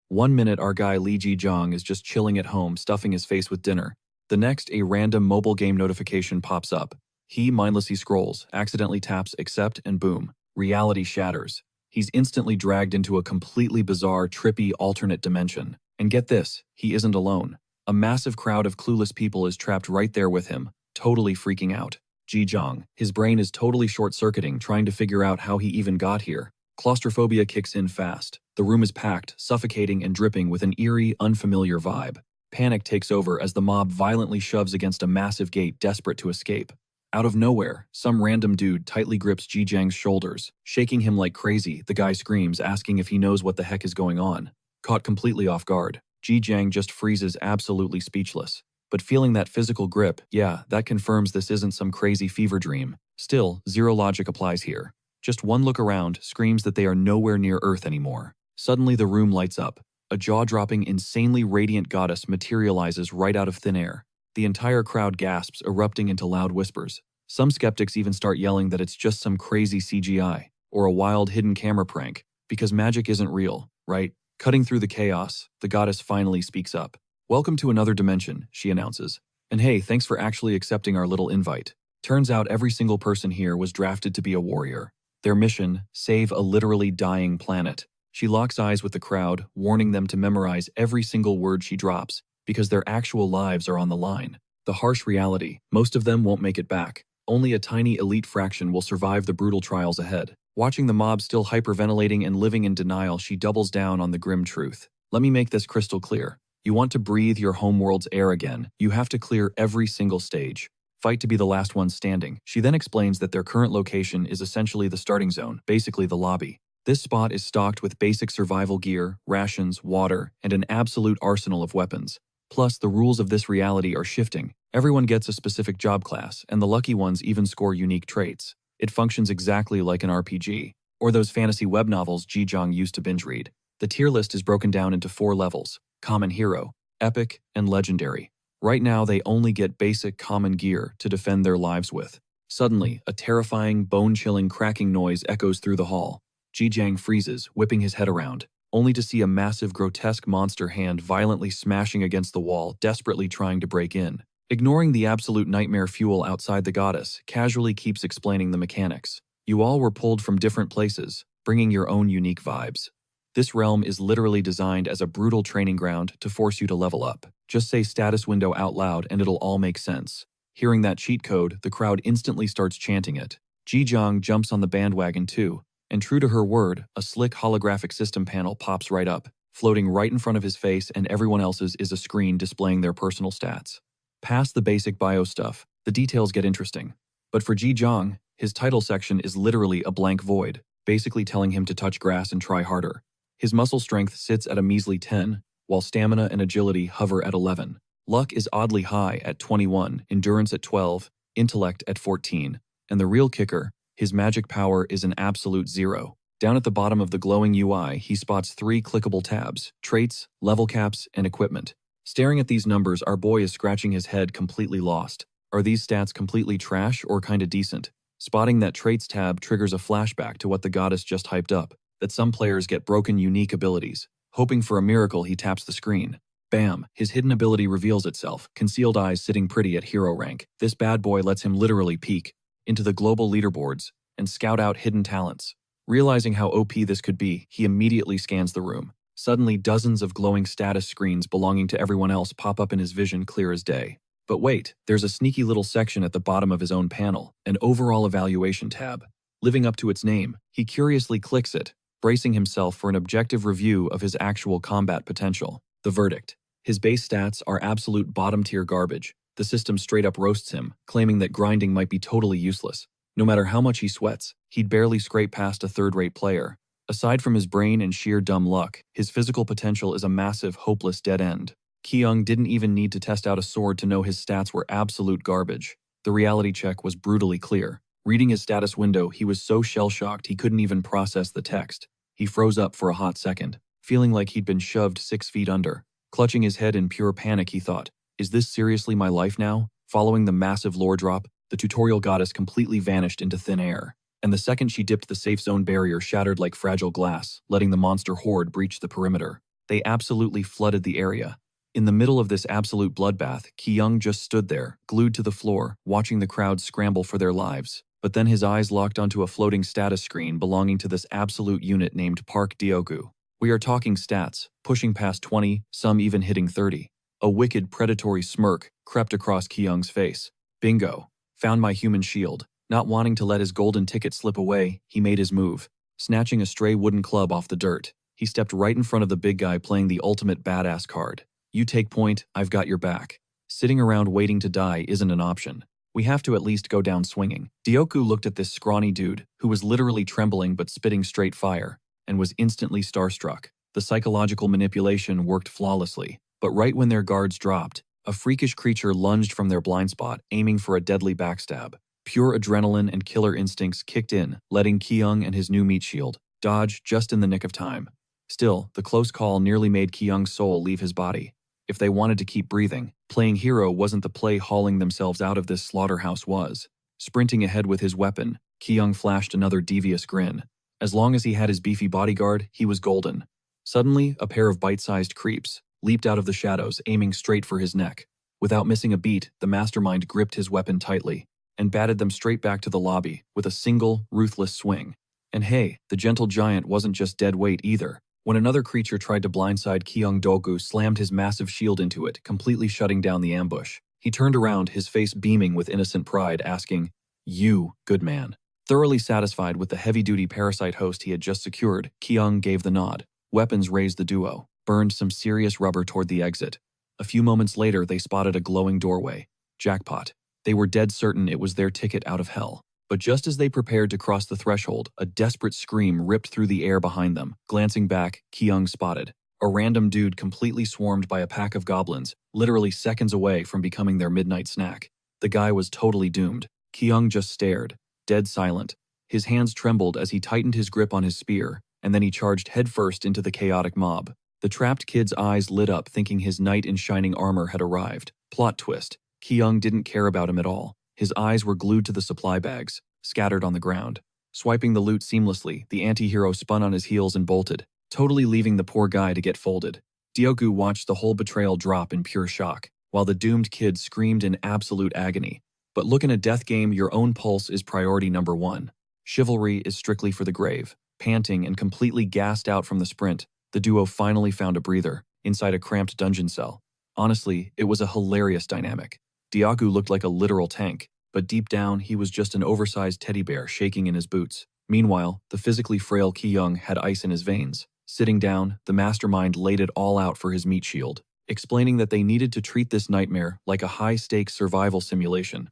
One minute our guy Li Jijong is just chilling at home, stuffing his face with dinner. The next, a random mobile game notification pops up. He mindlessly scrolls, accidentally taps accept, and boom, reality shatters. He's instantly dragged into a completely bizarre, trippy, alternate dimension. And get this, he isn't alone. A massive crowd of clueless people is trapped right there with him, totally freaking out. Jijong, his brain is totally short-circuiting, trying to figure out how he even got here. Claustrophobia kicks in fast. The room is packed, suffocating and dripping with an eerie, unfamiliar vibe. Panic takes over as the mob violently shoves against a massive gate, desperate to escape. Out of nowhere, some random dude tightly grips Jijang's shoulders. Shaking him like crazy, the guy screams, asking if he knows what the heck is going on. Caught completely off guard, Jijang just freezes, absolutely speechless. But feeling that physical grip, yeah, that confirms this isn't some crazy fever dream. Still, zero logic applies here. Just one look around screams that they are nowhere near Earth anymore. Suddenly the room lights up. A jaw-dropping, insanely radiant goddess materializes right out of thin air. The entire crowd gasps, erupting into loud whispers. Some skeptics even start yelling that it's just some crazy CGI, or a wild hidden camera prank, because magic isn't real, right? Cutting through the chaos, the goddess finally speaks up. "Welcome to another dimension," she announces. "And hey, thanks for actually accepting our little invite. Turns out every single person here was drafted to be a warrior. Their mission, save a literally dying planet." She locks eyes with the crowd, warning them to memorize every single word she drops, because their actual lives are on the line. The harsh reality, most of them won't make it back. Only a tiny elite fraction will survive the brutal trials ahead. Watching the mob still hyperventilating and living in denial, she doubles down on the grim truth. "Let me make this crystal clear. You want to breathe your homeworld's air again, you have to clear every single stage. Fight to be the last one standing." She then explains that their current location is essentially the starting zone, basically the lobby. This spot is stocked with basic survival gear, rations, water, and an absolute arsenal of weapons. Plus, the rules of this reality are shifting. Everyone gets a specific job class, and the lucky ones even score unique traits. It functions exactly like an RPG, or those fantasy web novels Jijong used to binge read. The tier list is broken down into 4 levels: Common Hero, Epic, and Legendary. Right now, they only get basic common gear to defend their lives with. Suddenly, a terrifying, bone-chilling cracking noise echoes through the hall. Jijang freezes, whipping his head around, only to see a massive, grotesque monster hand violently smashing against the wall, desperately trying to break in. Ignoring the absolute nightmare fuel outside, the goddess casually keeps explaining the mechanics. "You all were pulled from different places, bringing your own unique vibes. This realm is literally designed as a brutal training ground to force you to level up. Just say status window out loud and it'll all make sense." Hearing that cheat code, the crowd instantly starts chanting it. Jijang jumps on the bandwagon too, and true to her word, a slick holographic system panel pops right up. Floating right in front of his face and everyone else's is a screen displaying their personal stats. Past the basic bio stuff, the details get interesting. But for Jijang, his title section is literally a blank void, basically telling him to touch grass and try harder. His muscle strength sits at a measly 10, while stamina and agility hover at 11. Luck is oddly high at 21, endurance at 12, intellect at 14, and the real kicker, his magic power is an absolute 0. Down at the bottom of the glowing UI, he spots 3 clickable tabs: traits, level caps, and equipment. Staring at these numbers, our boy is scratching his head, completely lost. Are these stats completely trash or kinda decent? Spotting that traits tab triggers a flashback to what the goddess just hyped up, that some players get broken unique abilities. Hoping for a miracle, he taps the screen. Bam! His hidden ability reveals itself, concealed eyes sitting pretty at hero rank. This bad boy lets him literally peek into the global leaderboards and scout out hidden talents. Realizing how OP this could be, he immediately scans the room. Suddenly, dozens of glowing status screens belonging to everyone else pop up in his vision, clear as day. But wait, there's a sneaky little section at the bottom of his own panel, an overall evaluation tab. Living up to its name, he curiously clicks it, bracing himself for an objective review of his actual combat potential. The verdict: his base stats are absolute bottom-tier garbage. The system straight up roasts him, claiming that grinding might be totally useless. No matter how much he sweats, he'd barely scrape past a third-rate player. Aside from his brain and sheer dumb luck, his physical potential is a massive, hopeless dead end. Kyung didn't even need to test out a sword to know his stats were absolute garbage. The reality check was brutally clear. Reading his status window, he was so shell-shocked he couldn't even process the text. He froze up for a hot second, feeling like he'd been shoved 6 feet under. Clutching his head in pure panic, he thought, "Is this seriously my life now?" Following the massive lore drop, the tutorial goddess completely vanished into thin air, and the second she dipped, the safe zone barrier shattered like fragile glass, letting the monster horde breach the perimeter. They absolutely flooded the area. In the middle of this absolute bloodbath, Ki-young just stood there, glued to the floor, watching the crowd scramble for their lives. But then his eyes locked onto a floating status screen belonging to this absolute unit named Park Dyogu. We are talking stats, pushing past 20, some even hitting 30. A wicked, predatory smirk crept across Ki-young's face. Bingo. Found my human shield. Not wanting to let his golden ticket slip away, he made his move. Snatching a stray wooden club off the dirt, he stepped right in front of the big guy playing the ultimate badass card. You take point, I've got your back. Sitting around waiting to die isn't an option. We have to at least go down swinging. Dyoku looked at this scrawny dude, who was literally trembling but spitting straight fire, and was instantly starstruck. The psychological manipulation worked flawlessly, but right when their guards dropped, a freakish creature lunged from their blind spot, aiming for a deadly backstab. Pure adrenaline and killer instincts kicked in, letting Ki-young and his new meat shield dodge just in the nick of time. Still, the close call nearly made Ki-young's soul leave his body. If they wanted to keep breathing, playing hero wasn't the play hauling themselves out of this slaughterhouse was. Sprinting ahead with his weapon, Ki-young flashed another devious grin. As long as he had his beefy bodyguard, he was golden. Suddenly, a pair of bite-sized creeps leaped out of the shadows, aiming straight for his neck. Without missing a beat, the mastermind gripped his weapon tightly and batted them straight back to the lobby with a single, ruthless swing. And hey, the gentle giant wasn't just dead weight either. When another creature tried to blindside Ki-young, Dogu slammed his massive shield into it, completely shutting down the ambush. He turned around, his face beaming with innocent pride, asking, "You, good man." Thoroughly satisfied with the heavy-duty parasite host he had just secured, Ki-young gave the nod. Weapons raised the duo, burned some serious rubber toward the exit. A few moments later, they spotted a glowing doorway. Jackpot. They were dead certain it was their ticket out of hell. But just as they prepared to cross the threshold, a desperate scream ripped through the air behind them. Glancing back, Ki-young spotted a random dude completely swarmed by a pack of goblins, literally seconds away from becoming their midnight snack. The guy was totally doomed. Ki-young just stared, dead silent. His hands trembled as he tightened his grip on his spear, and then he charged headfirst into the chaotic mob. The trapped kid's eyes lit up, thinking his knight in shining armor had arrived. Plot twist. Ki-young didn't care about him at all. His eyes were glued to the supply bags, scattered on the ground. Swiping the loot seamlessly, the anti-hero spun on his heels and bolted, totally leaving the poor guy to get folded. Dyoku watched the whole betrayal drop in pure shock, while the doomed kid screamed in absolute agony. But look, in a death game, your own pulse is priority number one. Chivalry is strictly for the grave. Panting and completely gassed out from the sprint, the duo finally found a breather, inside a cramped dungeon cell. Honestly, it was a hilarious dynamic. Dyoku looked like a literal tank, but deep down, he was just an oversized teddy bear shaking in his boots. Meanwhile, the physically frail Ki-young had ice in his veins. Sitting down, the mastermind laid it all out for his meat shield, explaining that they needed to treat this nightmare like a high-stakes survival simulation.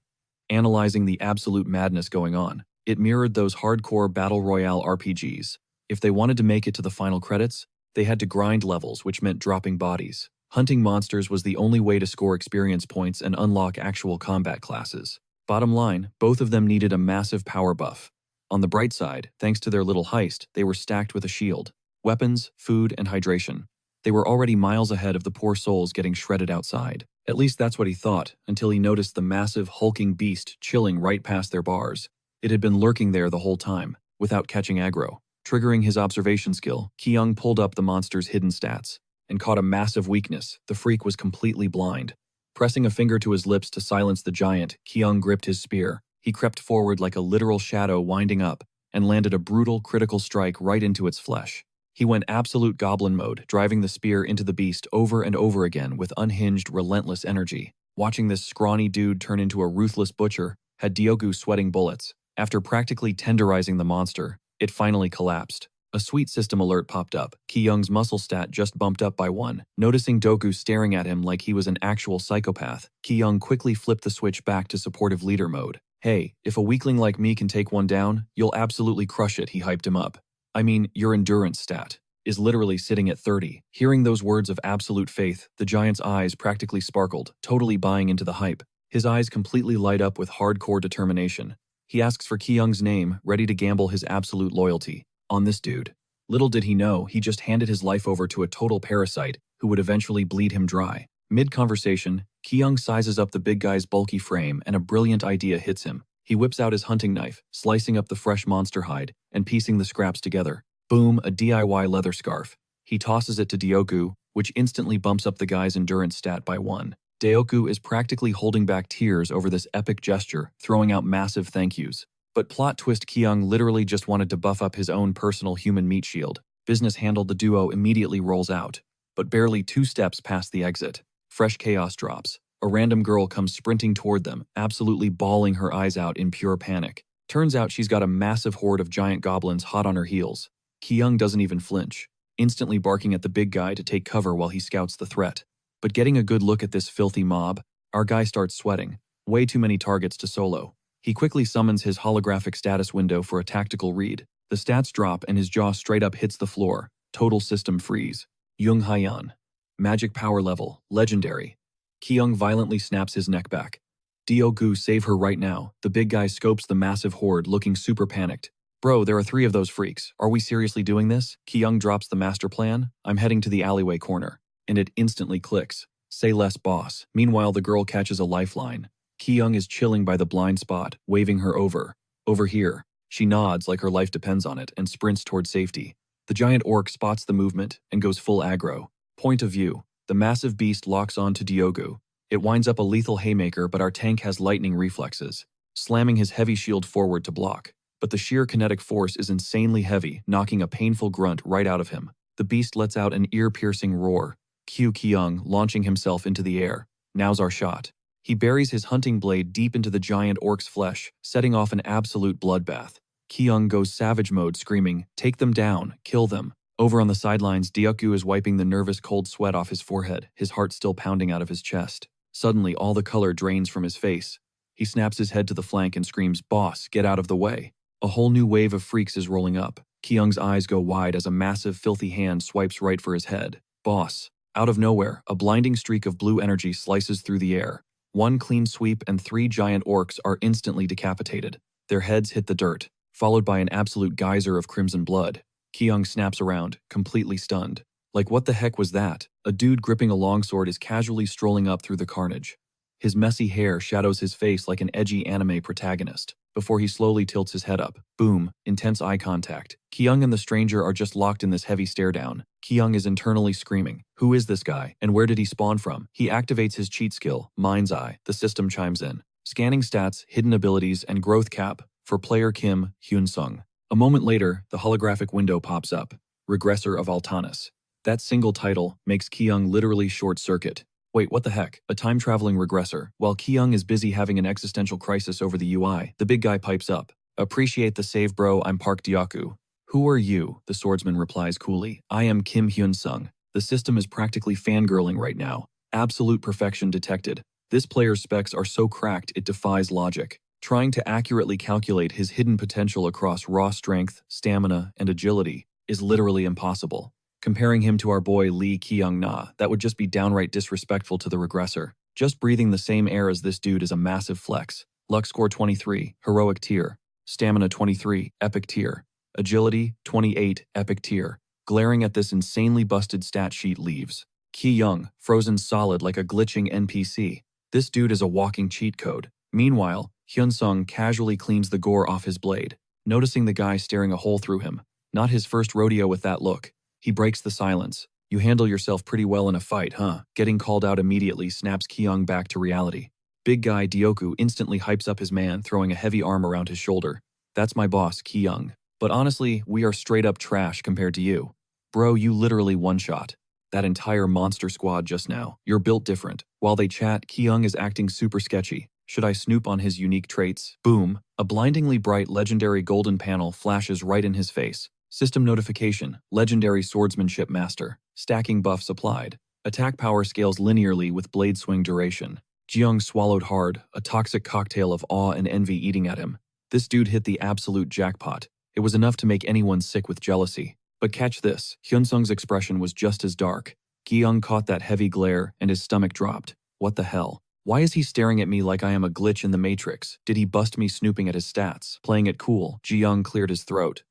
Analyzing the absolute madness going on, it mirrored those hardcore battle royale RPGs. If they wanted to make it to the final credits, they had to grind levels, which meant dropping bodies. Hunting monsters was the only way to score experience points and unlock actual combat classes. Bottom line, both of them needed a massive power buff. On the bright side, thanks to their little heist, they were stacked with a shield, weapons, food, and hydration. They were already miles ahead of the poor souls getting shredded outside. At least that's what he thought, until he noticed the massive, hulking beast chilling right past their bars. It had been lurking there the whole time, without catching aggro. Triggering his observation skill, Ki-young pulled up the monster's hidden stats and caught a massive weakness. The freak was completely blind. Pressing a finger to his lips to silence the giant, Ki-young gripped his spear. He crept forward like a literal shadow winding up and landed a brutal, critical strike right into its flesh. He went absolute goblin mode, driving the spear into the beast over and over again with unhinged, relentless energy. Watching this scrawny dude turn into a ruthless butcher had Dyoku sweating bullets. After practically tenderizing the monster, it finally collapsed. A sweet system alert popped up. Ki-young's muscle stat just bumped up by 1. Noticing Doku staring at him like he was an actual psychopath, Ki-young quickly flipped the switch back to supportive leader mode. "Hey, if a weakling like me can take one down, you'll absolutely crush it," he hyped him up. "I mean, your endurance stat is literally sitting at 30. Hearing those words of absolute faith, the giant's eyes practically sparkled, totally buying into the hype. His eyes completely light up with hardcore determination. He asks for Ki-young's name, ready to gamble his absolute loyalty on this dude. Little did he know, he just handed his life over to a total parasite who would eventually bleed him dry. Mid-conversation, Ki-young sizes up the big guy's bulky frame and a brilliant idea hits him. He whips out his hunting knife, slicing up the fresh monster hide and piecing the scraps together. Boom, a DIY leather scarf. He tosses it to Dioku, which instantly bumps up the guy's endurance stat by 1. Dioku is practically holding back tears over this epic gesture, throwing out massive thank yous. But plot twist, Kyung literally just wanted to buff up his own personal human meat shield. Business handled, the duo immediately rolls out. But barely 2 steps past the exit, fresh chaos drops. A random girl comes sprinting toward them, absolutely bawling her eyes out in pure panic. Turns out she's got a massive horde of giant goblins hot on her heels. Kyung doesn't even flinch, instantly barking at the big guy to take cover while he scouts the threat. But getting a good look at this filthy mob, our guy starts sweating. Way too many targets to solo. He quickly summons his holographic status window for a tactical read. The stats drop and his jaw straight up hits the floor. Total system freeze. Jung Hyan. Magic power level, legendary. Kyung violently snaps his neck back. Diogu, save her right now. The big guy scopes the massive horde, looking super panicked. Bro, there are 3 of those freaks. Are we seriously doing this? Kyung drops the master plan. I'm heading to the alleyway corner. And it instantly clicks. Say less, boss. Meanwhile, the girl catches a lifeline. Kyung is chilling by the blind spot, waving her over. Over here. She nods like her life depends on it and sprints toward safety. The giant orc spots the movement and goes full aggro. Point of view. The massive beast locks on to Diogu. It winds up a lethal haymaker, but our tank has lightning reflexes, slamming his heavy shield forward to block. But the sheer kinetic force is insanely heavy, knocking a painful grunt right out of him. The beast lets out an ear-piercing roar. Kyung launching himself into the air. Now's our shot. He buries his hunting blade deep into the giant orc's flesh, setting off an absolute bloodbath. Kyung goes savage mode, screaming, "Take them down, kill them." Over on the sidelines, Dioku is wiping the nervous cold sweat off his forehead, his heart still pounding out of his chest. Suddenly, all the color drains from his face. He snaps his head to the flank and screams, "Boss, get out of the way." A whole new wave of freaks is rolling up. Kyung's eyes go wide as a massive, filthy hand swipes right for his head. "Boss." Out of nowhere, a blinding streak of blue energy slices through the air. 1 clean sweep and 3 giant orcs are instantly decapitated. Their heads hit the dirt, followed by an absolute geyser of crimson blood. Kyung snaps around, completely stunned. Like, what the heck was that? A dude gripping a longsword is casually strolling up through the carnage. His messy hair shadows his face like an edgy anime protagonist, before he slowly tilts his head up. Boom, intense eye contact. Kyung and the stranger are just locked in this heavy stare down. Kyung is internally screaming, "Who is this guy, and where did he spawn from?" He activates his cheat skill, Mind's Eye. The system chimes in. Scanning stats, hidden abilities, and growth cap for player Kim Hyun-sung. A moment later, the holographic window pops up. Regressor of Altanis. That single title makes Kyung literally short-circuit. Wait, what the heck? A time-traveling regressor. While Kyung is busy having an existential crisis over the UI, the big guy pipes up. "Appreciate the save, bro. I'm Park Dioku." "Who are you?" the swordsman replies coolly. "I am Kim Hyun-sung." The system is practically fangirling right now. Absolute perfection detected. This player's specs are so cracked it defies logic. Trying to accurately calculate his hidden potential across raw strength, stamina, and agility is literally impossible. Comparing him to our boy Lee Kyung-na, that would just be downright disrespectful to the regressor. Just breathing the same air as this dude is a massive flex. Luck score 23, heroic tier. Stamina 23, epic tier. Agility 28, epic tier. Glaring at this insanely busted stat sheet leaves. Kyung, frozen solid like a glitching NPC. This dude is a walking cheat code. Meanwhile, Hyun-sung casually cleans the gore off his blade, noticing the guy staring a hole through him. Not his first rodeo with that look. He breaks the silence. "You handle yourself pretty well in a fight, huh?" Getting called out immediately snaps Kyung back to reality. Big guy Dioku instantly hypes up his man, throwing a heavy arm around his shoulder. "That's my boss, Kyung. But honestly, we are straight up trash compared to you. Bro, you literally one-shot that entire monster squad just now. You're built different." While they chat, Kyung is acting super sketchy. Should I snoop on his unique traits? Boom. A blindingly bright legendary golden panel flashes right in his face. System notification, legendary swordsmanship master. Stacking buffs applied. Attack power scales linearly with blade swing duration. Jeong swallowed hard, a toxic cocktail of awe and envy eating at him. This dude hit the absolute jackpot. It was enough to make anyone sick with jealousy. But catch this, Hyun-sung's expression was just as dark. Jeong caught that heavy glare and his stomach dropped. What the hell? Why is he staring at me like I am a glitch in the Matrix? Did he bust me snooping at his stats? Playing it cool, Jeong cleared his throat.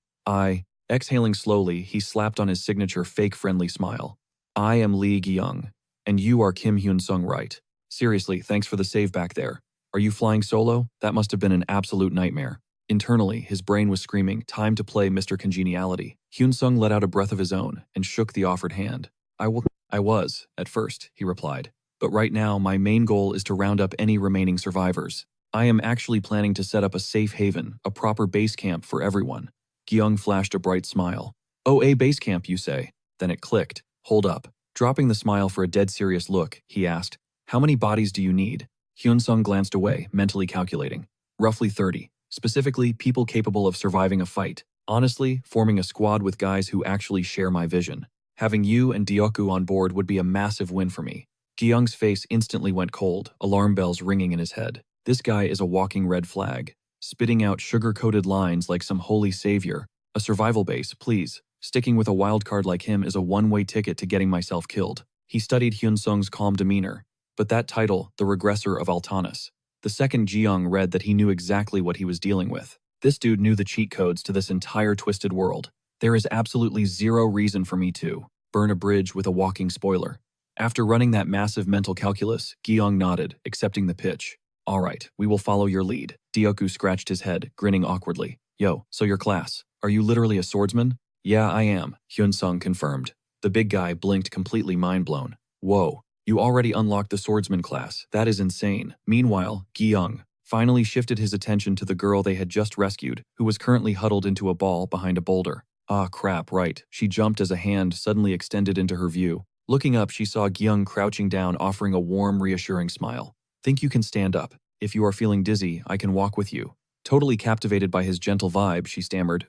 Exhaling slowly, he slapped on his signature fake-friendly smile. "I am Lee Gyung, and you are Kim Hyun-sung, right? Seriously, thanks for the save back there. Are you flying solo? That must have been an absolute nightmare." Internally, his brain was screaming, time to play Mr. Congeniality. Hyun-sung let out a breath of his own and shook the offered hand. I was, at first, he replied. But right now, my main goal is to round up any remaining survivors. I am actually planning to set up a safe haven, a proper base camp for everyone. Gyung flashed a bright smile. Oh, a base camp, you say? Then it clicked. Hold up. Dropping the smile for a dead serious look, he asked, how many bodies do you need? Hyun-sung glanced away, mentally calculating. Roughly 30. Specifically, people capable of surviving a fight. Honestly, forming a squad with guys who actually share my vision. Having you and Deoku on board would be a massive win for me. Gyung's face instantly went cold, alarm bells ringing in his head. This guy is a walking red flag, spitting out sugar-coated lines like some holy savior. A survival base, please. Sticking with a wild card like him is a one-way ticket to getting myself killed. He studied Hyun-sung's calm demeanor. But that title, the Regressor of Altanis. The second Gyung read that he knew exactly what he was dealing with. This dude knew the cheat codes to this entire twisted world. There is absolutely zero reason for me to burn a bridge with a walking spoiler. After running that massive mental calculus, Gyung nodded, accepting the pitch. All right, we will follow your lead. Deoku scratched his head, grinning awkwardly. Yo, so your class. Are you literally a swordsman? Yeah, I am, Hyun-sung confirmed. The big guy blinked, completely mind-blown. Whoa, you already unlocked the swordsman class. That is insane. Meanwhile, Gyung finally shifted his attention to the girl they had just rescued, who was currently huddled into a ball behind a boulder. Ah, crap, right. She jumped as a hand suddenly extended into her view. Looking up, she saw Gyung crouching down, offering a warm, reassuring smile. Think you can stand up. If you are feeling dizzy, I can walk with you. Totally captivated by his gentle vibe, she stammered,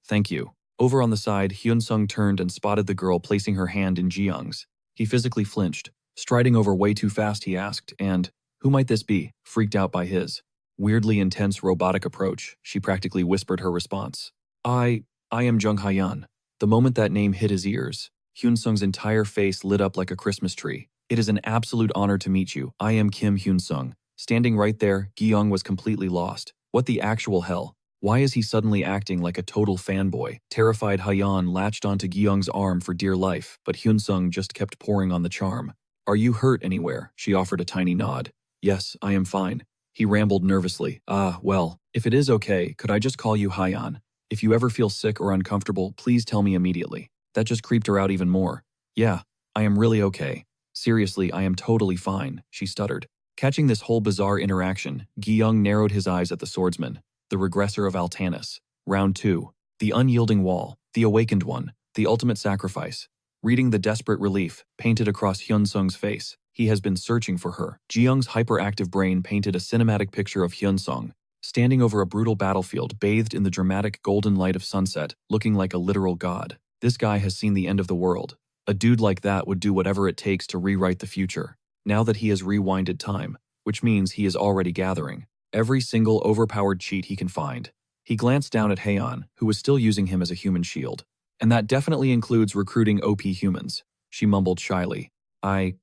thank you. Over on the side, Hyun-sung turned and spotted the girl placing her hand in Gyung's. He physically flinched. Striding over way too fast, he asked, and, who might this be? Freaked out by his weirdly intense robotic approach, she practically whispered her response. I am Jung Ha-yeon. The moment that name hit his ears, Hyun-sung's entire face lit up like a Christmas tree. It is an absolute honor to meet you. I am Kim Hyun-sung. Standing right there, Gyung was completely lost. What the actual hell? Why is he suddenly acting like a total fanboy? Terrified Ha-yeon latched onto Gyung's arm for dear life, but Hyun-sung just kept pouring on the charm. Are you hurt anywhere? She offered a tiny nod. Yes, I am fine. He rambled nervously. Well, if it is okay, could I just call you Ha-yeon? If you ever feel sick or uncomfortable, please tell me immediately. That just creeped her out even more. Yeah, I am really okay. Seriously, I am totally fine, she stuttered. Catching this whole bizarre interaction, Gyung narrowed his eyes at the swordsman, the Regressor of Altanis. Round 2. The unyielding wall, the awakened one, the ultimate sacrifice. Reading the desperate relief painted across Hyun-sung's face, he has been searching for her. Gyung's hyperactive brain painted a cinematic picture of Hyun-sung, standing over a brutal battlefield bathed in the dramatic golden light of sunset, looking like a literal god. This guy has seen the end of the world. A dude like that would do whatever it takes to rewrite the future. Now that he has rewinded time, which means he is already gathering every single overpowered cheat he can find. He glanced down at Haeyeon, who was still using him as a human shield. And that definitely includes recruiting OP humans, she mumbled shyly. I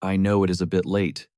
know it is a bit late,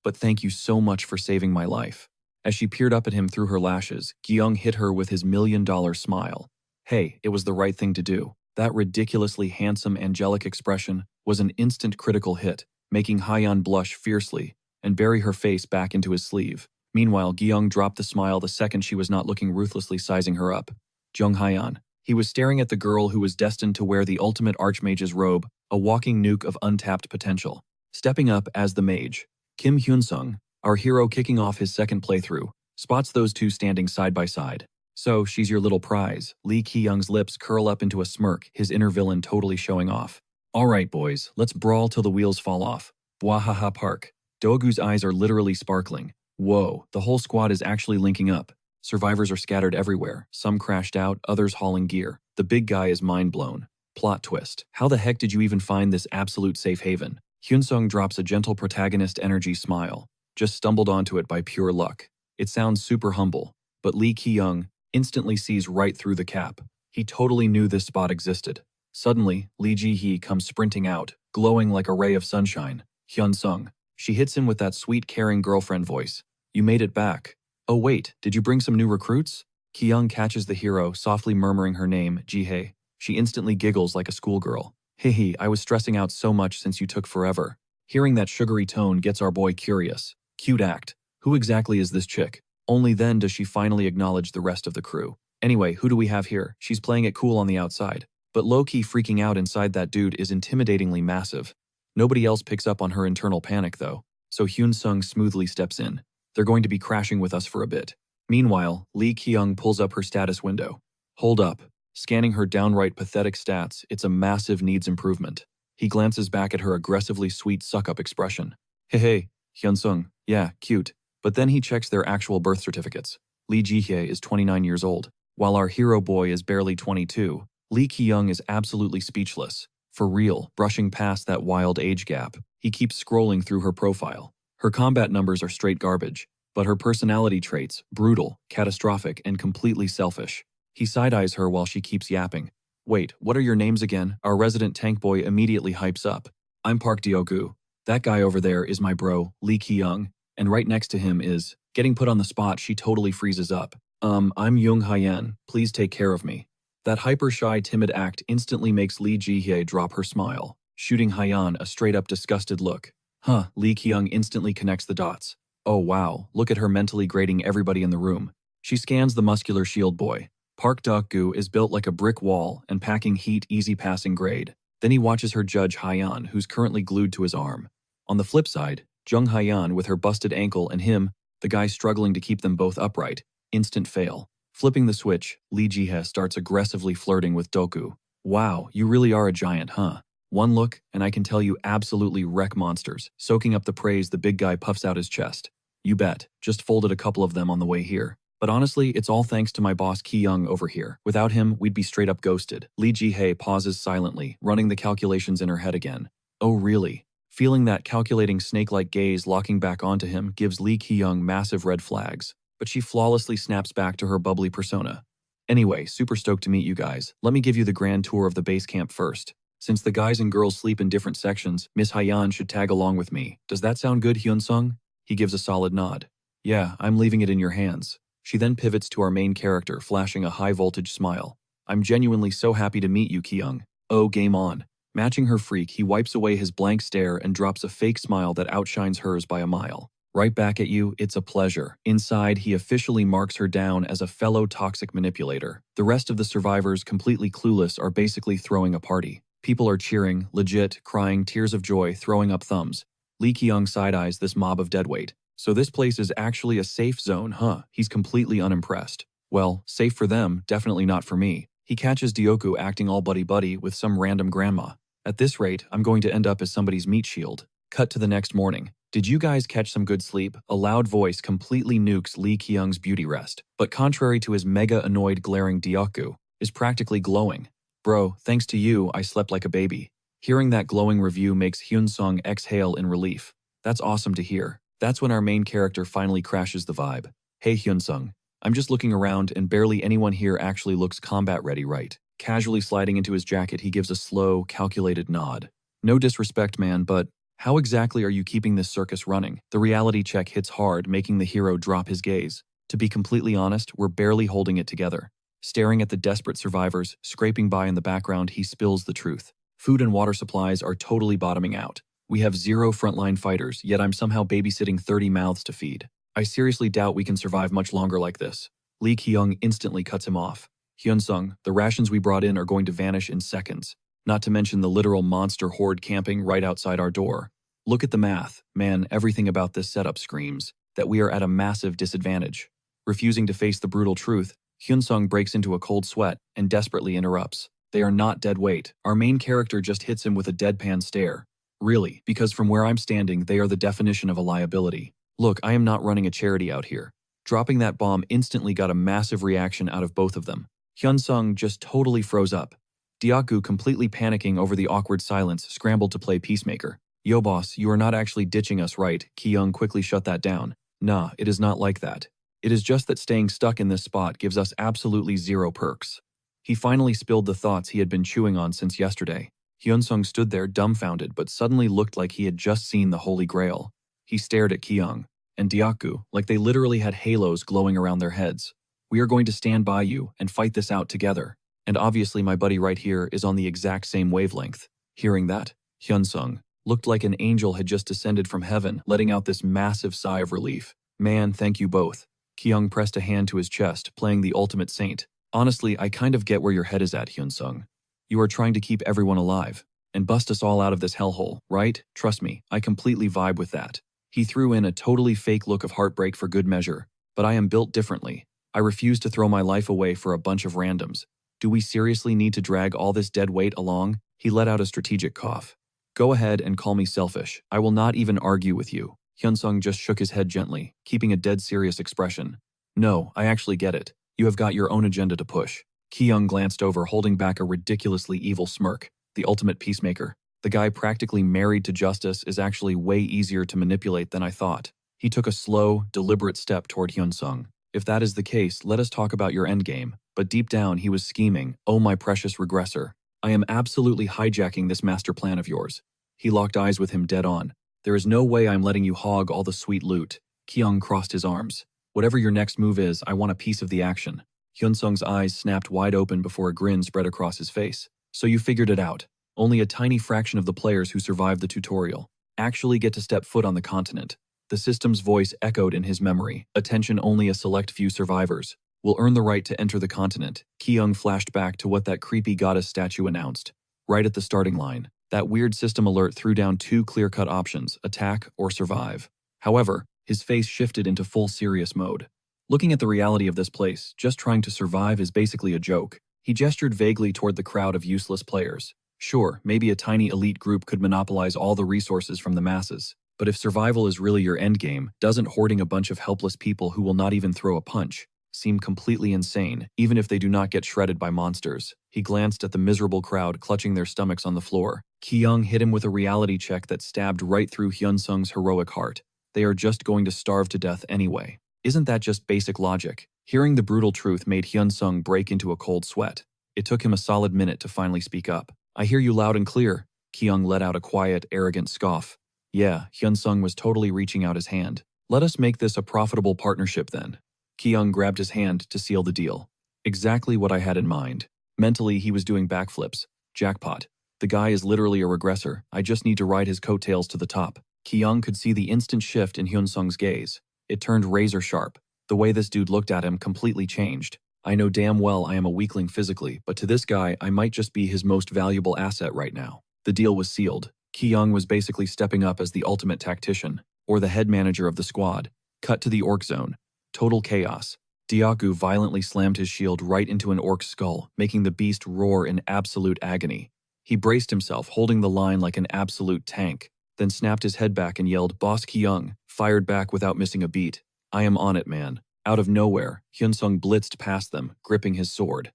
but thank you so much for saving my life. As she peered up at him through her lashes, Gyung hit her with his $1,000,000 smile. Hey, it was the right thing to do. That ridiculously handsome, angelic expression was an instant critical hit, making Haeyeon blush fiercely and bury her face back into his sleeve. Meanwhile, Gyung dropped the smile the second she was not looking, ruthlessly sizing her up. Jung Ha-yeon. He was staring at the girl who was destined to wear the ultimate archmage's robe, a walking nuke of untapped potential. Stepping up as the mage, Kim Hyun-sung, our hero kicking off his second playthrough, spots those two standing side by side. So, she's your little prize. Lee Ki-young's lips curl up into a smirk, his inner villain totally showing off. All right, boys, let's brawl till the wheels fall off. Bwahaha Park. Dogu's eyes are literally sparkling. Whoa, the whole squad is actually linking up. Survivors are scattered everywhere, some crashed out, others hauling gear. The big guy is mind blown. Plot twist. How the heck did you even find this absolute safe haven? Hyun-sung drops a gentle protagonist energy smile. Just stumbled onto it by pure luck. It sounds super humble, but Lee Ki-young instantly sees right through the cap. He totally knew this spot existed. Suddenly, Lee Ji-hee comes sprinting out, glowing like a ray of sunshine. Hyun-sung. She hits him with that sweet, caring girlfriend voice. You made it back. Oh wait, did you bring some new recruits? Ki-young catches the hero, softly murmuring her name, Ji-hee. She instantly giggles like a schoolgirl. Hehe, I was stressing out so much since you took forever. Hearing that sugary tone gets our boy curious. Cute act. Who exactly is this chick? Only then does she finally acknowledge the rest of the crew. Anyway, who do we have here? She's playing it cool on the outside, but low-key freaking out inside. That dude is intimidatingly massive. Nobody else picks up on her internal panic though, so Hyun Sung smoothly steps in. They're going to be crashing with us for a bit. Meanwhile, Lee Kyung pulls up her status window. Hold up. Scanning her downright pathetic stats, it's a massive needs improvement. He glances back at her aggressively sweet suck-up expression. Hey, Hyun Sung, yeah, cute. But then he checks their actual birth certificates. Lee Ji-hye is 29 years old, while our hero boy is barely 22. Lee Ki-young is absolutely speechless. For real, brushing past that wild age gap. He keeps scrolling through her profile. Her combat numbers are straight garbage, but her personality traits, brutal, catastrophic, and completely selfish. He side-eyes her while she keeps yapping. Wait, what are your names again? Our resident tank boy immediately hypes up. I'm Park Dyogu. That guy over there is my bro, Lee Ki-young, and right next to him is… Getting put on the spot, she totally freezes up. I'm Jung Hyen, please take care of me. That hyper-shy, timid act instantly makes Lee Ji-hye drop her smile, shooting Hyan a straight-up disgusted look. Huh, Lee Ki-young instantly connects the dots. Oh wow, look at her mentally grading everybody in the room. She scans the muscular shield boy. Park Dok-gu is built like a brick wall and packing heat, easy passing grade. Then he watches her judge Hyan, who's currently glued to his arm. On the flip side, Jung Hyan with her busted ankle and him, the guy struggling to keep them both upright. Instant fail. Flipping the switch, Lee Ji-hye starts aggressively flirting with Doku. Wow, you really are a giant, huh? One look, and I can tell you absolutely wreck monsters. Soaking up the praise, the big guy puffs out his chest. You bet, just folded a couple of them on the way here. But honestly, it's all thanks to my boss Ki-young over here. Without him, we'd be straight up ghosted. Lee Ji-hye pauses silently, running the calculations in her head again. Oh really? Feeling that calculating snake-like gaze locking back onto him gives Lee Ki-young massive red flags, but she flawlessly snaps back to her bubbly persona. Anyway, super stoked to meet you guys. Let me give you the grand tour of the base camp first. Since the guys and girls sleep in different sections, Miss Hyan should tag along with me. Does that sound good, Hyun Sung? He gives a solid nod. Yeah, I'm leaving it in your hands. She then pivots to our main character, flashing a high-voltage smile. I'm genuinely so happy to meet you, Ki-young. Oh, game on. Matching her freak, he wipes away his blank stare and drops a fake smile that outshines hers by a mile. Right back at you, it's a pleasure. Inside, he officially marks her down as a fellow toxic manipulator. The rest of the survivors, completely clueless, are basically throwing a party. People are cheering, legit, crying, tears of joy, throwing up thumbs. Lee Ki-young side-eyes this mob of deadweight. So this place is actually a safe zone, huh? He's completely unimpressed. Well, safe for them, definitely not for me. He catches Dyoku acting all buddy-buddy with some random grandma. At this rate, I'm going to end up as somebody's meat shield. Cut to the next morning. Did you guys catch some good sleep? A loud voice completely nukes Lee Ki-young's beauty rest, but contrary to his mega-annoyed glaring Dyoku, is practically glowing. Bro, thanks to you, I slept like a baby. Hearing that glowing review makes Hyun Sung exhale in relief. That's awesome to hear. That's when our main character finally crashes the vibe. Hey Hyun Sung, I'm just looking around and barely anyone here actually looks combat ready, right? Casually sliding into his jacket, he gives a slow, calculated nod. No disrespect, man, but how exactly are you keeping this circus running? The reality check hits hard, making the hero drop his gaze. To be completely honest, we're barely holding it together. Staring at the desperate survivors, scraping by in the background, he spills the truth. Food and water supplies are totally bottoming out. We have 0 frontline fighters, yet I'm somehow babysitting 30 mouths to feed. I seriously doubt we can survive much longer like this. Lee Ki-young instantly cuts him off. Hyun Sung, the rations we brought in are going to vanish in seconds. Not to mention the literal monster horde camping right outside our door. Look at the math. Man, everything about this setup screams that we are at a massive disadvantage. Refusing to face the brutal truth, Hyun Sung breaks into a cold sweat and desperately interrupts. They are not dead weight. Our main character just hits him with a deadpan stare. Really, because from where I'm standing, they are the definition of a liability. Look, I am not running a charity out here. Dropping that bomb instantly got a massive reaction out of both of them. Hyun Sung just totally froze up. Dyaku, completely panicking over the awkward silence, scrambled to play peacemaker. Yo boss, you are not actually ditching us, right? Ki-young quickly shut that down. Nah, it is not like that. It is just that staying stuck in this spot gives us absolutely 0 perks. He finally spilled the thoughts he had been chewing on since yesterday. Hyun Sung stood there dumbfounded but suddenly looked like he had just seen the Holy Grail. He stared at Ki-young and Dyaku like they literally had halos glowing around their heads. We are going to stand by you and fight this out together. And obviously my buddy right here is on the exact same wavelength. Hearing that, Hyun Sung looked like an angel had just descended from heaven, letting out this massive sigh of relief. Man, thank you both. Kyung pressed a hand to his chest, playing the ultimate saint. Honestly, I kind of get where your head is at, Hyun-sung. You are trying to keep everyone alive and bust us all out of this hellhole, right? Trust me, I completely vibe with that. He threw in a totally fake look of heartbreak for good measure, but I am built differently. I refuse to throw my life away for a bunch of randoms. Do we seriously need to drag all this dead weight along? He let out a strategic cough. Go ahead and call me selfish. I will not even argue with you. Hyun-sung just shook his head gently, keeping a dead serious expression. No, I actually get it. You have got your own agenda to push. Ki-young glanced over, holding back a ridiculously evil smirk. The ultimate peacemaker. The guy practically married to justice is actually way easier to manipulate than I thought. He took a slow, deliberate step toward Hyun-sung. If that is the case, let us talk about your endgame. But deep down, he was scheming. Oh, my precious regressor. I am absolutely hijacking this master plan of yours. He locked eyes with him dead on. There is no way I'm letting you hog all the sweet loot. Ki-young crossed his arms. Whatever your next move is, I want a piece of the action. Hyun-sung's eyes snapped wide open before a grin spread across his face. So you figured it out. Only a tiny fraction of the players who survived the tutorial actually get to step foot on the continent. The system's voice echoed in his memory. Attention, only a select few survivors will earn the right to enter the continent. Ki-young flashed back to what that creepy goddess statue announced. Right at the starting line, that weird system alert threw down two clear-cut options, attack or survive. However, his face shifted into full serious mode. Looking at the reality of this place, just trying to survive is basically a joke. He gestured vaguely toward the crowd of useless players. Sure, maybe a tiny elite group could monopolize all the resources from the masses. But if survival is really your endgame, doesn't hoarding a bunch of helpless people who will not even throw a punch seem completely insane, even if they do not get shredded by monsters? He glanced at the miserable crowd clutching their stomachs on the floor. Ki-young hit him with a reality check that stabbed right through Hyun-sung's heroic heart. They are just going to starve to death anyway. Isn't that just basic logic? Hearing the brutal truth made Hyun-sung break into a cold sweat. It took him a solid minute to finally speak up. I hear you loud and clear. Ki-young let out a quiet, arrogant scoff. Yeah, Hyun-sung was totally reaching out his hand. Let us make this a profitable partnership then. Ki-young grabbed his hand to seal the deal. Exactly what I had in mind. Mentally, he was doing backflips. Jackpot. The guy is literally a regressor. I just need to ride his coattails to the top. Ki-young could see the instant shift in Hyun-sung's gaze. It turned razor sharp. The way this dude looked at him completely changed. I know damn well I am a weakling physically, but to this guy, I might just be his most valuable asset right now. The deal was sealed. Ki-young was basically stepping up as the ultimate tactician, or the head manager of the squad. Cut to the orc zone. Total chaos. Diaku violently slammed his shield right into an orc's skull, making the beast roar in absolute agony. He braced himself, holding the line like an absolute tank, then snapped his head back and yelled, Boss Ki-young, fired back without missing a beat. I am on it, man. Out of nowhere, Hyun-sung blitzed past them, gripping his sword.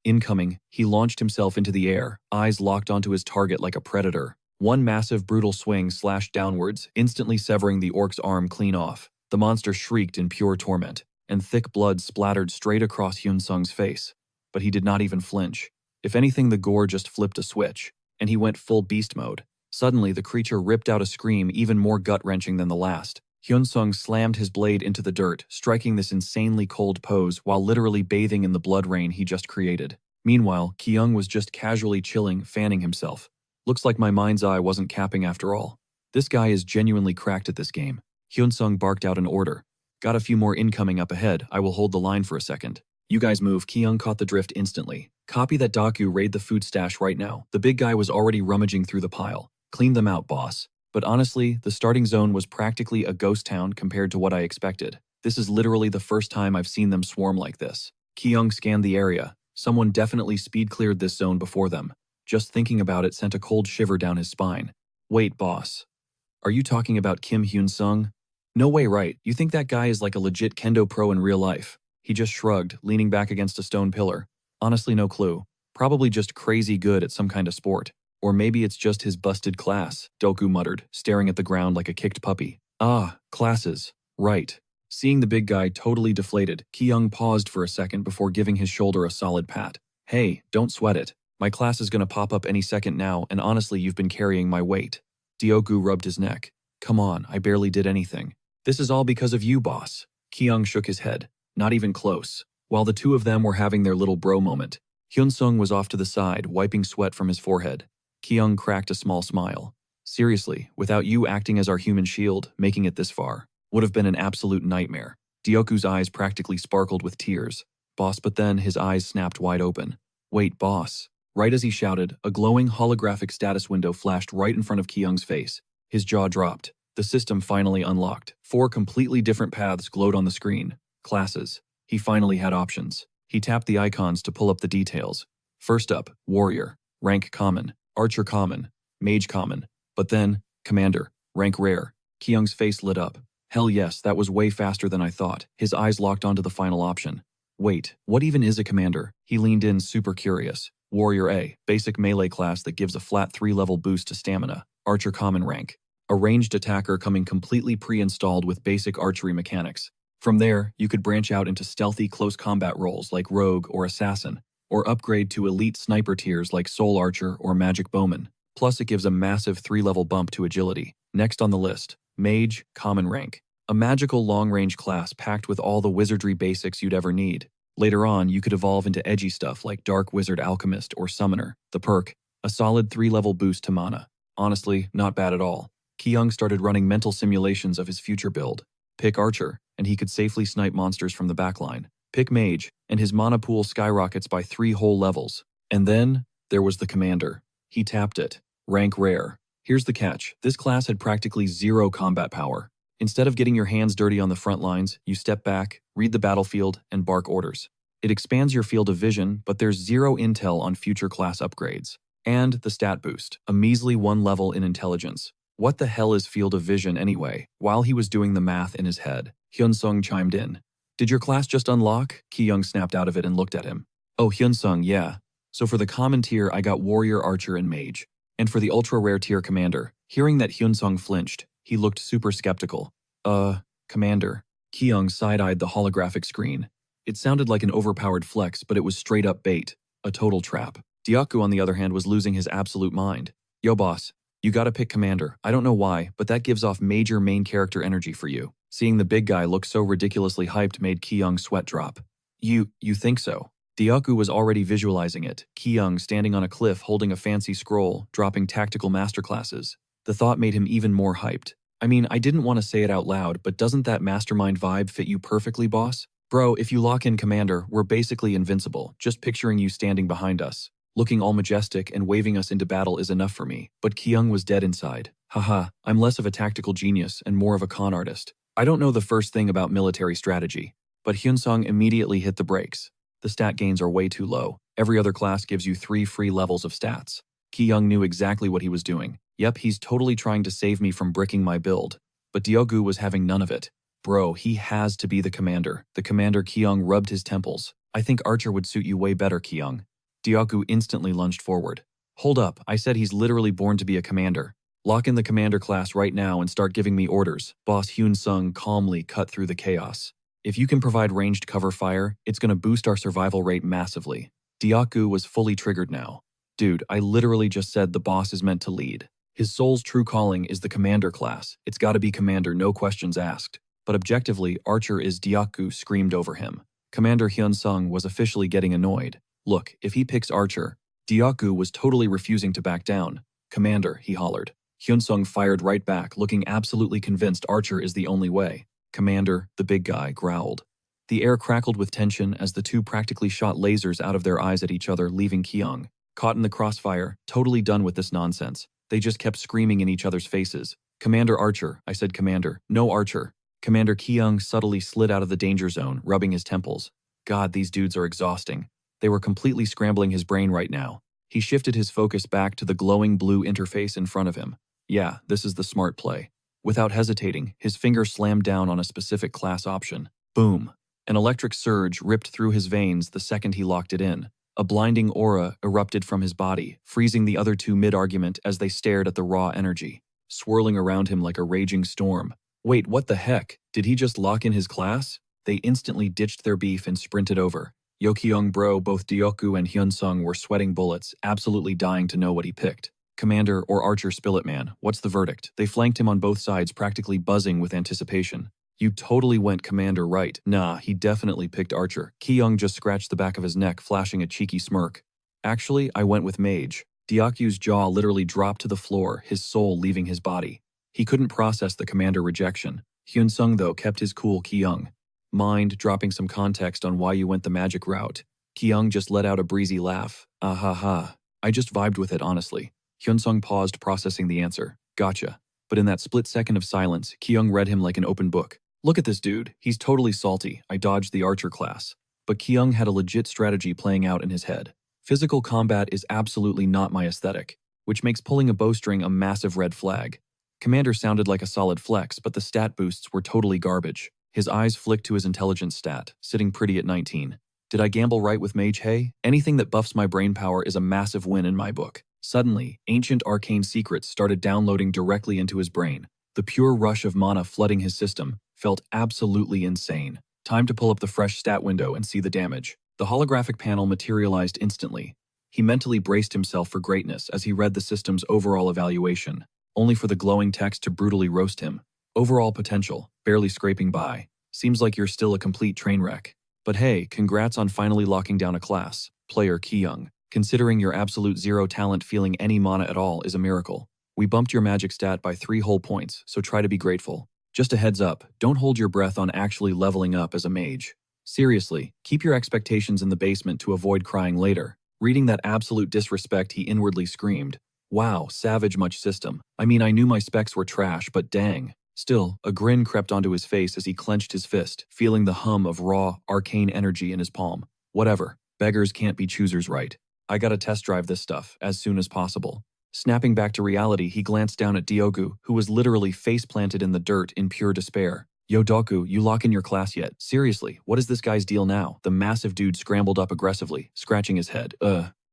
Incoming, he launched himself into the air, eyes locked onto his target like a predator. One massive brutal swing slashed downwards, instantly severing the orc's arm clean off. The monster shrieked in pure torment, and thick blood splattered straight across Hyun-sung's face. But he did not even flinch. If anything, the gore just flipped a switch, and he went full beast mode. Suddenly, the creature ripped out a scream even more gut-wrenching than the last. Hyun-sung slammed his blade into the dirt, striking this insanely cold pose while literally bathing in the blood rain he just created. Meanwhile, Ki-young was just casually chilling, fanning himself. Looks like my mind's eye wasn't capping after all. This guy is genuinely cracked at this game. Hyun-sung barked out an order. Got a few more incoming up ahead. I will hold the line for a second. You guys move. Ki-young caught the drift instantly. Copy that. Daku, raid the food stash right now. The big guy was already rummaging through the pile. Clean them out, boss. But honestly, the starting zone was practically a ghost town compared to what I expected. This is literally the first time I've seen them swarm like this. Ki-young scanned the area. Someone definitely speed cleared this zone before them. Just thinking about it sent a cold shiver down his spine. Wait, boss. Are you talking about Kim Hyun-sung? No way, right? You think that guy is like a legit kendo pro in real life? He just shrugged, leaning back against a stone pillar. Honestly, no clue. Probably just crazy good at some kind of sport. Or maybe it's just his busted class, Doku muttered, staring at the ground like a kicked puppy. Ah, classes. Right. Seeing the big guy totally deflated, Ki-young paused for a second before giving his shoulder a solid pat. Hey, don't sweat it. My class is gonna pop up any second now, and honestly, you've been carrying my weight. Dioku rubbed his neck. Come on, I barely did anything. This is all because of you, boss. Ki-young shook his head. Not even close. While the two of them were having their little bro moment, Hyun-sung was off to the side, wiping sweat from his forehead. Ki-young cracked a small smile. Seriously, without you acting as our human shield, making it this far would have been an absolute nightmare. Dioku's eyes practically sparkled with tears. Boss, but then his eyes snapped wide open. Wait, boss. Right as he shouted, a glowing holographic status window flashed right in front of Kyung's face. His jaw dropped. The system finally unlocked. 4 completely different paths glowed on the screen. Classes. He finally had options. He tapped the icons to pull up the details. First up, Warrior. Rank Common. Archer Common. Mage Common. But then, Commander. Rank Rare. Kyung's face lit up. Hell yes, that was way faster than I thought. His eyes locked onto the final option. Wait, what even is a commander? He leaned in, super curious. Warrior A, basic melee class that gives a flat 3-level boost to stamina. Archer Common rank. A ranged attacker coming completely pre-installed with basic archery mechanics. From there, you could branch out into stealthy close combat roles like Rogue or Assassin, or upgrade to elite sniper tiers like Soul Archer or Magic Bowman. Plus, it gives a massive 3-level bump to agility. Next on the list, Mage Common rank. A magical long-range class packed with all the wizardry basics you'd ever need. Later on, you could evolve into edgy stuff like Dark Wizard Alchemist or Summoner. The perk, a solid 3-level boost to mana. Honestly, not bad at all. Kyung started running mental simulations of his future build. Pick Archer, and he could safely snipe monsters from the backline. Pick Mage, and his mana pool skyrockets by 3 whole levels. And then, there was the Commander. He tapped it. Rank Rare. Here's the catch. This class had practically 0 combat power. Instead of getting your hands dirty on the front lines, you step back, read the battlefield, and bark orders. It expands your field of vision, but there's 0 intel on future class upgrades. And the stat boost, a measly 1 level in intelligence. What the hell is field of vision anyway? While he was doing the math in his head, Hyun-sung chimed in. Did your class just unlock? Ki-young snapped out of it and looked at him. Oh, Hyun-sung, yeah. So for the common tier, I got Warrior, Archer, and Mage. And for the ultra-rare tier Commander, hearing that Hyun-sung flinched, he looked super skeptical. Commander. Ki-young side-eyed the holographic screen. It sounded like an overpowered flex, but it was straight-up bait. A total trap. Dyaku, on the other hand, was losing his absolute mind. Yo, boss. You gotta pick Commander. I don't know why, but that gives off major main character energy for you. Seeing the big guy look so ridiculously hyped made Ki-young's sweat drop. You think so? Dyaku was already visualizing it. Ki-young standing on a cliff holding a fancy scroll, dropping tactical masterclasses. The thought made him even more hyped. I mean, I didn't want to say it out loud, but doesn't that Mastermind vibe fit you perfectly, boss? Bro, if you lock in Commander, we're basically invincible. Just picturing you standing behind us, looking all majestic and waving us into battle is enough for me. But Ki-young was dead inside. Haha, I'm less of a tactical genius and more of a con artist. I don't know the first thing about military strategy. But Hyun-sung immediately hit the brakes. The stat gains are way too low. Every other class gives you 3 free levels of stats. Ki-young knew exactly what he was doing. Yep, he's totally trying to save me from bricking my build. But Dyogu was having none of it. Bro, he has to be the Commander. The Commander. Ki-young rubbed his temples. I think Archer would suit you way better, Ki-young. Dyogu instantly lunged forward. Hold up, I said he's literally born to be a Commander. Lock in the Commander class right now and start giving me orders. Boss Hyun-sung calmly cut through the chaos. If you can provide ranged cover fire, it's gonna boost our survival rate massively. Dyaku was fully triggered now. Dude, I literally just said the boss is meant to lead. His soul's true calling is the Commander class. It's gotta be Commander, no questions asked. But objectively, Archer is Dyaku screamed over him. Commander Hyun-sung was officially getting annoyed. Look, if he picks Archer, Dyaku was totally refusing to back down. Commander, he hollered. Hyun-sung fired right back, looking absolutely convinced Archer is the only way. Commander, the big guy, growled. The air crackled with tension as the two practically shot lasers out of their eyes at each other, leaving Ki-young caught in the crossfire, totally done with this nonsense. They just kept screaming in each other's faces. Commander Archer, I said Commander, no Archer. Commander Ki-young subtly slid out of the danger zone, rubbing his temples. God, these dudes are exhausting. They were completely scrambling his brain right now. He shifted his focus back to the glowing blue interface in front of him. Yeah, this is the smart play. Without hesitating, his finger slammed down on a specific class option. Boom. An electric surge ripped through his veins the second he locked it in. A blinding aura erupted from his body, freezing the other two mid-argument as they stared at the raw energy, swirling around him like a raging storm. Wait, what the heck? Did he just lock in his class? They instantly ditched their beef and sprinted over. Ki-young bro, both Dyoku and Hyun-sung were sweating bullets, absolutely dying to know what he picked. Commander or Archer Spilletman, what's the verdict? They flanked him on both sides, practically buzzing with anticipation. You totally went Commander right. Nah, he definitely picked Archer. Ki-young just scratched the back of his neck, flashing a cheeky smirk. Actually, I went with Mage. Dyaku's jaw literally dropped to the floor, his soul leaving his body. He couldn't process the Commander rejection. Hyun-sung, though, kept his cool. Ki-young, Mind dropping some context on why you went the magic route? Kyung just let out a breezy laugh. Ah ha ha. I just vibed with it, honestly. Hyunsung paused, processing the answer. Gotcha. But in that split second of silence, Kyung read him like an open book. Look at this dude. He's totally salty. I dodged the archer class. But Kyung had a legit strategy playing out in his head. Physical combat is absolutely not my aesthetic, which makes pulling a bowstring a massive red flag. Commander sounded like a solid flex, but the stat boosts were totally garbage. His eyes flicked to his intelligence stat, sitting pretty at 19. Did I gamble right with Mage? Hey? Anything that buffs my brain power is a massive win in my book. Suddenly, ancient arcane secrets started downloading directly into his brain. The pure rush of mana flooding his system felt absolutely insane. Time to pull up the fresh stat window and see the damage. The holographic panel materialized instantly. He mentally braced himself for greatness as he read the system's overall evaluation, only for the glowing text to brutally roast him. Overall potential, barely scraping by. Seems like you're still a complete train wreck. But hey, congrats on finally locking down a class, player Kyung. Considering your absolute zero talent feeling any mana at all is a miracle. We bumped your magic stat by 3 whole points, so try to be grateful. Just a heads up, don't hold your breath on actually leveling up as a mage. Seriously, keep your expectations in the basement to avoid crying later. Reading that absolute disrespect, he inwardly screamed. Wow, savage much system. I mean, I knew my specs were trash, but dang. Still, a grin crept onto his face as he clenched his fist, feeling the hum of raw, arcane energy in his palm. Whatever, beggars can't be choosers, right? I gotta test drive this stuff as soon as possible. Snapping back to reality, he glanced down at Diogu, who was literally face-planted in the dirt in pure despair. Yo Doku, you lock in your class yet? Seriously, what is this guy's deal now? The massive dude scrambled up aggressively, scratching his head.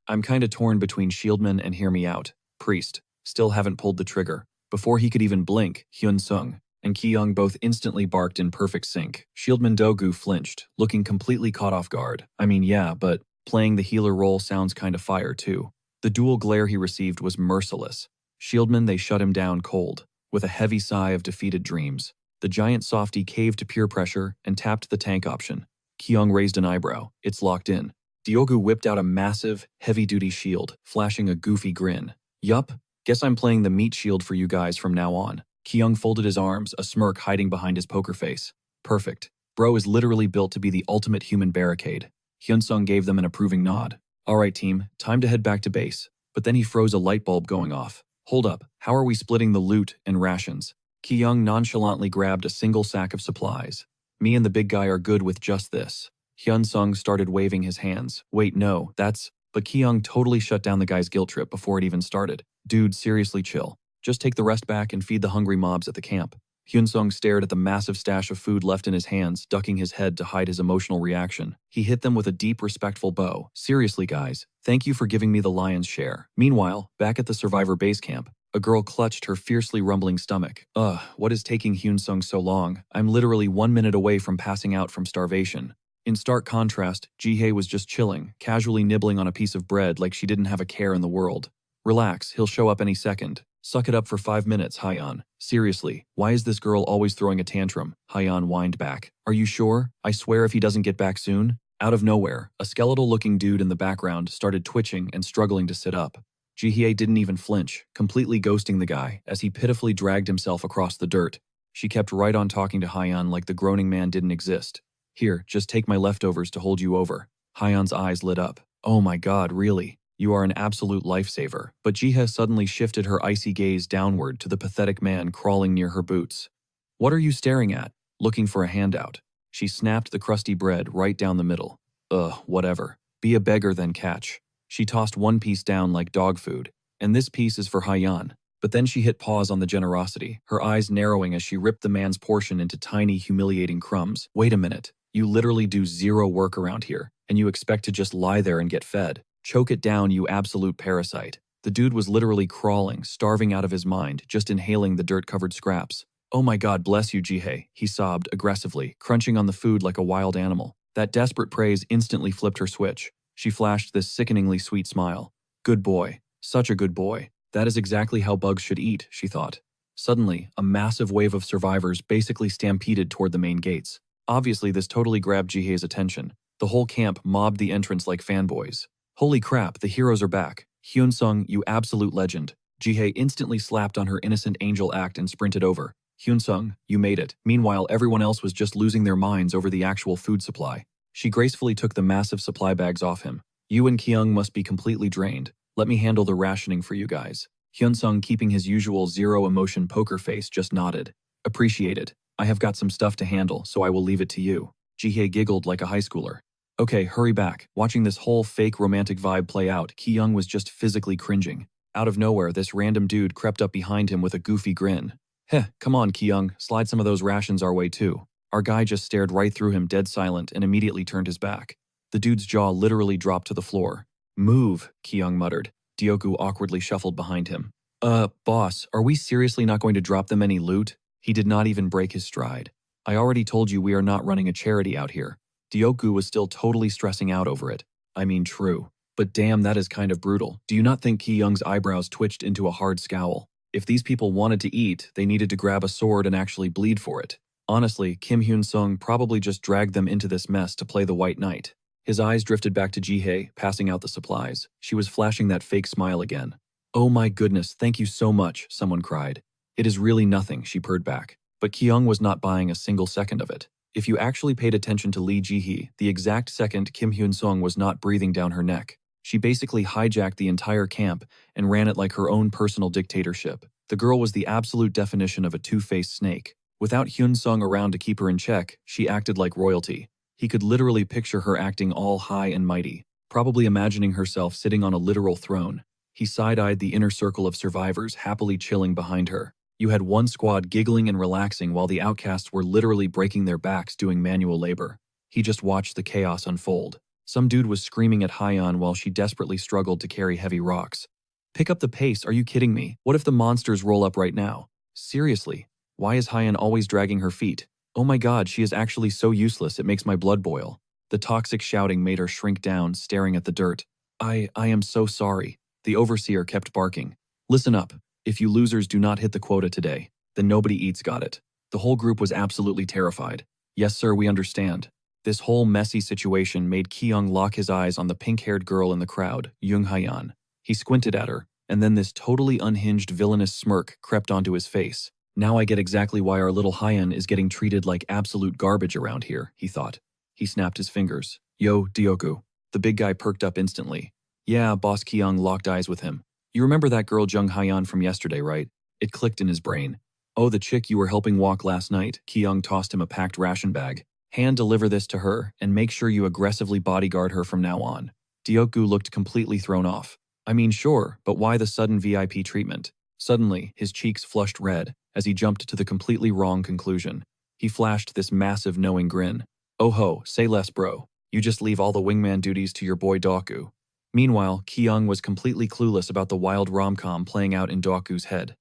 I'm kinda torn between Shieldman and Hear Me Out. Priest. Still haven't pulled the trigger. Before he could even blink, Hyun-sung and Ki-young both instantly barked in perfect sync. Shieldman Dogu flinched, looking completely caught off guard. I mean, yeah, but playing the healer role sounds kinda fire too. The dual glare he received was merciless. Shieldman, they shut him down cold, with a heavy sigh of defeated dreams. The giant softy caved to peer pressure and tapped the tank option. Ki-young raised an eyebrow. It's locked in. Diogu whipped out a massive, heavy-duty shield, flashing a goofy grin. Yup, guess I'm playing the meat shield for you guys from now on. Ki-young folded his arms, a smirk hiding behind his poker face. Perfect. Bro is literally built to be the ultimate human barricade. Hyun-sung gave them an approving nod. Alright team, time to head back to base. But then he froze, a light bulb going off. Hold up, how are we splitting the loot and rations? Ki-young nonchalantly grabbed a single sack of supplies. Me and the big guy are good with just this. Hyun-sung started waving his hands. Wait, no, that's... But Ki-young totally shut down the guy's guilt trip before it even started. Dude, seriously chill. Just take the rest back and feed the hungry mobs at the camp. Hyun-sung stared at the massive stash of food left in his hands, ducking his head to hide his emotional reaction. He hit them with a deep, respectful bow. Seriously, guys, thank you for giving me the lion's share. Meanwhile, back at the survivor base camp, a girl clutched her fiercely rumbling stomach. What is taking Hyun-sung so long? I'm literally 1 minute away from passing out from starvation. In stark contrast, Ji-hye was just chilling, casually nibbling on a piece of bread like she didn't have a care in the world. Relax, he'll show up any second. Suck it up for 5 minutes, Hyeon. Seriously, why is this girl always throwing a tantrum? Hyeon whined back. Are you sure? I swear if he doesn't get back soon. Out of nowhere, a skeletal-looking dude in the background started twitching and struggling to sit up. Ji-hye didn't even flinch, completely ghosting the guy as he pitifully dragged himself across the dirt. She kept right on talking to Hyeon like the groaning man didn't exist. Here, just take my leftovers to hold you over. Hyeon's eyes lit up. Oh my god, really? You are an absolute lifesaver. But Ji-hye suddenly shifted her icy gaze downward to the pathetic man crawling near her boots. What are you staring at? Looking for a handout. She snapped the crusty bread right down the middle. Whatever. Be a beggar then catch. She tossed one piece down like dog food. And this piece is for Hyeon. But then she hit pause on the generosity, her eyes narrowing as she ripped the man's portion into tiny, humiliating crumbs. Wait a minute. You literally do zero work around here, and you expect to just lie there and get fed. Choke it down, you absolute parasite. The dude was literally crawling, starving out of his mind, just inhaling the dirt-covered scraps. Oh my god, bless you, Ji-hye, he sobbed aggressively, crunching on the food like a wild animal. That desperate praise instantly flipped her switch. She flashed this sickeningly sweet smile. Good boy. Such a good boy. That is exactly how bugs should eat, she thought. Suddenly, a massive wave of survivors basically stampeded toward the main gates. Obviously, this totally grabbed Ji-hye's attention. The whole camp mobbed the entrance like fanboys. Holy crap, the heroes are back. Hyun-sung, you absolute legend. Ji-hye instantly slapped on her innocent angel act and sprinted over. Hyunsung, you made it. Meanwhile, everyone else was just losing their minds over the actual food supply. She gracefully took the massive supply bags off him. You and Kyung must be completely drained. Let me handle the rationing for you guys. Hyunsung, keeping his usual zero-emotion poker face, just nodded. Appreciate it. I have got some stuff to handle, so I will leave it to you. Jihye giggled like a high schooler. Okay, hurry back. Watching this whole fake romantic vibe play out, Kyung was just physically cringing. Out of nowhere, this random dude crept up behind him with a goofy grin. Heh, come on, Kyung, slide some of those rations our way too. Our guy just stared right through him dead silent and immediately turned his back. The dude's jaw literally dropped to the floor. Move, Kyung muttered. Dioku awkwardly shuffled behind him. Boss, are we seriously not going to drop them any loot? He did not even break his stride. I already told you we are not running a charity out here. Dioku was still totally stressing out over it. I mean, true. But damn, that is kind of brutal. Do you not think Ki-young's eyebrows twitched into a hard scowl? If these people wanted to eat, they needed to grab a sword and actually bleed for it. Honestly, Kim Hyun-sung probably just dragged them into this mess to play the White Knight. His eyes drifted back to Jihye, passing out the supplies. She was flashing that fake smile again. Oh my goodness, thank you so much, someone cried. It is really nothing, she purred back. But Ki-young was not buying a single second of it. If you actually paid attention to Lee Ji-hee, the exact second Kim Hyun-sung was not breathing down her neck. She basically hijacked the entire camp and ran it like her own personal dictatorship. The girl was the absolute definition of a two-faced snake. Without Hyun-sung around to keep her in check, she acted like royalty. He could literally picture her acting all high and mighty, probably imagining herself sitting on a literal throne. He side-eyed the inner circle of survivors happily chilling behind her. You had one squad giggling and relaxing while the outcasts were literally breaking their backs doing manual labor. He just watched the chaos unfold. Some dude was screaming at Hyeon while she desperately struggled to carry heavy rocks. Pick up the pace, are you kidding me? What if the monsters roll up right now? Seriously, why is Hyeon always dragging her feet? Oh my god, she is actually so useless it makes my blood boil. The toxic shouting made her shrink down, staring at the dirt. I am so sorry. The overseer kept barking. Listen up. If you losers do not hit the quota today, then nobody eats, got it. The whole group was absolutely terrified. Yes sir, we understand. This whole messy situation made Ki-young lock his eyes on the pink-haired girl in the crowd, Young Hyeon. He squinted at her, and then this totally unhinged villainous smirk crept onto his face. Now I get exactly why our little Hyeon is getting treated like absolute garbage around here, he thought. He snapped his fingers. Yo, Dioku. The big guy perked up instantly. Yeah, Boss Ki-young locked eyes with him. You remember that girl Jung Hyeon from yesterday, right? It clicked in his brain. Oh, the chick you were helping walk last night. Ki-young tossed him a packed ration bag. Hand deliver this to her, and make sure you aggressively bodyguard her from now on. Dioku looked completely thrown off. I mean, sure, but why the sudden VIP treatment? Suddenly, his cheeks flushed red as he jumped to the completely wrong conclusion. He flashed this massive knowing grin. Oh ho, say less bro. You just leave all the wingman duties to your boy Doku. Meanwhile, Ki-young was completely clueless about the wild rom-com playing out in Doku's head.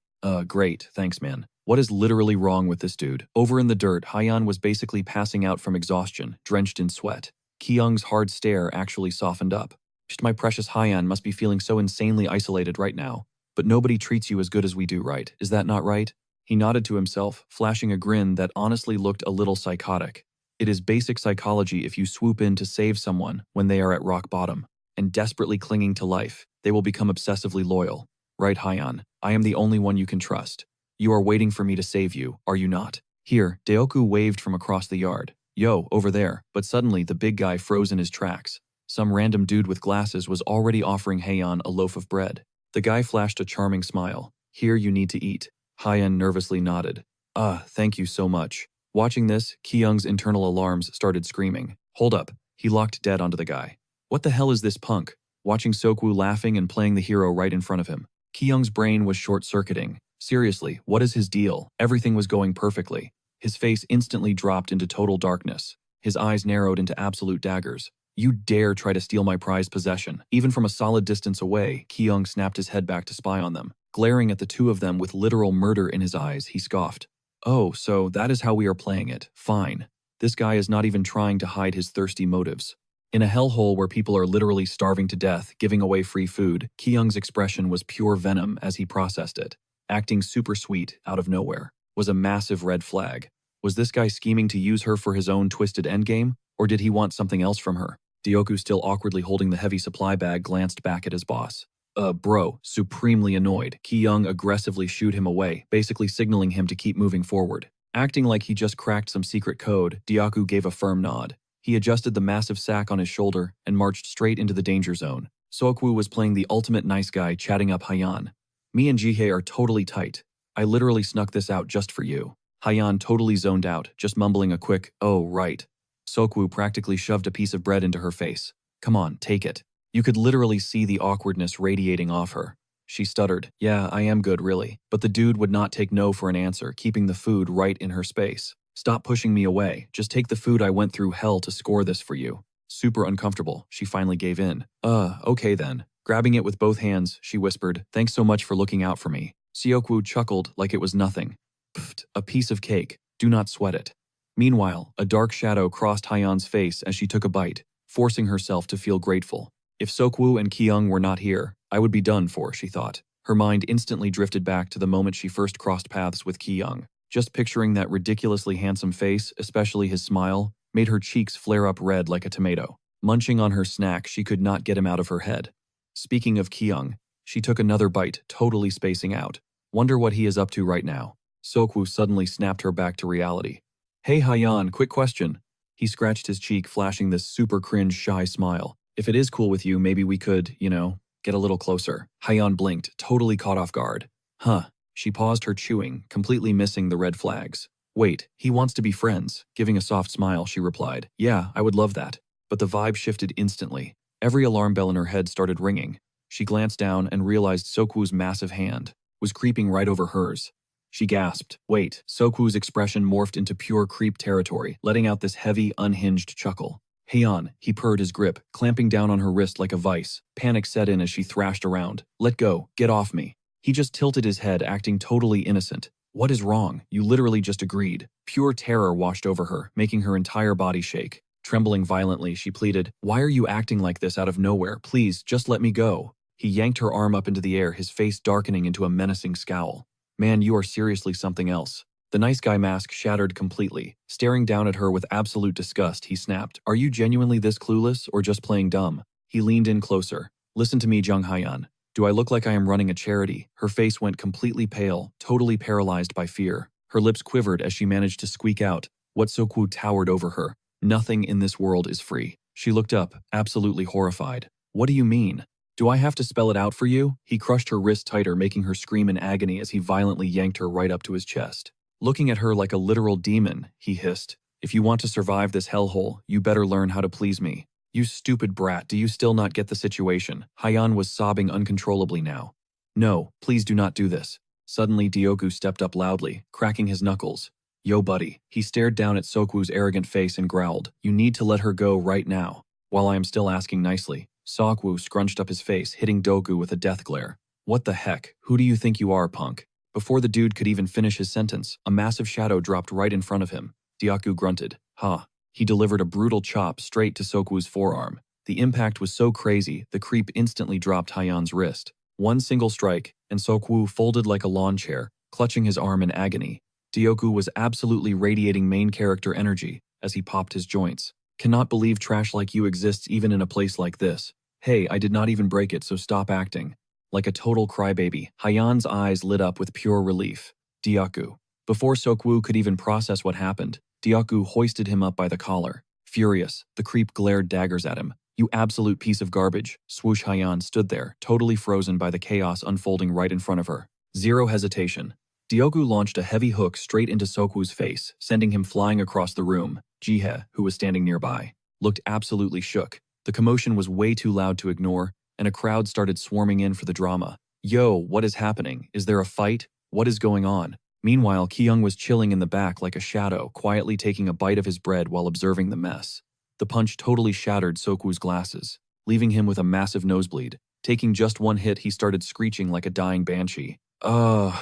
Great, thanks man. What is literally wrong with this dude? Over in the dirt, Hyeon was basically passing out from exhaustion, drenched in sweat. Ki-young's hard stare actually softened up. My precious Hyeon must be feeling so insanely isolated right now. But nobody treats you as good as we do, right? Is that not right? He nodded to himself, flashing a grin that honestly looked a little psychotic. It is basic psychology if you swoop in to save someone when they are at rock bottom and desperately clinging to life, they will become obsessively loyal. Right, Hyeon? I am the only one you can trust. You are waiting for me to save you, are you not? Here, Deoku waved from across the yard. Yo, over there. But suddenly, the big guy froze in his tracks. Some random dude with glasses was already offering Hyeon a loaf of bread. The guy flashed a charming smile. Here you need to eat. Hyeon nervously nodded. Thank you so much. Watching this, Ki-young's internal alarms started screaming. Hold up. He locked dead onto the guy. What the hell is this punk? Watching Sokwu laughing and playing the hero right in front of him. Ki-young's brain was short-circuiting. Seriously, what is his deal? Everything was going perfectly. His face instantly dropped into total darkness. His eyes narrowed into absolute daggers. You dare try to steal my prized possession. Even from a solid distance away, Ki-young snapped his head back to spy on them. Glaring at the two of them with literal murder in his eyes, he scoffed. Oh, so that is how we are playing it. Fine. This guy is not even trying to hide his thirsty motives. In a hellhole where people are literally starving to death, giving away free food, Ki-young's expression was pure venom as he processed it. Acting super sweet, out of nowhere, was a massive red flag. Was this guy scheming to use her for his own twisted endgame, or did he want something else from her? Dioku, still awkwardly holding the heavy supply bag, glanced back at his boss. Bro, supremely annoyed, Ki-young aggressively shooed him away, basically signaling him to keep moving forward. Acting like he just cracked some secret code, Dyaku gave a firm nod. He adjusted the massive sack on his shoulder and marched straight into the danger zone. Seokwoo was playing the ultimate nice guy, chatting up Hayan. Me and Jihye are totally tight. I literally snuck this out just for you. Hayan totally zoned out, just mumbling a quick, oh, right. Seokwoo practically shoved a piece of bread into her face. Come on, take it. You could literally see the awkwardness radiating off her. She stuttered, yeah, I am good, really. But the dude would not take no for an answer, keeping the food right in her space. Stop pushing me away. Just take the food. I went through hell to score this for you. Super uncomfortable, she finally gave in. Okay then. Grabbing it with both hands, she whispered, thanks so much for looking out for me. Seokwoo chuckled like it was nothing. Pfft, a piece of cake. Do not sweat it. Meanwhile, a dark shadow crossed Hayan's face as she took a bite, forcing herself to feel grateful. If Seokwoo and Ki-young were not here, I would be done for, she thought. Her mind instantly drifted back to the moment she first crossed paths with Ki-young. Just picturing that ridiculously handsome face, especially his smile, made her cheeks flare up red like a tomato. Munching on her snack, she could not get him out of her head. Speaking of Ki-young, she took another bite, totally spacing out. Wonder what he is up to right now. Seokwoo suddenly snapped her back to reality. Hey Hayan, quick question. He scratched his cheek, flashing this super cringe shy smile. If it is cool with you, maybe we could, get a little closer. Hayan blinked, totally caught off guard. Huh. She paused her chewing, completely missing the red flags. Wait, he wants to be friends. Giving a soft smile, she replied. Yeah, I would love that. But the vibe shifted instantly. Every alarm bell in her head started ringing. She glanced down and realized Seokwoo's massive hand was creeping right over hers. She gasped. Wait, Seokwoo's expression morphed into pure creep territory, letting out this heavy, unhinged chuckle. Hayan, he purred his grip, clamping down on her wrist like a vice. Panic set in as she thrashed around. Let go, get off me. He just tilted his head, acting totally innocent. What is wrong? You literally just agreed. Pure terror washed over her, making her entire body shake. Trembling violently, she pleaded, why are you acting like this out of nowhere? Please, just let me go. He yanked her arm up into the air, his face darkening into a menacing scowl. Man, you are seriously something else. The nice guy mask shattered completely. Staring down at her with absolute disgust, he snapped, are you genuinely this clueless or just playing dumb? He leaned in closer. Listen to me, Jung Hayan. Do I look like I am running a charity? Her face went completely pale, totally paralyzed by fear. Her lips quivered as she managed to squeak out. What Seokwoo towered over her. Nothing in this world is free. She looked up, absolutely horrified. What do you mean? Do I have to spell it out for you? He crushed her wrist tighter, making her scream in agony as he violently yanked her right up to his chest. Looking at her like a literal demon, he hissed. If you want to survive this hellhole, you better learn how to please me. You stupid brat, do you still not get the situation? Hayan was sobbing uncontrollably now. No, please do not do this. Suddenly, Dioku stepped up loudly, cracking his knuckles. Yo buddy. He stared down at Seokwoo's arrogant face and growled, you need to let her go right now. While I am still asking nicely, Seokwoo scrunched up his face, hitting Dogu with a death glare. What the heck? Who do you think you are, punk? Before the dude could even finish his sentence, a massive shadow dropped right in front of him. Dyaku grunted. Ha. He delivered a brutal chop straight to Seokwoo's forearm. The impact was so crazy, the creep instantly dropped Hayan's wrist. One single strike, and Seokwoo folded like a lawn chair, clutching his arm in agony. Dioku was absolutely radiating main character energy as he popped his joints. Cannot believe trash like you exists even in a place like this. Hey, I did not even break it, so stop acting. Like a total crybaby, Hayan's eyes lit up with pure relief. Dyaku. Before Seokwoo could even process what happened, Dyaku hoisted him up by the collar. Furious, the creep glared daggers at him. You absolute piece of garbage. Swoosh. Hayan stood there, totally frozen by the chaos unfolding right in front of her. Zero hesitation. Dioku launched a heavy hook straight into Seokwoo's face, sending him flying across the room. Jihye, who was standing nearby, looked absolutely shook. The commotion was way too loud to ignore, and a crowd started swarming in for the drama. Yo, what is happening? Is there a fight? What is going on? Meanwhile, Ki-young was chilling in the back like a shadow, quietly taking a bite of his bread while observing the mess. The punch totally shattered Seokwoo's glasses, leaving him with a massive nosebleed. Taking just one hit, he started screeching like a dying banshee. Ugh.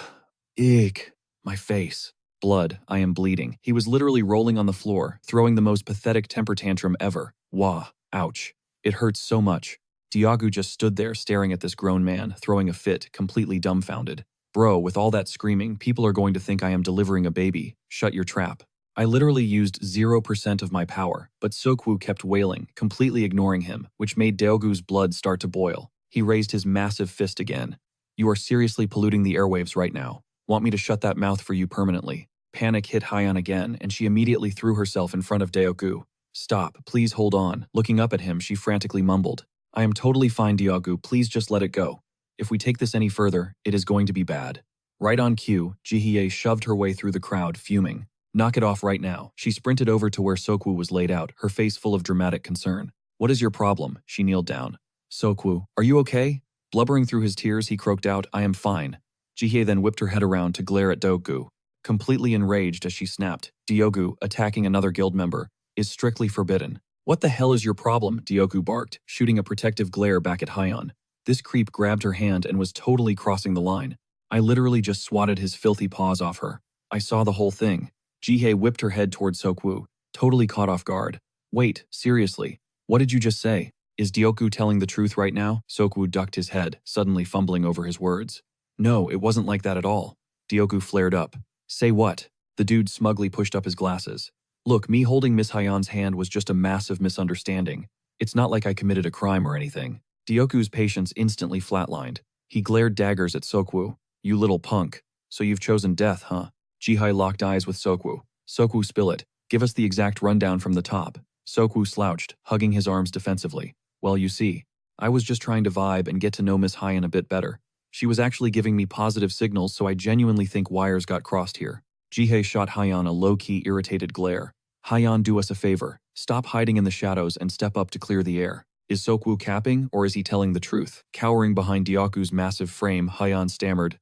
Eek. My face. Blood. I am bleeding. He was literally rolling on the floor, throwing the most pathetic temper tantrum ever. Wah. Ouch. It hurts so much. Dyaku just stood there staring at this grown man, throwing a fit, completely dumbfounded. Bro, with all that screaming, people are going to think I am delivering a baby. Shut your trap. I literally used 0% of my power, but Seokwoo kept wailing, completely ignoring him, which made Daegu's blood start to boil. He raised his massive fist again. You are seriously polluting the airwaves right now. Want me to shut that mouth for you permanently? Panic hit Hyan again, and she immediately threw herself in front of Deogu. Stop, please hold on. Looking up at him, she frantically mumbled. I am totally fine, Deogu, please just let it go. If we take this any further, it is going to be bad. Right on cue, Jihye shoved her way through the crowd, fuming. Knock it off right now. She sprinted over to where Sokwu was laid out, her face full of dramatic concern. What is your problem? She kneeled down. Sokwu, are you okay? Blubbering through his tears, he croaked out, I am fine. Jihye then whipped her head around to glare at Deogu, completely enraged as she snapped. Deogu, attacking another guild member, is strictly forbidden. What the hell is your problem? Deogu barked, shooting a protective glare back at Hyan. This creep grabbed her hand and was totally crossing the line. I literally just swatted his filthy paws off her. I saw the whole thing. Jihye whipped her head toward Sokwu, totally caught off guard. Wait, seriously, what did you just say? Is Deogu telling the truth right now? Sokwu ducked his head, suddenly fumbling over his words. No, it wasn't like that at all. Deogu flared up. Say what? The dude smugly pushed up his glasses. Look, me holding Miss Hyan's hand was just a massive misunderstanding. It's not like I committed a crime or anything. Deoku's patience instantly flatlined. He glared daggers at Sokwu. You little punk. So you've chosen death, huh? Jihye locked eyes with Sokwu. Sokwu, spill it. Give us the exact rundown from the top. Sokwu slouched, hugging his arms defensively. Well, you see, I was just trying to vibe and get to know Miss Hyan a bit better. She was actually giving me positive signals, so I genuinely think wires got crossed here. Jihye shot Hyan a low-key, irritated glare. Hyan, do us a favor. Stop hiding in the shadows and step up to clear the air. Is Sokwu capping, or is he telling the truth? Cowering behind Deoku's massive frame, Hyan stammered,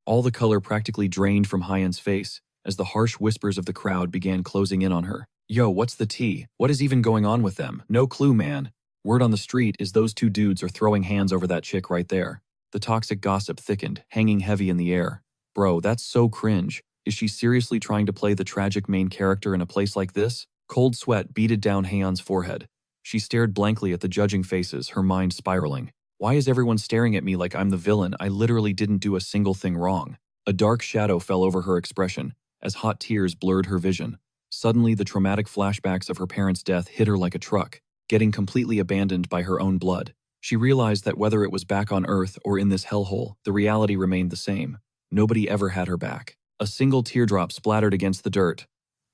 All the color practically drained from Hyan's face, as the harsh whispers of the crowd began closing in on her. Yo, what's the tea? What is even going on with them? No clue, man. Word on the street is those two dudes are throwing hands over that chick right there. The toxic gossip thickened, hanging heavy in the air. Bro, that's so cringe. Is she seriously trying to play the tragic main character in a place like this? Cold sweat beaded down Hyan's forehead. She stared blankly at the judging faces, her mind spiraling. Why is everyone staring at me like I'm the villain? I literally didn't do a single thing wrong. A dark shadow fell over her expression, as hot tears blurred her vision. Suddenly, the traumatic flashbacks of her parents' death hit her like a truck, getting completely abandoned by her own blood. She realized that whether it was back on Earth or in this hellhole, the reality remained the same. Nobody ever had her back. A single teardrop splattered against the dirt.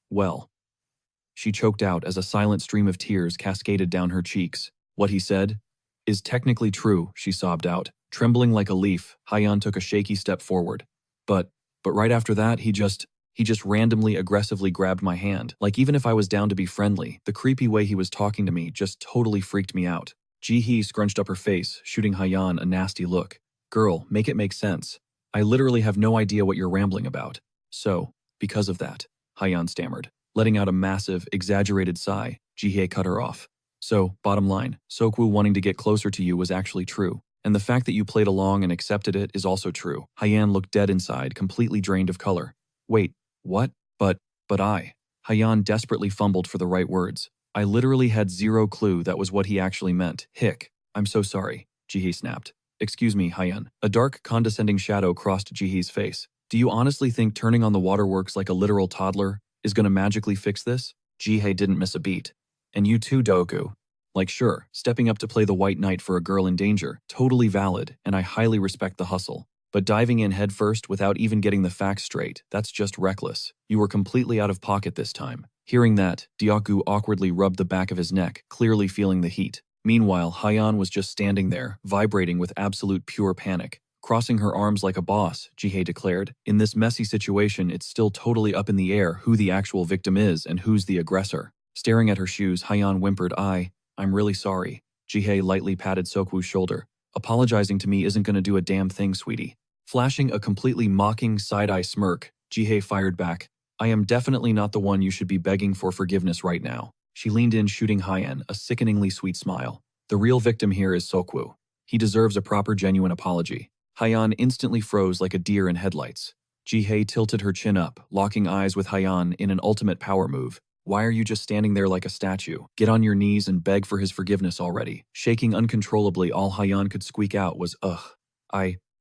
Well. She choked out as a silent stream of tears cascaded down her cheeks. What he said is technically true, she sobbed out. Trembling like a leaf, Hyan took a shaky step forward. But right after that, he just randomly aggressively grabbed my hand. Like even if I was down to be friendly, the creepy way he was talking to me just totally freaked me out. Jihye scrunched up her face, shooting Hyan a nasty look. Girl, make it make sense. I literally have no idea what you're rambling about. So, because of that, Hyan stammered. Letting out a massive, exaggerated sigh, Jihye cut her off. So, bottom line, Sokwu wanting to get closer to you was actually true. And the fact that you played along and accepted it is also true. Hyan looked dead inside, completely drained of color. Wait, what? But I. Hyan desperately fumbled for the right words. I literally had zero clue that was what he actually meant. Hick. I'm so sorry, Jihye snapped. Excuse me, Hyan. A dark, condescending shadow crossed Jihye's face. Do you honestly think turning on the waterworks like a literal toddler is gonna magically fix this? Jihye didn't miss a beat. And you too, Doku. Like sure, stepping up to play the white knight for a girl in danger, totally valid, and I highly respect the hustle. But diving in headfirst without even getting the facts straight, that's just reckless. You were completely out of pocket this time. Hearing that, Deoku awkwardly rubbed the back of his neck, clearly feeling the heat. Meanwhile, Hyan was just standing there, vibrating with absolute pure panic. Crossing her arms like a boss, Jihye declared. In this messy situation, it's still totally up in the air who the actual victim is and who's the aggressor. Staring at her shoes, Hyan whimpered, I'm really sorry. Jihye lightly patted Sokwu's shoulder. Apologizing to me isn't gonna do a damn thing, sweetie. Flashing a completely mocking side-eye smirk, Jihye fired back. I am definitely not the one you should be begging for forgiveness right now. She leaned in, shooting Hyan a sickeningly sweet smile. The real victim here is Sokwu. He deserves a proper, genuine apology. Hyan instantly froze like a deer in headlights. Jihye tilted her chin up, locking eyes with Hyan in an ultimate power move. Why are you just standing there like a statue? Get on your knees and beg for his forgiveness already. Shaking uncontrollably, all Hyan could squeak out was, ugh.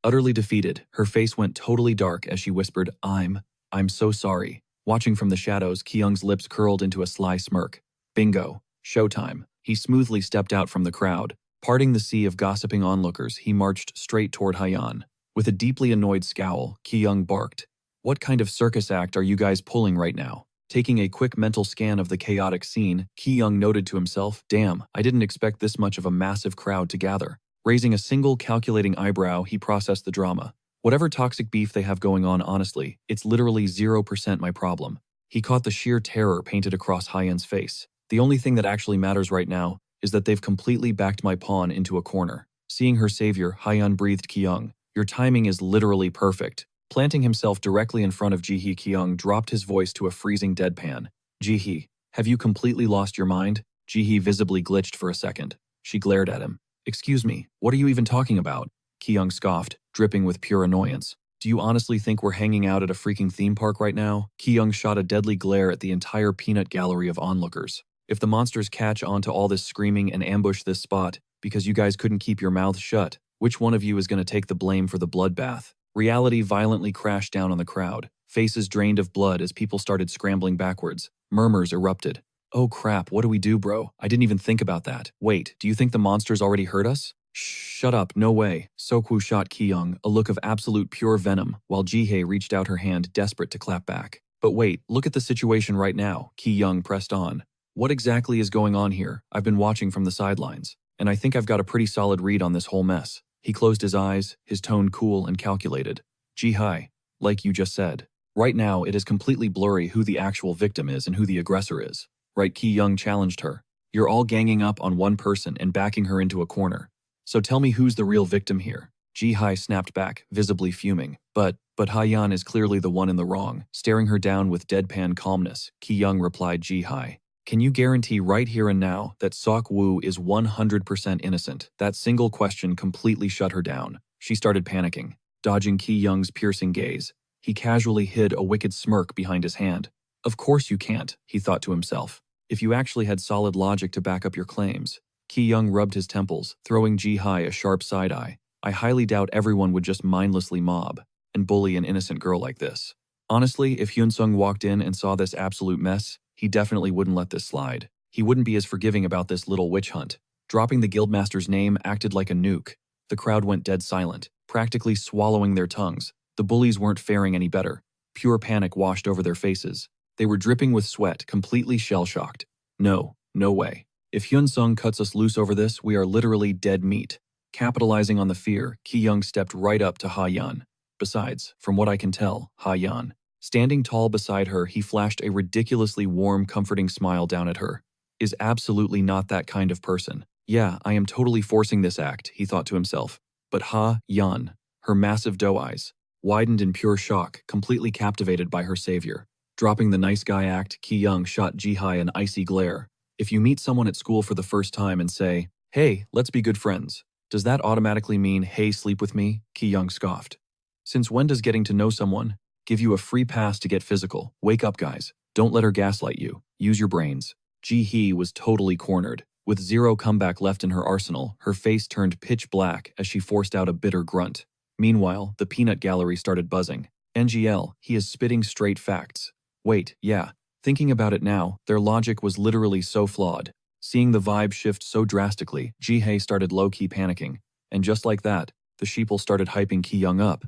Utterly defeated, her face went totally dark as she whispered, I'm so sorry. Watching from the shadows, Kyung's lips curled into a sly smirk. Bingo. Showtime. He smoothly stepped out from the crowd. Parting the sea of gossiping onlookers, he marched straight toward Hyan. With a deeply annoyed scowl, Ki-young barked, "What kind of circus act are you guys pulling right now?" Taking a quick mental scan of the chaotic scene, Ki-young noted to himself, "Damn, I didn't expect this much of a massive crowd to gather." Raising a single calculating eyebrow, he processed the drama. Whatever toxic beef they have going on, honestly, it's literally 0% my problem. He caught the sheer terror painted across Hyan's face. The only thing that actually matters right now is that they've completely backed my pawn into a corner. Seeing her savior, Hyan breathed Ki-young, "Your timing is literally perfect." Planting himself directly in front of Ji-hee, Ki-young dropped his voice to a freezing deadpan. "Ji-hee, have you completely lost your mind?" Ji-hee visibly glitched for a second. She glared at him. "Excuse me, what are you even talking about?" Ki-young scoffed, dripping with pure annoyance. "Do you honestly think we're hanging out at a freaking theme park right now?" Ki-young shot a deadly glare at the entire peanut gallery of onlookers. "If the monsters catch on to all this screaming and ambush this spot because you guys couldn't keep your mouths shut, which one of you is going to take the blame for the bloodbath?" Reality violently crashed down on the crowd. Faces drained of blood as people started scrambling backwards. Murmurs erupted. "Oh crap, what do we do, bro? I didn't even think about that. Wait, do you think the monsters already heard us?" "Shut up, no way." Sokwu shot Ki-young, a look of absolute pure venom, while Ji-hee reached out her hand, desperate to clap back. "But wait, look at the situation right now," Ki-young pressed on. "What exactly is going on here? I've been watching from the sidelines, and I think I've got a pretty solid read on this whole mess." He closed his eyes, his tone cool and calculated. "Ji-hee, like you just said, right now it is completely blurry who the actual victim is and who the aggressor is. Right?" Ki-young challenged her. "You're all ganging up on one person and backing her into a corner. So tell me who's the real victim here." Ji-hee snapped back, visibly fuming. But Hyan is clearly the one in the wrong." Staring her down with deadpan calmness, Ki-young replied, "Ji-hee, can you guarantee right here and now that Sok-woo is 100% innocent?" That single question completely shut her down. She started panicking, dodging Ki-young's piercing gaze. He casually hid a wicked smirk behind his hand. "Of course you can't," he thought to himself. "If you actually had solid logic to back up your claims." Ki-young rubbed his temples, throwing Ji-hee a sharp side-eye. "I highly doubt everyone would just mindlessly mob and bully an innocent girl like this. Honestly, if Hyun-sung walked in and saw this absolute mess, he definitely wouldn't let this slide. He wouldn't be as forgiving about this little witch hunt." Dropping the guildmaster's name acted like a nuke. The crowd went dead silent, practically swallowing their tongues. The bullies weren't faring any better. Pure panic washed over their faces. They were dripping with sweat, completely shell-shocked. "No, no way. If Hyun-sung cuts us loose over this, we are literally dead meat." Capitalizing on the fear, Ki-young stepped right up to Ha-yan. Besides, from what I can tell, Ha-yan. Standing tall beside her, he flashed a ridiculously warm, comforting smile down at her. "Is absolutely not that kind of person. Yeah, I am totally forcing this act," he thought to himself. But Ha-yan, her massive doe eyes, widened in pure shock, completely captivated by her savior. Dropping the nice guy act, Ki-young shot Ji-hee an icy glare. "If you meet someone at school for the first time and say, 'Hey, let's be good friends,' does that automatically mean, 'Hey, sleep with me'?" Ki-young scoffed. "Since when does getting to know someone give you a free pass to get physical? Wake up, guys. Don't let her gaslight you. Use your brains." Ji-hee was totally cornered. With zero comeback left in her arsenal, her face turned pitch black as she forced out a bitter grunt. Meanwhile, the peanut gallery started buzzing. "NGL, he is spitting straight facts. Wait, yeah. Thinking about it now, their logic was literally so flawed." Seeing the vibe shift so drastically, Ji-hee started low-key panicking. And just like that, the sheeple started hyping Ki-young up.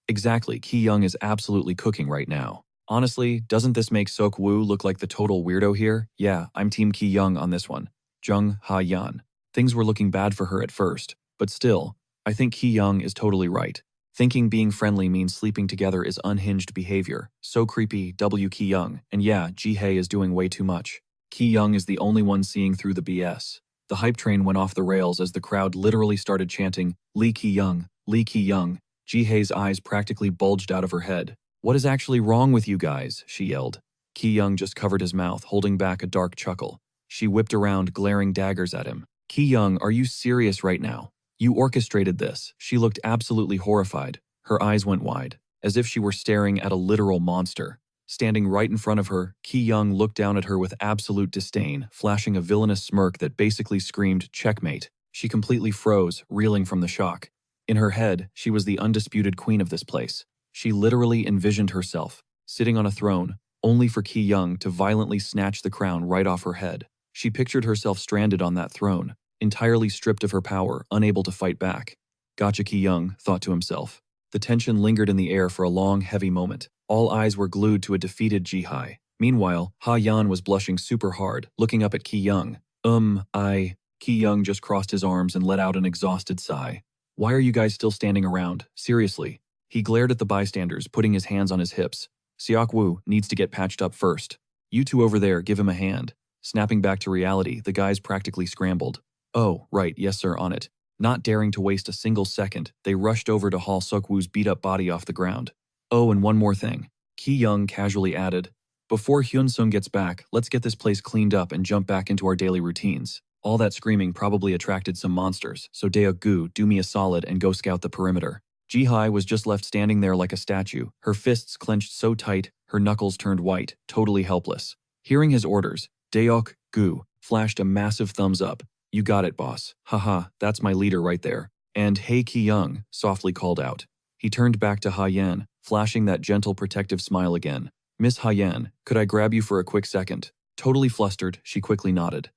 Exactly, Ki-young is absolutely cooking right now. Honestly, doesn't this make Sok-woo look like the total weirdo here? Yeah, I'm team Ki-young on this one. Jung Ha-yan. Things were looking bad for her at first, but still, I think Ki-young is totally right. Thinking being friendly means sleeping together is unhinged behavior. So creepy, W Ki-young. And yeah, Ji-hee is doing way too much. Ki-young is the only one seeing through the BS. The hype train went off the rails as the crowd literally started chanting, "Lee Ki-young, Lee Ki-young." Ji-hee's eyes practically bulged out of her head. "What is actually wrong with you guys?" she yelled. Ki-young just covered his mouth, holding back a dark chuckle. She whipped around, glaring daggers at him. "Ki-young, are you serious right now? You orchestrated this." She looked absolutely horrified. Her eyes went wide, as if she were staring at a literal monster. Standing right in front of her, Ki-young looked down at her with absolute disdain, flashing a villainous smirk that basically screamed, "Checkmate." She completely froze, reeling from the shock. In her head, she was the undisputed queen of this place. She literally envisioned herself, sitting on a throne, only for Ki-young to violently snatch the crown right off her head. She pictured herself stranded on that throne, entirely stripped of her power, unable to fight back. Gotcha, Ki-young thought to himself. The tension lingered in the air for a long, heavy moment. All eyes were glued to a defeated Ji-hai. Meanwhile, Ha-yan was blushing super hard, looking up at Ki-young. Ki-young just crossed his arms and let out an exhausted sigh. Why are you guys still standing around? Seriously. He glared at the bystanders, putting his hands on his hips. Seok-woo needs to get patched up first. You two over there, give him a hand. Snapping back to reality, the guys practically scrambled. Oh, right, yes sir, on it. Not daring to waste a single second, they rushed over to haul Seok-woo's beat-up body off the ground. Oh, and one more thing. Ki-young casually added, before Hyun-sung gets back, let's get this place cleaned up and jump back into our daily routines. All that screaming probably attracted some monsters, so Dae-gu, do me a solid and go scout the perimeter. Ji-hai was just left standing there like a statue, her fists clenched so tight, her knuckles turned white, totally helpless. Hearing his orders, Dae-gu flashed a massive thumbs up. You got it, boss. Haha, that's my leader right there. And hey Ki-young, softly called out. He turned back to Ha-yan, flashing that gentle protective smile again. Miss Ha-yan, could I grab you for a quick second? Totally flustered, she quickly nodded.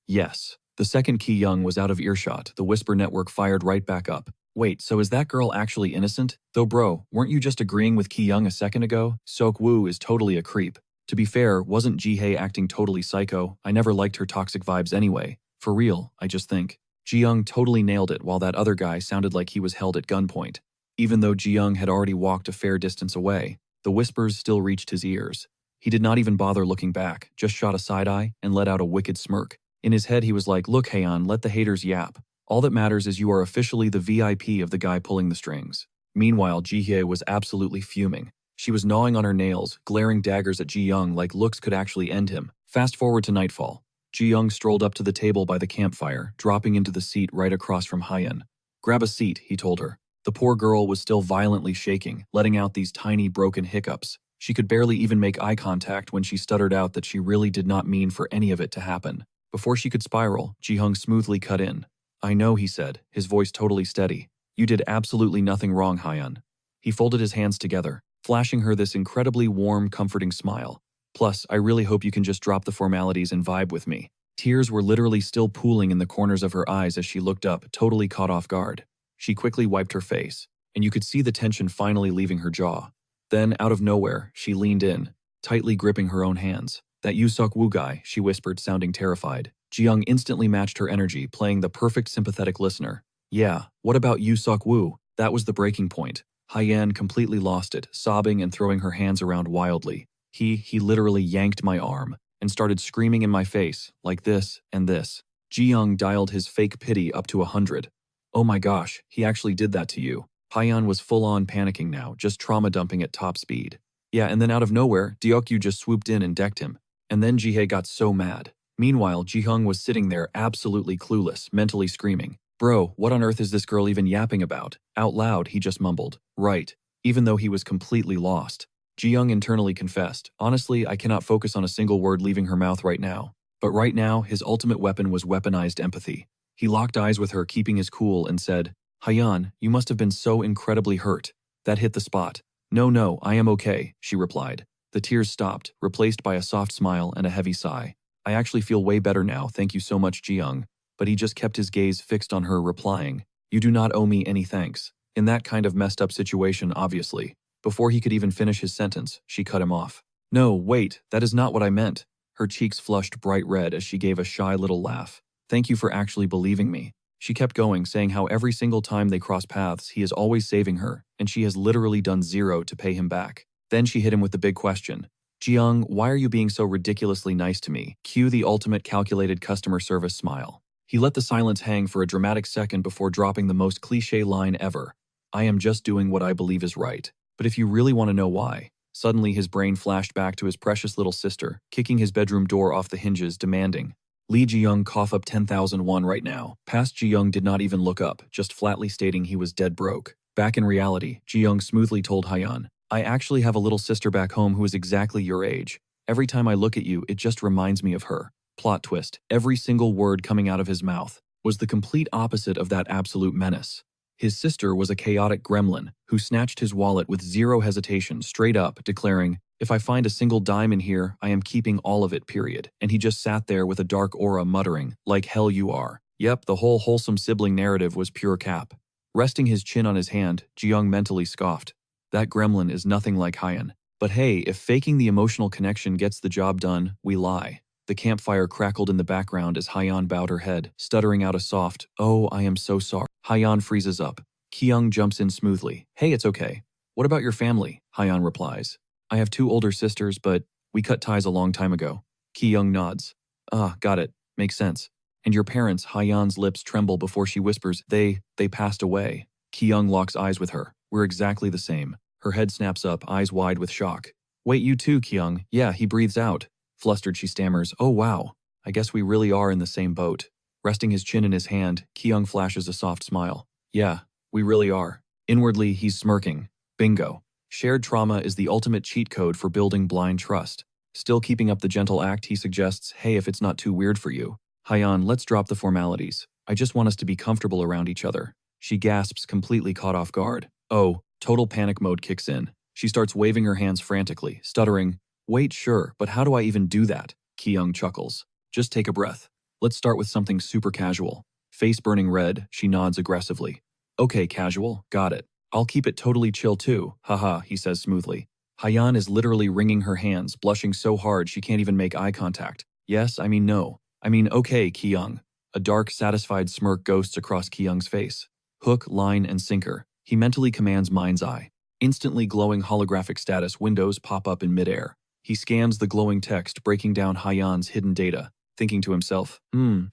Yes. The second Ki-young was out of earshot, the whisper network fired right back up. Wait, so is that girl actually innocent? Though bro, weren't you just agreeing with Ki-young a second ago? Seok-woo is totally a creep. To be fair, wasn't Ji-hae acting totally psycho? I never liked her toxic vibes anyway. For real, I just think. Ji-young totally nailed it while that other guy sounded like he was held at gunpoint. Even though Ji-young had already walked a fair distance away, the whispers still reached his ears. He did not even bother looking back, just shot a side-eye and let out a wicked smirk. In his head he was like, look Haeyeon, let the haters yap. All that matters is you are officially the VIP of the guy pulling the strings. Meanwhile, Ji-hae was absolutely fuming. She was gnawing on her nails, glaring daggers at Ji-young like looks could actually end him. Fast forward to nightfall. Ji-young strolled up to the table by the campfire, dropping into the seat right across from Haeyeon. Grab a seat, he told her. The poor girl was still violently shaking, letting out these tiny broken hiccups. She could barely even make eye contact when she stuttered out that she really did not mean for any of it to happen. Before she could spiral, Ji-hung smoothly cut in. I know, he said, his voice totally steady. You did absolutely nothing wrong, Haeyeon. He folded his hands together, flashing her this incredibly warm, comforting smile. Plus, I really hope you can just drop the formalities and vibe with me. Tears were literally still pooling in the corners of her eyes as she looked up, totally caught off guard. She quickly wiped her face, and you could see the tension finally leaving her jaw. Then, out of nowhere, she leaned in, tightly gripping her own hands. That Yu Seok-woo guy, she whispered, sounding terrified. Ji-young instantly matched her energy, playing the perfect sympathetic listener. Yeah, what about Yu Seok-woo? That was the breaking point. Haeyeon completely lost it, sobbing and throwing her hands around wildly. He literally yanked my arm and started screaming in my face, like this and this. Ji-young dialed his fake pity up to 100. Oh my gosh, he actually did that to you. Haeyeon was full-on panicking now, just trauma dumping at top speed. Yeah, and then out of nowhere, Deokyu just swooped in and decked him. And then Ji-hae got so mad. Meanwhile, Ji-hung was sitting there absolutely clueless, mentally screaming. Bro, what on earth is this girl even yapping about? Out loud, he just mumbled. Right. Even though he was completely lost. Ji-young internally confessed, honestly, I cannot focus on a single word leaving her mouth right now. But right now, his ultimate weapon was weaponized empathy. He locked eyes with her, keeping his cool, and said, Haeyeon, you must have been so incredibly hurt. That hit the spot. No, I am okay, she replied. The tears stopped, replaced by a soft smile and a heavy sigh. I actually feel way better now, thank you so much, Ji-young. But he just kept his gaze fixed on her, replying, You do not owe me any thanks. In that kind of messed up situation, obviously. Before he could even finish his sentence, she cut him off. No, wait, that is not what I meant. Her cheeks flushed bright red as she gave a shy little laugh. Thank you for actually believing me. She kept going, saying how every single time they cross paths, he is always saving her, and she has literally done zero to pay him back. Then she hit him with the big question. Ji-young, why are you being so ridiculously nice to me? Cue the ultimate calculated customer service smile. He let the silence hang for a dramatic second before dropping the most cliché line ever. I am just doing what I believe is right. But if you really want to know why, suddenly his brain flashed back to his precious little sister, kicking his bedroom door off the hinges, demanding, Lee Ji-young, cough up 10,001 right now. Past Ji-young did not even look up, just flatly stating he was dead broke. Back in reality, Ji-young smoothly told Haeyeon, I actually have a little sister back home who is exactly your age. Every time I look at you, it just reminds me of her. Plot twist, every single word coming out of his mouth was the complete opposite of that absolute menace. His sister was a chaotic gremlin who snatched his wallet with zero hesitation, straight up, declaring, if I find a single dime in here, I am keeping all of it, period. And he just sat there with a dark aura muttering, like hell you are. Yep, the whole wholesome sibling narrative was pure cap. Resting his chin on his hand, Jiyoung mentally scoffed. That gremlin is nothing like Hyan. But hey, if faking the emotional connection gets the job done, we lie. The campfire crackled in the background as Hyan bowed her head, stuttering out a soft, "Oh, I am so sorry." Hyan freezes up. Kiyoung jumps in smoothly. "Hey, it's okay. What about your family?" Hyan replies. "I have 2 older sisters, but we cut ties a long time ago." Kiyoung nods. "Ah, got it. Makes sense. And your parents," Hyan's lips tremble before she whispers, they passed away." Kiyoung locks eyes with her. "We're exactly the same." Her head snaps up, eyes wide with shock. "Wait, you too, Kiyoung." "Yeah," he breathes out. Flustered, she stammers, "Oh wow, I guess we really are in the same boat." Resting his chin in his hand, Kiyoung flashes a soft smile. "Yeah, we really are." Inwardly, he's smirking. Bingo. Shared trauma is the ultimate cheat code for building blind trust. Still keeping up the gentle act, he suggests, "Hey, if it's not too weird for you. Hyan, let's drop the formalities. I just want us to be comfortable around each other." She gasps, completely caught off guard. Oh, total panic mode kicks in. She starts waving her hands frantically, stuttering, "Wait, sure, but how do I even do that?" Kiyoung chuckles. "Just take a breath. Let's start with something super casual." Face burning red, she nods aggressively. "Okay, casual, got it. I'll keep it totally chill too, haha," he says smoothly. Hyan is literally wringing her hands, blushing so hard she can't even make eye contact. "Yes, I mean no. I mean okay, Kiyoung." A dark, satisfied smirk ghosts across Kiyoung's face. Hook, line, and sinker. He mentally commands Mind's Eye. Instantly glowing holographic status windows pop up in midair. He scans the glowing text, breaking down Hyan's hidden data, thinking to himself,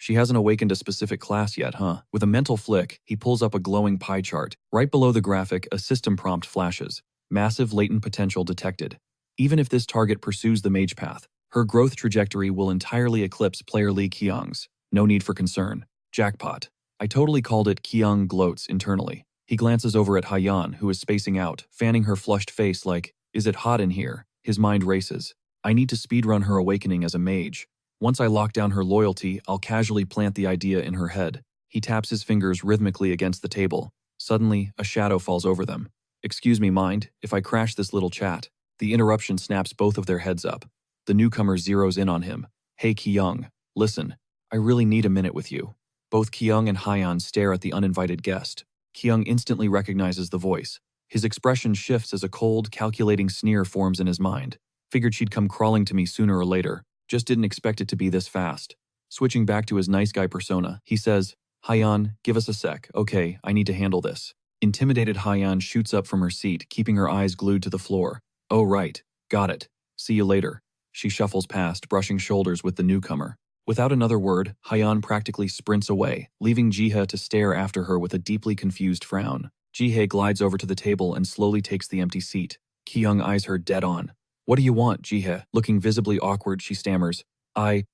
she hasn't awakened a specific class yet, huh? With a mental flick, he pulls up a glowing pie chart. Right below the graphic, a system prompt flashes. Massive latent potential detected. Even if this target pursues the mage path, her growth trajectory will entirely eclipse player Lee Kiyoung's. No need for concern. Jackpot. I totally called it. Kiyoung gloats internally. He glances over at Hyan, who is spacing out, fanning her flushed face like, "Is it hot in here?" His mind races. "I need to speedrun her awakening as a mage. Once I lock down her loyalty, I'll casually plant the idea in her head." He taps his fingers rhythmically against the table. Suddenly, a shadow falls over them. "Excuse me, mind, if I crash this little chat." The interruption snaps both of their heads up. The newcomer zeroes in on him. "Hey Kiyoung, listen, I really need a minute with you." Both Kiyoung and Hyan stare at the uninvited guest. Kiyoung instantly recognizes the voice. His expression shifts as a cold, calculating sneer forms in his mind. "Figured she'd come crawling to me sooner or later. Just didn't expect it to be this fast." Switching back to his nice guy persona, he says, "Hyan, give us a sec. Okay, I need to handle this." Intimidated Hyan shoots up from her seat, keeping her eyes glued to the floor. "Oh right, got it. See you later." She shuffles past, brushing shoulders with the newcomer. Without another word, Hyan practically sprints away, leaving Jihe to stare after her with a deeply confused frown. Jihe glides over to the table and slowly takes the empty seat. Kiyoung eyes her dead on. "What do you want, Jihe?" Looking visibly awkward, she stammers, I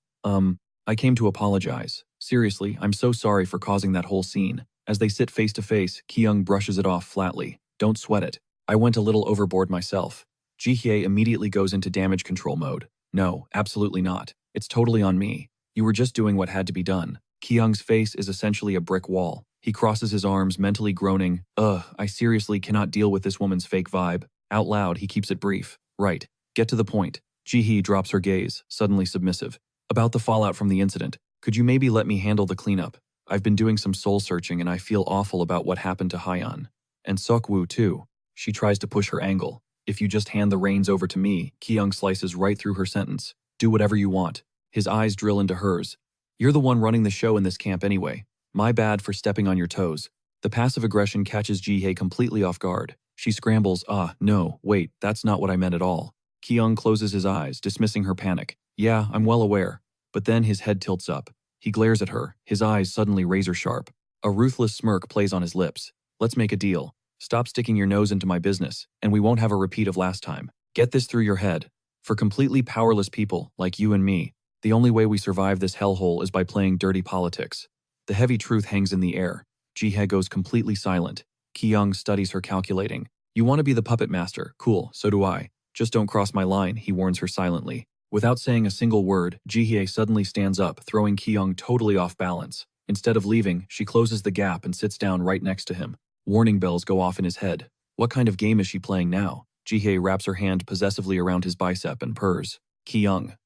came to apologize. Seriously, I'm so sorry for causing that whole scene." As they sit face to face, Kiyoung brushes it off flatly. "Don't sweat it. I went a little overboard myself." Jihe immediately goes into damage control mode. "No, absolutely not. It's totally on me. You were just doing what had to be done." Kiyoung's face is essentially a brick wall. He crosses his arms, mentally groaning, "Ugh, I seriously cannot deal with this woman's fake vibe." Out loud, he keeps it brief. "Right. Get to the point." Jihe drops her gaze, suddenly submissive. "About the fallout from the incident, could you maybe let me handle the cleanup? I've been doing some soul searching and I feel awful about what happened to Hyan. And Seokwoo too." She tries to push her angle. "If you just hand the reins over to me," Kiyoung slices right through her sentence. "Do whatever you want." His eyes drill into hers. "You're the one running the show in this camp anyway. My bad for stepping on your toes." The passive aggression catches Jihe completely off guard. She scrambles, no, wait, that's not what I meant at all." Kiyoung closes his eyes, dismissing her panic. "Yeah, I'm well aware." But then his head tilts up. He glares at her, his eyes suddenly razor sharp. A ruthless smirk plays on his lips. "Let's make a deal. Stop sticking your nose into my business, and we won't have a repeat of last time. Get this through your head. For completely powerless people, like you and me, the only way we survive this hellhole is by playing dirty politics." The heavy truth hangs in the air. Jihe goes completely silent. Kiyoung studies her, calculating. "You want to be the puppet master? Cool, so do I. Just don't cross my line," he warns her silently. Without saying a single word, Jihe suddenly stands up, throwing Kiyoung totally off balance. Instead of leaving, she closes the gap and sits down right next to him. Warning bells go off in his head. What kind of game is she playing now? Jihe wraps her hand possessively around his bicep and purrs. "Kiyoung.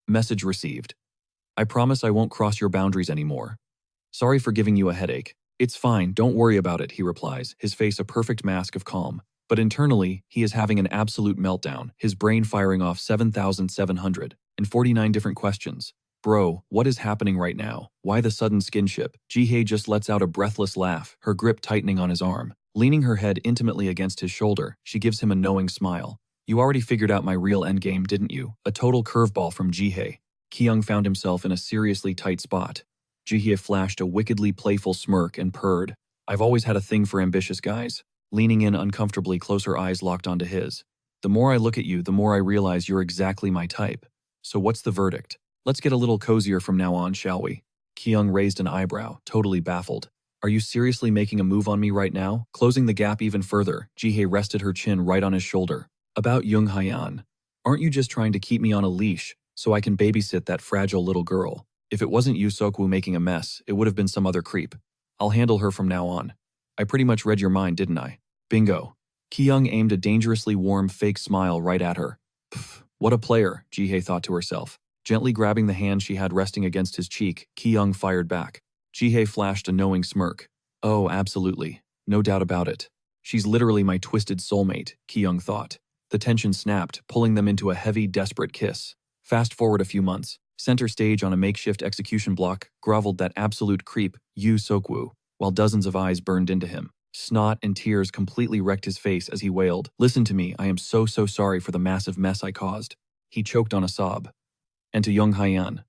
Message received. I promise I won't cross your boundaries anymore." Sorry for giving you a headache. It's fine, don't worry about it, he replies, his face a perfect mask of calm. But internally, he is having an absolute meltdown, his brain firing off 7,749 different questions. Bro, what is happening right now? Why the sudden skinship? Jihye just lets out a breathless laugh, her grip tightening on his arm. Leaning her head intimately against his shoulder, she gives him a knowing smile. You already figured out my real endgame, didn't you? A total curveball from Jihye. Kyung found himself in a seriously tight spot. Jihye flashed a wickedly playful smirk and purred. I've always had a thing for ambitious guys. Leaning in uncomfortably close, her eyes locked onto his. The more I look at you, the more I realize you're exactly my type. So what's the verdict? Let's get a little cozier from now on, shall we? Kyung raised an eyebrow, totally baffled. Are you seriously making a move on me right now? Closing the gap even further, Jihye rested her chin right on his shoulder. About Jung Hyan. Aren't you just trying to keep me on a leash so I can babysit that fragile little girl? If it wasn't Yu Sokwu making a mess, it would have been some other creep. I'll handle her from now on. I pretty much read your mind, didn't I? Bingo. Kyung aimed a dangerously warm fake smile right at her. Pff, what a player, Jihye thought to herself. Gently grabbing the hand she had resting against his cheek, Kyung fired back. Jihye flashed a knowing smirk. Oh, absolutely. No doubt about it. She's literally my twisted soulmate, Kyung thought. The tension snapped, pulling them into a heavy, desperate kiss. Fast forward a few months. Center stage on a makeshift execution block groveled that absolute creep, Yu Sokwu, while dozens of eyes burned into him. Snot and tears completely wrecked his face as he wailed, "Listen to me, I am so sorry for the massive mess I caused." He choked on a sob. And to Jung Hyan,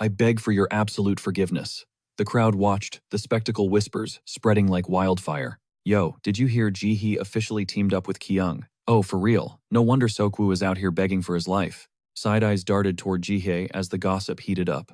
I beg for your absolute forgiveness. The crowd watched, the spectacle whispers spreading like wildfire. Yo, did you hear Jihye officially teamed up with Kyung? Oh, for real. No wonder Sokwu is out here begging for his life. Side eyes darted toward Jihye as the gossip heated up.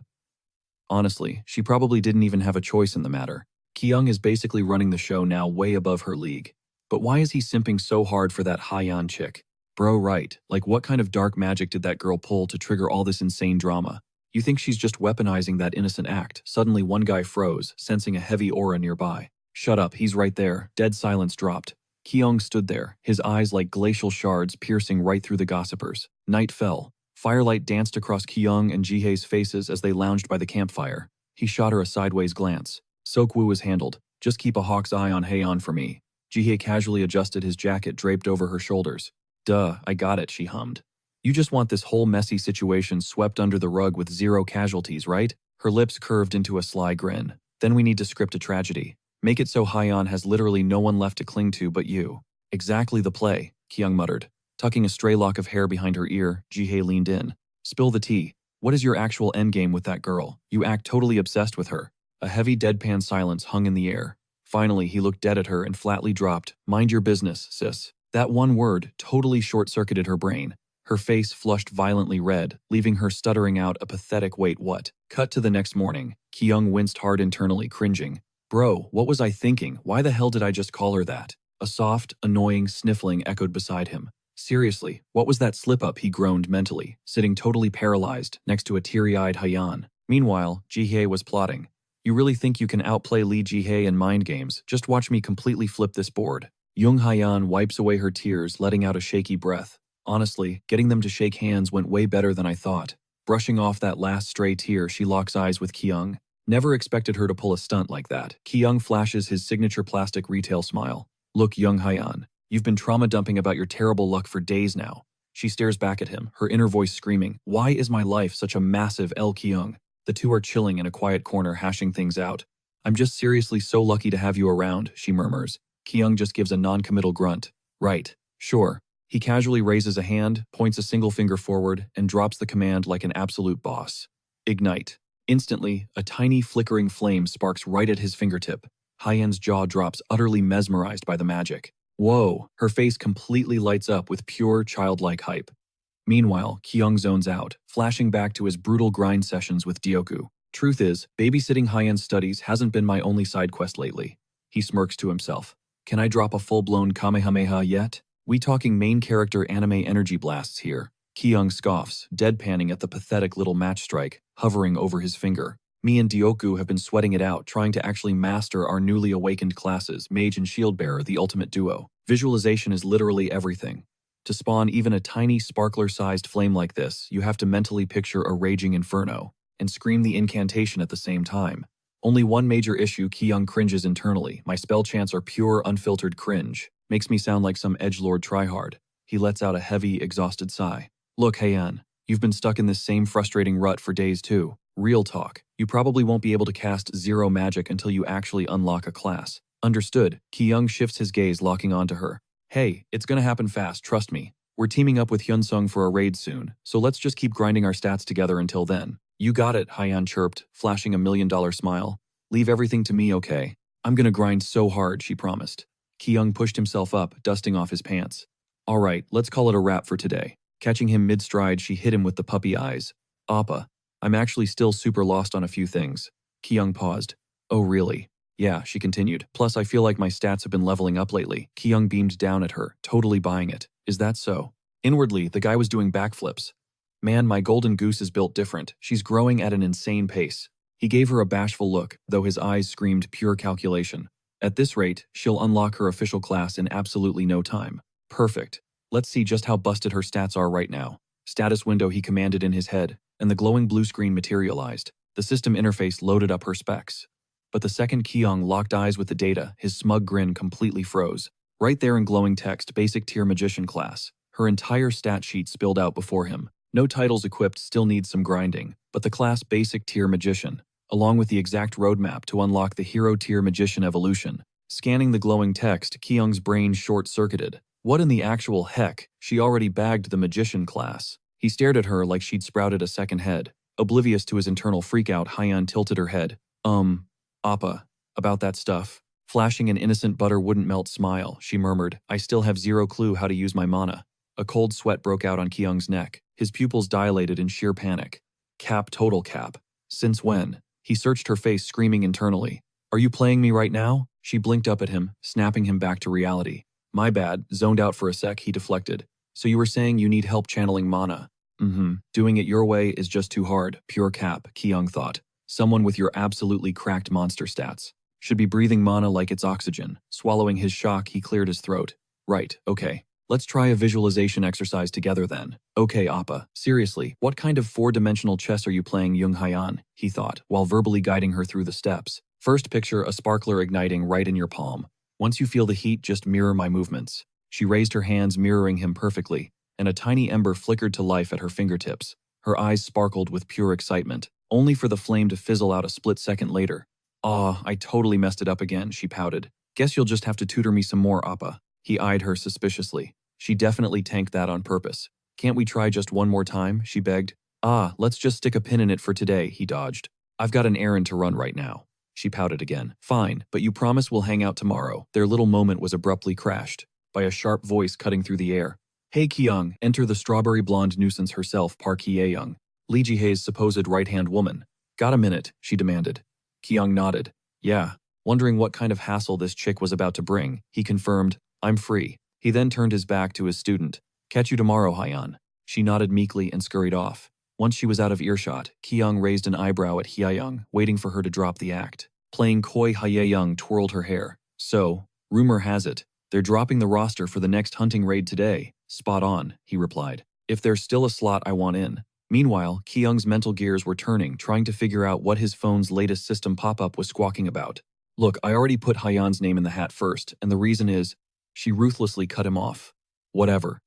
Honestly, she probably didn't even have a choice in the matter. Kyung is basically running the show now way above her league. But why is he simping so hard for that Hyan chick? Bro, right, like what kind of dark magic did that girl pull to trigger all this insane drama? You think she's just weaponizing that innocent act? Suddenly one guy froze, sensing a heavy aura nearby. Shut up, he's right there. Dead silence dropped. Kyung stood there, his eyes like glacial shards piercing right through the gossipers. Night fell. Firelight danced across Kyung and Jihye's faces as they lounged by the campfire. He shot her a sideways glance. Sokwu was handled. Just keep a hawk's eye on Haeyeon for me. Jihye casually adjusted his jacket draped over her shoulders. Duh, I got it, she hummed. You just want this whole messy situation swept under the rug with zero casualties, right? Her lips curved into a sly grin. Then we need to script a tragedy. Make it so Haeyeon has literally no one left to cling to but you. Exactly the play, Kyung muttered. Tucking a stray lock of hair behind her ear, Jihye leaned in. Spill the tea. What is your actual endgame with that girl? You act totally obsessed with her. A heavy deadpan silence hung in the air. Finally, he looked dead at her and flatly dropped, "Mind your business, sis." That one word totally short-circuited her brain. Her face flushed violently red, leaving her stuttering out a pathetic "wait, what?" Cut to the next morning. Kyung winced hard internally, cringing. Bro, what was I thinking? Why the hell did I just call her that? A soft, annoying sniffling echoed beside him. Seriously, what was that slip-up, he groaned mentally, sitting totally paralyzed next to a teary-eyed Haeyeon. Meanwhile, Jihye was plotting. You really think you can outplay Lee Jihye in mind games? Just watch me completely flip this board. Jung Hyan wipes away her tears, letting out a shaky breath. Honestly, getting them to shake hands went way better than I thought. Brushing off that last stray tear, she locks eyes with Kyung. Never expected her to pull a stunt like that. Kyung flashes his signature plastic retail smile. Look, Jung Hyan, you've been trauma dumping about your terrible luck for days now. She stares back at him, her inner voice screaming, why is my life such a massive L Kyung? The two are chilling in a quiet corner, hashing things out. I'm just seriously so lucky to have you around, she murmurs. Kyung just gives a non-committal grunt. Right, sure. He casually raises a hand, points a single finger forward, and drops the command like an absolute boss. Ignite. Instantly, a tiny flickering flame sparks right at his fingertip. Hyan's jaw drops, utterly mesmerized by the magic. Whoa, her face completely lights up with pure, childlike hype. Meanwhile, Kyung zones out, flashing back to his brutal grind sessions with Dioku. Truth is, babysitting Hyan's studies hasn't been my only side quest lately. He smirks to himself. Can I drop a full-blown Kamehameha yet? We talking main character anime energy blasts here. Kyung scoffs, deadpanning at the pathetic little match strike, hovering over his finger. Me and Dioku have been sweating it out, trying to actually master our newly awakened classes, Mage and Shieldbearer, the ultimate duo. Visualization is literally everything. To spawn even a tiny sparkler-sized flame like this, you have to mentally picture a raging inferno, and scream the incantation at the same time. Only one major issue. Ki-young cringes internally. My spell chants are pure, unfiltered cringe. Makes me sound like some edgelord tryhard. He lets out a heavy, exhausted sigh. Look, Heian, you've been stuck in this same frustrating rut for days too. Real talk. You probably won't be able to cast zero magic until you actually unlock a class. Understood. Ki-young shifts his gaze, locking onto her. Hey, it's gonna happen fast, trust me. We're teaming up with Hyunsung for a raid soon, so let's just keep grinding our stats together until then. You got it, Heian chirped, flashing a $1,000,000 smile. Leave everything to me, okay? I'm gonna grind so hard, she promised. Ki-young pushed himself up, dusting off his pants. All right, let's call it a wrap for today. Catching him mid-stride, she hit him with the puppy eyes. Appa, I'm actually still super lost on a few things. Ki-young paused. Oh really? Yeah, she continued. Plus I feel like my stats have been leveling up lately. Ki-young beamed down at her, totally buying it. Is that so? Inwardly, the guy was doing backflips. Man, my golden goose is built different. She's growing at an insane pace. He gave her a bashful look, though his eyes screamed pure calculation. At this rate, she'll unlock her official class in absolutely no time. Perfect. Let's see just how busted her stats are right now. Status window, he commanded in his head, and the glowing blue screen materialized. The system interface loaded up her specs. But the second Ki-young locked eyes with the data, his smug grin completely froze. Right there in glowing text, basic tier magician class. Her entire stat sheet spilled out before him. No titles equipped, still needs some grinding, but the class basic tier magician, along with the exact roadmap to unlock the hero tier magician evolution. Scanning the glowing text, Ki-young's brain short-circuited. What in the actual heck? She already bagged the magician class. He stared at her like she'd sprouted a second head. Oblivious to his internal freakout, Heian tilted her head. Appa, about that stuff. Flashing an innocent butter-wouldn't-melt smile, she murmured, I still have zero clue how to use my mana. A cold sweat broke out on Ki-young's neck. His pupils dilated in sheer panic. Cap, total cap. Since when? He searched her face, screaming internally. Are you playing me right now? She blinked up at him, snapping him back to reality. My bad, zoned out for a sec, he deflected. So you were saying you need help channeling mana? Doing it your way is just too hard, pure cap, Ki-young thought. Someone with your absolutely cracked monster stats should be breathing mana like it's oxygen. Swallowing his shock, he cleared his throat. Right, okay. Let's try a visualization exercise together then. Okay, Appa, seriously, what kind of four-dimensional chess are you playing, Young Heian? He thought, while verbally guiding her through the steps. First, picture a sparkler igniting right in your palm. Once you feel the heat, just mirror my movements. She raised her hands, mirroring him perfectly, and a tiny ember flickered to life at her fingertips. Her eyes sparkled with pure excitement, only for the flame to fizzle out a split second later. Aw, I totally messed it up again, she pouted. Guess you'll just have to tutor me some more, Appa. He eyed her suspiciously. She definitely tanked that on purpose. Can't we try just one more time? She begged. Let's just stick a pin in it for today, he dodged. I've got an errand to run right now. She pouted again. Fine, but you promise we'll hang out tomorrow. Their little moment was abruptly crashed by a sharp voice cutting through the air. Hey Ki-young, enter the strawberry blonde nuisance herself, Park Hye-young, Lee Ji-hae's supposed right-hand woman. Got a minute? She demanded. Ki-young nodded. Yeah. Wondering what kind of hassle this chick was about to bring, he confirmed, I'm free. He then turned his back to his student. Catch you tomorrow, Heian. She nodded meekly and scurried off. Once she was out of earshot, Ki-young raised an eyebrow at Hye-young, waiting for her to drop the act. Playing coy, Hye-young twirled her hair. So, rumor has it, they're dropping the roster for the next hunting raid today. Spot on, he replied. If there's still a slot, I want in. Meanwhile, Ki-young's mental gears were turning, trying to figure out what his phone's latest system pop-up was squawking about. Look, I already put Hyeon's name in the hat first, and the reason is, she ruthlessly cut him off. Whatever.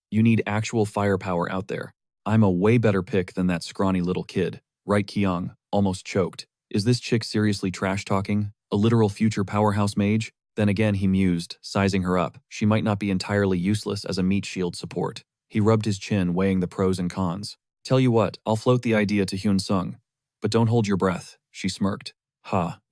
You need actual firepower out there. I'm a way better pick than that scrawny little kid. Right, Ki-young, almost choked. Is this chick seriously trash-talking? A literal future powerhouse mage? Then again, he mused, sizing her up. She might not be entirely useless as a meat shield support. He rubbed his chin, weighing the pros and cons. Tell you what, I'll float the idea to Hyun-sung. But don't hold your breath, she smirked.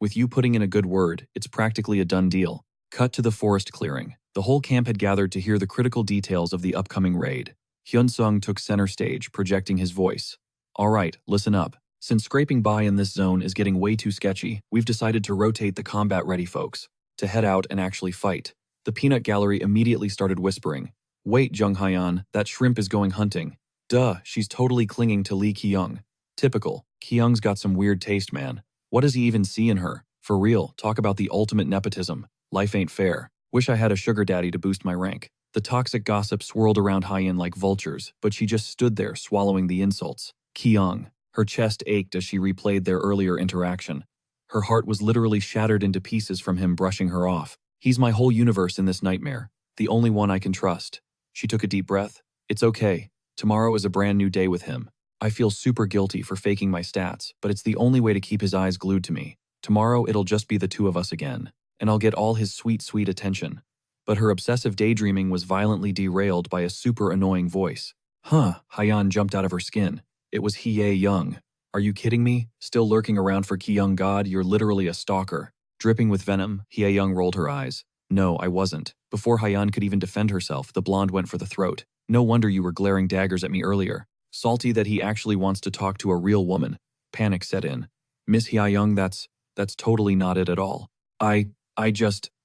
With you putting in a good word, it's practically a done deal. Cut to the forest clearing. The whole camp had gathered to hear the critical details of the upcoming raid. Hyun-sung took center stage, projecting his voice. All right, listen up. Since scraping by in this zone is getting way too sketchy, we've decided to rotate the combat-ready folks to head out and actually fight. The peanut gallery immediately started whispering. Wait, Jung Hyeon, that shrimp is going hunting. Duh, she's totally clinging to Lee Ki-young. Typical. Ki-young's got some weird taste, man. What does he even see in her? For real, talk about the ultimate nepotism. Life ain't fair. Wish I had a sugar daddy to boost my rank. The toxic gossip swirled around Hyeon like vultures, but she just stood there swallowing the insults. Ki-young. Her chest ached as she replayed their earlier interaction. Her heart was literally shattered into pieces from him brushing her off. He's my whole universe in this nightmare. The only one I can trust. She took a deep breath. It's okay. Tomorrow is a brand new day with him. I feel super guilty for faking my stats, but it's the only way to keep his eyes glued to me. Tomorrow it'll just be the two of us again, and I'll get all his sweet, sweet attention. But her obsessive daydreaming was violently derailed by a super annoying voice. Huh, Hyeon jumped out of her skin. It was Hye Young. Are you kidding me? Still lurking around for Ki-young God? You're literally a stalker. Dripping with venom, Hye Young rolled her eyes. No, I wasn't. Before Hyeon could even defend herself, the blonde went for the throat. No wonder you were glaring daggers at me earlier. Salty that he actually wants to talk to a real woman. Panic set in. Miss Hye Young, that's totally not it at all.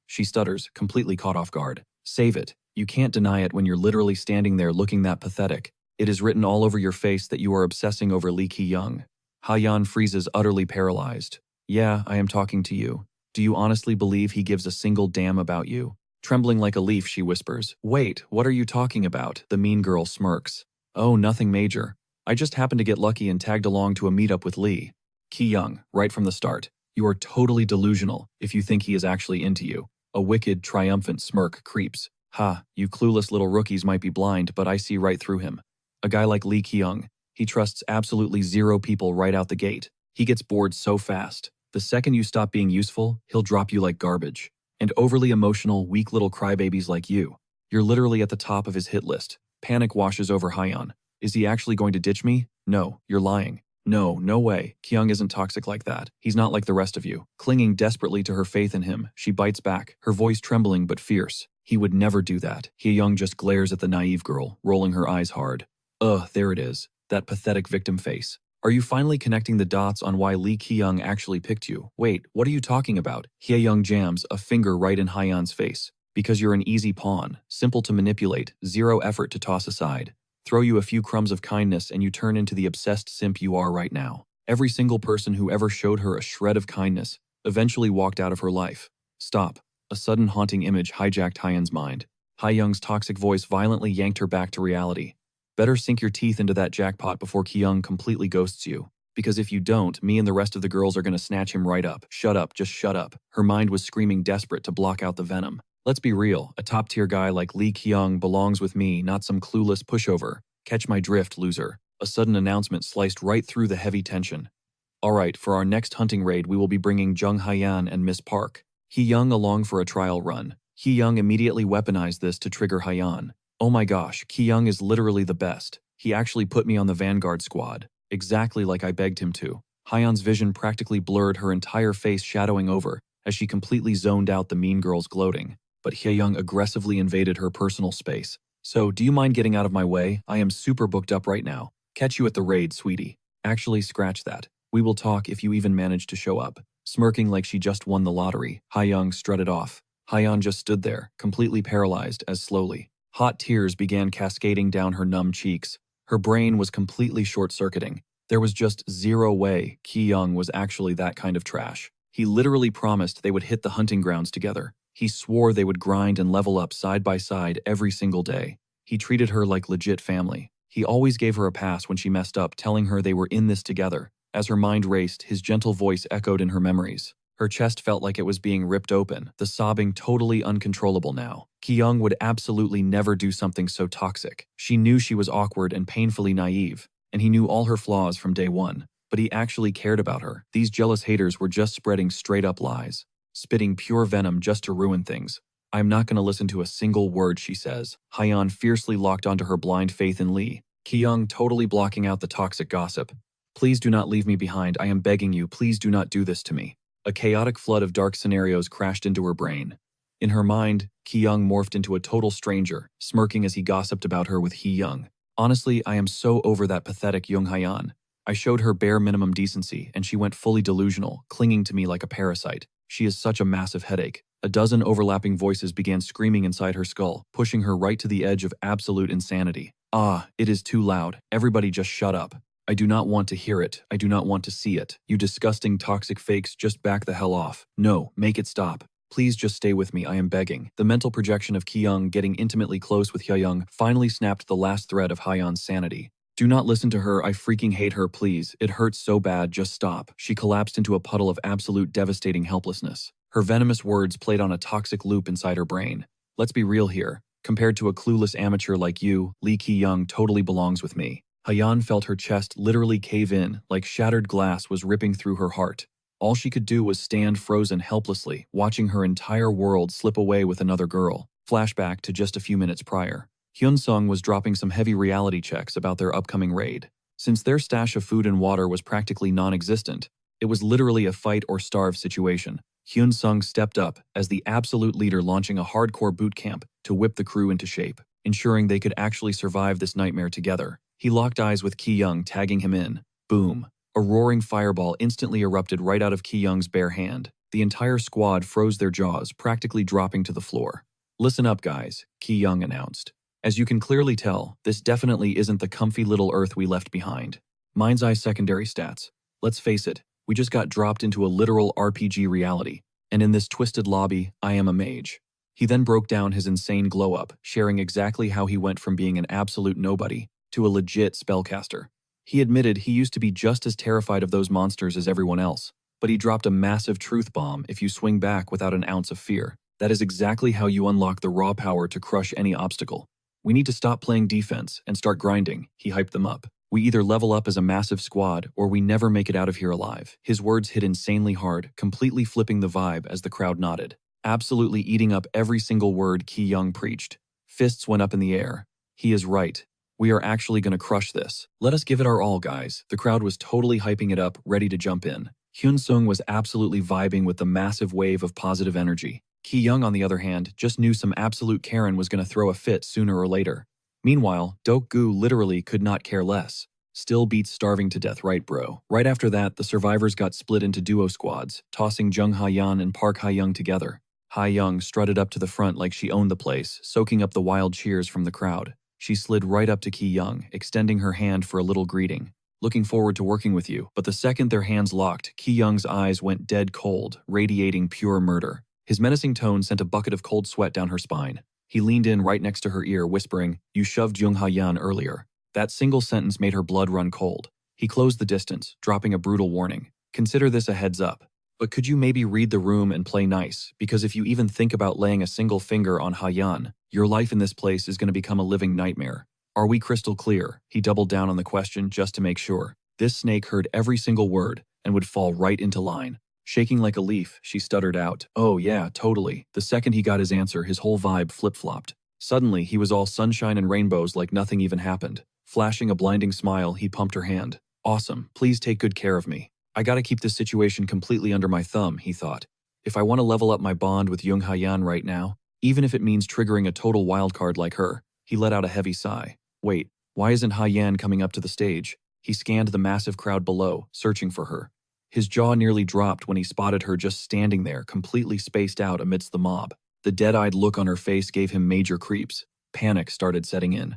She stutters, completely caught off guard. Save it. You can't deny it when you're literally standing there looking that pathetic. It is written all over your face that you are obsessing over Lee Ki-young. Hyeon freezes, utterly paralyzed. Yeah, I am talking to you. Do you honestly believe he gives a single damn about you? Trembling like a leaf, she whispers. Wait, what are you talking about? The mean girl smirks. Oh, nothing major. I just happened to get lucky and tagged along to a meetup with Lee. Ki-young, right from the start. You are totally delusional if you think he is actually into you. A wicked, triumphant smirk creeps. Ha, you clueless little rookies might be blind, but I see right through him. A guy like Lee Ki-young, he trusts absolutely zero people right out the gate. He gets bored so fast. The second you stop being useful, he'll drop you like garbage. And overly emotional, weak little crybabies like you. You're literally at the top of his hit list. Panic washes over Hyeon. Is he actually going to ditch me? No, you're lying. No, no way. Ki-young isn't toxic like that. He's not like the rest of you. Clinging desperately to her faith in him, she bites back, her voice trembling but fierce. He would never do that. Hye-young just glares at the naive girl, rolling her eyes hard. Ugh, there it is. That pathetic victim face. Are you finally connecting the dots on why Lee Ki-young actually picked you? Wait, what are you talking about? Hye-young jams a finger right in Hyeon's face. Because you're an easy pawn, simple to manipulate, zero effort to toss aside. Throw you a few crumbs of kindness and you turn into the obsessed simp you are right now. Every single person who ever showed her a shred of kindness eventually walked out of her life. Stop. A sudden haunting image hijacked Hyeon's mind. Hye-young's toxic voice violently yanked her back to reality. Better sink your teeth into that jackpot before Ki-young completely ghosts you. Because if you don't, me and the rest of the girls are gonna snatch him right up. Shut up, just shut up. Her mind was screaming desperate to block out the venom. Let's be real, a top-tier guy like Lee Ki-young belongs with me, not some clueless pushover. Catch my drift, loser. A sudden announcement sliced right through the heavy tension. Alright, for our next hunting raid we will be bringing Jung Hyeon and Miss Park. Ki-young along for a trial run. Ki-young immediately weaponized this to trigger Hyeon. Oh my gosh, Ki-young is literally the best. He actually put me on the vanguard squad. Exactly like I begged him to. Hyeon's vision practically blurred, her entire face shadowing over as she completely zoned out the mean girl's gloating. But Hye-young aggressively invaded her personal space. So, do you mind getting out of my way? I am super booked up right now. Catch you at the raid, sweetie. Actually, scratch that. We will talk if you even manage to show up. Smirking like she just won the lottery, Hye-young strutted off. Hyeon just stood there, completely paralyzed as slowly. Hot tears began cascading down her numb cheeks. Her brain was completely short-circuiting. There was just zero way Ki-young was actually that kind of trash. He literally promised they would hit the hunting grounds together. He swore they would grind and level up side by side every single day. He treated her like legit family. He always gave her a pass when she messed up, telling her they were in this together. As her mind raced, his gentle voice echoed in her memories. Her chest felt like it was being ripped open, the sobbing totally uncontrollable now. Ki-young would absolutely never do something so toxic. She knew she was awkward and painfully naive, and he knew all her flaws from day one. But he actually cared about her. These jealous haters were just spreading straight-up lies. Spitting pure venom just to ruin things. I'm not going to listen to a single word she says. Hyeon fiercely locked onto her blind faith in Lee. Ki-young totally blocking out the toxic gossip. Please do not leave me behind. I am begging you, please do not do this to me. A chaotic flood of dark scenarios crashed into her brain. In her mind, Ki-young morphed into a total stranger, smirking as he gossiped about her with Hye-young. Honestly, I am so over that pathetic Jung Hyeon. I showed her bare minimum decency, and she went fully delusional, clinging to me like a parasite. She is such a massive headache. A dozen overlapping voices began screaming inside her skull, pushing her right to the edge of absolute insanity. Ah, it is too loud. Everybody just shut up. I do not want to hear it. I do not want to see it. You disgusting toxic fakes, just back the hell off. No, make it stop. Please just stay with me, I am begging. The mental projection of Ki-young getting intimately close with Hye-young finally snapped the last thread of Hyeon's sanity. Do not listen to her, I freaking hate her, please. It hurts so bad, just stop. She collapsed into a puddle of absolute devastating helplessness. Her venomous words played on a toxic loop inside her brain. Let's be real here. Compared to a clueless amateur like you, Lee Ki-young totally belongs with me. Hayan felt her chest literally cave in, like shattered glass was ripping through her heart. All she could do was stand frozen helplessly, watching her entire world slip away with another girl. Flashback to just a few minutes prior. Hyun-sung was dropping some heavy reality checks about their upcoming raid. Since their stash of food and water was practically non-existent, it was literally a fight or starve situation. Hyun-sung stepped up as the absolute leader, launching a hardcore boot camp to whip the crew into shape, ensuring they could actually survive this nightmare together. He locked eyes with Ki-young, tagging him in. Boom. A roaring fireball instantly erupted right out of Ki-young's bare hand. The entire squad froze their jaws, practically dropping to the floor. Listen up, guys, Ki-young announced. As you can clearly tell, this definitely isn't the comfy little Earth we left behind. Mind's eye secondary stats. Let's face it, we just got dropped into a literal RPG reality, and in this twisted lobby, I am a mage. He then broke down his insane glow-up, sharing exactly how he went from being an absolute nobody to a legit spellcaster. He admitted he used to be just as terrified of those monsters as everyone else, but he dropped a massive truth bomb: if you swing back without an ounce of fear. That is exactly how you unlock the raw power to crush any obstacle. We need to stop playing defense and start grinding, he hyped them up. We either level up as a massive squad or we never make it out of here alive. His words hit insanely hard, completely flipping the vibe as the crowd nodded, absolutely eating up every single word Ki-young preached. Fists went up in the air. He is right. We are actually going to crush this. Let us give it our all, guys. The crowd was totally hyping it up, ready to jump in. Hyun-sung was absolutely vibing with the massive wave of positive energy. Ki-young, on the other hand, just knew some absolute Karen was going to throw a fit sooner or later. Meanwhile, Dok-gu literally could not care less. Still beats starving to death, right bro? Right after that, the survivors got split into duo squads, tossing Jung Ha-yan and Park Ha-young together. Ha-young strutted up to the front like she owned the place, soaking up the wild cheers from the crowd. She slid right up to Ki-young, extending her hand for a little greeting. Looking forward to working with you. But the second their hands locked, Ki-young's eyes went dead cold, radiating pure murder. His menacing tone sent a bucket of cold sweat down her spine. He leaned in right next to her ear, whispering, "You shoved Jung Ha-yan earlier." That single sentence made her blood run cold. He closed the distance, dropping a brutal warning. "Consider this a heads up. But could you maybe read the room and play nice? Because if you even think about laying a single finger on Ha-yan, your life in this place is going to become a living nightmare. Are we crystal clear?" He doubled down on the question just to make sure. This snake heard every single word and would fall right into line. Shaking like a leaf, she stuttered out, "Oh yeah, totally." The second he got his answer, his whole vibe flip-flopped. Suddenly, he was all sunshine and rainbows like nothing even happened. Flashing a blinding smile, he pumped her hand. "Awesome, please take good care of me. I gotta keep this situation completely under my thumb," he thought. "If I want to level up my bond with Jung Ha-yan right now, even if it means triggering a total wildcard like her." He let out a heavy sigh. Wait, why isn't Ha-yan coming up to the stage? He scanned the massive crowd below, searching for her. His jaw nearly dropped when he spotted her just standing there, completely spaced out amidst the mob. The dead-eyed look on her face gave him major creeps. Panic started setting in.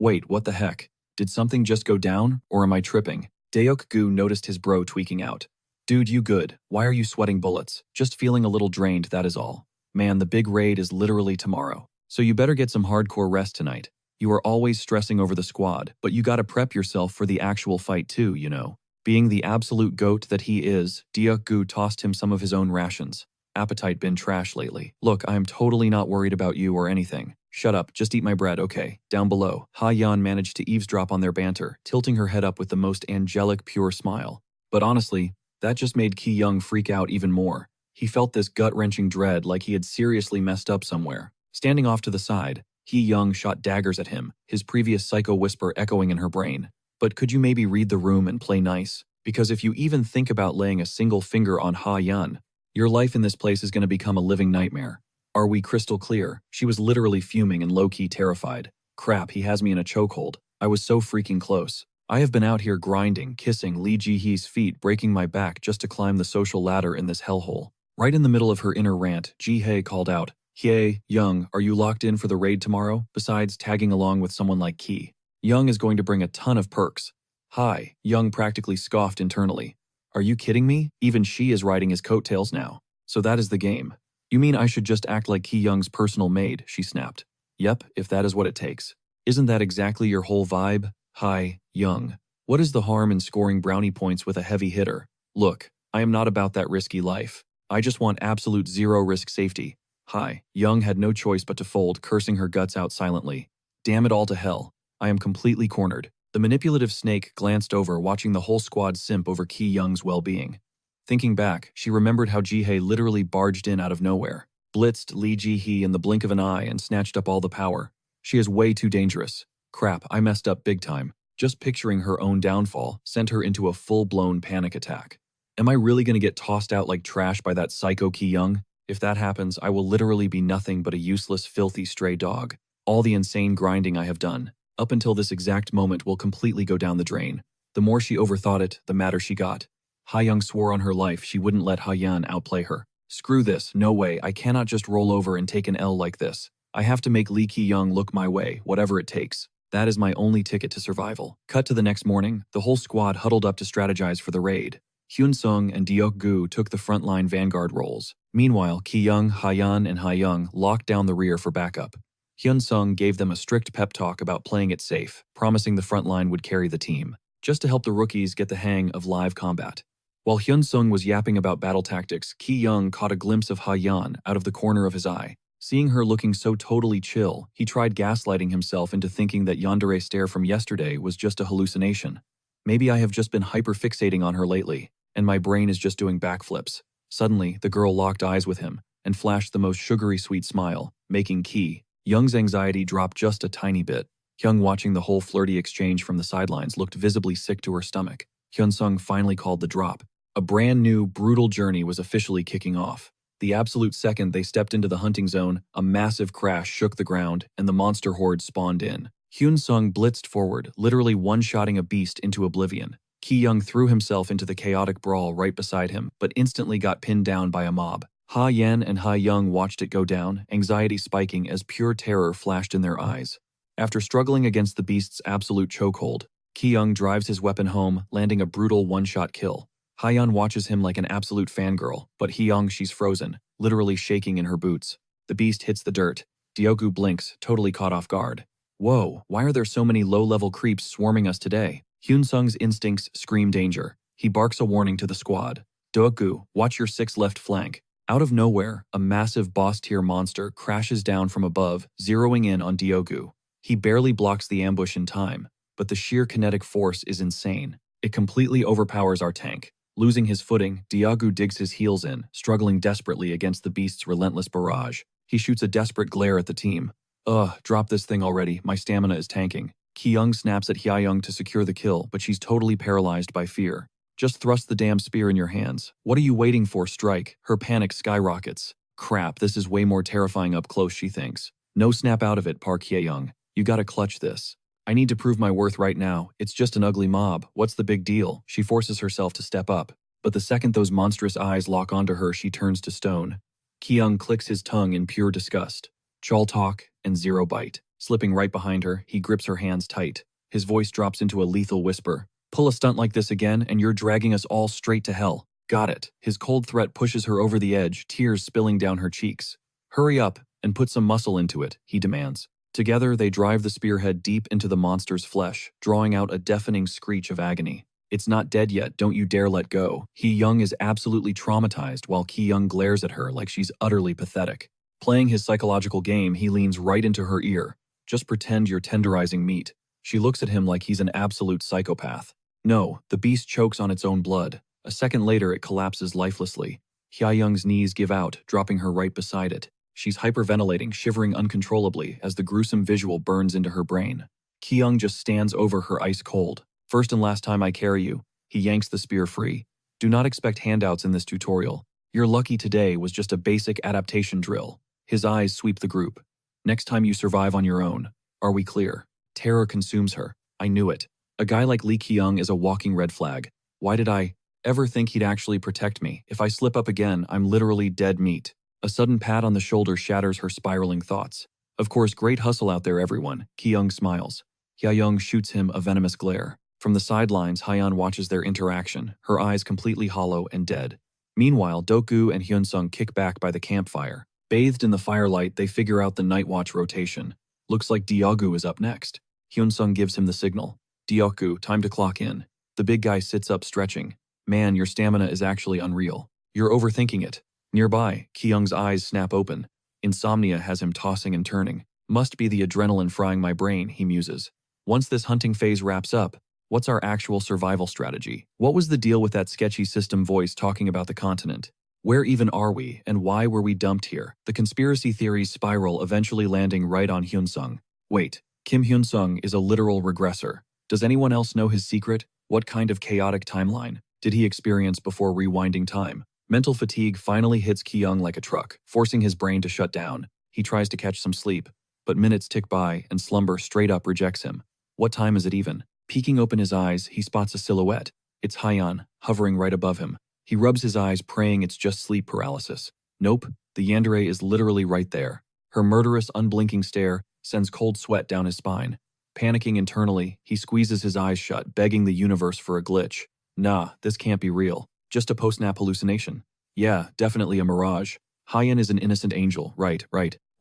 Wait, what the heck? Did something just go down, or am I tripping? Deok-gu noticed his bro tweaking out. "Dude, you good? Why are you sweating bullets? Just feeling a little drained, that is all. Man, the big raid is literally tomorrow. So you better get some hardcore rest tonight. You are always stressing over the squad, but you gotta prep yourself for the actual fight too, you know." Being the absolute goat that he is, Deok-gu tossed him some of his own rations. "Appetite been trash lately. Look, I am totally not worried about you or anything. Shut up, just eat my bread, okay?" Down below, Ha-yan managed to eavesdrop on their banter, tilting her head up with the most angelic, pure smile. But honestly, that just made Ki-young freak out even more. He felt this gut-wrenching dread like he had seriously messed up somewhere. Standing off to the side, Ki-young shot daggers at him, his previous psycho whisper echoing in her brain. "But could you maybe read the room and play nice? Because if you even think about laying a single finger on Ha-yan, your life in this place is going to become a living nightmare. Are we crystal clear?" She was literally fuming and low-key terrified. "Crap, he has me in a chokehold. I was so freaking close. I have been out here grinding, kissing Lee Ji-hee's feet, breaking my back just to climb the social ladder in this hellhole." Right in the middle of her inner rant, Ji-hee called out, "Hye, Young, are you locked in for the raid tomorrow? Besides tagging along with someone like Ki, Young is going to bring a ton of perks." "Hi," Young practically scoffed internally. "Are you kidding me? Even she is riding his coattails now. So that is the game. You mean I should just act like Ki Young's personal maid?" she snapped. "Yep, if that is what it takes. Isn't that exactly your whole vibe?" Hi, Young. What is the harm in scoring brownie points with a heavy hitter? Look, I am not about that risky life. I just want absolute zero risk safety. Hi, Young had no choice but to fold, cursing her guts out silently. Damn it all to hell. I am completely cornered. The manipulative snake glanced over, watching the whole squad simp over Ki Young's well-being. Thinking back, she remembered how Jihei literally barged in out of nowhere, blitzed Li Jihee in the blink of an eye and snatched up all the power. She is way too dangerous. Crap, I messed up big time. Just picturing her own downfall sent her into a full-blown panic attack. Am I really going to get tossed out like trash by that psycho Ki Young? If that happens, I will literally be nothing but a useless, filthy stray dog. All the insane grinding I have done, up until this exact moment, will completely go down the drain. The more she overthought it, the madder she got. Ha Young swore on her life she wouldn't let Ha Yan outplay her. Screw this, no way, I cannot just roll over and take an L like this. I have to make Li Ki Young look my way, whatever it takes. That is my only ticket to survival. Cut to the next morning, the whole squad huddled up to strategize for the raid. Hyun Sung and Deok Gu took the frontline vanguard roles. Meanwhile, Ki Young, Ha Yan, and Ha Young locked down the rear for backup. Hyun Sung gave them a strict pep talk about playing it safe, promising the front line would carry the team, just to help the rookies get the hang of live combat. While Hyun Sung was yapping about battle tactics, Ki Young caught a glimpse of Ha Yan out of the corner of his eye. Seeing her looking so totally chill, he tried gaslighting himself into thinking that yandere stare from yesterday was just a hallucination. Maybe I have just been hyperfixating on her lately, and my brain is just doing backflips. Suddenly, the girl locked eyes with him and flashed the most sugary sweet smile, making Ki Young's anxiety drop just a tiny bit. Hyung, watching the whole flirty exchange from the sidelines, looked visibly sick to her stomach. Hyun Sung finally called the drop. A brand new, brutal journey was officially kicking off. The absolute second they stepped into the hunting zone, a massive crash shook the ground, and the monster horde spawned in. Hyun Sung blitzed forward, literally one-shotting a beast into oblivion. Ki Young threw himself into the chaotic brawl right beside him, but instantly got pinned down by a mob. Ha Yan and Ha Young watched it go down, anxiety spiking as pure terror flashed in their eyes. After struggling against the beast's absolute chokehold, Ki Young drives his weapon home, landing a brutal one-shot kill. Ha Yan watches him like an absolute fangirl, but Ki Young, she's frozen, literally shaking in her boots. The beast hits the dirt. Diogu blinks, totally caught off guard. Whoa, why are there so many low-level creeps swarming us today? Hyun Sung's instincts scream danger. He barks a warning to the squad. Diogu, watch your 6 left flank. Out of nowhere, a massive boss-tier monster crashes down from above, zeroing in on Diogu. He barely blocks the ambush in time, but the sheer kinetic force is insane. It completely overpowers our tank. Losing his footing, Diogu digs his heels in, struggling desperately against the beast's relentless barrage. He shoots a desperate glare at the team. Ugh, drop this thing already, my stamina is tanking. Ki Young snaps at Hya Young to secure the kill, but she's totally paralyzed by fear. Just thrust the damn spear in your hands. What are you waiting for, strike? Her panic skyrockets. Crap, this is way more terrifying up close, she thinks. No snap out of it, Park Hye Young. You gotta clutch this. I need to prove my worth right now. It's just an ugly mob. What's the big deal? She forces herself to step up. But the second those monstrous eyes lock onto her, she turns to stone. Ki Young clicks his tongue in pure disgust. Chal talk and zero bite. Slipping right behind her, he grips her hands tight. His voice drops into a lethal whisper. Pull a stunt like this again, and you're dragging us all straight to hell. Got it. His cold threat pushes her over the edge, tears spilling down her cheeks. Hurry up and put some muscle into it, he demands. Together, they drive the spearhead deep into the monster's flesh, drawing out a deafening screech of agony. It's not dead yet, don't you dare let go. Hee Young is absolutely traumatized while Ki Young glares at her like she's utterly pathetic. Playing his psychological game, he leans right into her ear. Just pretend you're tenderizing meat. She looks at him like he's an absolute psychopath. No, the beast chokes on its own blood. A second later, it collapses lifelessly. Hye Young's knees give out, dropping her right beside it. She's hyperventilating, shivering uncontrollably as the gruesome visual burns into her brain. Ki Young just stands over her ice cold. First and last time I carry you. He yanks the spear free. Do not expect handouts in this tutorial. Your lucky today was just a basic adaptation drill. His eyes sweep the group. Next time you survive on your own. Are we clear? Terror consumes her. I knew it. A guy like Lee Ki-young is a walking red flag. Why did I ever think he'd actually protect me? If I slip up again, I'm literally dead meat. A sudden pat on the shoulder shatters her spiraling thoughts. Of course, great hustle out there, everyone. Ki-young smiles. Hye-young shoots him a venomous glare. From the sidelines, Hyeon watches their interaction, her eyes completely hollow and dead. Meanwhile, Doku and Hyunsung kick back by the campfire. Bathed in the firelight, they figure out the night watch rotation. Looks like Diogu is up next. Hyunsung gives him the signal. Dioku, time to clock in. The big guy sits up stretching. Man, your stamina is actually unreal. You're overthinking it. Nearby, Kyung's eyes snap open. Insomnia has him tossing and turning. Must be the adrenaline frying my brain, he muses. Once this hunting phase wraps up, what's our actual survival strategy? What was the deal with that sketchy system voice talking about the continent? Where even are we, and why were we dumped here? The conspiracy theories spiral, eventually landing right on Hyunsung. Wait, Kim Hyunsung is a literal regressor. Does anyone else know his secret? What kind of chaotic timeline did he experience before rewinding time? Mental fatigue finally hits Kyung like a truck, forcing his brain to shut down. He tries to catch some sleep, but minutes tick by and slumber straight up rejects him. What time is it even? Peeking open his eyes, he spots a silhouette. It's Hyeon, hovering right above him. He rubs his eyes, praying it's just sleep paralysis. Nope, the yandere is literally right there. Her murderous, unblinking stare sends cold sweat down his spine. Panicking internally, he squeezes his eyes shut, begging the universe for a glitch. Nah, this can't be real. Just a post-nap hallucination. Yeah, definitely a mirage. Hyeon is an innocent angel, right.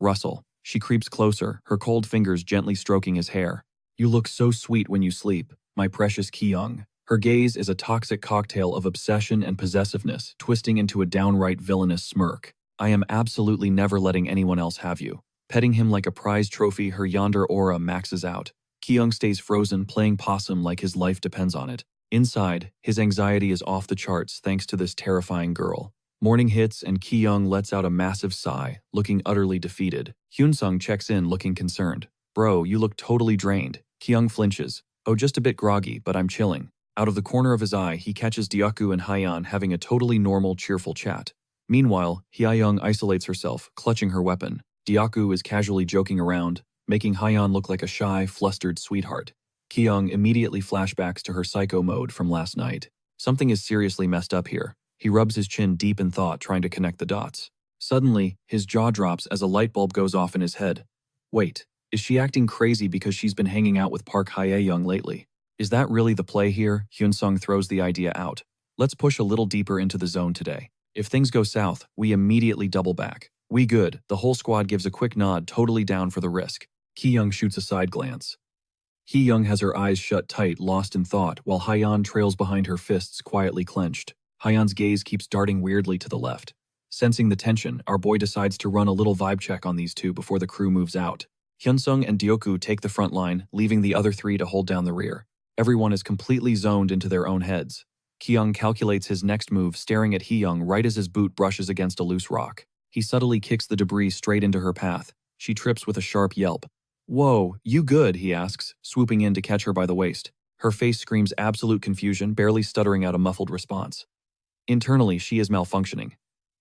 Russell. She creeps closer, her cold fingers gently stroking his hair. You look so sweet when you sleep, my precious Kyung. Her gaze is a toxic cocktail of obsession and possessiveness, twisting into a downright villainous smirk. I am absolutely never letting anyone else have you. Petting him like a prize trophy, her yonder aura maxes out. Kyung stays frozen, playing possum like his life depends on it. Inside, his anxiety is off the charts thanks to this terrifying girl. Morning hits and Kyung lets out a massive sigh, looking utterly defeated. Hyunsung checks in looking concerned. Bro, you look totally drained. Kyung flinches. Oh, just a bit groggy, but I'm chilling. Out of the corner of his eye, he catches Dioku and Hyeon having a totally normal, cheerful chat. Meanwhile, Hyeon isolates herself, clutching her weapon. Dioku is casually joking around, making Hyeon look like a shy, flustered sweetheart. Kyung immediately flashbacks to her psycho mode from last night. Something is seriously messed up here. He rubs his chin deep in thought, trying to connect the dots. Suddenly, his jaw drops as a light bulb goes off in his head. Wait, is she acting crazy because she's been hanging out with Park Hye-young lately? Is that really the play here? Hyunsung throws the idea out. Let's push a little deeper into the zone today. If things go south, we immediately double back. We good. The whole squad gives a quick nod, totally down for the risk. Kyung shoots a side glance. Hee-young has her eyes shut tight, lost in thought, while Hyeon trails behind her fists quietly clenched. Hyeon's gaze keeps darting weirdly to the left. Sensing the tension, our boy decides to run a little vibe check on these two before the crew moves out. Hyunsung and Dioku take the front line, leaving the other three to hold down the rear. Everyone is completely zoned into their own heads. Kyung calculates his next move, staring at Hee-young right as his boot brushes against a loose rock. He subtly kicks the debris straight into her path. She trips with a sharp yelp. Whoa, you good? He asks, swooping in to catch her by the waist. Her face screams absolute confusion, barely stuttering out a muffled response. Internally, she is malfunctioning.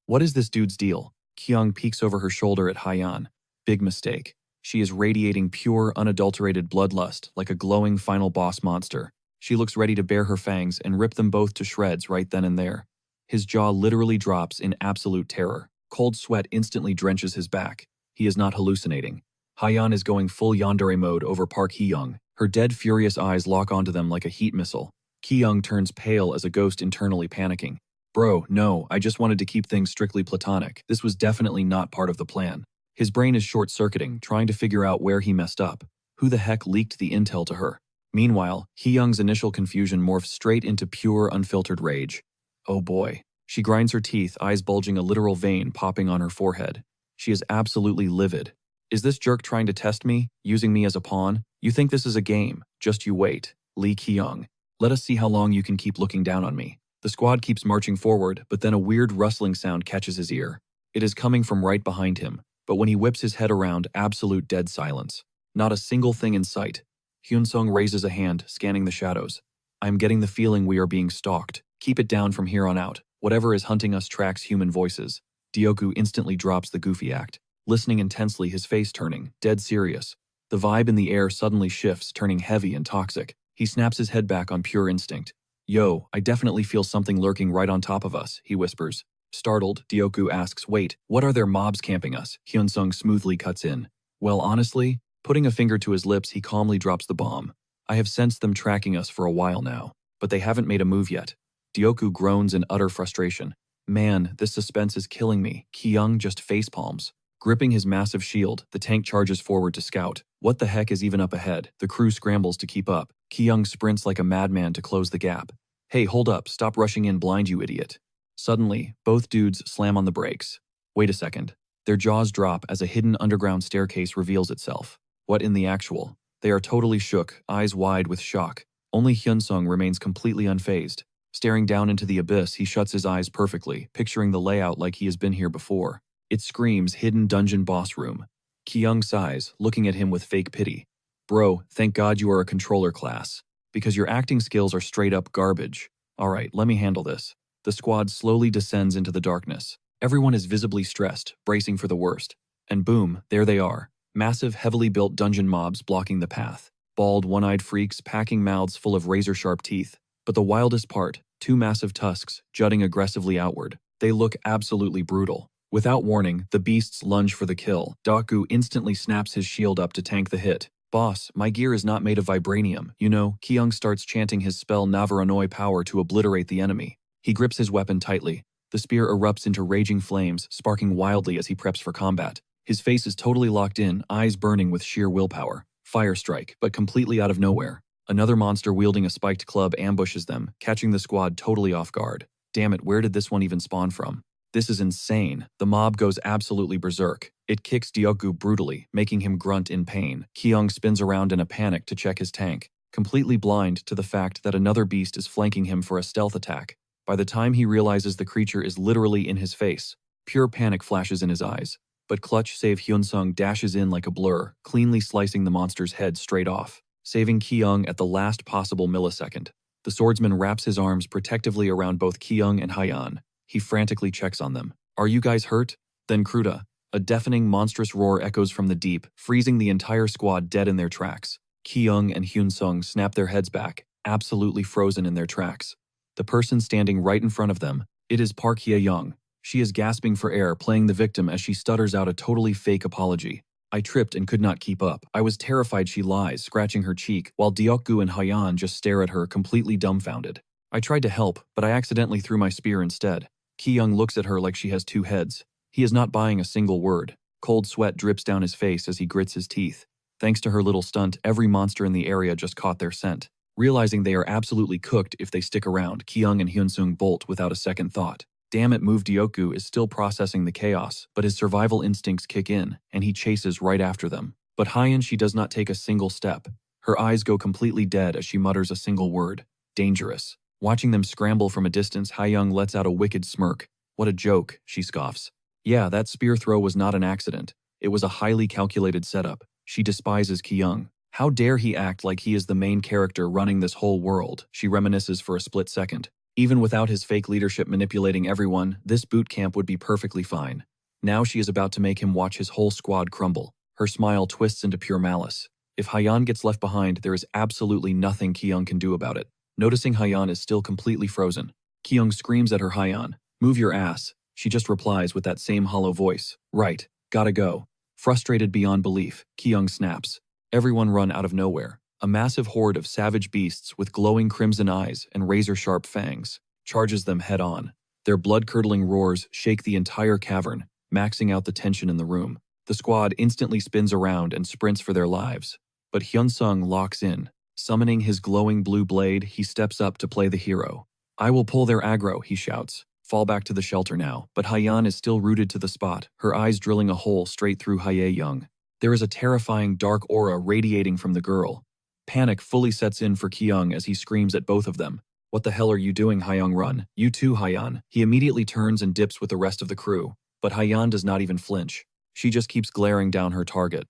What is this dude's deal? Kyung peeks over her shoulder at Hyeon. Big mistake. She is radiating pure, unadulterated bloodlust, like a glowing final boss monster. She looks ready to bare her fangs and rip them both to shreds right then and there. His jaw literally drops in absolute terror. Cold sweat instantly drenches his back. He is not hallucinating. Hyeon is going full yandere mode over Park Hee-young. Her dead, furious eyes lock onto them like a heat missile. Kyung turns pale as a ghost, internally panicking. Bro, no, I just wanted to keep things strictly platonic. This was definitely not part of the plan. His brain is short-circuiting, trying to figure out where he messed up. Who the heck leaked the intel to her? Meanwhile, Hee-young's initial confusion morphs straight into pure, unfiltered rage. Oh boy. She grinds her teeth, eyes bulging, a literal vein popping on her forehead. She is absolutely livid. Is this jerk trying to test me, using me as a pawn? You think this is a game? Just you wait. Lee Kyung. Let us see how long you can keep looking down on me. The squad keeps marching forward, but then a weird rustling sound catches his ear. It is coming from right behind him, but when he whips his head around, absolute dead silence. Not a single thing in sight. Hyunsung raises a hand, scanning the shadows. I am getting the feeling we are being stalked. Keep it down from here on out. Whatever is hunting us tracks human voices. Dioku instantly drops the goofy act, listening intensely, his face turning, dead serious. The vibe in the air suddenly shifts, turning heavy and toxic. He snaps his head back on pure instinct. Yo, I definitely feel something lurking right on top of us, he whispers. Startled, Dioku asks, wait, what are there mobs camping us? Hyunsung smoothly cuts in. Well, honestly, putting a finger to his lips, he calmly drops the bomb. I have sensed them tracking us for a while now, but they haven't made a move yet. Dioku groans in utter frustration. Man, this suspense is killing me. Kyung just facepalms. Gripping his massive shield, the tank charges forward to scout. What the heck is even up ahead? The crew scrambles to keep up. Ki-young sprints like a madman to close the gap. Hey, hold up, stop rushing in blind, you idiot. Suddenly, both dudes slam on the brakes. Wait a second. Their jaws drop as a hidden underground staircase reveals itself. What in the actual? They are totally shook, eyes wide with shock. Only Hyunsung remains completely unfazed. Staring down into the abyss, he shuts his eyes perfectly, picturing the layout like he has been here before. It screams hidden dungeon boss room. Ki-young sighs, looking at him with fake pity. Bro, thank God you are a controller class. Because your acting skills are straight up garbage. Alright, let me handle this. The squad slowly descends into the darkness. Everyone is visibly stressed, bracing for the worst. And boom, there they are. Massive, heavily built dungeon mobs blocking the path. Bald, one-eyed freaks packing mouths full of razor-sharp teeth. But the wildest part, two massive tusks, jutting aggressively outward. They look absolutely brutal. Without warning, the beasts lunge for the kill. Daku instantly snaps his shield up to tank the hit. Boss, my gear is not made of vibranium. You know, Ki-young starts chanting his spell Navaranoi power to obliterate the enemy. He grips his weapon tightly. The spear erupts into raging flames, sparking wildly as he preps for combat. His face is totally locked in, eyes burning with sheer willpower. Fire strike, but completely out of nowhere. Another monster wielding a spiked club ambushes them, catching the squad totally off guard. Damn it, where did this one even spawn from? This is insane. The mob goes absolutely berserk. It kicks Deokgu brutally, making him grunt in pain. Ki-young spins around in a panic to check his tank, completely blind to the fact that another beast is flanking him for a stealth attack. By the time he realizes the creature is literally in his face, pure panic flashes in his eyes. But clutch save Hyunsung dashes in like a blur, cleanly slicing the monster's head straight off, saving Ki-young at the last possible millisecond. The swordsman wraps his arms protectively around both Ki-young and Hyan. He frantically checks on them. Are you guys hurt? Then Kruta. A deafening, monstrous roar echoes from the deep, freezing the entire squad dead in their tracks. Ki-young and Hyunsung snap their heads back, absolutely frozen in their tracks. The person standing right in front of them, it is Park Hye-young. She is gasping for air, playing the victim as she stutters out a totally fake apology. I tripped and could not keep up. I was terrified, she lies, scratching her cheek, while Deokgu and Hyan just stare at her, completely dumbfounded. I tried to help, but I accidentally threw my spear instead. Ki-young looks at her like she has two heads. He is not buying a single word. Cold sweat drips down his face as he grits his teeth. Thanks to her little stunt, every monster in the area just caught their scent. Realizing they are absolutely cooked if they stick around, Ki-young and Hyunsung bolt without a second thought. Damn it, move. Deokgu is still processing the chaos, but his survival instincts kick in, and he chases right after them. But Hyan, she does not take a single step. Her eyes go completely dead as she mutters a single word. Dangerous. Watching them scramble from a distance, Hye-young lets out a wicked smirk. What a joke, she scoffs. Yeah, that spear throw was not an accident. It was a highly calculated setup. She despises Ki-young. How dare he act like he is the main character running this whole world, she reminisces for a split second. Even without his fake leadership manipulating everyone, this boot camp would be perfectly fine. Now she is about to make him watch his whole squad crumble. Her smile twists into pure malice. If Hyan gets left behind, there is absolutely nothing Ki-young can do about it. Noticing Hyan is still completely frozen, Ki-young screams at her. Hyan, move your ass. She just replies with that same hollow voice. Right, gotta go. Frustrated beyond belief, Ki-young snaps. Everyone run out of nowhere. A massive horde of savage beasts with glowing crimson eyes and razor-sharp fangs charges them head-on. Their blood-curdling roars shake the entire cavern, maxing out the tension in the room. The squad instantly spins around and sprints for their lives. But Hyunsung locks in. Summoning his glowing blue blade, he steps up to play the hero. I will pull their aggro, he shouts. Fall back to the shelter now, but Hyan is still rooted to the spot, her eyes drilling a hole straight through Hye-young. There is a terrifying dark aura radiating from the girl. Panic fully sets in for Ki-young as he screams at both of them. What the hell are you doing, Hye-young? Run. You too, Hyan. He immediately turns and dips with the rest of the crew, but Hyan does not even flinch. She just keeps glaring down her target.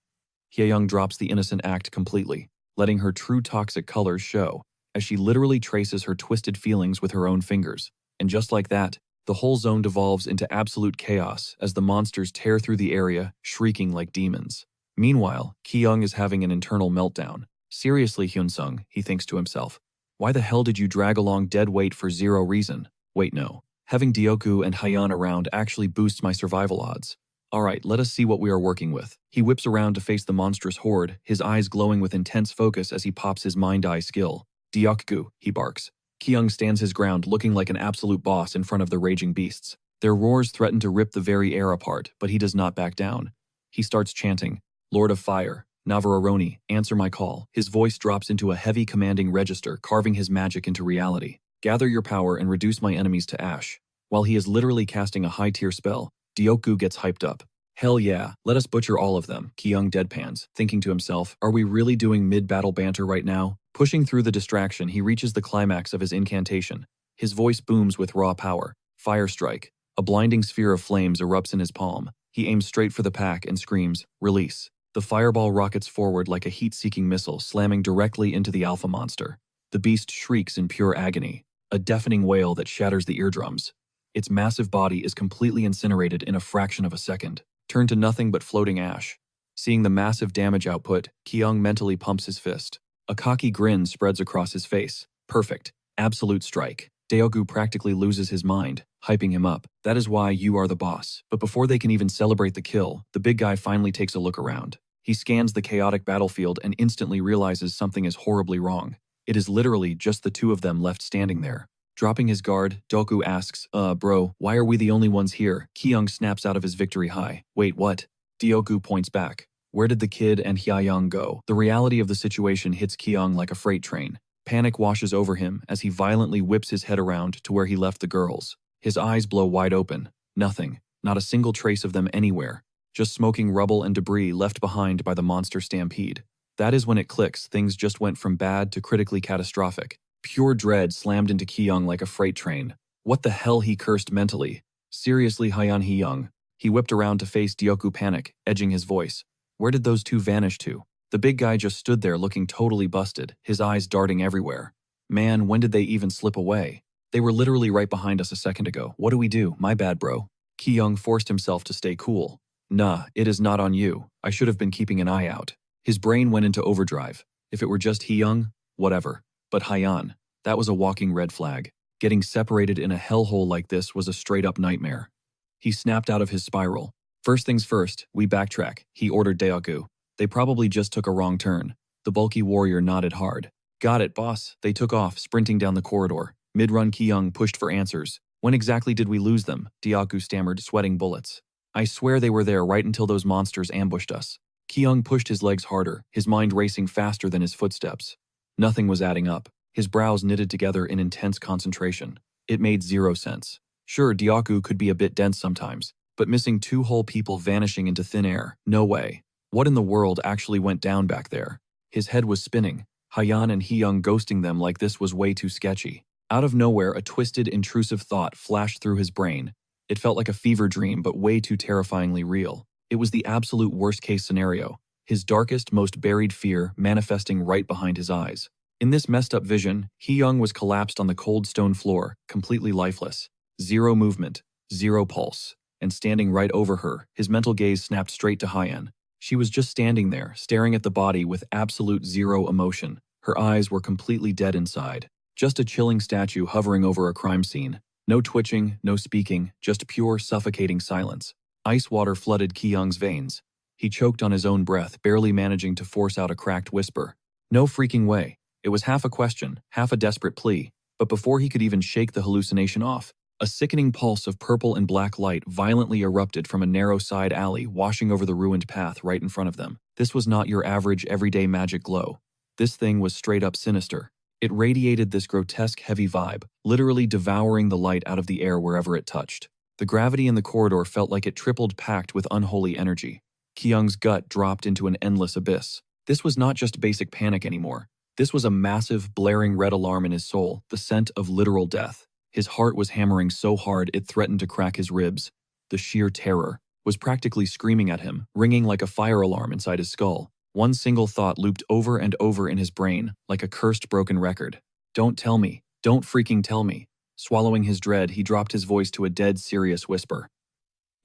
Hye-young drops the innocent act completely, letting her true toxic colors show, as she literally traces her twisted feelings with her own fingers. And just like that, the whole zone devolves into absolute chaos as the monsters tear through the area, shrieking like demons. Meanwhile, Ki-young is having an internal meltdown. Seriously, Hyunsung, he thinks to himself. Why the hell did you drag along dead weight for zero reason? Wait, no. Having Deokgu and Hyan around actually boosts my survival odds. Alright, let us see what we are working with. He whips around to face the monstrous horde, his eyes glowing with intense focus as he pops his mind-eye skill. Deokgu, he barks. Ki-young stands his ground, looking like an absolute boss in front of the raging beasts. Their roars threaten to rip the very air apart, but he does not back down. He starts chanting, "Lord of Fire, Navarone, answer my call." His voice drops into a heavy commanding register, carving his magic into reality. "Gather your power and reduce my enemies to ash." While he is literally casting a high-tier spell, Deoku gets hyped up. "Hell yeah, let us butcher all of them," Kyung deadpans, thinking to himself, "Are we really doing mid-battle banter right now?" Pushing through the distraction, he reaches the climax of his incantation. His voice booms with raw power. Fire strike. A blinding sphere of flames erupts in his palm. He aims straight for the pack and screams, "Release." The fireball rockets forward like a heat-seeking missile, slamming directly into the alpha monster. The beast shrieks in pure agony, a deafening wail that shatters the eardrums. Its massive body is completely incinerated in a fraction of a second, turned to nothing but floating ash. Seeing the massive damage output, Kyung mentally pumps his fist. A cocky grin spreads across his face. Perfect. Absolute strike. Deogu practically loses his mind, hyping him up. "That is why you are the boss." But before they can even celebrate the kill, the big guy finally takes a look around. He scans the chaotic battlefield and instantly realizes something is horribly wrong. It is literally just the two of them left standing there. Dropping his guard, Doku asks, bro, why are we the only ones here?" Kyung snaps out of his victory high. "Wait, what?" Deoku points back. Where did the kid and Hyayang go? The reality of the situation hits Kyung like a freight train. Panic washes over him as he violently whips his head around to where he left the girls. His eyes blow wide open. Nothing. Not a single trace of them anywhere. Just smoking rubble and debris left behind by the monster stampede. That is when it clicks. Things just went from bad to critically catastrophic. Pure dread slammed into Kyung like a freight train. What the hell, he cursed mentally. Seriously, Hyan Hyung. He whipped around to face Deoku, panic, edging his voice. Where did those two vanish to? The big guy just stood there looking totally busted, his eyes darting everywhere. Man, when did they even slip away? They were literally right behind us a second ago. What do we do? My bad, bro. Kyung forced himself to stay cool. Nah, it is not on you. I should have been keeping an eye out. His brain went into overdrive. If it were just Hyung, whatever. But Hyan, that was a walking red flag. Getting separated in a hellhole like this was a straight-up nightmare. He snapped out of his spiral. "First things first, we backtrack," he ordered Deoku. "They probably just took a wrong turn." The bulky warrior nodded hard. "Got it, boss." They took off, sprinting down the corridor. Mid-run, Kyung pushed for answers. "When exactly did we lose them?" Deoku stammered, sweating bullets. "I swear they were there right until those monsters ambushed us." Kyung pushed his legs harder, his mind racing faster than his footsteps. Nothing was adding up. His brows knitted together in intense concentration. It made zero sense. Sure, Deoku could be a bit dense sometimes, but missing two whole people vanishing into thin air, no way. What in the world actually went down back there? His head was spinning. Hyan and Hyung ghosting them like this was way too sketchy. Out of nowhere, a twisted, intrusive thought flashed through his brain. It felt like a fever dream, but way too terrifyingly real. It was the absolute worst-case scenario, his darkest, most buried fear manifesting right behind his eyes. In this messed-up vision, Hyung was collapsed on the cold stone floor, completely lifeless. Zero movement, zero pulse. And standing right over her, his mental gaze snapped straight to Hyan. She was just standing there, staring at the body with absolute zero emotion. Her eyes were completely dead inside. Just a chilling statue hovering over a crime scene. No twitching, no speaking, just pure, suffocating silence. Ice water flooded Kyung's veins. He choked on his own breath, barely managing to force out a cracked whisper. No freaking way. It was half a question, half a desperate plea. But before he could even shake the hallucination off, a sickening pulse of purple and black light violently erupted from a narrow side alley, washing over the ruined path right in front of them. This was not your average, everyday magic glow. This thing was straight up sinister. It radiated this grotesque, heavy vibe, literally devouring the light out of the air wherever it touched. The gravity in the corridor felt like it tripled, packed with unholy energy. Kyung's gut dropped into an endless abyss. This was not just basic panic anymore. This was a massive, blaring red alarm in his soul, the scent of literal death. His heart was hammering so hard it threatened to crack his ribs. The sheer terror was practically screaming at him, ringing like a fire alarm inside his skull. One single thought looped over and over in his brain, like a cursed broken record. "Don't tell me. Don't freaking tell me." Swallowing his dread, he dropped his voice to a dead serious whisper.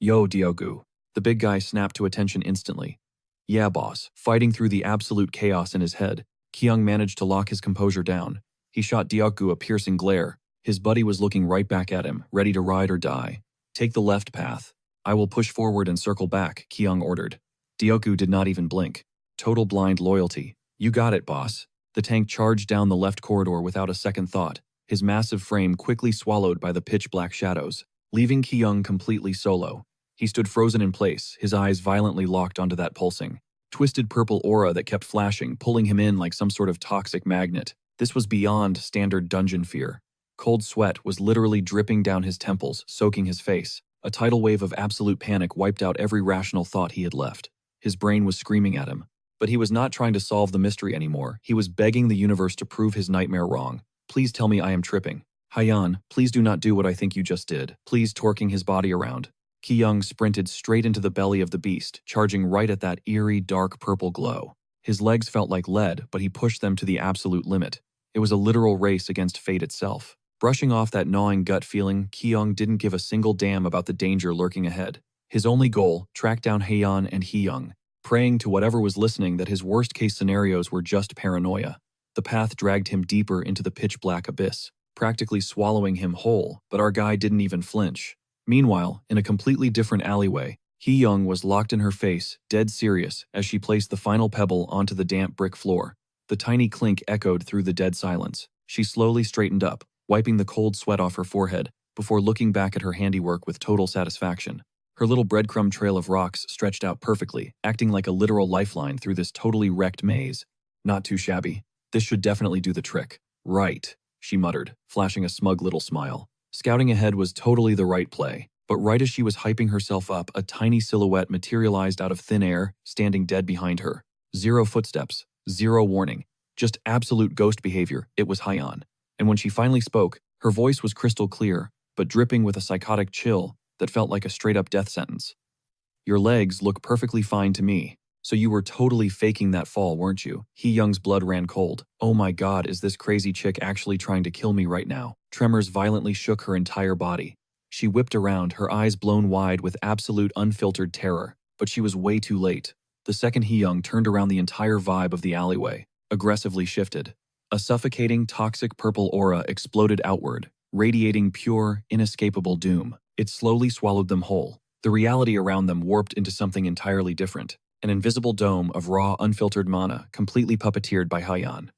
"Yo, Diogu." The big guy snapped to attention instantly. "Yeah, boss." Fighting through the absolute chaos in his head, Kyung managed to lock his composure down. He shot Diogu a piercing glare. His buddy was looking right back at him, ready to ride or die. "Take the left path. I will push forward and circle back," Kyung ordered. Dioku did not even blink. Total blind loyalty. "You got it, boss." The tank charged down the left corridor without a second thought, his massive frame quickly swallowed by the pitch-black shadows, leaving Kyung completely solo. He stood frozen in place, his eyes violently locked onto that pulsing, twisted purple aura that kept flashing, pulling him in like some sort of toxic magnet. This was beyond standard dungeon fear. Cold sweat was literally dripping down his temples, soaking his face. A tidal wave of absolute panic wiped out every rational thought he had left. His brain was screaming at him. But he was not trying to solve the mystery anymore. He was begging the universe to prove his nightmare wrong. Please tell me I am tripping. Hyan, please do not do what I think you just did. Please, torquing his body around. Ki-young sprinted straight into the belly of the beast, charging right at that eerie, dark purple glow. His legs felt like lead, but he pushed them to the absolute limit. It was a literal race against fate itself. Brushing off that gnawing gut feeling, Ki-young didn't give a single damn about the danger lurking ahead. His only goal, track down Hyan and Hee-young, praying to whatever was listening that his worst-case scenarios were just paranoia. The path dragged him deeper into the pitch-black abyss, practically swallowing him whole, but our guy didn't even flinch. Meanwhile, in a completely different alleyway, Hee-young was locked in her face, dead serious, as she placed the final pebble onto the damp brick floor. The tiny clink echoed through the dead silence. She slowly straightened up, wiping the cold sweat off her forehead, before looking back at her handiwork with total satisfaction. Her little breadcrumb trail of rocks stretched out perfectly, acting like a literal lifeline through this totally wrecked maze. Not too shabby. This should definitely do the trick. Right, she muttered, flashing a smug little smile. Scouting ahead was totally the right play, but right as she was hyping herself up, a tiny silhouette materialized out of thin air, standing dead behind her. Zero footsteps, zero warning, just absolute ghost behavior. It was Hyan. And when she finally spoke, her voice was crystal clear, but dripping with a psychotic chill that felt like a straight-up death sentence. Your legs look perfectly fine to me. So you were totally faking that fall, weren't you? Hee-young's blood ran cold. Oh my god, is this crazy chick actually trying to kill me right now? Tremors violently shook her entire body. She whipped around, her eyes blown wide with absolute unfiltered terror. But she was way too late. The second Hee-young turned around, the entire vibe of the alleyway aggressively shifted. A suffocating, toxic purple aura exploded outward, radiating pure, inescapable doom. It slowly swallowed them whole. The reality around them warped into something entirely different. An invisible dome of raw, unfiltered mana, completely puppeteered by Hyan.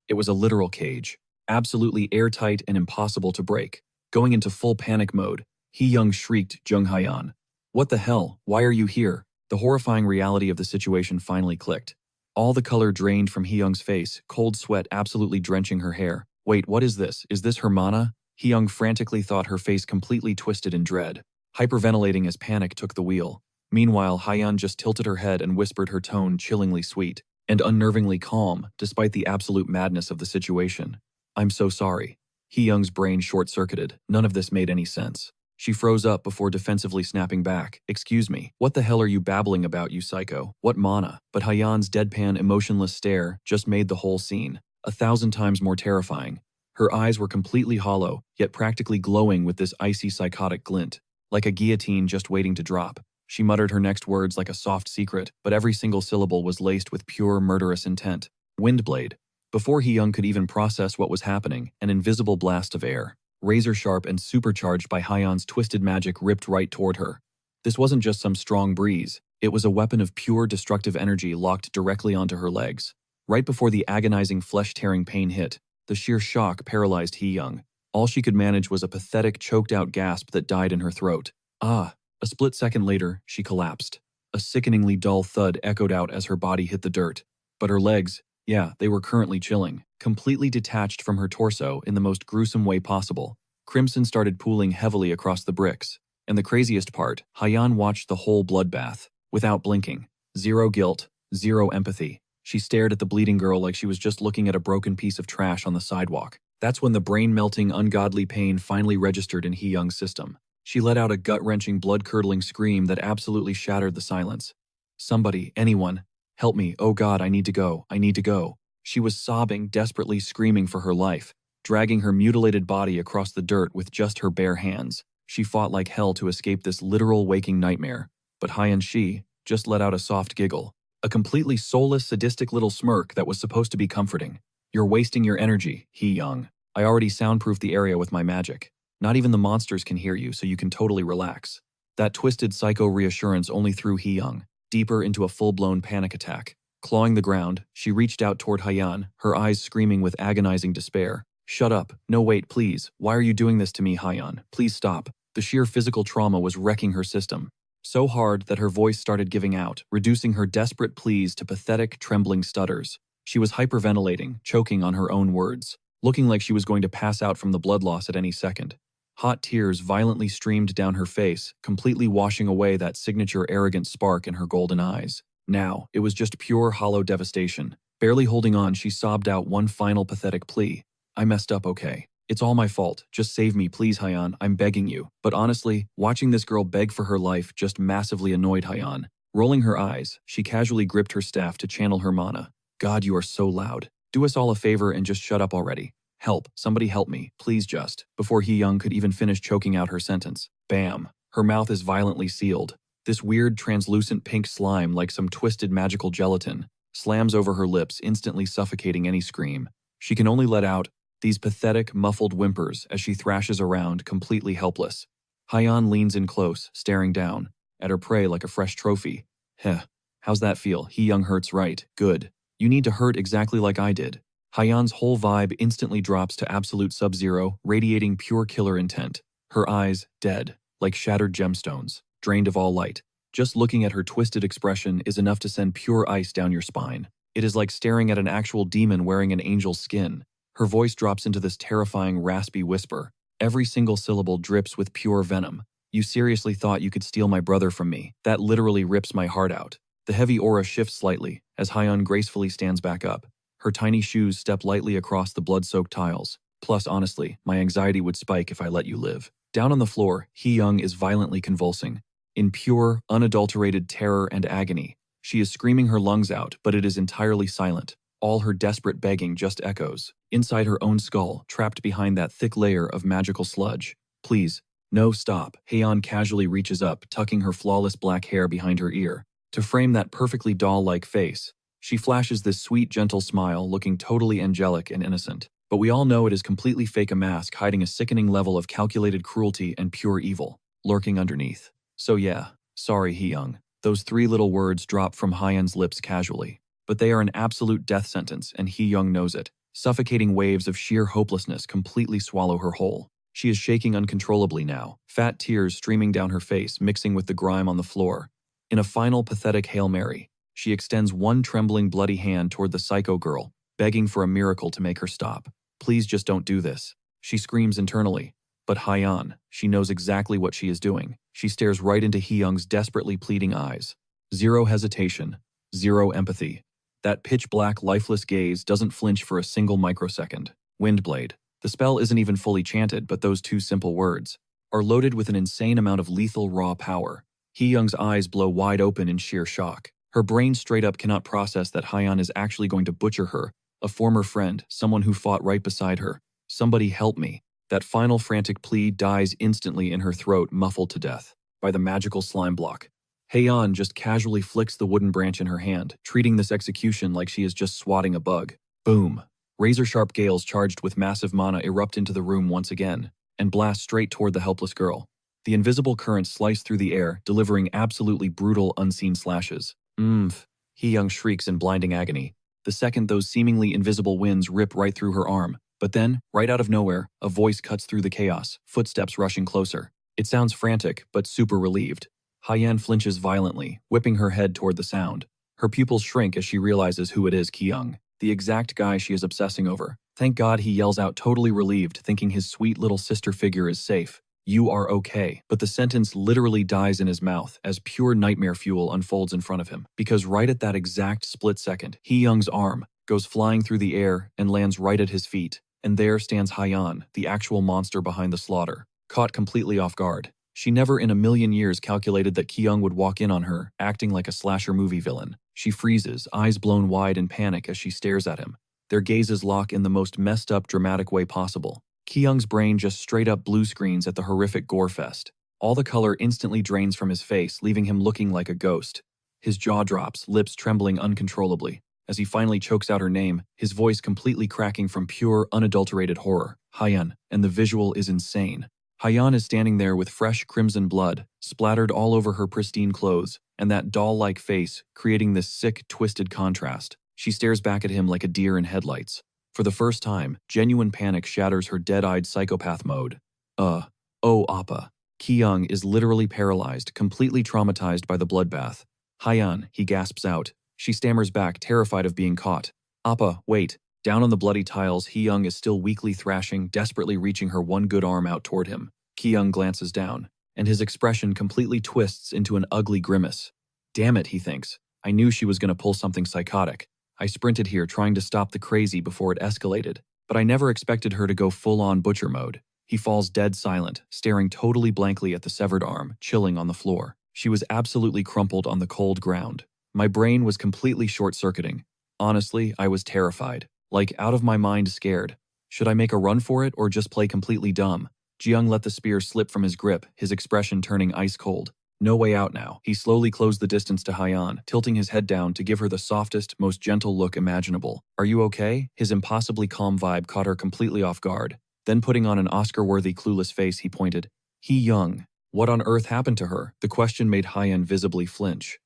It was a literal cage, absolutely airtight and impossible to break. Going into full panic mode, Hee-young shrieked Jung Hyan. What the hell? Why are you here? The horrifying reality of the situation finally clicked. All the color drained from Hee-young's face, cold sweat absolutely drenching her hair. Wait, what is this? Is this her mana? Hee-young frantically thought, her face completely twisted in dread, hyperventilating as panic took the wheel. Meanwhile, Hyan just tilted her head and whispered, her tone chillingly sweet and unnervingly calm, despite the absolute madness of the situation. I'm so sorry. Hee-young's brain short-circuited. None of this made any sense. She froze up before defensively snapping back. Excuse me, what the hell are you babbling about, you psycho? What mana? But Hyan's deadpan, emotionless stare just made the whole scene 1,000 times more terrifying. Her eyes were completely hollow, yet practically glowing with this icy psychotic glint, like a guillotine just waiting to drop. She muttered her next words like a soft secret, but every single syllable was laced with pure murderous intent. Windblade. Before Hee-young could even process what was happening, an invisible blast of air, razor-sharp and supercharged by Hyan's twisted magic, ripped right toward her. This wasn't just some strong breeze. It was a weapon of pure destructive energy locked directly onto her legs. Right before the agonizing flesh-tearing pain hit, the sheer shock paralyzed Hee-young. All she could manage was a pathetic, choked-out gasp that died in her throat. Ah! A split second later, she collapsed. A sickeningly dull thud echoed out as her body hit the dirt. But her legs, yeah, they were currently chilling, completely detached from her torso in the most gruesome way possible. Crimson started pooling heavily across the bricks. And the craziest part, Hyan watched the whole bloodbath, without blinking. Zero guilt, zero empathy. She stared at the bleeding girl like she was just looking at a broken piece of trash on the sidewalk. That's when the brain-melting, ungodly pain finally registered in Hee-young's system. She let out a gut-wrenching, blood-curdling scream that absolutely shattered the silence. Somebody, anyone, help me, oh God, I need to go, I need to go. She was sobbing, desperately screaming for her life, dragging her mutilated body across the dirt with just her bare hands. She fought like hell to escape this literal waking nightmare, but Hyan just let out a soft giggle, a completely soulless, sadistic little smirk that was supposed to be comforting. You're wasting your energy, Hee-young. I already soundproofed the area with my magic. Not even the monsters can hear you, so you can totally relax. That twisted psycho reassurance only threw Hee-young deeper into a full-blown panic attack. Clawing the ground, she reached out toward Hyan, her eyes screaming with agonizing despair. Shut up. No, wait, please. Why are you doing this to me, Hyan? Please stop. The sheer physical trauma was wrecking her system. so hard that her voice started giving out, reducing her desperate pleas to pathetic, trembling stutters. She was hyperventilating, choking on her own words, looking like she was going to pass out from the blood loss at any second. Hot tears violently streamed down her face, completely washing away that signature arrogant spark in her golden eyes. Now, it was just pure hollow devastation. Barely holding on, she sobbed out one final pathetic plea. I messed up, okay? It's all my fault. Just save me, please, Hyan. I'm begging you. But honestly, watching this girl beg for her life just massively annoyed Hyan. Rolling her eyes, she casually gripped her staff to channel her mana. God, you are so loud. Do us all a favor and just shut up already. Help, somebody help me, please just. Before Hee-young could even finish choking out her sentence. Bam. Her mouth is violently sealed. This weird, translucent pink slime, like some twisted magical gelatin, slams over her lips, instantly suffocating any scream. She can only let out these pathetic, muffled whimpers as she thrashes around, completely helpless. Hyan leans in close, staring down at her prey like a fresh trophy. Heh. How's that feel? Hee-young hurts right. Good. You need to hurt exactly like I did. Hyan's whole vibe instantly drops to absolute sub-zero, radiating pure killer intent. Her eyes, dead, like shattered gemstones, drained of all light. Just looking at her twisted expression is enough to send pure ice down your spine. It is like staring at an actual demon wearing an angel's skin. Her voice drops into this terrifying, raspy whisper. Every single syllable drips with pure venom. You seriously thought you could steal my brother from me? That literally rips my heart out. The heavy aura shifts slightly as Hyan gracefully stands back up. Her tiny shoes step lightly across the blood-soaked tiles. Plus, honestly, my anxiety would spike if I let you live. Down on the floor, Hee-young is violently convulsing. In pure, unadulterated terror and agony, she is screaming her lungs out, but it is entirely silent. All her desperate begging just echoes. Inside her own skull, trapped behind that thick layer of magical sludge. Please, no, stop. Hyeon casually reaches up, tucking her flawless black hair behind her ear. To frame that perfectly doll-like face, she flashes this sweet, gentle smile, looking totally angelic and innocent. But we all know it is completely fake, a mask hiding a sickening level of calculated cruelty and pure evil, lurking underneath. So yeah, sorry, Hee-young. Those three little words drop from Hyeon's lips casually. But they are an absolute death sentence, and Hee-young knows it. Suffocating waves of sheer hopelessness completely swallow her whole. She is shaking uncontrollably now, fat tears streaming down her face, mixing with the grime on the floor. In a final pathetic Hail Mary, she extends one trembling, bloody hand toward the psycho girl, begging for a miracle to make her stop. Please just don't do this. She screams internally. But Hyeon, she knows exactly what she is doing. She stares right into Hee-young's desperately pleading eyes. Zero hesitation, zero empathy. That pitch-black, lifeless gaze doesn't flinch for a single microsecond. Windblade. The spell isn't even fully chanted, but those two simple words are loaded with an insane amount of lethal, raw power. Hee-young's eyes blow wide open in sheer shock. Her brain straight up cannot process that Hyeon is actually going to butcher her, a former friend, someone who fought right beside her. Somebody help me. That final frantic plea dies instantly in her throat, muffled to death by the magical slime block. Hyeon just casually flicks the wooden branch in her hand, treating this execution like she is just swatting a bug. Boom. Razor-sharp gales charged with massive mana erupt into the room once again, and blast straight toward the helpless girl. The invisible currents slice through the air, delivering absolutely brutal, unseen slashes. Hee-young shrieks in blinding agony. The second those seemingly invisible winds rip right through her arm. But then, right out of nowhere, a voice cuts through the chaos, footsteps rushing closer. It sounds frantic, but super relieved. Hyeon flinches violently, whipping her head toward the sound. Her pupils shrink as she realizes who it is, Ki-young, the exact guy she is obsessing over. Thank God, he yells out, totally relieved, thinking his sweet little sister figure is safe. You are okay. But the sentence literally dies in his mouth as pure nightmare fuel unfolds in front of him. Because right at that exact split second, Hee-young's arm goes flying through the air and lands right at his feet. And there stands Hyeon, the actual monster behind the slaughter, caught completely off guard. She never in a million years calculated that Ki-young would walk in on her, acting like a slasher movie villain. She freezes, eyes blown wide in panic as she stares at him. Their gazes lock in the most messed up, dramatic way possible. Ki-young's brain just straight up blue screens at the horrific gore fest. All the color instantly drains from his face, leaving him looking like a ghost. His jaw drops, lips trembling uncontrollably. As he finally chokes out her name, his voice completely cracking from pure, unadulterated horror. Hyeon, and the visual is insane. Hyeon is standing there with fresh crimson blood, splattered all over her pristine clothes, and that doll-like face, creating this sick, twisted contrast. She stares back at him like a deer in headlights. For the first time, genuine panic shatters her dead-eyed psychopath mode. Oh, Appa. Ki-young is literally paralyzed, completely traumatized by the bloodbath. Hyan, he gasps out. She stammers back, terrified of being caught. Appa, wait. Down on the bloody tiles, Hee-young is still weakly thrashing, desperately reaching her one good arm out toward him. Ki-young glances down, and his expression completely twists into an ugly grimace. Damn it, he thinks. I knew she was going to pull something psychotic. I sprinted here trying to stop the crazy before it escalated, but I never expected her to go full-on butcher mode. He falls dead silent, staring totally blankly at the severed arm, chilling on the floor. She was absolutely crumpled on the cold ground. My brain was completely short-circuiting. Honestly, I was terrified. Like, out of my mind scared. Should I make a run for it or just play completely dumb? Ji-young let the spear slip from his grip, his expression turning ice cold. No way out now. He slowly closed the distance to Hyan, tilting his head down to give her the softest, most gentle look imaginable. Are you okay? His impossibly calm vibe caught her completely off guard. Then putting on an Oscar-worthy clueless face, he pointed. Hee-young. What on earth happened to her? The question made Hyan visibly flinch.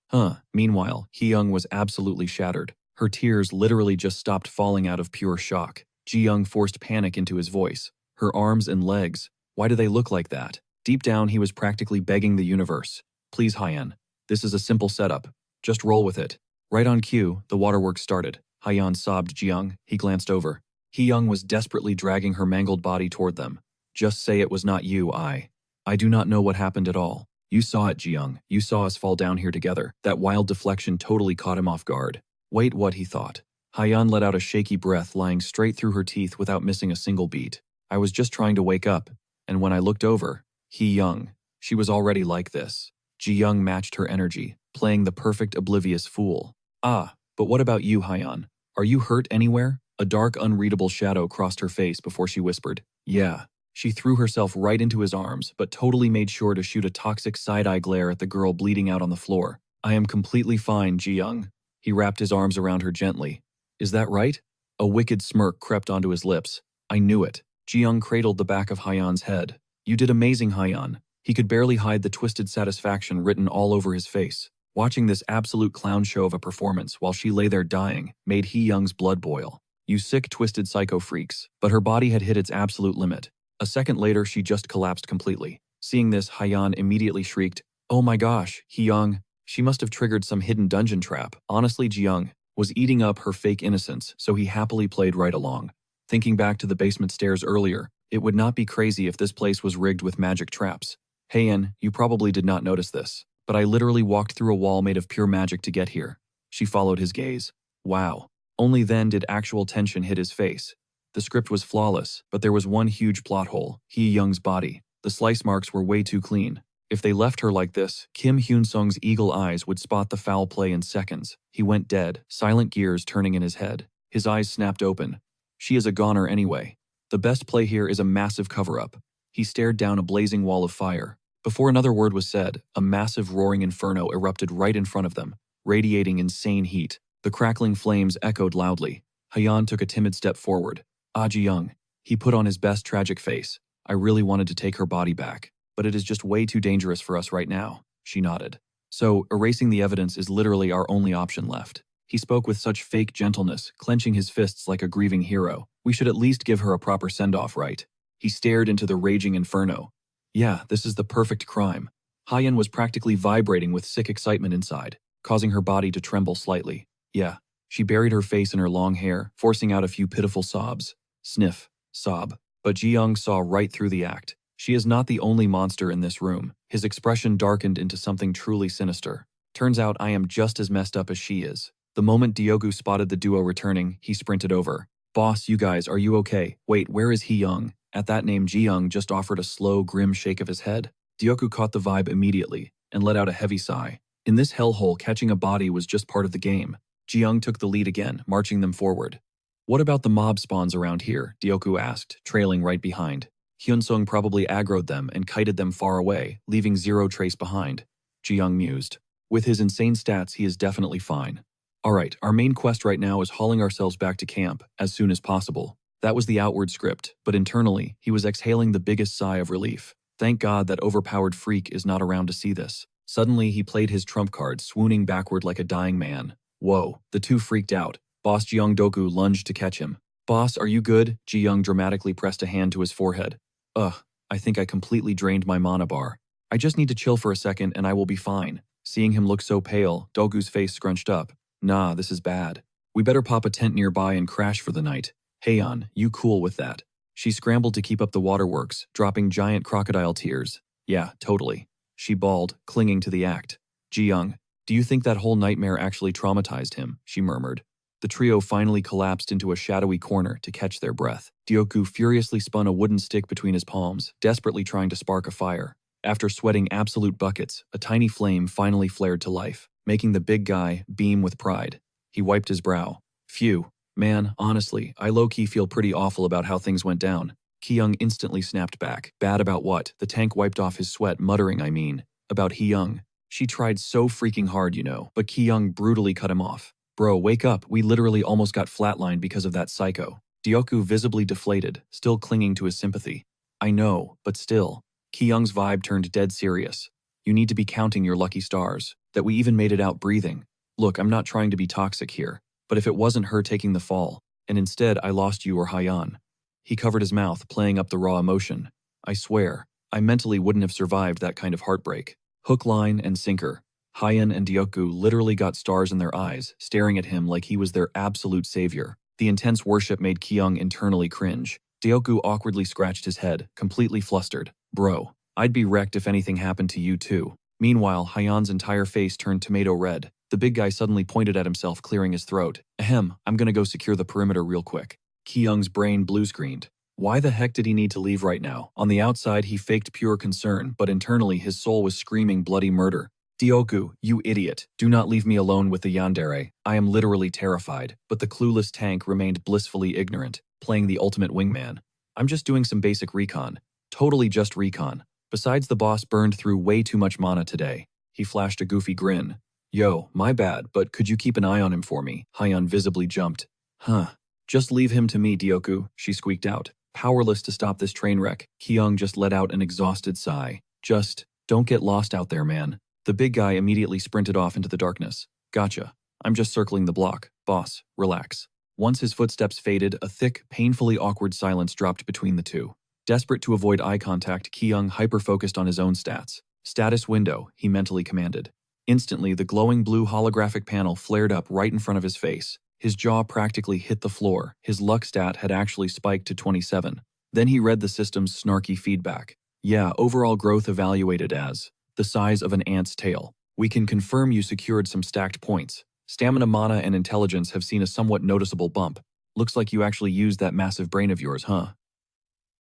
Meanwhile, Hee-young was absolutely shattered. Her tears literally just stopped falling out of pure shock. Ji-young forced panic into his voice. Her arms and legs. Why do they look like that? Deep down, he was practically begging the universe. Please, Hyan. This is a simple setup. Just roll with it. Right on cue, the waterworks started. Hyan sobbed Ji-young. He glanced over. Hee-young was desperately dragging her mangled body toward them. Just say it was not you, I do not know what happened at all. You saw it, Ji-young. You saw us fall down here together. That wild deflection totally caught him off guard. Wait, what, he thought. Hyan let out a shaky breath, lying straight through her teeth without missing a single beat. I was just trying to wake up, and when I looked over, Hee-young. She was already like this. Ji-young matched her energy, playing the perfect oblivious fool. Ah, but what about you, Hyan? Are you hurt anywhere? A dark, unreadable shadow crossed her face before she whispered. Yeah. She threw herself right into his arms, but totally made sure to shoot a toxic side-eye glare at the girl bleeding out on the floor. I am completely fine, Ji-young. He wrapped his arms around her gently. Is that right? A wicked smirk crept onto his lips. I knew it. Ji-young cradled the back of Hyan's head. You did amazing, Hyan. He could barely hide the twisted satisfaction written all over his face. Watching this absolute clown show of a performance while she lay there dying made Hee-young's blood boil. You sick, twisted psycho freaks. But her body had hit its absolute limit. A second later, she just collapsed completely. Seeing this, Hyan immediately shrieked, Oh my gosh, Hee-young. She must have triggered some hidden dungeon trap. Honestly, Ji-young was eating up her fake innocence, so he happily played right along. Thinking back to the basement stairs earlier, it would not be crazy if this place was rigged with magic traps. Hyan, you probably did not notice this, but I literally walked through a wall made of pure magic to get here. She followed his gaze. Wow. Only then did actual tension hit his face. The script was flawless, but there was one huge plot hole, Hee-young's body. The slice marks were way too clean. If they left her like this, Kim Hyun-sung's eagle eyes would spot the foul play in seconds. He went dead, silent gears turning in his head. His eyes snapped open. She is a goner anyway. The best play here is a massive cover-up. He stared down a blazing wall of fire. Before another word was said, a massive roaring inferno erupted right in front of them, radiating insane heat. The crackling flames echoed loudly. Hyan took a timid step forward. Ji-young. He put on his best tragic face. I really wanted to take her body back, but it is just way too dangerous for us right now. She nodded. So, erasing the evidence is literally our only option left. He spoke with such fake gentleness, clenching his fists like a grieving hero. We should at least give her a proper send-off, right? He stared into the raging inferno. Yeah, this is the perfect crime. Hyan was practically vibrating with sick excitement inside, causing her body to tremble slightly. Yeah. She buried her face in her long hair, forcing out a few pitiful sobs. Sniff. Sob. But Ji-young saw right through the act. She is not the only monster in this room. His expression darkened into something truly sinister. Turns out I am just as messed up as she is. The moment Diogu spotted the duo returning, he sprinted over. Boss, you guys, are you okay? Wait, where is Hee-young? At that name, Ji-young just offered a slow, grim shake of his head. Diogu caught the vibe immediately and let out a heavy sigh. In this hellhole, catching a body was just part of the game. Ji-young took the lead again, marching them forward. What about the mob spawns around here? Dioku asked, trailing right behind. Hyunsung probably aggroed them and kited them far away, leaving zero trace behind. Ji-young mused. With his insane stats, he is definitely fine. Alright, our main quest right now is hauling ourselves back to camp as soon as possible. That was the outward script, but internally, he was exhaling the biggest sigh of relief. Thank God that overpowered freak is not around to see this. Suddenly, he played his trump card, swooning backward like a dying man. Whoa, the two freaked out. Boss Jeong-doku lunged to catch him. Boss, are you good? Ji-young dramatically pressed a hand to his forehead. I think I completely drained my mana bar. I just need to chill for a second and I will be fine. Seeing him look so pale, Dogu's face scrunched up. Nah, this is bad. We better pop a tent nearby and crash for the night. Heian, you cool with that? She scrambled to keep up the waterworks, dropping giant crocodile tears. Yeah, totally. She bawled, clinging to the act. Ji-young, do you think that whole nightmare actually traumatized him? She murmured. The trio finally collapsed into a shadowy corner to catch their breath. Dioku furiously spun a wooden stick between his palms, desperately trying to spark a fire. After sweating absolute buckets, a tiny flame finally flared to life, making the big guy beam with pride. He wiped his brow. Phew. Man, honestly, I low-key feel pretty awful about how things went down. Ki-young instantly snapped back. Bad about what? The tank wiped off his sweat, muttering, about Hee-young. She tried so freaking hard, you know, but Ki-young brutally cut him off. Bro, wake up, we literally almost got flatlined because of that psycho. Dioku visibly deflated, still clinging to his sympathy. I know, but still. Ki-young's vibe turned dead serious. You need to be counting your lucky stars, that we even made it out breathing. Look, I'm not trying to be toxic here, but if it wasn't her taking the fall, and instead I lost you or Haiyan. He covered his mouth, playing up the raw emotion. I swear, I mentally wouldn't have survived that kind of heartbreak. Hook, line, and sinker. Haiyan and Dioku literally got stars in their eyes, staring at him like he was their absolute savior. The intense worship made Ki-young internally cringe. Dioku awkwardly scratched his head, completely flustered. Bro, I'd be wrecked if anything happened to you too. Meanwhile, Haiyan's entire face turned tomato red. The big guy suddenly pointed at himself, clearing his throat. Ahem, I'm gonna go secure the perimeter real quick. Ki-young's brain blue-screened. Why the heck did he need to leave right now? On the outside, he faked pure concern, but internally his soul was screaming bloody murder. Dioku, you idiot. Do not leave me alone with the yandere. I am literally terrified. But the clueless tank remained blissfully ignorant, playing the ultimate wingman. I'm just doing some basic recon. Totally just recon. Besides, the boss burned through way too much mana today. He flashed a goofy grin. Yo, my bad, but could you keep an eye on him for me? Haiyan visibly jumped. Huh. Just leave him to me, Dioku, she squeaked out. Powerless to stop this train wreck, Ki-young just let out an exhausted sigh. Just, don't get lost out there, man. The big guy immediately sprinted off into the darkness. Gotcha. I'm just circling the block. Boss, relax. Once his footsteps faded, a thick, painfully awkward silence dropped between the two. Desperate to avoid eye contact, Ki-young hyper-focused on his own stats. Status window, he mentally commanded. Instantly, the glowing blue holographic panel flared up right in front of his face. His jaw practically hit the floor. His luck stat had actually spiked to 27. Then he read the system's snarky feedback. Yeah, overall growth evaluated as the size of an ant's tail. We can confirm you secured some stacked points. Stamina, mana, and intelligence have seen a somewhat noticeable bump. Looks like you actually used that massive brain of yours, huh?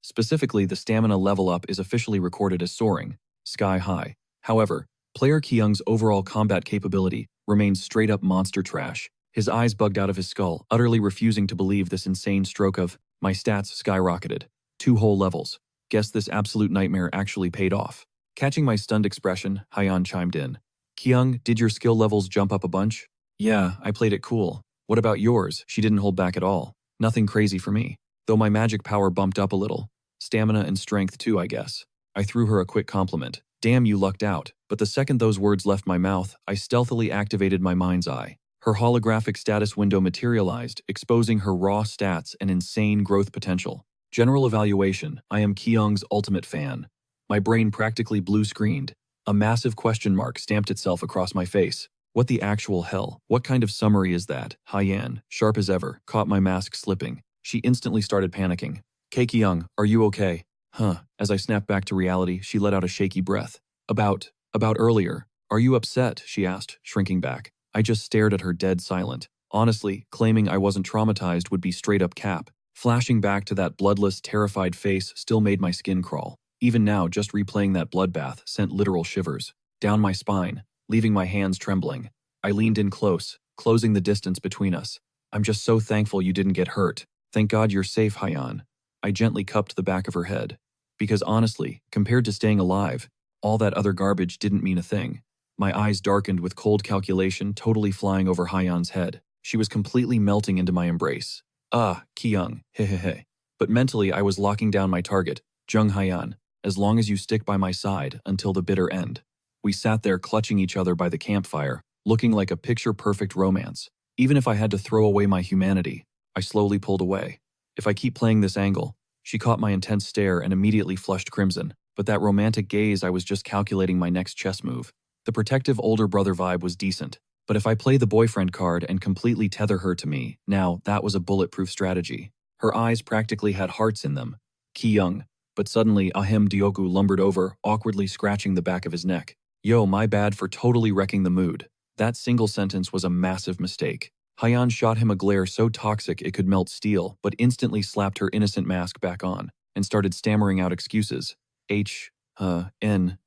Specifically, the stamina level up is officially recorded as soaring, sky high. However, player Ki-young's overall combat capability remains straight up monster trash. His eyes bugged out of his skull, utterly refusing to believe this insane stroke of, my stats skyrocketed. 2 whole levels. Guess this absolute nightmare actually paid off. Catching my stunned expression, Haiyan chimed in. Ki-young, did your skill levels jump up a bunch? Yeah, I played it cool. What about yours? She didn't hold back at all. Nothing crazy for me. Though my magic power bumped up a little. Stamina and strength too, I guess. I threw her a quick compliment. Damn, you lucked out. But the second those words left my mouth, I stealthily activated my mind's eye. Her holographic status window materialized, exposing her raw stats and insane growth potential. General evaluation, I am Ki-young's ultimate fan. My brain practically blue-screened. A massive question mark stamped itself across my face. What the actual hell? What kind of summary is that? Haiyan, sharp as ever, caught my mask slipping. She instantly started panicking. Ki-young, are you okay? Huh. As I snapped back to reality, she let out a shaky breath. About earlier. Are you upset? She asked, shrinking back. I just stared at her dead silent. Honestly, claiming I wasn't traumatized would be straight up cap. Flashing back to that bloodless, terrified face still made my skin crawl. Even now, just replaying that bloodbath sent literal shivers down my spine, leaving my hands trembling. I leaned in close, closing the distance between us. I'm just so thankful you didn't get hurt. Thank God you're safe, Haiyan. I gently cupped the back of her head. Because honestly, compared to staying alive, all that other garbage didn't mean a thing. My eyes darkened with cold calculation totally flying over Haiyan's head. She was completely melting into my embrace. Ah, Ki-young, hehehe. But mentally I was locking down my target, Jung Haiyan, as long as you stick by my side until the bitter end. We sat there clutching each other by the campfire, looking like a picture-perfect romance. Even if I had to throw away my humanity, I slowly pulled away. If I keep playing this angle, she caught my intense stare and immediately flushed crimson. but that romantic gaze, I was just calculating my next chess move. The protective older brother vibe was decent, but if I play the boyfriend card and completely tether her to me, now that was a bulletproof strategy. Her eyes practically had hearts in them. Ki-young. But suddenly, Ahem Dioku lumbered over, awkwardly scratching the back of his neck. Yo, my bad for totally wrecking the mood. That single sentence was a massive mistake. Hyan shot him a glare so toxic it could melt steel, but instantly slapped her innocent mask back on, and started stammering out excuses. No.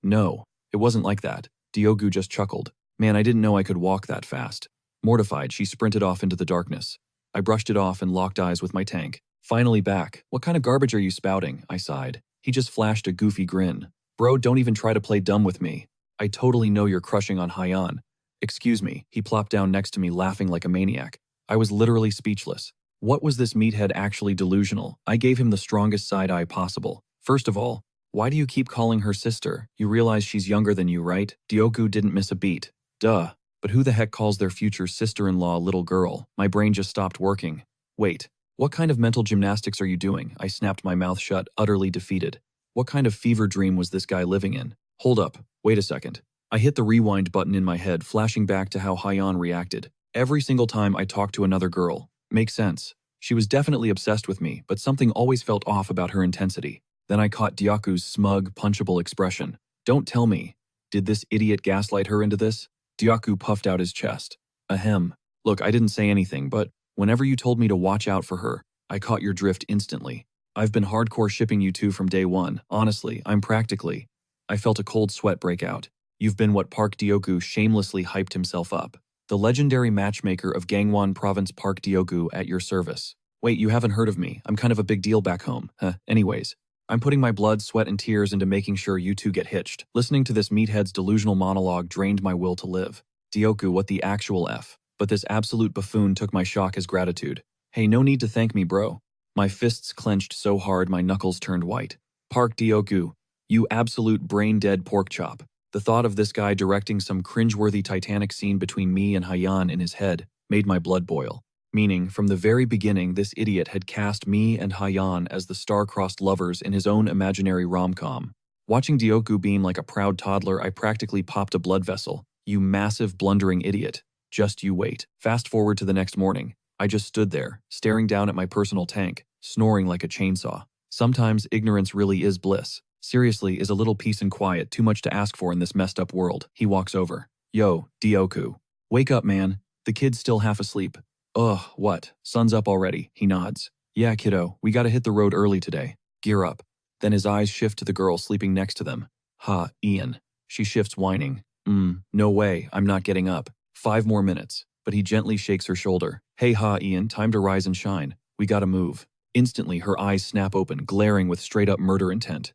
It wasn't like that. Diogu just chuckled. Man, I didn't know I could walk that fast. Mortified, she sprinted off into the darkness. I brushed it off and locked eyes with my tank. Finally back. What kind of garbage are you spouting? I sighed. He just flashed a goofy grin. Bro, don't even try to play dumb with me. I totally know you're crushing on Hyan. Excuse me, he plopped down next to me laughing like a maniac. I was literally speechless. What was this meathead actually delusional? I gave him the strongest side-eye possible. First of all, why do you keep calling her sister? You realize she's younger than you, right? Dioku didn't miss a beat. Duh. But who the heck calls their future sister-in-law little girl? My brain just stopped working. Wait, what kind of mental gymnastics are you doing? I snapped my mouth shut, utterly defeated. What kind of fever dream was this guy living in? Hold up, wait a second. I hit the rewind button in my head, flashing back to how Hyan reacted. Every single time I talked to another girl. Makes sense. She was definitely obsessed with me, but something always felt off about her intensity. Then I caught Dyaku's smug, punchable expression. Don't tell me. Did this idiot gaslight her into this? Dyaku puffed out his chest. Ahem. Look, I didn't say anything, but whenever you told me to watch out for her, I caught your drift instantly. I've been hardcore shipping you two from day one. Honestly, I felt a cold sweat break out. You've been what Park Dioku shamelessly hyped himself up. The legendary matchmaker of Gangwon Province, Park Dioku, at your service. Wait, you haven't heard of me. I'm kind of a big deal back home. Anyways. I'm putting my blood, sweat, and tears into making sure you two get hitched. Listening to this meathead's delusional monologue drained my will to live. Dioku, what the actual F? But this absolute buffoon took my shock as gratitude. Hey, no need to thank me, bro. My fists clenched so hard my knuckles turned white. Park Dioku, you absolute brain-dead pork chop. The thought of this guy directing some cringeworthy Titanic scene between me and Hyan in his head made my blood boil. Meaning, from the very beginning, this idiot had cast me and Hyan as the star-crossed lovers in his own imaginary rom-com. Watching Dioku beam like a proud toddler, I practically popped a blood vessel. You massive, blundering idiot. Just you wait. Fast forward to the next morning. I just stood there, staring down at my personal tank, snoring like a chainsaw. Sometimes ignorance really is bliss. Seriously, is a little peace and quiet too much to ask for in this messed up world? He walks over. Yo, Dioku. Wake up, man. The kid's still half asleep. Ugh, what? Sun's up already, he nods. Yeah, kiddo, we gotta hit the road early today. Gear up. Then his eyes shift to the girl sleeping next to them. Ha, Ian. She shifts whining. No way, I'm not getting up. 5 more minutes. But he gently shakes her shoulder. Hey ha, Ian, time to rise and shine. We gotta move. Instantly, her eyes snap open, glaring with straight-up murder intent.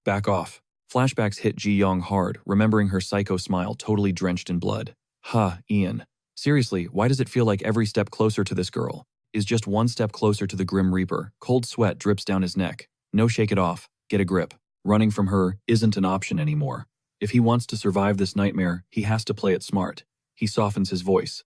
Back off. Flashbacks hit Ji-young hard, remembering her psycho smile totally drenched in blood. Ha, Ian. Seriously, why does it feel like every step closer to this girl is just one step closer to the Grim Reaper? Cold sweat drips down his neck. No, shake it off. Get a grip. Running from her isn't an option anymore. If he wants to survive this nightmare, he has to play it smart. He softens his voice.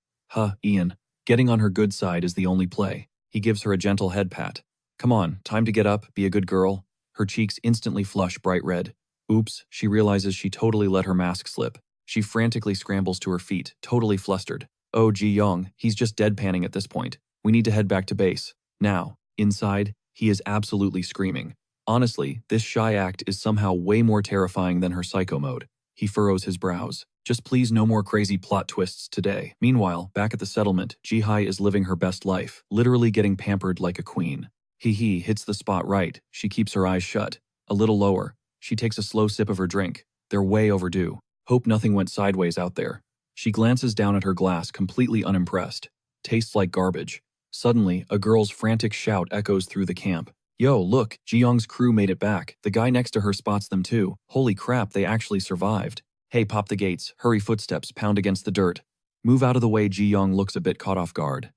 Ian. Getting on her good side is the only play. He gives her a gentle head pat. Come on, time to get up, be a good girl. Her cheeks instantly flush bright red. Oops, she realizes she totally let her mask slip. She frantically scrambles to her feet, totally flustered. Oh, Ji-young, he's just deadpanning at this point. We need to head back to base. Now, inside, he is absolutely screaming. Honestly, this shy act is somehow way more terrifying than her psycho mode. He furrows his brows. Just please no more crazy plot twists today. Meanwhile, back at the settlement, Ji-hai is living her best life, literally getting pampered like a queen. He hits the spot right. She keeps her eyes shut. A little lower. She takes a slow sip of her drink. They're way overdue. Hope nothing went sideways out there. She glances down at her glass, completely unimpressed. Tastes like garbage. Suddenly, a girl's frantic shout echoes through the camp. Yo, look, Ji-young's crew made it back. The guy next to her spots them too. Holy crap, they actually survived. Hey, pop the gates. Hurry, footsteps pound against the dirt. Move out of the way. Ji-young looks a bit caught off guard.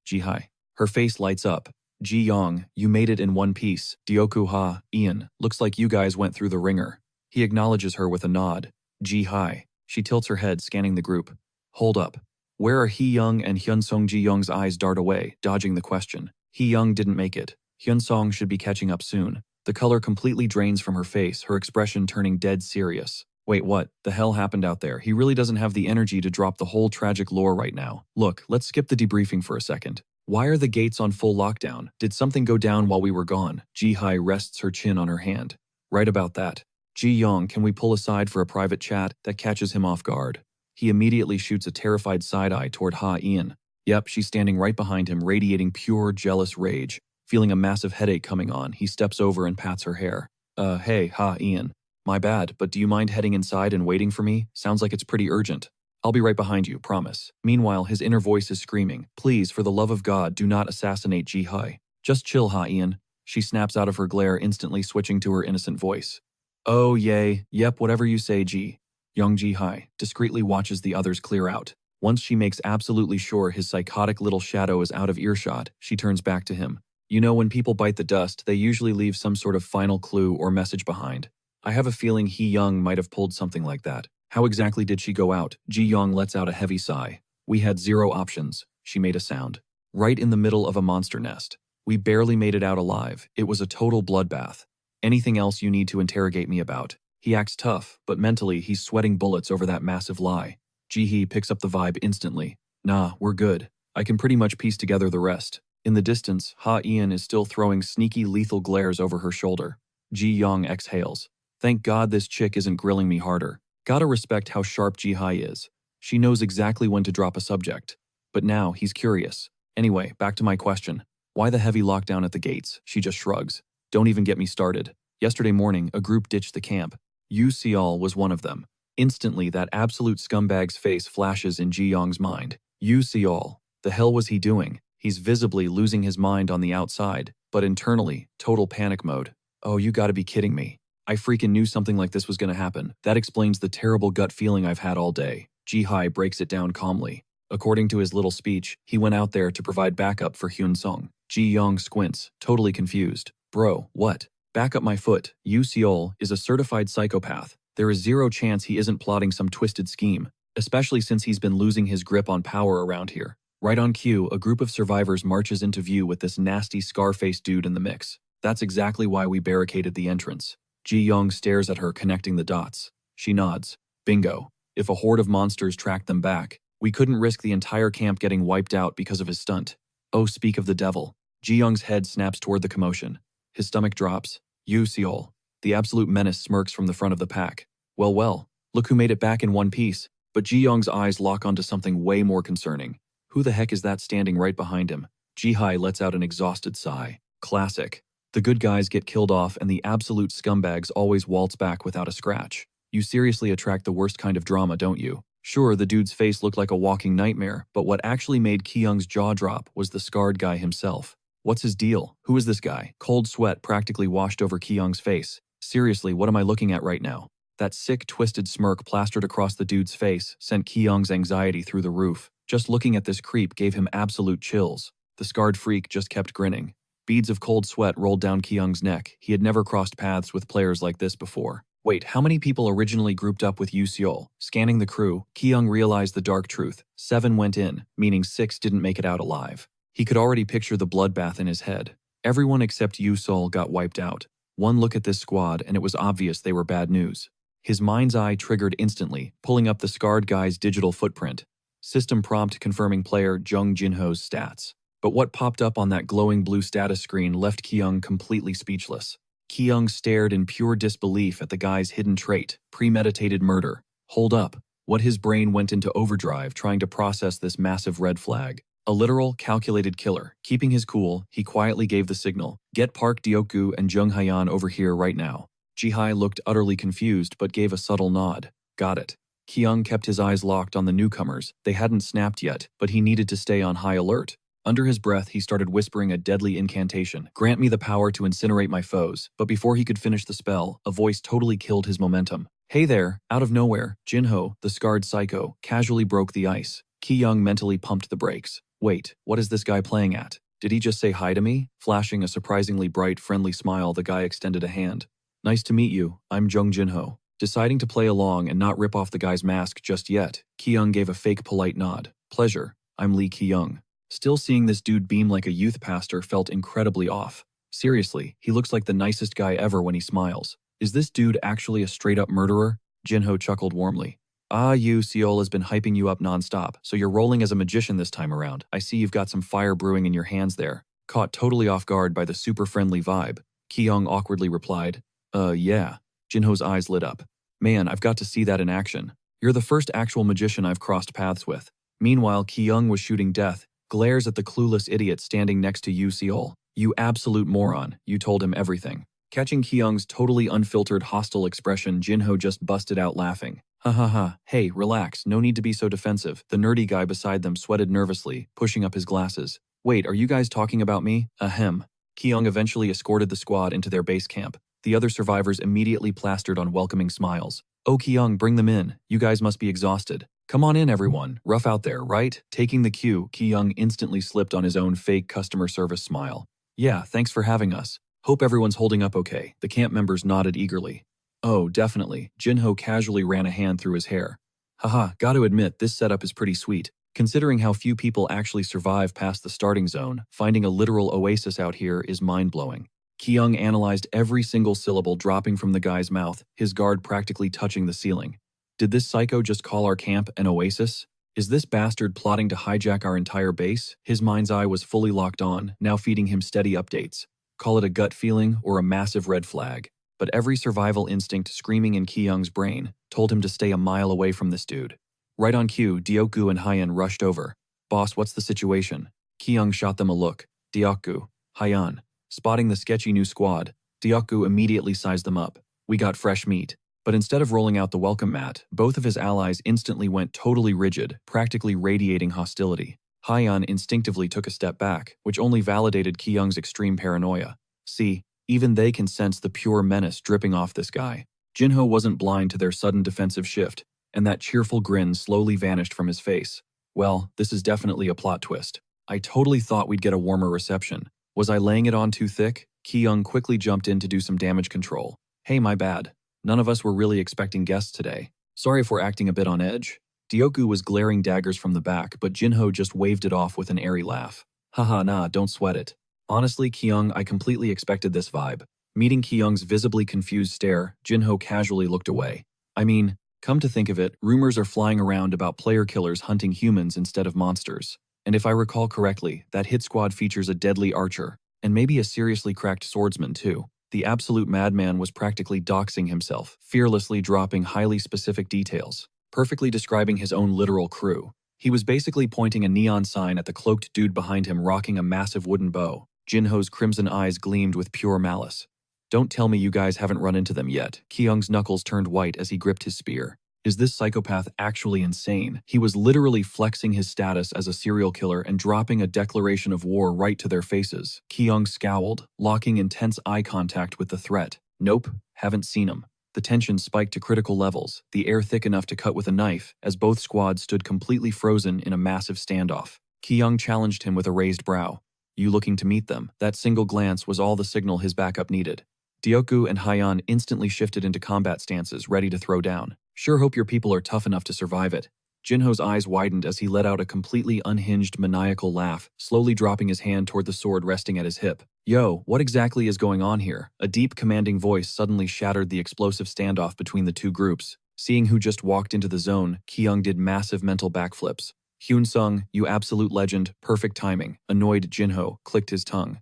Ji-hai. Her face lights up. Ji-young, you made it in one piece. Dioku-ha, Ian, looks like you guys went through the ringer. He acknowledges her with a nod. Ji-hai. She tilts her head, scanning the group. Hold up. Where are Hee-young and Hyunsong? Ji-young's eyes dart away, dodging the question. Hee-young didn't make it. Hyunsong should be catching up soon. The color completely drains from her face, her expression turning dead serious. Wait, what the hell happened out there? He really doesn't have the energy to drop the whole tragic lore right now. Look, let's skip the debriefing for a second. Why are the gates on full lockdown? Did something go down while we were gone? Ji-hai rests her chin on her hand. Right about that. Ji-young, can we pull aside for a private chat? That catches him off guard. He immediately shoots a terrified side-eye toward Ha-Ian. Yep, she's standing right behind him, radiating pure, jealous rage. Feeling a massive headache coming on, he steps over and pats her hair. Hey, Ha-Ian. My bad, but do you mind heading inside and waiting for me? Sounds like it's pretty urgent. I'll be right behind you, promise. Meanwhile, his inner voice is screaming, please, for the love of God, do not assassinate Ji-hai. Just chill, Ha-Ian. She snaps out of her glare, instantly switching to her innocent voice. Oh, yay. Yep, whatever you say, Ji. Young Ji-hai discreetly watches the others clear out. Once she makes absolutely sure his psychotic little shadow is out of earshot, she turns back to him. You know, when people bite the dust, they usually leave some sort of final clue or message behind. I have a feeling He-young might have pulled something like that. How exactly did she go out? Ji-young lets out a heavy sigh. We had 0 options. She made a sound. Right in the middle of a monster nest. We barely made it out alive. It was a total bloodbath. Anything else you need to interrogate me about? He acts tough, but mentally he's sweating bullets over that massive lie. Ji-hee picks up the vibe instantly. Nah, we're good. I can pretty much piece together the rest. In the distance, Ha-Ian is still throwing sneaky, lethal glares over her shoulder. Ji-young exhales. Thank God this chick isn't grilling me harder. Gotta respect how sharp Ji-hai is. She knows exactly when to drop a subject. But now, he's curious. Anyway, back to my question. Why the heavy lockdown at the gates? She just shrugs. Don't even get me started. Yesterday morning, a group ditched the camp. Yu Seol was one of them. Instantly, that absolute scumbag's face flashes in Ji-young's mind. Yu Seol. The hell was he doing? He's visibly losing his mind on the outside, but internally, total panic mode. Oh, you gotta be kidding me. I freaking knew something like this was gonna happen. That explains the terrible gut feeling I've had all day. Ji-hai breaks it down calmly. According to his little speech, he went out there to provide backup for Hyun-sung. Ji-young squints, totally confused. Bro, what? Back up my foot. Yu Seol is a certified psychopath. There is 0 chance he isn't plotting some twisted scheme, especially since he's been losing his grip on power around here. Right on cue, a group of survivors marches into view with this nasty scar-faced dude in the mix. That's exactly why we barricaded the entrance. Ji-young stares at her, connecting the dots. She nods. Bingo. If a horde of monsters tracked them back, we couldn't risk the entire camp getting wiped out because of his stunt. Oh, speak of the devil. Ji-young's head snaps toward the commotion. His stomach drops. Yu Seol. The absolute menace smirks from the front of the pack. Well, look who made it back in one piece. But Ji-young's eyes lock onto something way more concerning. Who the heck is that standing right behind him? Ji-hai lets out an exhausted sigh. Classic. The good guys get killed off and the absolute scumbags always waltz back without a scratch. You seriously attract the worst kind of drama, don't you? Sure, the dude's face looked like a walking nightmare, but what actually made Ki-young's jaw drop was the scarred guy himself. What's his deal? Who is this guy? Cold sweat practically washed over Ki-young's face. Seriously, what am I looking at right now? That sick, twisted smirk plastered across the dude's face sent Ki-young's anxiety through the roof. Just looking at this creep gave him absolute chills. The scarred freak just kept grinning. Beads of cold sweat rolled down Ki-young's neck. He had never crossed paths with players like this before. Wait, how many people originally grouped up with Yu Seol? Scanning the crew, Ki-young realized the dark truth. 7 went in, meaning 6 didn't make it out alive. He could already picture the bloodbath in his head. Everyone except Yu Seol got wiped out. One look at this squad and it was obvious they were bad news. His mind's eye triggered instantly, pulling up the scarred guy's digital footprint. System prompt confirming player Jung Jinho's stats. But what popped up on that glowing blue status screen left Ki-young completely speechless. Ki-young stared in pure disbelief at the guy's hidden trait, premeditated murder. Hold up. What his brain went into overdrive trying to process this massive red flag. A literal, calculated killer. Keeping his cool, he quietly gave the signal. Get Park Deokgu and Jung Hayan over here right now. Ji-hai looked utterly confused but gave a subtle nod. Got it. Ki-young kept his eyes locked on the newcomers. They hadn't snapped yet, but he needed to stay on high alert. Under his breath, he started whispering a deadly incantation. Grant me the power to incinerate my foes. But before he could finish the spell, a voice totally killed his momentum. Hey there, out of nowhere, Jinho, the scarred psycho, casually broke the ice. Ki-young mentally pumped the brakes. Wait, what is this guy playing at? Did he just say hi to me? Flashing a surprisingly bright, friendly smile, the guy extended a hand. Nice to meet you, I'm Jung Jinho. Deciding to play along and not rip off the guy's mask just yet, Ki-young gave a fake polite nod. Pleasure, I'm Lee Ki-young. Still seeing this dude beam like a youth pastor felt incredibly off. Seriously, he looks like the nicest guy ever when he smiles. Is this dude actually a straight-up murderer? Jinho chuckled warmly. Ah, Seol has been hyping you up nonstop, so you're rolling as a magician this time around. I see you've got some fire brewing in your hands there. Caught totally off guard by the super friendly vibe, Ki-young awkwardly replied. Yeah. Jinho's eyes lit up. Man, I've got to see that in action. You're the first actual magician I've crossed paths with. Meanwhile, Ki-young was shooting death, glares at the clueless idiot standing next to Seol. You absolute moron, you told him everything. Catching Ki-young's totally unfiltered hostile expression, Jinho just busted out laughing. Ha ha ha, hey, relax, no need to be so defensive. The nerdy guy beside them sweated nervously, pushing up his glasses. Wait, are you guys talking about me? Ahem. Ki-young eventually escorted the squad into their base camp. The other survivors immediately plastered on welcoming smiles. Oh, Ki-young, bring them in. You guys must be exhausted. Come on in, everyone. Rough out there, right? Taking the cue, Ki-young instantly slipped on his own fake customer service smile. Yeah, thanks for having us. Hope everyone's holding up okay. The camp members nodded eagerly. Oh, definitely. Jinho casually ran a hand through his hair. Haha, gotta admit, this setup is pretty sweet. Considering how few people actually survive past the starting zone, finding a literal oasis out here is mind-blowing. Ki-young analyzed every single syllable dropping from the guy's mouth, his guard practically touching the ceiling. Did this psycho just call our camp an oasis? Is this bastard plotting to hijack our entire base? His mind's eye was fully locked on, now feeding him steady updates. Call it a gut feeling or a massive red flag. But every survival instinct screaming in Ki-young's brain told him to stay a mile away from this dude. Right on cue, Deokgu and Hyan rushed over. Boss, what's the situation? Ki-young shot them a look. Deokgu, Hyan. Spotting the sketchy new squad, Deokgu immediately sized them up. We got fresh meat. But instead of rolling out the welcome mat, both of his allies instantly went totally rigid, practically radiating hostility. Hyan instinctively took a step back, which only validated Ki-young's extreme paranoia. See, even they can sense the pure menace dripping off this guy. Jinho wasn't blind to their sudden defensive shift, and that cheerful grin slowly vanished from his face. Well, this is definitely a plot twist. I totally thought we'd get a warmer reception. Was I laying it on too thick? Ki-young quickly jumped in to do some damage control. Hey, my bad. None of us were really expecting guests today. Sorry if we're acting a bit on edge. Deokgu was glaring daggers from the back, but Jinho just waved it off with an airy laugh. Haha, nah, don't sweat it. Honestly, Ki-young, I completely expected this vibe. Meeting Ki-young's visibly confused stare, Jinho casually looked away. I mean, come to think of it, rumors are flying around about player killers hunting humans instead of monsters. And if I recall correctly, that hit squad features a deadly archer, and maybe a seriously cracked swordsman too. The absolute madman was practically doxing himself, fearlessly dropping highly specific details, perfectly describing his own literal crew. He was basically pointing a neon sign at the cloaked dude behind him rocking a massive wooden bow. Jinho's crimson eyes gleamed with pure malice. Don't tell me you guys haven't run into them yet. Ki-young's knuckles turned white as he gripped his spear. Is this psychopath actually insane? He was literally flexing his status as a serial killer and dropping a declaration of war right to their faces. Ki-young scowled, locking intense eye contact with the threat. Nope, haven't seen him. The tension spiked to critical levels, the air thick enough to cut with a knife, as both squads stood completely frozen in a massive standoff. Ki-young challenged him with a raised brow. You looking to meet them? That single glance was all the signal his backup needed. Deokgu and Hyan instantly shifted into combat stances, ready to throw down. Sure hope your people are tough enough to survive it. Jinho's eyes widened as he let out a completely unhinged maniacal laugh, slowly dropping his hand toward the sword resting at his hip. Yo, what exactly is going on here? A deep, commanding voice suddenly shattered the explosive standoff between the two groups. Seeing who just walked into the zone, Ki-young did massive mental backflips. Hyun-sung, you absolute legend, perfect timing. Annoyed Jinho clicked his tongue.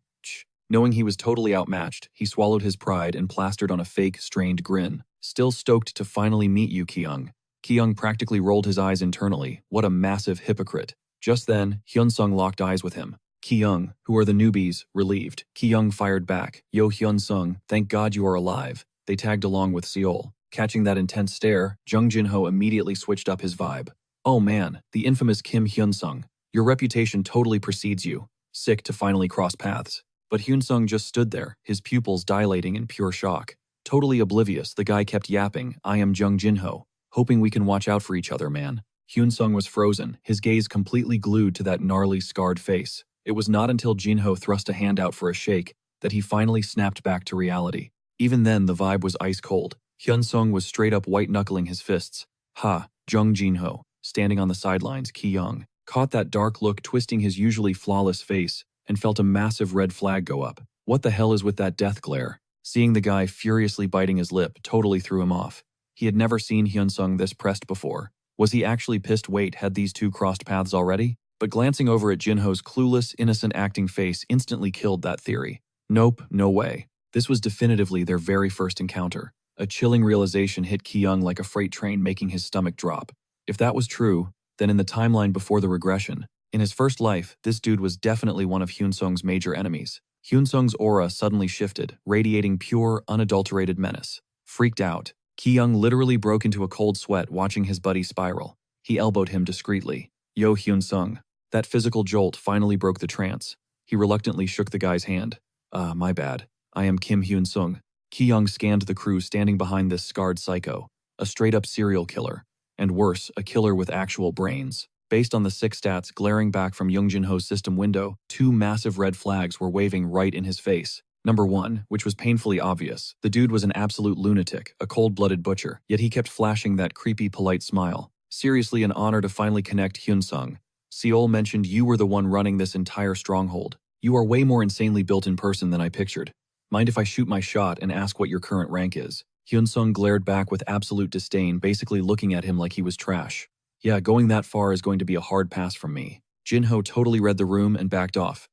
Knowing he was totally outmatched, he swallowed his pride and plastered on a fake, strained grin. Still stoked to finally meet you, Ki-young. Ki-young practically rolled his eyes internally. What a massive hypocrite. Just then, Hyun-sung locked eyes with him. Ki-young, who are the newbies, relieved. Ki-young fired back. Yo Hyun-sung, thank God you are alive. They tagged along with Seol. Catching that intense stare, Jung Jinho immediately switched up his vibe. Oh man, the infamous Kim Hyun-sung. Your reputation totally precedes you. Sick to finally cross paths. But Hyun-sung just stood there, his pupils dilating in pure shock. Totally oblivious, the guy kept yapping, I am Jung Jinho. Hoping we can watch out for each other, man. Hyun-sung was frozen, his gaze completely glued to that gnarly, scarred face. It was not until Jinho thrust a hand out for a shake that he finally snapped back to reality. Even then, the vibe was ice cold. Hyun-sung was straight up white-knuckling his fists. Ha, Jung Jinho, standing on the sidelines, Ki-young, caught that dark look twisting his usually flawless face and felt a massive red flag go up. What the hell is with that death glare? Seeing the guy furiously biting his lip totally threw him off. He had never seen Hyun-sung this pressed before. Was he actually pissed? Wait, had these two crossed paths already? But glancing over at Jinho's clueless, innocent acting face instantly killed that theory. Nope, no way. This was definitively their very first encounter. A chilling realization hit Ki-young like a freight train, making his stomach drop. If that was true, then in the timeline before the regression, in his first life, this dude was definitely one of Hyun-sung's major enemies. Hyun-sung's aura suddenly shifted, radiating pure, unadulterated menace. Freaked out, Ki-young literally broke into a cold sweat watching his buddy spiral. He elbowed him discreetly. Yo, Hyun-sung. That physical jolt finally broke the trance. He reluctantly shook the guy's hand. My bad. I am Kim Hyun-sung. Ki-young scanned the crew standing behind this scarred psycho. A straight-up serial killer. And worse, a killer with actual brains. Based on the sick stats glaring back from Young Jin-ho's system window, two massive red flags were waving right in his face. Number one, which was painfully obvious. The dude was an absolute lunatic, a cold-blooded butcher, yet he kept flashing that creepy, polite smile. Seriously an honor to finally connect, Hyun-sung. Seol mentioned you were the one running this entire stronghold. You are way more insanely built in person than I pictured. Mind if I shoot my shot and ask what your current rank is? Hyun-sung glared back with absolute disdain, basically looking at him like he was trash. Yeah, going that far is going to be a hard pass from me. Jin-ho totally read the room and backed off.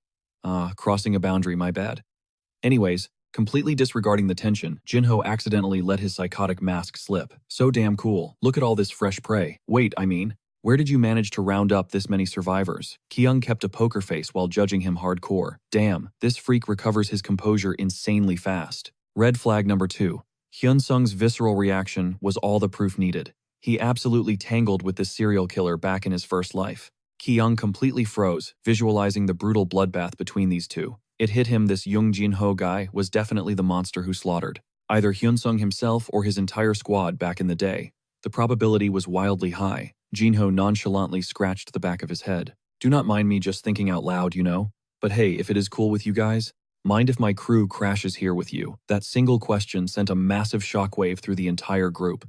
Crossing a boundary, my bad. Anyways, completely disregarding the tension, Jin-ho accidentally let his psychotic mask slip. So damn cool. Look at all this fresh prey. Wait, where did you manage to round up this many survivors? Ki-young kept a poker face while judging him hardcore. Damn, this freak recovers his composure insanely fast. Red flag number 2. Hyun-sung's visceral reaction was all the proof needed. He absolutely tangled with this serial killer back in his first life. Ki-young completely froze, visualizing the brutal bloodbath between these two. It hit him this Young Jin-ho guy was definitely the monster who slaughtered either Hyun-sung himself or his entire squad back in the day. The probability was wildly high. Jin-ho nonchalantly scratched the back of his head. Do not mind me just thinking out loud, you know? But hey, if it is cool with you guys, mind if my crew crashes here with you? That single question sent a massive shockwave through the entire group.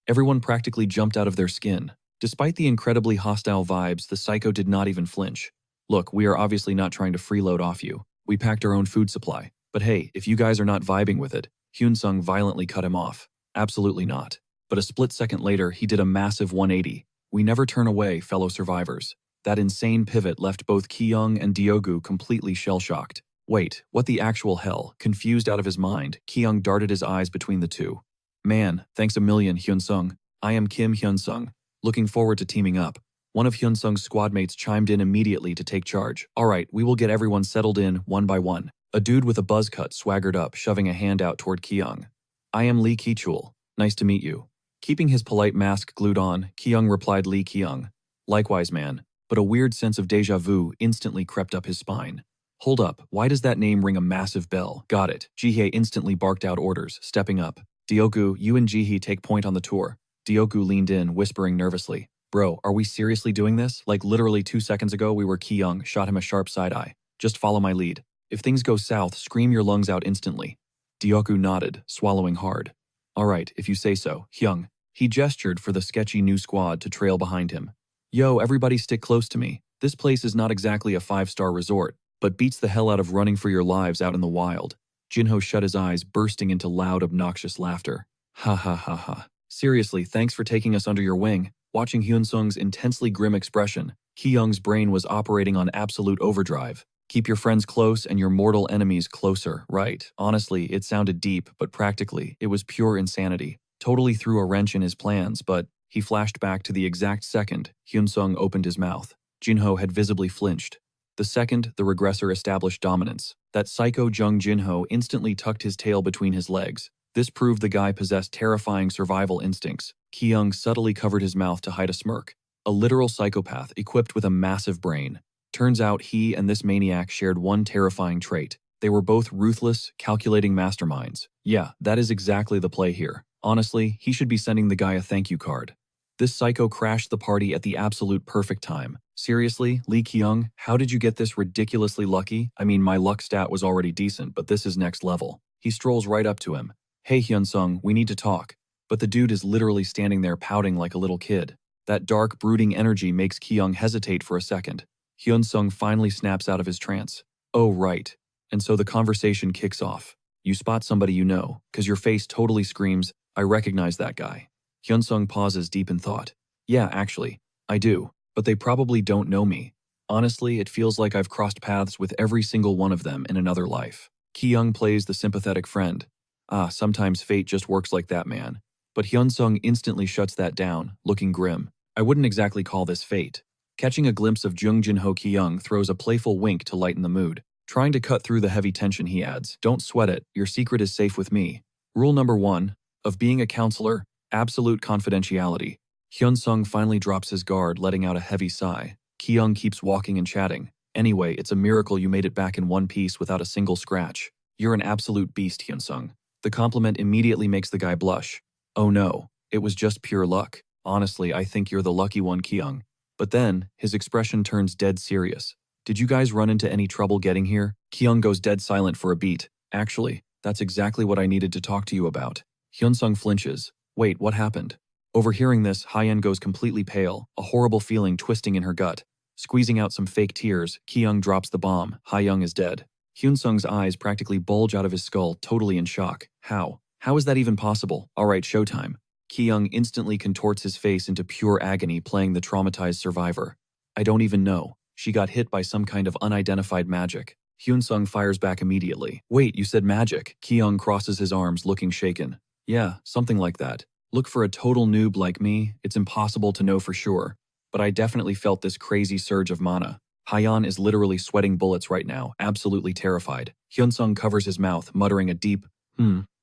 Everyone practically jumped out of their skin. Despite the incredibly hostile vibes, the psycho did not even flinch. Look, we are obviously not trying to freeload off you. We packed our own food supply. But hey, if you guys are not vibing with it, Hyun-sung violently cut him off. Absolutely not. But a split second later, he did a massive 180. We never turn away, fellow survivors. That insane pivot left both Ki-young and Diogu completely shell-shocked. Wait, what the actual hell? Confused out of his mind, Ki-young darted his eyes between the two. Man, thanks a million, Hyun-sung. I am Kim Hyun-sung. Looking forward to teaming up. One of Hyun-sung's squadmates chimed in immediately to take charge. Alright, we will get everyone settled in, one by one. A dude with a buzz cut swaggered up, shoving a hand out toward Ki-young. I am Lee Ki-chul. Nice to meet you. Keeping his polite mask glued on, Ki-young replied Lee Ki-young. Likewise, man. But a weird sense of deja vu instantly crept up his spine. Hold up, why does that name ring a massive bell? Got it. Jihye instantly barked out orders, stepping up. Diogu, you and Jihee take point on the tour. Diogu leaned in, whispering nervously. Bro, are we seriously doing this? Like literally 2 seconds ago we were Ki-young, shot him a sharp side eye. Just follow my lead. If things go south, scream your lungs out instantly. Diogu nodded, swallowing hard. Alright, if you say so, Hyung. He gestured for the sketchy new squad to trail behind him. Yo, everybody stick close to me. This place is not exactly a 5-star resort, but beats the hell out of running for your lives out in the wild. Jin-ho shut his eyes, bursting into loud, obnoxious laughter. Ha ha ha ha. Seriously, thanks for taking us under your wing. Watching Hyun-sung's intensely grim expression, Ki-young's brain was operating on absolute overdrive. Keep your friends close and your mortal enemies closer, right? Honestly, it sounded deep, but practically, it was pure insanity. Totally threw a wrench in his plans, but he flashed back to the exact second Hyun-sung opened his mouth. Jin-ho had visibly flinched. The second the regressor established dominance, that psycho Jung Jin-ho instantly tucked his tail between his legs. This proved the guy possessed terrifying survival instincts. Ki-young subtly covered his mouth to hide a smirk. A literal psychopath equipped with a massive brain. Turns out he and this maniac shared one terrifying trait. They were both ruthless, calculating masterminds. Yeah, that is exactly the play here. Honestly, he should be sending the guy a thank you card. This psycho crashed the party at the absolute perfect time. Seriously, Lee Ki-young, how did you get this ridiculously lucky? I mean, my luck stat was already decent, but this is next level. He strolls right up to him. Hey Hyun-sung, we need to talk. But the dude is literally standing there pouting like a little kid. That dark, brooding energy makes Ki-young hesitate for a second. Hyun-sung finally snaps out of his trance. Oh right. And so the conversation kicks off. You spot somebody you know, because your face totally screams, I recognize that guy. Hyunsung pauses deep in thought. Yeah, actually, I do, but they probably don't know me. Honestly, it feels like I've crossed paths with every single one of them in another life. Ki-young plays the sympathetic friend. Ah, sometimes fate just works like that, man. But Hyunsung instantly shuts that down, looking grim. I wouldn't exactly call this fate. Catching a glimpse of Jung Jin-ho, Ki-young throws a playful wink to lighten the mood. Trying to cut through the heavy tension, he adds, don't sweat it, your secret is safe with me. Rule number 1 of being a counselor, absolute confidentiality. Hyunsung finally drops his guard, letting out a heavy sigh. Ki-young keeps walking and chatting. Anyway, it's a miracle you made it back in one piece without a single scratch. You're an absolute beast, Hyunsung. The compliment immediately makes the guy blush. Oh no, it was just pure luck. Honestly, I think you're the lucky one, Ki-young. But then, his expression turns dead serious. Did you guys run into any trouble getting here? Ki-young goes dead silent for a beat. Actually, that's exactly what I needed to talk to you about. Hyunsung flinches. Wait, what happened? Overhearing this, Hyeon goes completely pale, a horrible feeling twisting in her gut. Squeezing out some fake tears, Ki-young drops the bomb. Hyeon is dead. Hyunsung's eyes practically bulge out of his skull, totally in shock. How? How is that even possible? Alright, showtime. Ki-young instantly contorts his face into pure agony, playing the traumatized survivor. I don't even know. She got hit by some kind of unidentified magic. Hyunsung fires back immediately. Wait, you said magic? Ki-young crosses his arms, looking shaken. Yeah, something like that. Look, for a total noob like me, it's impossible to know for sure. But I definitely felt this crazy surge of mana. Hyeon is literally sweating bullets right now, absolutely terrified. Hyunsung covers his mouth, muttering a deep,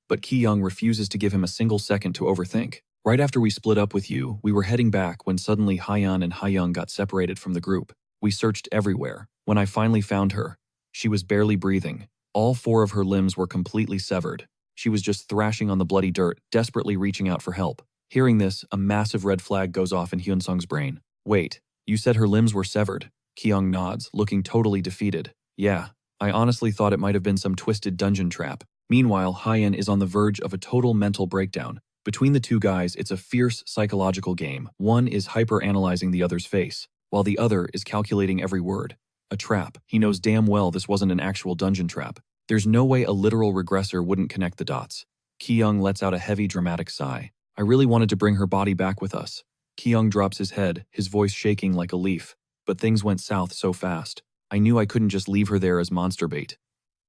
but Ki-young refuses to give him a single second to overthink. Right after we split up with you, we were heading back when suddenly Hyeon and Hyeong got separated from the group. We searched everywhere. When I finally found her, she was barely breathing. All 4 of her limbs were completely severed. She was just thrashing on the bloody dirt, desperately reaching out for help. Hearing this, a massive red flag goes off in Hyunsung's brain. Wait, you said her limbs were severed? Ki-young nods, looking totally defeated. Yeah, I honestly thought it might have been some twisted dungeon trap. Meanwhile, Hyeon is on the verge of a total mental breakdown. Between the two guys, it's a fierce psychological game. One is hyper-analyzing the other's face, while the other is calculating every word. A trap. He knows damn well this wasn't an actual dungeon trap. There's no way a literal regressor wouldn't connect the dots. Ki-young lets out a heavy, dramatic sigh. I really wanted to bring her body back with us. Ki-young drops his head, his voice shaking like a leaf. But things went south so fast. I knew I couldn't just leave her there as monster bait.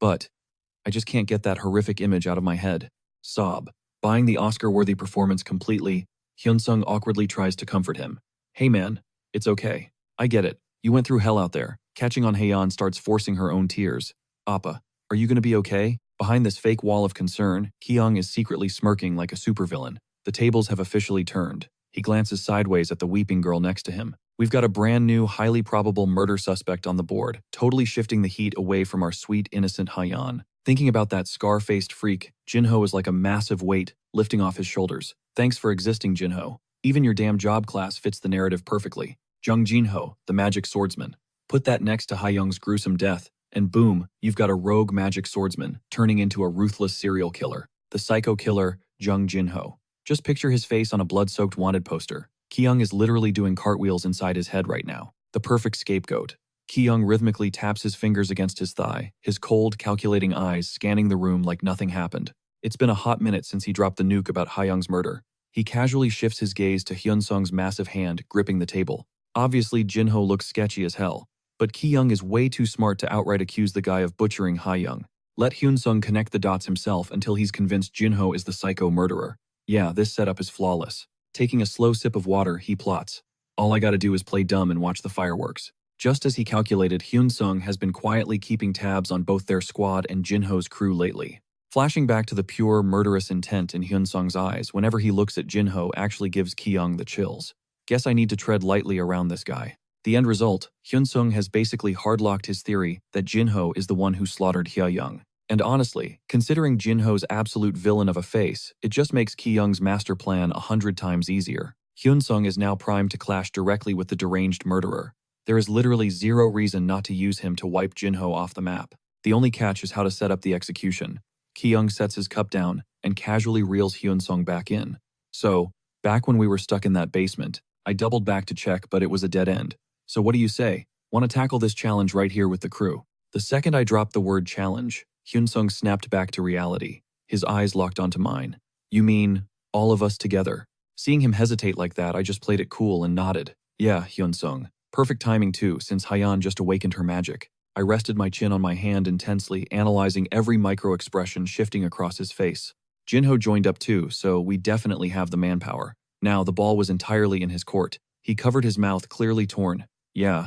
But I just can't get that horrific image out of my head. Sob. Buying the Oscar-worthy performance completely, Hyunsung awkwardly tries to comfort him. Hey man, it's okay. I get it. You went through hell out there. Catching on, Haeyeon starts forcing her own tears. Appa, are you gonna be okay? Behind this fake wall of concern, Ki-young is secretly smirking like a supervillain. The tables have officially turned. He glances sideways at the weeping girl next to him. We've got a brand new, highly probable murder suspect on the board, totally shifting the heat away from our sweet, innocent Hyeon. Thinking about that scar-faced freak, Jin-ho is like a massive weight lifting off his shoulders. Thanks for existing, Jin-ho. Even your damn job class fits the narrative perfectly. Jung Jin-ho, the magic swordsman. Put that next to Hyeong's gruesome death, and boom, you've got a rogue magic swordsman turning into a ruthless serial killer. The psycho killer, Jung Jin-ho. Just picture his face on a blood-soaked wanted poster. Ki-young is literally doing cartwheels inside his head right now. The perfect scapegoat. Ki-young rhythmically taps his fingers against his thigh, his cold, calculating eyes scanning the room like nothing happened. It's been a hot minute since he dropped the nuke about Hyeong's murder. He casually shifts his gaze to Hyunsung's massive hand gripping the table. Obviously, Jin-ho looks sketchy as hell, but Ki-young is way too smart to outright accuse the guy of butchering Hyeong. Let Hyunsung connect the dots himself until he's convinced Jin-ho is the psycho murderer. Yeah, this setup is flawless. Taking a slow sip of water, he plots. All I gotta do is play dumb and watch the fireworks. Just as he calculated, Hyunsung has been quietly keeping tabs on both their squad and Jin-ho's crew lately. Flashing back to the pure, murderous intent in Hyunsung's eyes whenever he looks at Jin-ho actually gives Ki-young the chills. Guess I need to tread lightly around this guy. The end result, Hyunsung has basically hardlocked his theory that Jin-ho is the one who slaughtered Hyeyoung. And honestly, considering Jin-ho's absolute villain of a face, it just makes Ki-young's master plan 100 times easier. Hyunsung is now primed to clash directly with the deranged murderer. There is literally zero reason not to use him to wipe Jin-ho off the map. The only catch is how to set up the execution. Ki-young sets his cup down and casually reels Hyunsung back in. So, back when we were stuck in that basement, I doubled back to check, but it was a dead end. So what do you say? Want to tackle this challenge right here with the crew? The second I dropped the word challenge, Hyunsung snapped back to reality. His eyes locked onto mine. You mean, all of us together? Seeing him hesitate like that, I just played it cool and nodded. Yeah, Hyunsung. Perfect timing too, since Hyan just awakened her magic. I rested my chin on my hand intensely, analyzing every micro-expression shifting across his face. Jinho joined up too, so we definitely have the manpower. Now, the ball was entirely in his court. He covered his mouth, clearly torn. Yeah,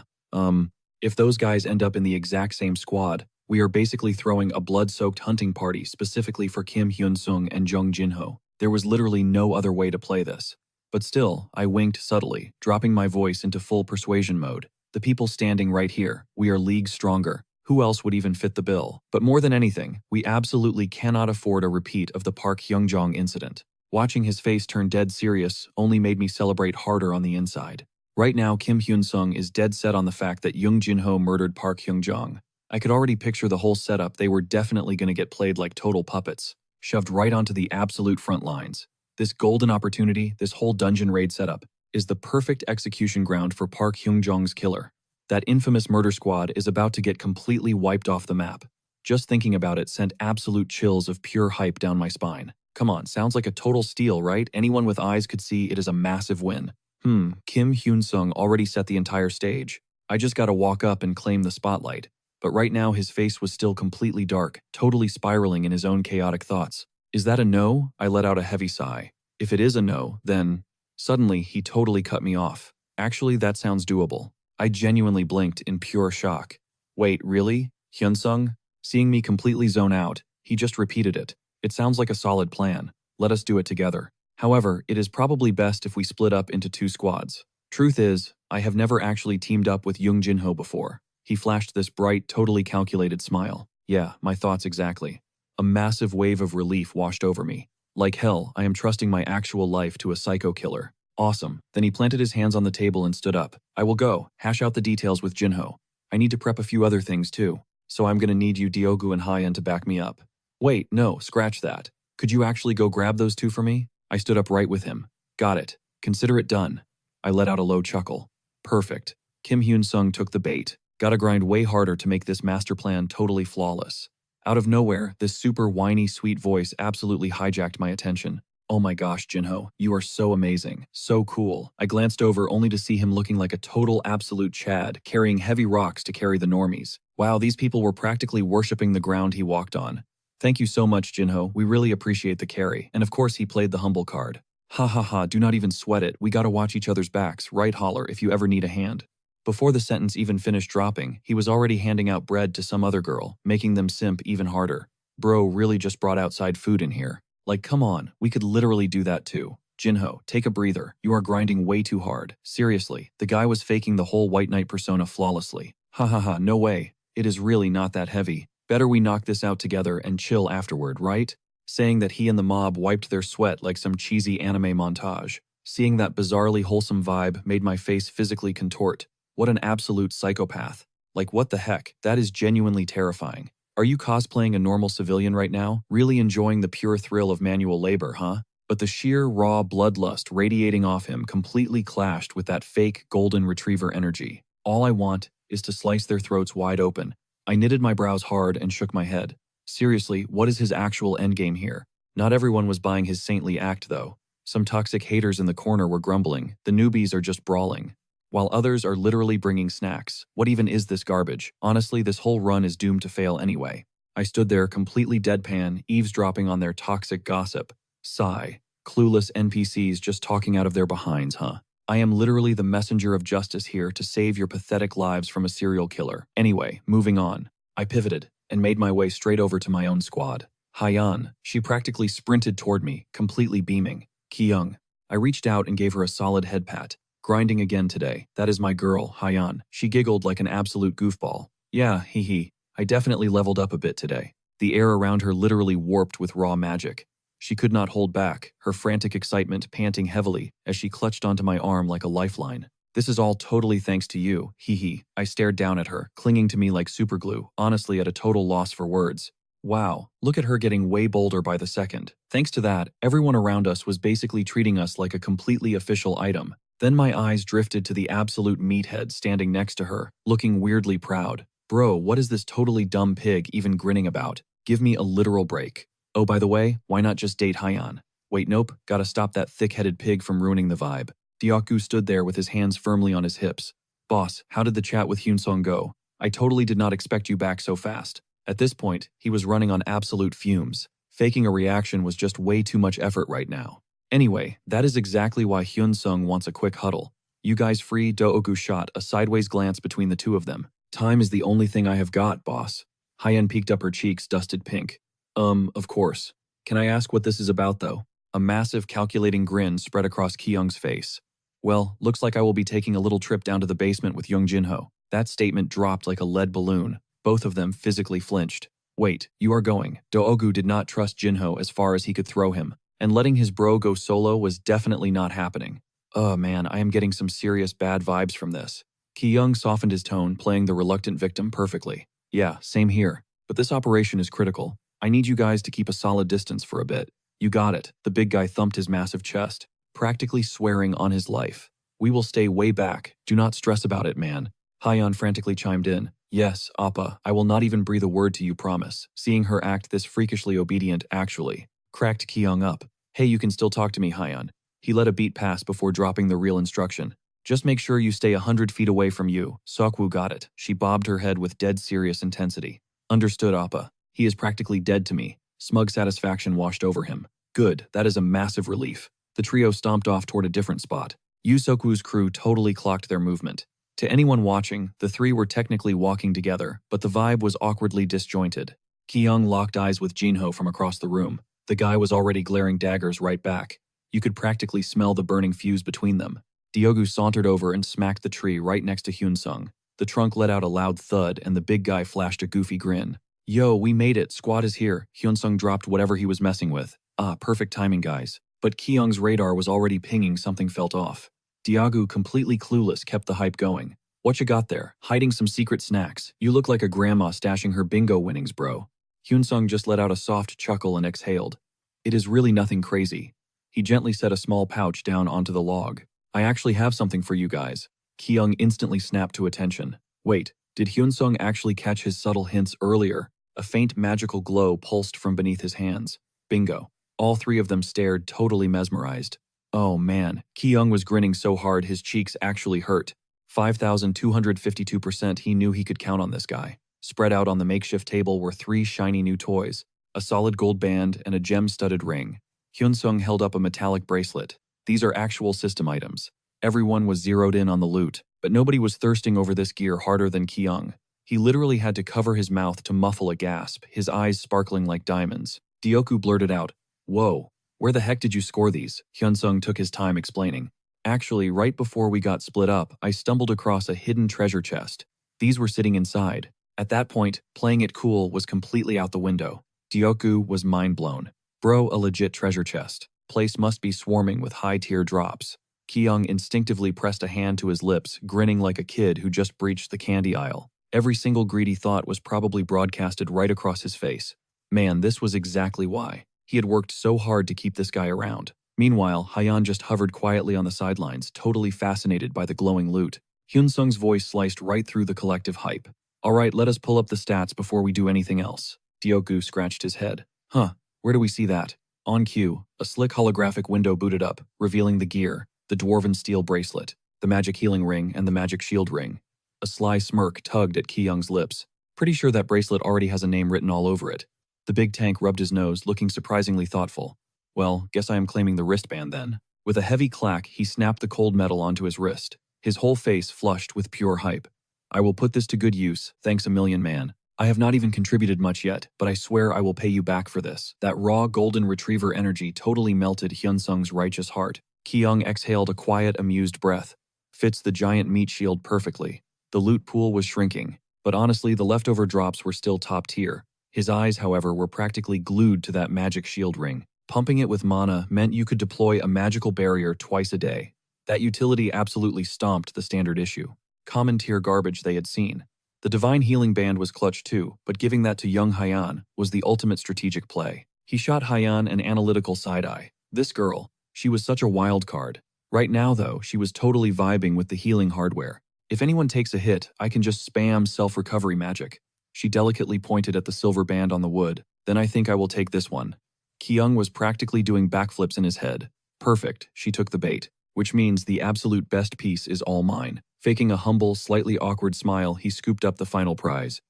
if those guys end up in the exact same squad, we are basically throwing a blood-soaked hunting party specifically for Kim Hyun-sung and Jung Jinho. There was literally no other way to play this. But still, I winked subtly, dropping my voice into full persuasion mode. The people standing right here, we are leagues stronger. Who else would even fit the bill? But more than anything, we absolutely cannot afford a repeat of the Park Hyung-jong incident. Watching his face turn dead serious only made me celebrate harder on the inside. Right now, Kim Hyun-sung is dead set on the fact that Jung Jinho murdered Park Hyung-jong. I could already picture the whole setup. They were definitely going to get played like total puppets, shoved right onto the absolute front lines. This golden opportunity, this whole dungeon raid setup, is the perfect execution ground for Park Hyung-jong's killer. That infamous murder squad is about to get completely wiped off the map. Just thinking about it sent absolute chills of pure hype down my spine. Come on, sounds like a total steal, right? Anyone with eyes could see it is a massive win. Kim Hyun-sung already set the entire stage. I just gotta walk up and claim the spotlight. But right now his face was still completely dark, totally spiraling in his own chaotic thoughts. Is that a no? I let out a heavy sigh. If it is a no, then… Suddenly, he totally cut me off. Actually, that sounds doable. I genuinely blinked in pure shock. Wait, really? Hyunsung? Seeing me completely zone out, he just repeated it. It sounds like a solid plan. Let us do it together. However, it is probably best if we split up into 2 squads. Truth is, I have never actually teamed up with Jung Jinho before. He flashed this bright, totally calculated smile. Yeah, my thoughts exactly. A massive wave of relief washed over me. Like hell, I am trusting my actual life to a psycho killer. Awesome. Then he planted his hands on the table and stood up. I will go, hash out the details with Jinho. I need to prep a few other things too. So I'm gonna need you, Diogu and Hyan, to back me up. Wait, no, scratch that. Could you actually go grab those 2 for me? I stood up right with him. Got it. Consider it done. I let out a low chuckle. Perfect. Kim Hyun-sung took the bait. Gotta grind way harder to make this master plan totally flawless. Out of nowhere, this super whiny, sweet voice absolutely hijacked my attention. Oh my gosh, Jinho, you are so amazing, so cool. I glanced over only to see him looking like a total absolute Chad, carrying heavy rocks to carry the normies. Wow, these people were practically worshipping the ground he walked on. Thank you so much, Jinho, we really appreciate the carry. And of course he played the humble card. Ha ha ha, do not even sweat it, we gotta watch each other's backs, right holler if you ever need a hand. Before the sentence even finished dropping, he was already handing out bread to some other girl, making them simp even harder. Bro really just brought outside food in here. Like, come on, we could literally do that too. Jinho, take a breather. You are grinding way too hard. Seriously, the guy was faking the whole White Knight persona flawlessly. Ha ha ha, no way. It is really not that heavy. Better we knock this out together and chill afterward, right? Saying that he and the mob wiped their sweat like some cheesy anime montage. Seeing that bizarrely wholesome vibe made my face physically contort. What an absolute psychopath. Like, what the heck? That is genuinely terrifying. Are you cosplaying a normal civilian right now? Really enjoying the pure thrill of manual labor, huh? But the sheer, raw bloodlust radiating off him completely clashed with that fake golden retriever energy. All I want is to slice their throats wide open. I knitted my brows hard and shook my head. Seriously, what is his actual endgame here? Not everyone was buying his saintly act, though. Some toxic haters in the corner were grumbling. The newbies are just brawling, while others are literally bringing snacks. What even is this garbage? Honestly, this whole run is doomed to fail anyway. I stood there completely deadpan, eavesdropping on their toxic gossip. Sigh. Clueless NPCs just talking out of their behinds, huh? I am literally the messenger of justice here to save your pathetic lives from a serial killer. Anyway, moving on. I pivoted and made my way straight over to my own squad. Hyan, she practically sprinted toward me, completely beaming. Kyung. I reached out and gave her a solid head pat. Grinding again today. That is my girl, Hyan. She giggled like an absolute goofball. Yeah, hee hee. I definitely leveled up a bit today. The air around her literally warped with raw magic. She could not hold back, her frantic excitement panting heavily as she clutched onto my arm like a lifeline. This is all totally thanks to you, hee hee. I stared down at her, clinging to me like superglue, honestly at a total loss for words. Wow, look at her getting way bolder by the second. Thanks to that, everyone around us was basically treating us like a completely official item. Then my eyes drifted to the absolute meathead standing next to her, looking weirdly proud. Bro, what is this totally dumb pig even grinning about? Give me a literal break. Oh, by the way, why not just date Hyan? Wait, nope, gotta stop that thick-headed pig from ruining the vibe. Dioku stood there with his hands firmly on his hips. Boss, how did the chat with Hyunsung go? I totally did not expect you back so fast. At this point, he was running on absolute fumes. Faking a reaction was just way too much effort right now. Anyway, that is exactly why Hyunsung wants a quick huddle. You guys free? Dooku shot a sideways glance between the two of them. Time is the only thing I have got, boss. Hyan peeked up her cheeks, dusted pink. Of course. Can I ask what this is about, though? A massive calculating grin spread across Ki-young's face. Well, looks like I will be taking a little trip down to the basement with young Jinho. That statement dropped like a lead balloon. Both of them physically flinched. Wait, you are going. Doogu did not trust Jinho as far as he could throw him, and letting his bro go solo was definitely not happening. Oh man, I am getting some serious bad vibes from this. Ki-young softened his tone, playing the reluctant victim perfectly. Yeah, same here. But this operation is critical. I need you guys to keep a solid distance for a bit. You got it. The big guy thumped his massive chest, practically swearing on his life. We will stay way back. Do not stress about it, man. Hyan frantically chimed in. Yes, Appa, I will not even breathe a word to you, promise. Seeing her act this freakishly obedient actually cracked Ki-young up. Hey, you can still talk to me, Hyan. He let a beat pass before dropping the real instruction. Just make sure you stay 100 feet away from you. Sokwu got it. She bobbed her head with dead serious intensity. Understood, Appa. He is practically dead to me. Smug satisfaction washed over him. Good, that is a massive relief. The trio stomped off toward a different spot. Yu Sokwu's crew totally clocked their movement. To anyone watching, the three were technically walking together, but the vibe was awkwardly disjointed. Ki-young locked eyes with Jinho from across the room. The guy was already glaring daggers right back. You could practically smell the burning fuse between them. Diogu sauntered over and smacked the tree right next to Hyunsung. The trunk let out a loud thud and the big guy flashed a goofy grin. Yo, we made it, squad is here. Hyunsung dropped whatever he was messing with. Ah, perfect timing, guys. But Ki-young's radar was already pinging something felt off. Diogu, completely clueless, kept the hype going. What you got there? Hiding some secret snacks. You look like a grandma stashing her bingo winnings, bro. Hyunsung just let out a soft chuckle and exhaled. It is really nothing crazy. He gently set a small pouch down onto the log. I actually have something for you guys. Ki-young instantly snapped to attention. Wait, did Hyunsung actually catch his subtle hints earlier? A faint magical glow pulsed from beneath his hands. Bingo. All three of them stared, totally mesmerized. Oh man, Ki-young was grinning so hard his cheeks actually hurt. 5,252% he knew he could count on this guy. Spread out on the makeshift table were three shiny new toys, a solid gold band and a gem-studded ring. Hyunsung held up a metallic bracelet. These are actual system items. Everyone was zeroed in on the loot, but nobody was thirsting over this gear harder than Ki-young. He literally had to cover his mouth to muffle a gasp, his eyes sparkling like diamonds. Dioku blurted out, "Whoa, where the heck did you score these?" Hyunsung took his time explaining. Actually, right before we got split up, I stumbled across a hidden treasure chest. These were sitting inside. At that point, playing it cool was completely out the window. Dioku was mind blown. Bro, a legit treasure chest. Place must be swarming with high-tier drops. Ki-young instinctively pressed a hand to his lips, grinning like a kid who just breached the candy aisle. Every single greedy thought was probably broadcasted right across his face. Man, this was exactly why. He had worked so hard to keep this guy around. Meanwhile, Hyan just hovered quietly on the sidelines, totally fascinated by the glowing loot. Hyunsung's voice sliced right through the collective hype. Alright, let us pull up the stats before we do anything else. Dioku scratched his head. Huh, where do we see that? On cue, a slick holographic window booted up, revealing the gear, the dwarven steel bracelet, the magic healing ring, and the magic shield ring. A sly smirk tugged at Ki-young's lips. Pretty sure that bracelet already has a name written all over it. The big tank rubbed his nose, looking surprisingly thoughtful. Well, guess I am claiming the wristband then. With a heavy clack, he snapped the cold metal onto his wrist. His whole face flushed with pure hype. I will put this to good use, thanks a million, man. I have not even contributed much yet, but I swear I will pay you back for this. That raw golden retriever energy totally melted Hyunsung's righteous heart. Ki-young exhaled a quiet, amused breath. Fits the giant meat shield perfectly. The loot pool was shrinking, but honestly the leftover drops were still top tier. His eyes, however, were practically glued to that magic shield ring. Pumping it with mana meant you could deploy a magical barrier twice a day. That utility absolutely stomped the standard issue. Common tier garbage they had seen. The divine healing band was clutch too, but giving that to young Hyan was the ultimate strategic play. He shot Hyan an analytical side-eye. This girl, she was such a wild card. Right now though, she was totally vibing with the healing hardware. If anyone takes a hit, I can just spam self-recovery magic. She delicately pointed at the silver band on the wood. Then I think I will take this one. Kyung was practically doing backflips in his head. Perfect, she took the bait, which means the absolute best piece is all mine. Faking a humble, slightly awkward smile, he scooped up the final prize.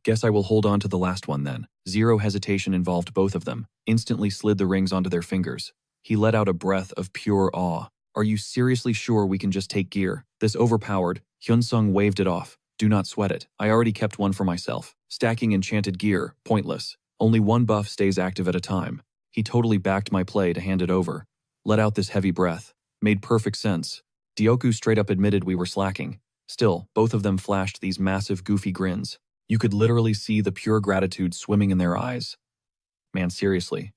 Guess I will hold on to the last one then. Zero hesitation involved both of them, instantly slid the rings onto their fingers. He let out a breath of pure awe. Are you seriously sure we can just take gear? This overpowered, Hyun-sung waved it off. Do not sweat it. I already kept one for myself. Stacking enchanted gear, pointless. Only one buff stays active at a time. He totally backed my play to hand it over. Let out this heavy breath. Made perfect sense. Dioku straight up admitted we were slacking. Still, both of them flashed these massive goofy grins. You could literally see the pure gratitude swimming in their eyes. Man, seriously.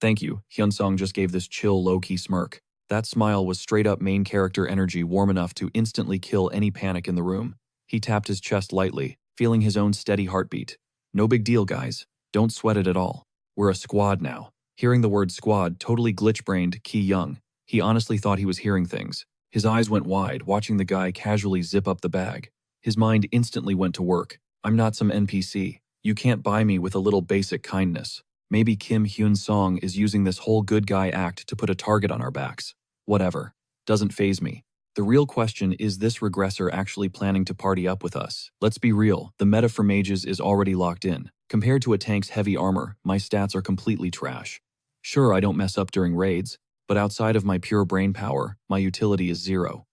Thank you, Hyun-sung just gave this chill low-key smirk. That smile was straight up main character energy warm enough to instantly kill any panic in the room. He tapped his chest lightly, feeling his own steady heartbeat. No big deal, guys. Don't sweat it at all. We're a squad now. Hearing the word squad totally glitch-brained Ki Young. He honestly thought he was hearing things. His eyes went wide, watching the guy casually zip up the bag. His mind instantly went to work. I'm not some NPC. You can't buy me with a little basic kindness. Maybe Kim Hyun-song is using this whole good guy act to put a target on our backs. Whatever. Doesn't faze me. The real question is this regressor actually planning to party up with us? Let's be real, the meta for mages is already locked in. Compared to a tank's heavy armor, my stats are completely trash. Sure, I don't mess up during raids, but outside of my pure brain power, my utility is zero.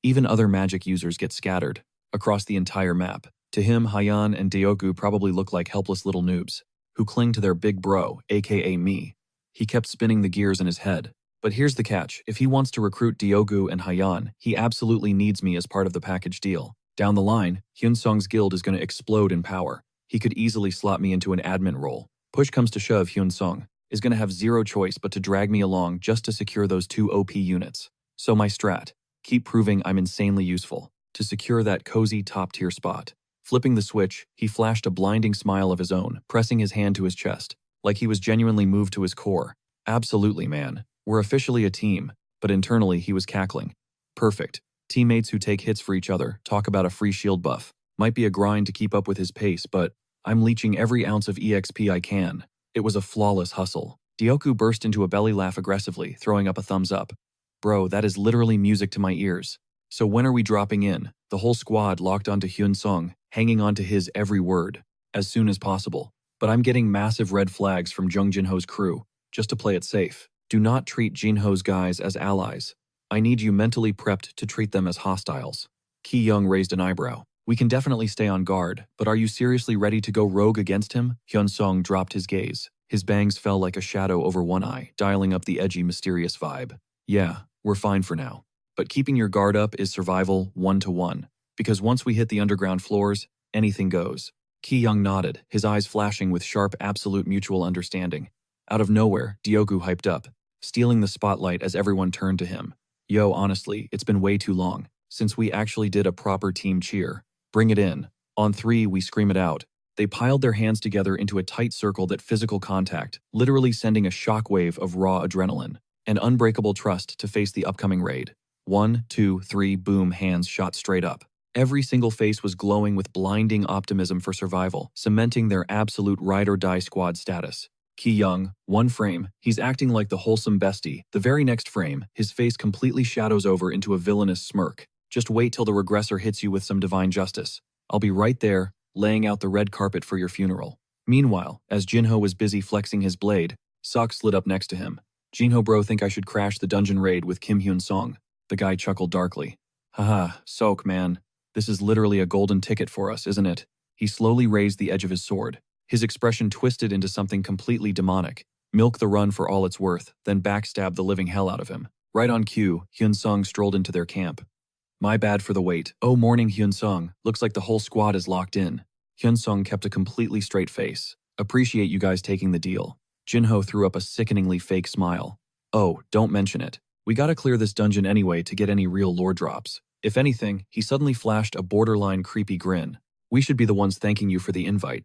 Even other magic users get scattered across the entire map. To him, Hyan and Dioku probably look like helpless little noobs who cling to their big bro, aka me. He kept spinning the gears in his head. But here's the catch, if he wants to recruit Diogu and Hyan, he absolutely needs me as part of the package deal. Down the line, Hyun-sung's guild is going to explode in power. He could easily slot me into an admin role. Push comes to shove, Hyun-sung is going to have zero choice but to drag me along just to secure those 2 OP units. So my strat, keep proving I'm insanely useful to secure that cozy top-tier spot. Flipping the switch, he flashed a blinding smile of his own, pressing his hand to his chest, like he was genuinely moved to his core. Absolutely, man. We're officially a team, but internally he was cackling. Perfect. Teammates who take hits for each other, talk about a free shield buff. Might be a grind to keep up with his pace, but I'm leeching every ounce of EXP I can. It was a flawless hustle. Dioku burst into a belly laugh aggressively, throwing up a thumbs up. Bro, that is literally music to my ears. So when are we dropping in? The whole squad locked onto Hyun-sung, hanging on to his every word. As soon as possible. But I'm getting massive red flags from Jung Jinho's crew, just to play it safe. Do not treat Jinho's guys as allies. I need you mentally prepped to treat them as hostiles. Ki Young raised an eyebrow. We can definitely stay on guard, but are you seriously ready to go rogue against him? Hyun-sung dropped his gaze. His bangs fell like a shadow over one eye, dialing up the edgy, mysterious vibe. Yeah, we're fine for now. But keeping your guard up is survival 1-to-1. Because once we hit the underground floors, anything goes. Ki Young nodded, his eyes flashing with sharp absolute mutual understanding. Out of nowhere, Diogu hyped up, stealing the spotlight as everyone turned to him. Yo, honestly, it's been way too long since we actually did a proper team cheer. Bring it in. On 3, we scream it out. They piled their hands together into a tight circle that physical contact, literally sending a shockwave of raw adrenaline and unbreakable trust to face the upcoming raid. 1, 2, 3, boom, hands shot straight up. Every single face was glowing with blinding optimism for survival, cementing their absolute ride-or-die squad status. Ki Young, one frame, he's acting like the wholesome bestie. The very next frame, his face completely shadows over into a villainous smirk. Just wait till the regressor hits you with some divine justice. I'll be right there, laying out the red carpet for your funeral. Meanwhile, as Jinho was busy flexing his blade, Sok slid up next to him. Jinho bro think I should crash the dungeon raid with Kim Hyun-song. The guy chuckled darkly. Haha, Sok man. This is literally a golden ticket for us, isn't it? He slowly raised the edge of his sword. His expression twisted into something completely demonic. Milk the run for all it's worth, then backstab the living hell out of him. Right on cue, Hyun-sung strolled into their camp. My bad for the wait. Oh, morning Hyun-sung. Looks like the whole squad is locked in. Hyun-sung kept a completely straight face. Appreciate you guys taking the deal. Jinho threw up a sickeningly fake smile. Oh, don't mention it. We gotta clear this dungeon anyway to get any real lore drops. If anything, he suddenly flashed a borderline creepy grin. We should be the ones thanking you for the invite.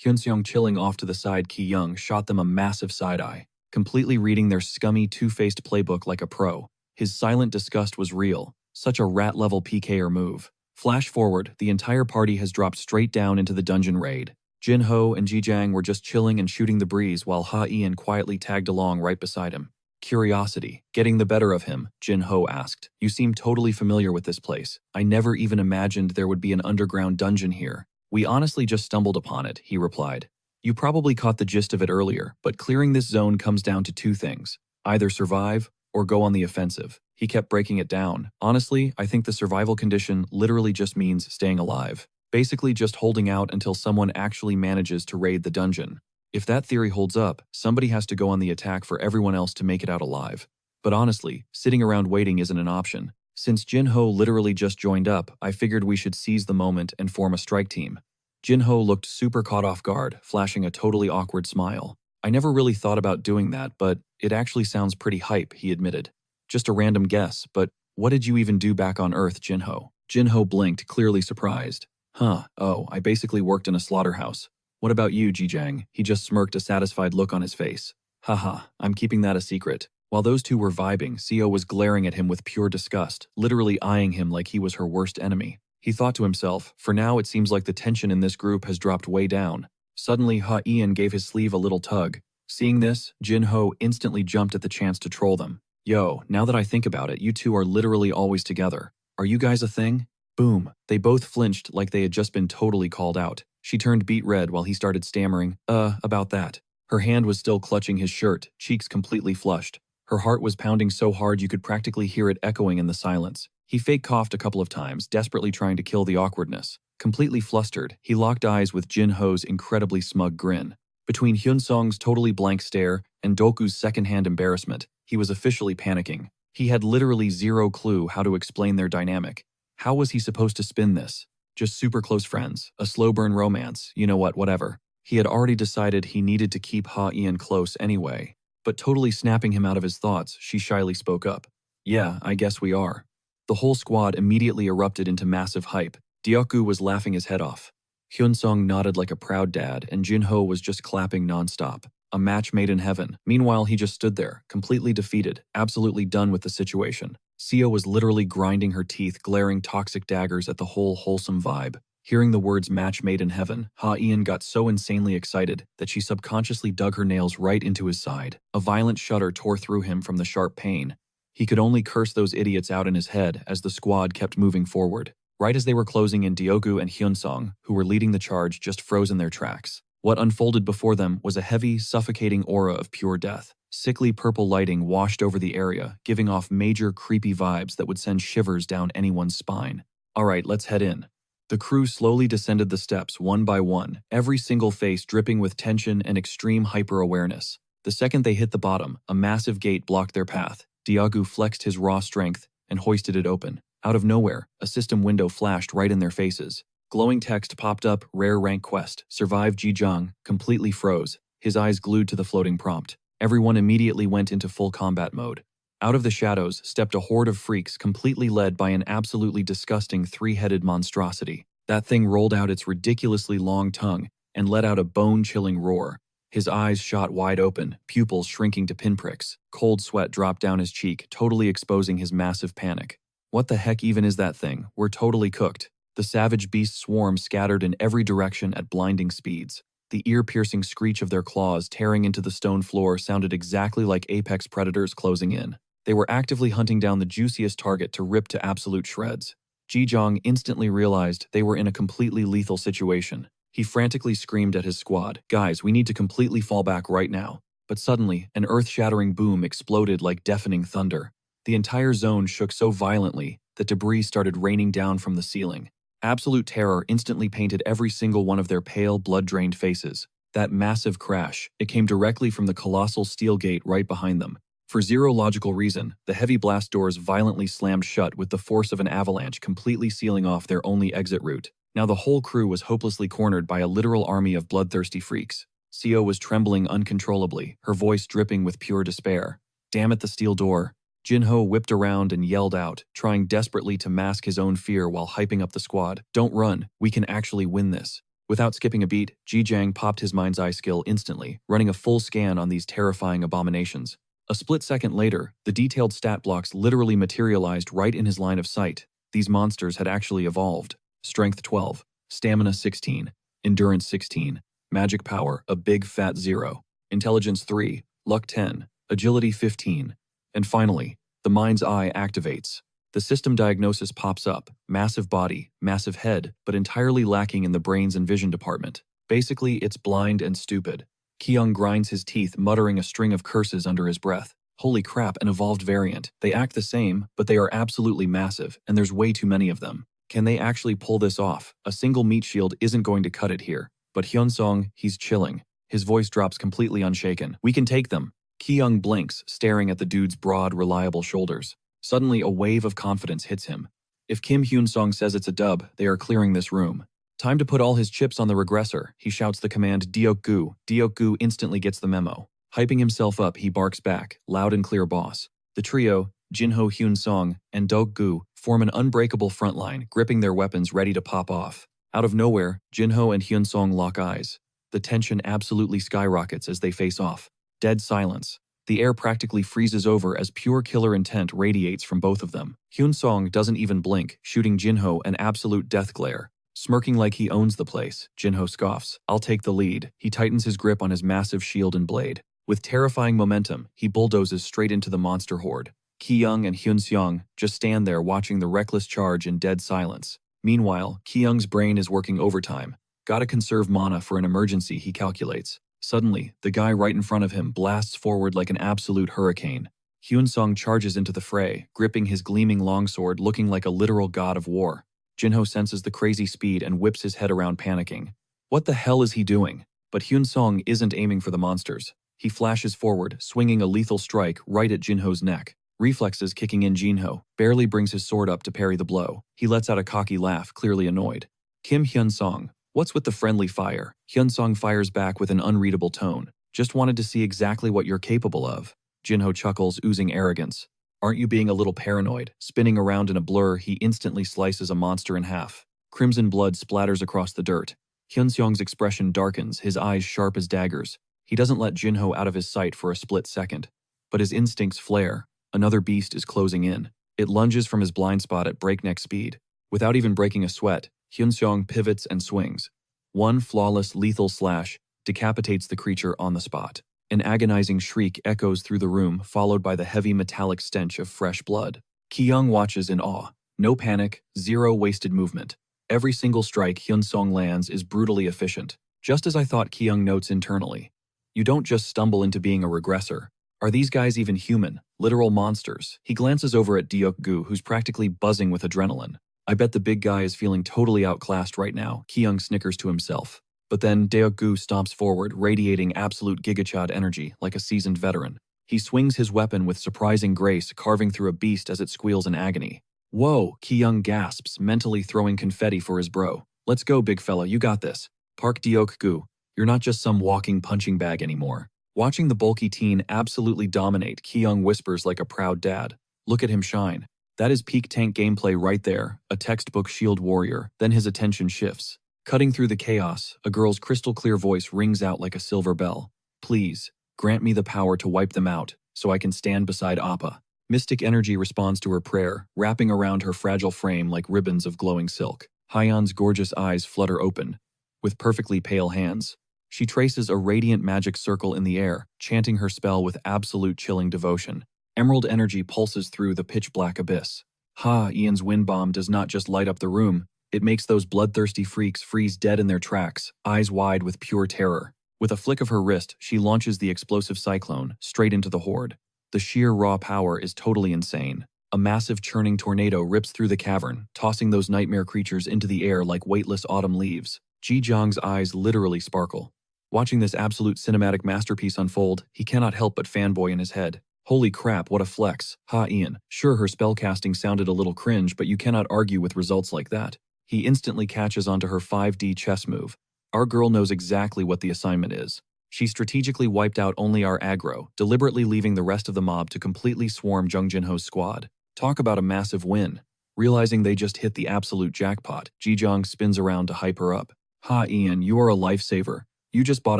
Hyun-sung chilling off to the side, Ki Young shot them a massive side-eye, completely reading their scummy two-faced playbook like a pro. His silent disgust was real, such a rat-level PKer move. Flash forward, the entire party has dropped straight down into the dungeon raid. Jin-ho and Ji-jang were just chilling and shooting the breeze while Ha-ian quietly tagged along right beside him. Curiosity getting the better of him, Jin-ho asked. You seem totally familiar with this place. I never even imagined there would be an underground dungeon here. We honestly just stumbled upon it, he replied. You probably caught the gist of it earlier, but clearing this zone comes down to two things. Either survive or go on the offensive. He kept breaking it down. Honestly, I think the survival condition literally just means staying alive. Basically just holding out until someone actually manages to raid the dungeon. If that theory holds up, somebody has to go on the attack for everyone else to make it out alive. But honestly, sitting around waiting isn't an option. Since Jin-ho literally just joined up, I figured we should seize the moment and form a strike team. Jin-ho looked super caught off guard, flashing a totally awkward smile. I never really thought about doing that, but it actually sounds pretty hype, he admitted. Just a random guess, but what did you even do back on Earth, Jin-ho? Jin-ho blinked, clearly surprised. Oh, I basically worked in a slaughterhouse. What about you, Ji-jang? He just smirked, a satisfied look on his face. Haha, I'm keeping that a secret. While those two were vibing, Seo was glaring at him with pure disgust, literally eyeing him like he was her worst enemy. He thought to himself, for now it seems like the tension in this group has dropped way down. Suddenly, Ha-ian gave his sleeve a little tug. Seeing this, Jin-ho instantly jumped at the chance to troll them. Yo, now that I think about it, you two are literally always together. Are you guys a thing? Boom. They both flinched like they had just been totally called out. She turned beet red while he started stammering, about that. Her hand was still clutching his shirt, cheeks completely flushed. Her heart was pounding so hard you could practically hear it echoing in the silence. He fake coughed a couple of times, desperately trying to kill the awkwardness. Completely flustered, he locked eyes with Jin-ho's incredibly smug grin. Between Hyun-sung's totally blank stare and Doku's secondhand embarrassment, he was officially panicking. He had literally zero clue how to explain their dynamic. How was he supposed to spin this? Just super close friends, a slow burn romance, you know what, whatever. He had already decided he needed to keep Ha-ian close anyway. But totally snapping him out of his thoughts, she shyly spoke up. Yeah, I guess we are. The whole squad immediately erupted into massive hype. Deoku was laughing his head off. Hyun-sung nodded like a proud dad, and Jin-ho was just clapping nonstop. A match made in heaven. Meanwhile, he just stood there, completely defeated, absolutely done with the situation. Seo was literally grinding her teeth, glaring toxic daggers at the whole wholesome vibe. Hearing the words match made in heaven, Ha-ian got so insanely excited that she subconsciously dug her nails right into his side. A violent shudder tore through him from the sharp pain. He could only curse those idiots out in his head as the squad kept moving forward. Right as they were closing in, Deogu and Hyun-sung, who were leading the charge, just froze in their tracks. What unfolded before them was a heavy, suffocating aura of pure death. Sickly purple lighting washed over the area, giving off major creepy vibes that would send shivers down anyone's spine. Alright, let's head in. The crew slowly descended the steps one by one, every single face dripping with tension and extreme hyper-awareness. The second they hit the bottom, a massive gate blocked their path. Deogu flexed his raw strength and hoisted it open. Out of nowhere, a system window flashed right in their faces. Glowing text popped up, rare rank quest, survive Ji-jang, completely froze, his eyes glued to the floating prompt. Everyone immediately went into full combat mode. Out of the shadows stepped a horde of freaks completely led by an absolutely disgusting three-headed monstrosity. That thing rolled out its ridiculously long tongue and let out a bone-chilling roar. His eyes shot wide open, pupils shrinking to pinpricks. Cold sweat dropped down his cheek, totally exposing his massive panic. What the heck even is that thing? We're totally cooked. The savage beast swarm scattered in every direction at blinding speeds. The ear-piercing screech of their claws tearing into the stone floor sounded exactly like apex predators closing in. They were actively hunting down the juiciest target to rip to absolute shreds. Ji-jang instantly realized they were in a completely lethal situation. He frantically screamed at his squad, "Guys, we need to completely fall back right now." But suddenly, an earth-shattering boom exploded like deafening thunder. The entire zone shook so violently that debris started raining down from the ceiling. Absolute terror instantly painted every single one of their pale, blood-drained faces. That massive crash, it came directly from the colossal steel gate right behind them. For zero logical reason, the heavy blast doors violently slammed shut with the force of an avalanche, completely sealing off their only exit route. Now the whole crew was hopelessly cornered by a literal army of bloodthirsty freaks. Seo was trembling uncontrollably, her voice dripping with pure despair. Damn it, the steel door. Jin-ho whipped around and yelled out, trying desperately to mask his own fear while hyping up the squad. Don't run, we can actually win this. Without skipping a beat, Ji-jang popped his mind's eye skill instantly, running a full scan on these terrifying abominations. A split second later, the detailed stat blocks literally materialized right in his line of sight. these monsters had actually evolved. Strength 12, Stamina 16, Endurance 16, Magic Power, a big fat 0, Intelligence 3, Luck 10, Agility 15, and finally, the mind's eye activates. The system diagnosis pops up, massive body, massive head, but entirely lacking in the brains and vision department. Basically, it's blind and stupid. Kyung grinds his teeth, muttering a string of curses under his breath. Holy crap, an evolved variant. They act the same, but they are absolutely massive, and there's way too many of them. Can they actually pull this off? A single meat shield isn't going to cut it here. But Hyunsong, he's chilling. His voice drops completely unshaken. We can take them. Kyung blinks, staring at the dude's broad, reliable shoulders. Suddenly, a wave of confidence hits him. If Kim Hyunsong says it's a dub, they are clearing this room. Time to put all his chips on the regressor. He shouts the command Deokgu. Deokgu instantly gets the memo. Hyping himself up, he barks back, loud and clear boss. The trio, Jinho, Hyunsong, and Deokgu, form an unbreakable front line, gripping their weapons ready to pop off. Out of nowhere, Jinho and Hyunsong lock eyes. The tension absolutely skyrockets as they face off. Dead silence. The air practically freezes over as pure killer intent radiates from both of them. Hyunsong doesn't even blink, shooting Jinho an absolute death glare. Smirking like he owns the place, Jinho scoffs. I'll take the lead. He tightens his grip on his massive shield and blade. With terrifying momentum, he bulldozes straight into the monster horde. Kyung and Hyunseong just stand there watching the reckless charge in dead silence. Meanwhile, Kyung's brain is working overtime. Gotta conserve mana for an emergency, he calculates. Suddenly, the guy right in front of him blasts forward like an absolute hurricane. Hyunsong charges into the fray, gripping his gleaming longsword, looking like a literal god of war. Jinho senses the crazy speed and whips his head around, panicking. What the hell is he doing? But Hyunsong isn't aiming for the monsters. He flashes forward, swinging a lethal strike right at Jinho's neck. Reflexes kicking in, Jinho barely brings his sword up to parry the blow. He lets out a cocky laugh, clearly annoyed. Kim Hyunsong, what's with the friendly fire? Hyunsong fires back with an unreadable tone. Just wanted to see exactly what you're capable of. Jinho chuckles, oozing arrogance. Aren't you being a little paranoid? Spinning around in a blur, he instantly slices a monster in half. Crimson blood splatters across the dirt. Hyunseong's expression darkens, his eyes sharp as daggers. He doesn't let Jinho out of his sight for a split second. But his instincts flare. Another beast is closing in. It lunges from his blind spot at breakneck speed. Without even breaking a sweat, Hyunseong pivots and swings. One flawless, lethal slash decapitates the creature on the spot. An agonizing shriek echoes through the room, followed by the heavy metallic stench of fresh blood. Kyung watches in awe. No panic, zero wasted movement. Every single strike Hyunsong lands is brutally efficient. Just as I thought, Kyung notes internally. You don't just stumble into being a regressor. Are these guys even human? Literal monsters. He glances over at Deokgu, who's practically buzzing with adrenaline. I bet the big guy is feeling totally outclassed right now, Kyung snickers to himself. But then Deokgu stomps forward, radiating absolute gigachad energy like a seasoned veteran. He swings his weapon with surprising grace, carving through a beast as it squeals in agony. Whoa, Kyung gasps, mentally throwing confetti for his bro. Let's go, big fella, you got this. Park Deokgu, you're not just some walking punching bag anymore. Watching the bulky teen absolutely dominate, Kyung whispers like a proud dad. Look at him shine. That is peak tank gameplay right there, a textbook shield warrior. Then his attention shifts. Cutting through the chaos, a girl's crystal clear voice rings out like a silver bell. Please, grant me the power to wipe them out, so I can stand beside Appa. Mystic energy responds to her prayer, wrapping around her fragile frame like ribbons of glowing silk. Hyun's gorgeous eyes flutter open. With perfectly pale hands, she traces a radiant magic circle in the air, chanting her spell with absolute chilling devotion. Emerald energy pulses through the pitch-black abyss. Ian's wind bomb does not just light up the room, it makes those bloodthirsty freaks freeze dead in their tracks, eyes wide with pure terror. With a flick of her wrist, she launches the explosive cyclone straight into the horde. The sheer raw power is totally insane. A massive churning tornado rips through the cavern, tossing those nightmare creatures into the air like weightless autumn leaves. Ji Zhang's eyes literally sparkle. Watching this absolute cinematic masterpiece unfold, he cannot help but fanboy in his head. Holy crap, what a flex. Ian. Sure, her spellcasting sounded a little cringe, but you cannot argue with results like that. He instantly catches onto her 5D chess move. Our girl knows exactly what the assignment is. She strategically wiped out only our aggro, deliberately leaving the rest of the mob to completely swarm Jung Jinho's squad. Talk about a massive win. Realizing they just hit the absolute jackpot, Ji Zhang spins around to hype her up. Ian, you are a lifesaver. You just bought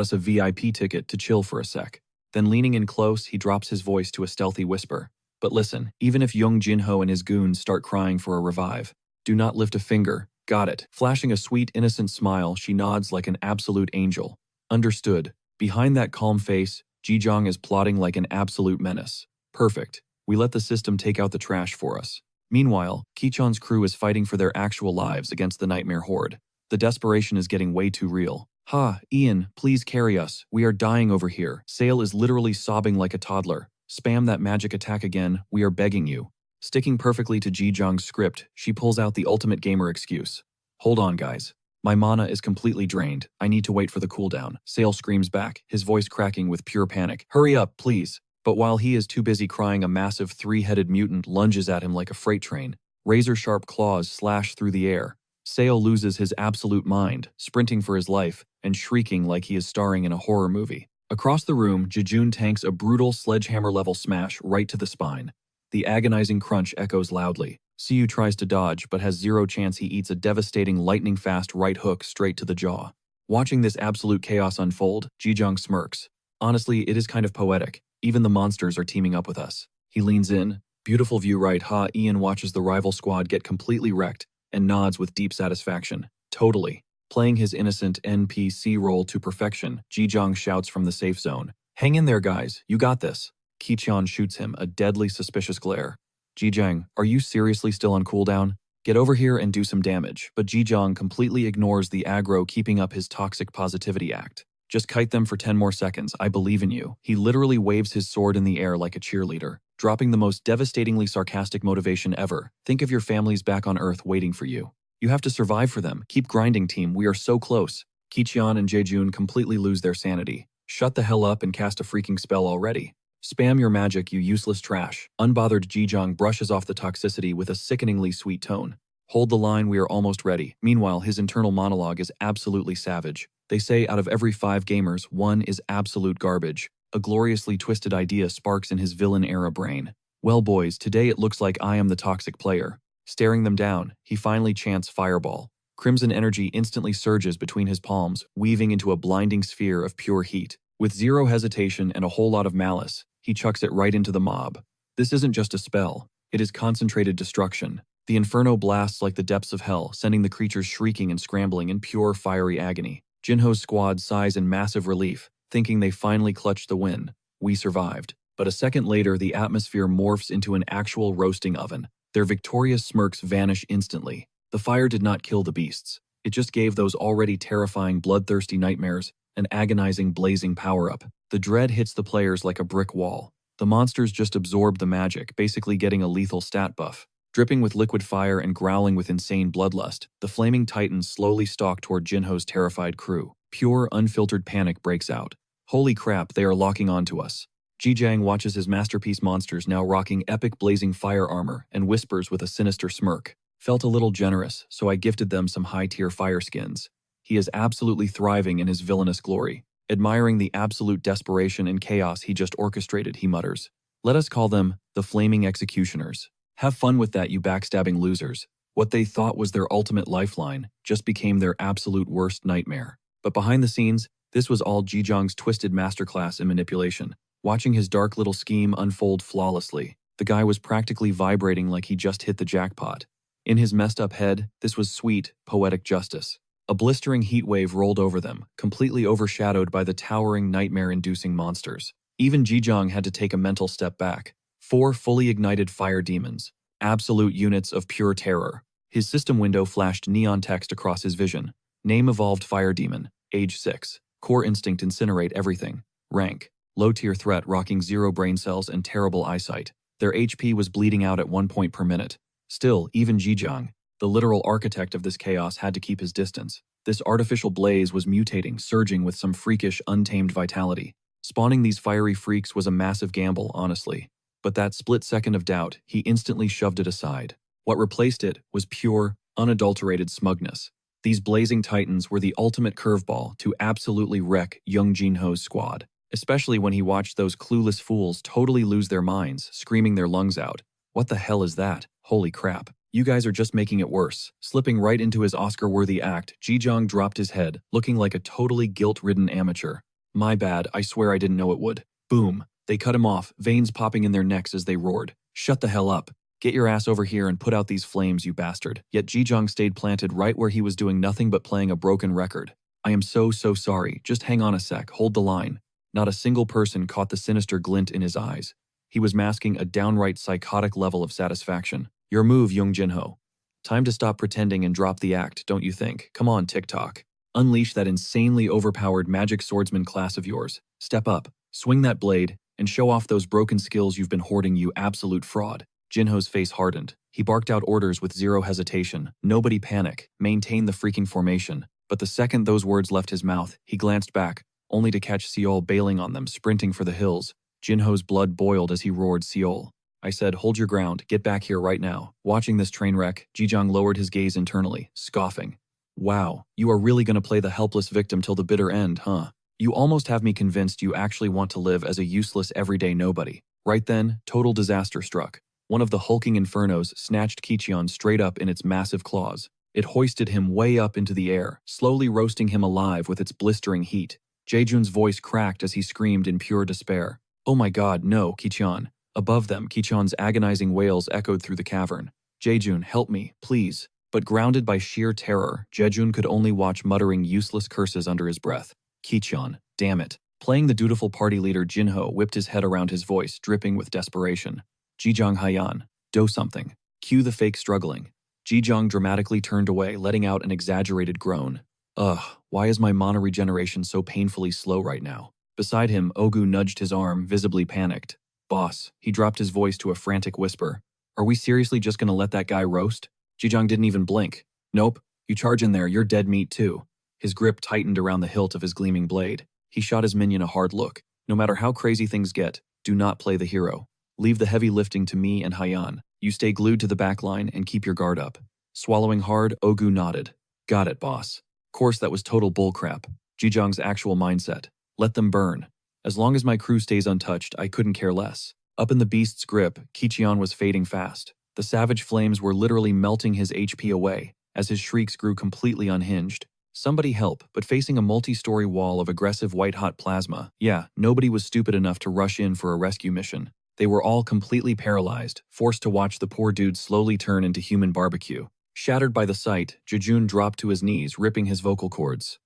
us a VIP ticket to chill for a sec. Then leaning in close, he drops his voice to a stealthy whisper. But listen, even if Jung Jinho and his goons start crying for a revive, Do not lift a finger. Got it. Flashing a sweet, innocent smile, she nods like an absolute angel. Understood. Behind that calm face, Jijong is plotting like an absolute menace. Perfect. We let the system take out the trash for us. Meanwhile, Kichon's crew is fighting for their actual lives against the nightmare horde. The desperation is getting way too real. Ha, Ian, please carry us. We are dying over here. Sale is literally sobbing like a toddler. Spam that magic attack again, we are begging you. Sticking perfectly to Jijong's script, she pulls out the ultimate gamer excuse. Hold on, guys. My mana is completely drained. I need to wait for the cooldown. Sale screams back, his voice cracking with pure panic. Hurry up, please. But while he is too busy crying, a massive three-headed mutant lunges at him like a freight train. Razor-sharp claws slash through the air. Sale loses his absolute mind, sprinting for his life, and shrieking like he is starring in a horror movie. Across the room, Jejun tanks a brutal sledgehammer-level smash right to the spine. The agonizing crunch echoes loudly. Siyu tries to dodge, but has zero chance. He eats a devastating lightning-fast right hook straight to the jaw. Watching this absolute chaos unfold, Jijong smirks. Honestly, it is kind of poetic. Even the monsters are teaming up with us. He leans in. Beautiful view right, ha. Ian watches the rival squad get completely wrecked and nods with deep satisfaction. Totally. Playing his innocent NPC role to perfection, Jijong shouts from the safe zone. Hang in there, guys. You got this. Kichon shoots him a deadly suspicious glare. Jijang, are you seriously still on cooldown? Get over here and do some damage. But Jijong completely ignores the aggro, keeping up his toxic positivity act. Just kite them for 10 more seconds, I believe in you. He literally waves his sword in the air like a cheerleader, dropping the most devastatingly sarcastic motivation ever. Think of your families back on Earth waiting for you. You have to survive for them. Keep grinding, team. We are so close. Kicheon and Jejun completely lose their sanity. Shut the hell up and cast a freaking spell already. Spam your magic, you useless trash. Unbothered Jijong brushes off the toxicity with a sickeningly sweet tone. Hold the line, we are almost ready. Meanwhile, his internal monologue is absolutely savage. They say out of every 5 gamers, 1 is absolute garbage. A gloriously twisted idea sparks in his villain-era brain. Well boys, today it looks like I am the toxic player. Staring them down, he finally chants fireball. Crimson energy instantly surges between his palms, weaving into a blinding sphere of pure heat. With zero hesitation and a whole lot of malice, he chucks it right into the mob. This isn't just a spell, it is concentrated destruction. The inferno blasts like the depths of hell, sending the creatures shrieking and scrambling in pure fiery agony. Jinho's squad sighs in massive relief, thinking they finally clutched the win. We survived. But a second later, the atmosphere morphs into an actual roasting oven. Their victorious smirks vanish instantly. The fire did not kill the beasts. It just gave those already terrifying bloodthirsty nightmares an agonizing blazing power-up. The dread hits the players like a brick wall. The monsters just absorb the magic, basically getting a lethal stat buff. Dripping with liquid fire and growling with insane bloodlust, the flaming titans slowly stalk toward Jinho's terrified crew. Pure, unfiltered panic breaks out. Holy crap, they are locking onto us. Jijang watches his masterpiece monsters now rocking epic blazing fire armor and whispers with a sinister smirk. Felt a little generous, so I gifted them some high-tier fire skins. He is absolutely thriving in his villainous glory. Admiring the absolute desperation and chaos he just orchestrated, he mutters. Let us call them the Flaming Executioners. Have fun with that, you backstabbing losers. What they thought was their ultimate lifeline just became their absolute worst nightmare. But behind the scenes, this was all Jijong's twisted masterclass in manipulation. Watching his dark little scheme unfold flawlessly, the guy was practically vibrating like he just hit the jackpot. In his messed up head, this was sweet, poetic justice. A blistering heat wave rolled over them, completely overshadowed by the towering, nightmare-inducing monsters. Even Jijong had to take a mental step back. 4 fully ignited fire demons, absolute units of pure terror. His system window flashed neon text across his vision. Name evolved fire demon, age 6. Core instinct incinerate everything. Rank, low-tier threat rocking 0 brain cells and terrible eyesight. Their HP was bleeding out at 1 point per minute. Still, even Jijong, the literal architect of this chaos, had to keep his distance. This artificial blaze was mutating, surging with some freakish, untamed vitality. Spawning these fiery freaks was a massive gamble, honestly. But that split second of doubt, he instantly shoved it aside. What replaced it was pure, unadulterated smugness. These blazing titans were the ultimate curveball to absolutely wreck young Jinho's squad, especially when he watched those clueless fools totally lose their minds, screaming their lungs out. What the hell is that? Holy crap. You guys are just making it worse. Slipping right into his Oscar-worthy act, Jijong dropped his head, looking like a totally guilt-ridden amateur. My bad, I swear I didn't know it would. Boom. They cut him off, veins popping in their necks as they roared. Shut the hell up. Get your ass over here and put out these flames, you bastard. Yet Jijong stayed planted right where he was doing nothing but playing a broken record. I am so sorry. Just hang on a sec. Hold the line. Not a single person caught the sinister glint in his eyes. He was masking a downright psychotic level of satisfaction. Your move, Young Jinho. Time to stop pretending and drop the act, don't you think? Come on, TikTok. Unleash that insanely overpowered magic swordsman class of yours. Step up, swing that blade, and show off those broken skills you've been hoarding, you absolute fraud. Jinho's face hardened. He barked out orders with zero hesitation. Nobody panic. Maintain the freaking formation. But the second those words left his mouth, he glanced back, only to catch Seol bailing on them, sprinting for the hills. Jinho's blood boiled as he roared, Seol. I said, hold your ground, get back here right now. Watching this train wreck, Jijong lowered his gaze internally, scoffing. Wow, you are really gonna play the helpless victim till the bitter end, huh? You almost have me convinced you actually want to live as a useless everyday nobody. Right then, total disaster struck. One of the hulking infernos snatched Kicheon straight up in its massive claws. It hoisted him way up into the air, slowly roasting him alive with its blistering heat. Jaejun's voice cracked as he screamed in pure despair. Oh my god, no, Kicheon. Above them, Kicheon's agonizing wails echoed through the cavern. Jaejun, help me, please. But grounded by sheer terror, Jaejun could only watch muttering useless curses under his breath. Kicheon, damn it. Playing the dutiful party leader, Jinho whipped his head around his voice, dripping with desperation. Jijong Haiyan, do something. Cue the fake struggling. Jijong dramatically turned away, letting out an exaggerated groan. Ugh, why is my mana regeneration so painfully slow right now? Beside him, Ogu nudged his arm, visibly panicked. Boss, he dropped his voice to a frantic whisper. Are we seriously just gonna let that guy roast? Jijong didn't even blink. Nope, you charge in there, you're dead meat too. His grip tightened around the hilt of his gleaming blade. He shot his minion a hard look. No matter how crazy things get, do not play the hero. Leave the heavy lifting to me and Haiyan. You stay glued to the back line and keep your guard up. Swallowing hard, Ogu nodded. Got it, boss. Course, that was total bullcrap. Jijong's actual mindset. Let them burn. As long as my crew stays untouched, I couldn't care less. Up in the beast's grip, Kicheon was fading fast. The savage flames were literally melting his HP away, as his shrieks grew completely unhinged. Somebody help, but facing a multi-story wall of aggressive white-hot plasma, yeah, nobody was stupid enough to rush in for a rescue mission. They were all completely paralyzed, forced to watch the poor dude slowly turn into human barbecue. Shattered by the sight, Jejun dropped to his knees, ripping his vocal cords.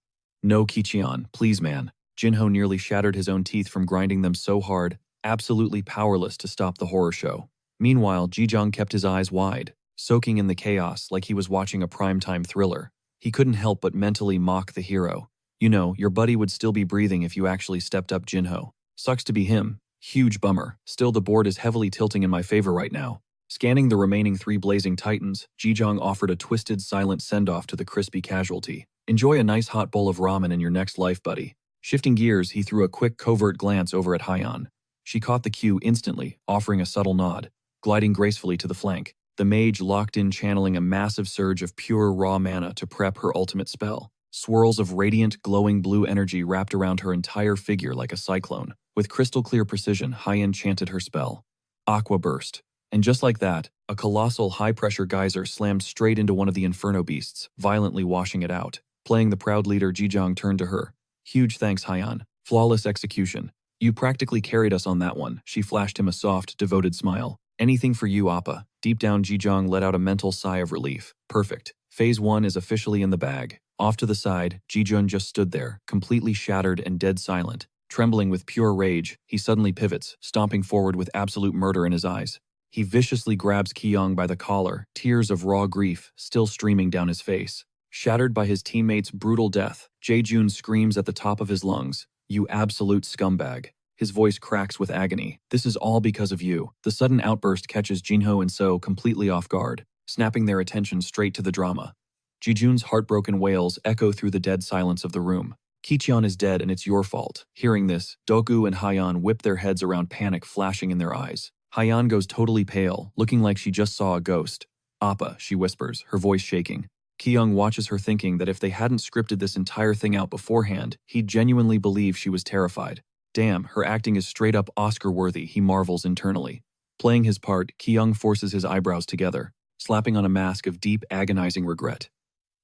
No, Kicheon, please man. Jinho nearly shattered his own teeth from grinding them so hard, absolutely powerless to stop the horror show. Meanwhile, Jijong kept his eyes wide, soaking in the chaos like he was watching a primetime thriller. He couldn't help but mentally mock the hero. You know, your buddy would still be breathing if you actually stepped up, Jinho. Sucks to be him. Huge bummer. Still, the board is heavily tilting in my favor right now. Scanning the remaining 3 blazing titans, Jijong offered a twisted, silent send-off to the crispy casualty. Enjoy a nice hot bowl of ramen in your next life, buddy. Shifting gears, he threw a quick, covert glance over at Haiyan. She caught the cue instantly, offering a subtle nod. Gliding gracefully to the flank, the mage locked in, channeling a massive surge of pure, raw mana to prep her ultimate spell. Swirls of radiant, glowing blue energy wrapped around her entire figure like a cyclone. With crystal-clear precision, Haiyan chanted her spell. Aqua Burst. And just like that, a colossal high-pressure geyser slammed straight into one of the inferno beasts, violently washing it out. Playing the proud leader, Jijong turned to her. Huge thanks, Haiyan. Flawless execution. You practically carried us on that one. She flashed him a soft, devoted smile. Anything for you, Appa. Deep down, Jijong let out a mental sigh of relief. Perfect. Phase 1 is officially in the bag. Off to the side, Jijun just stood there, completely shattered and dead silent. Trembling with pure rage, he suddenly pivots, stomping forward with absolute murder in his eyes. He viciously grabs Qiyong by the collar, tears of raw grief still streaming down his face. Shattered by his teammate's brutal death, Jaejun screams at the top of his lungs, "You absolute scumbag." His voice cracks with agony. This is all because of you. The sudden outburst catches Jinho and So completely off guard, snapping their attention straight to the drama. Jijun's heartbroken wails echo through the dead silence of the room. Kicheon is dead and it's your fault. Hearing this, Doku and Haiyan whip their heads around, panic flashing in their eyes. Haiyan goes totally pale, looking like she just saw a ghost. Appa, she whispers, her voice shaking. Qiyong watches her, thinking that if they hadn't scripted this entire thing out beforehand, he'd genuinely believe she was terrified. Damn, her acting is straight up Oscar-worthy, he marvels internally. Playing his part, Qiyong forces his eyebrows together, slapping on a mask of deep, agonizing regret.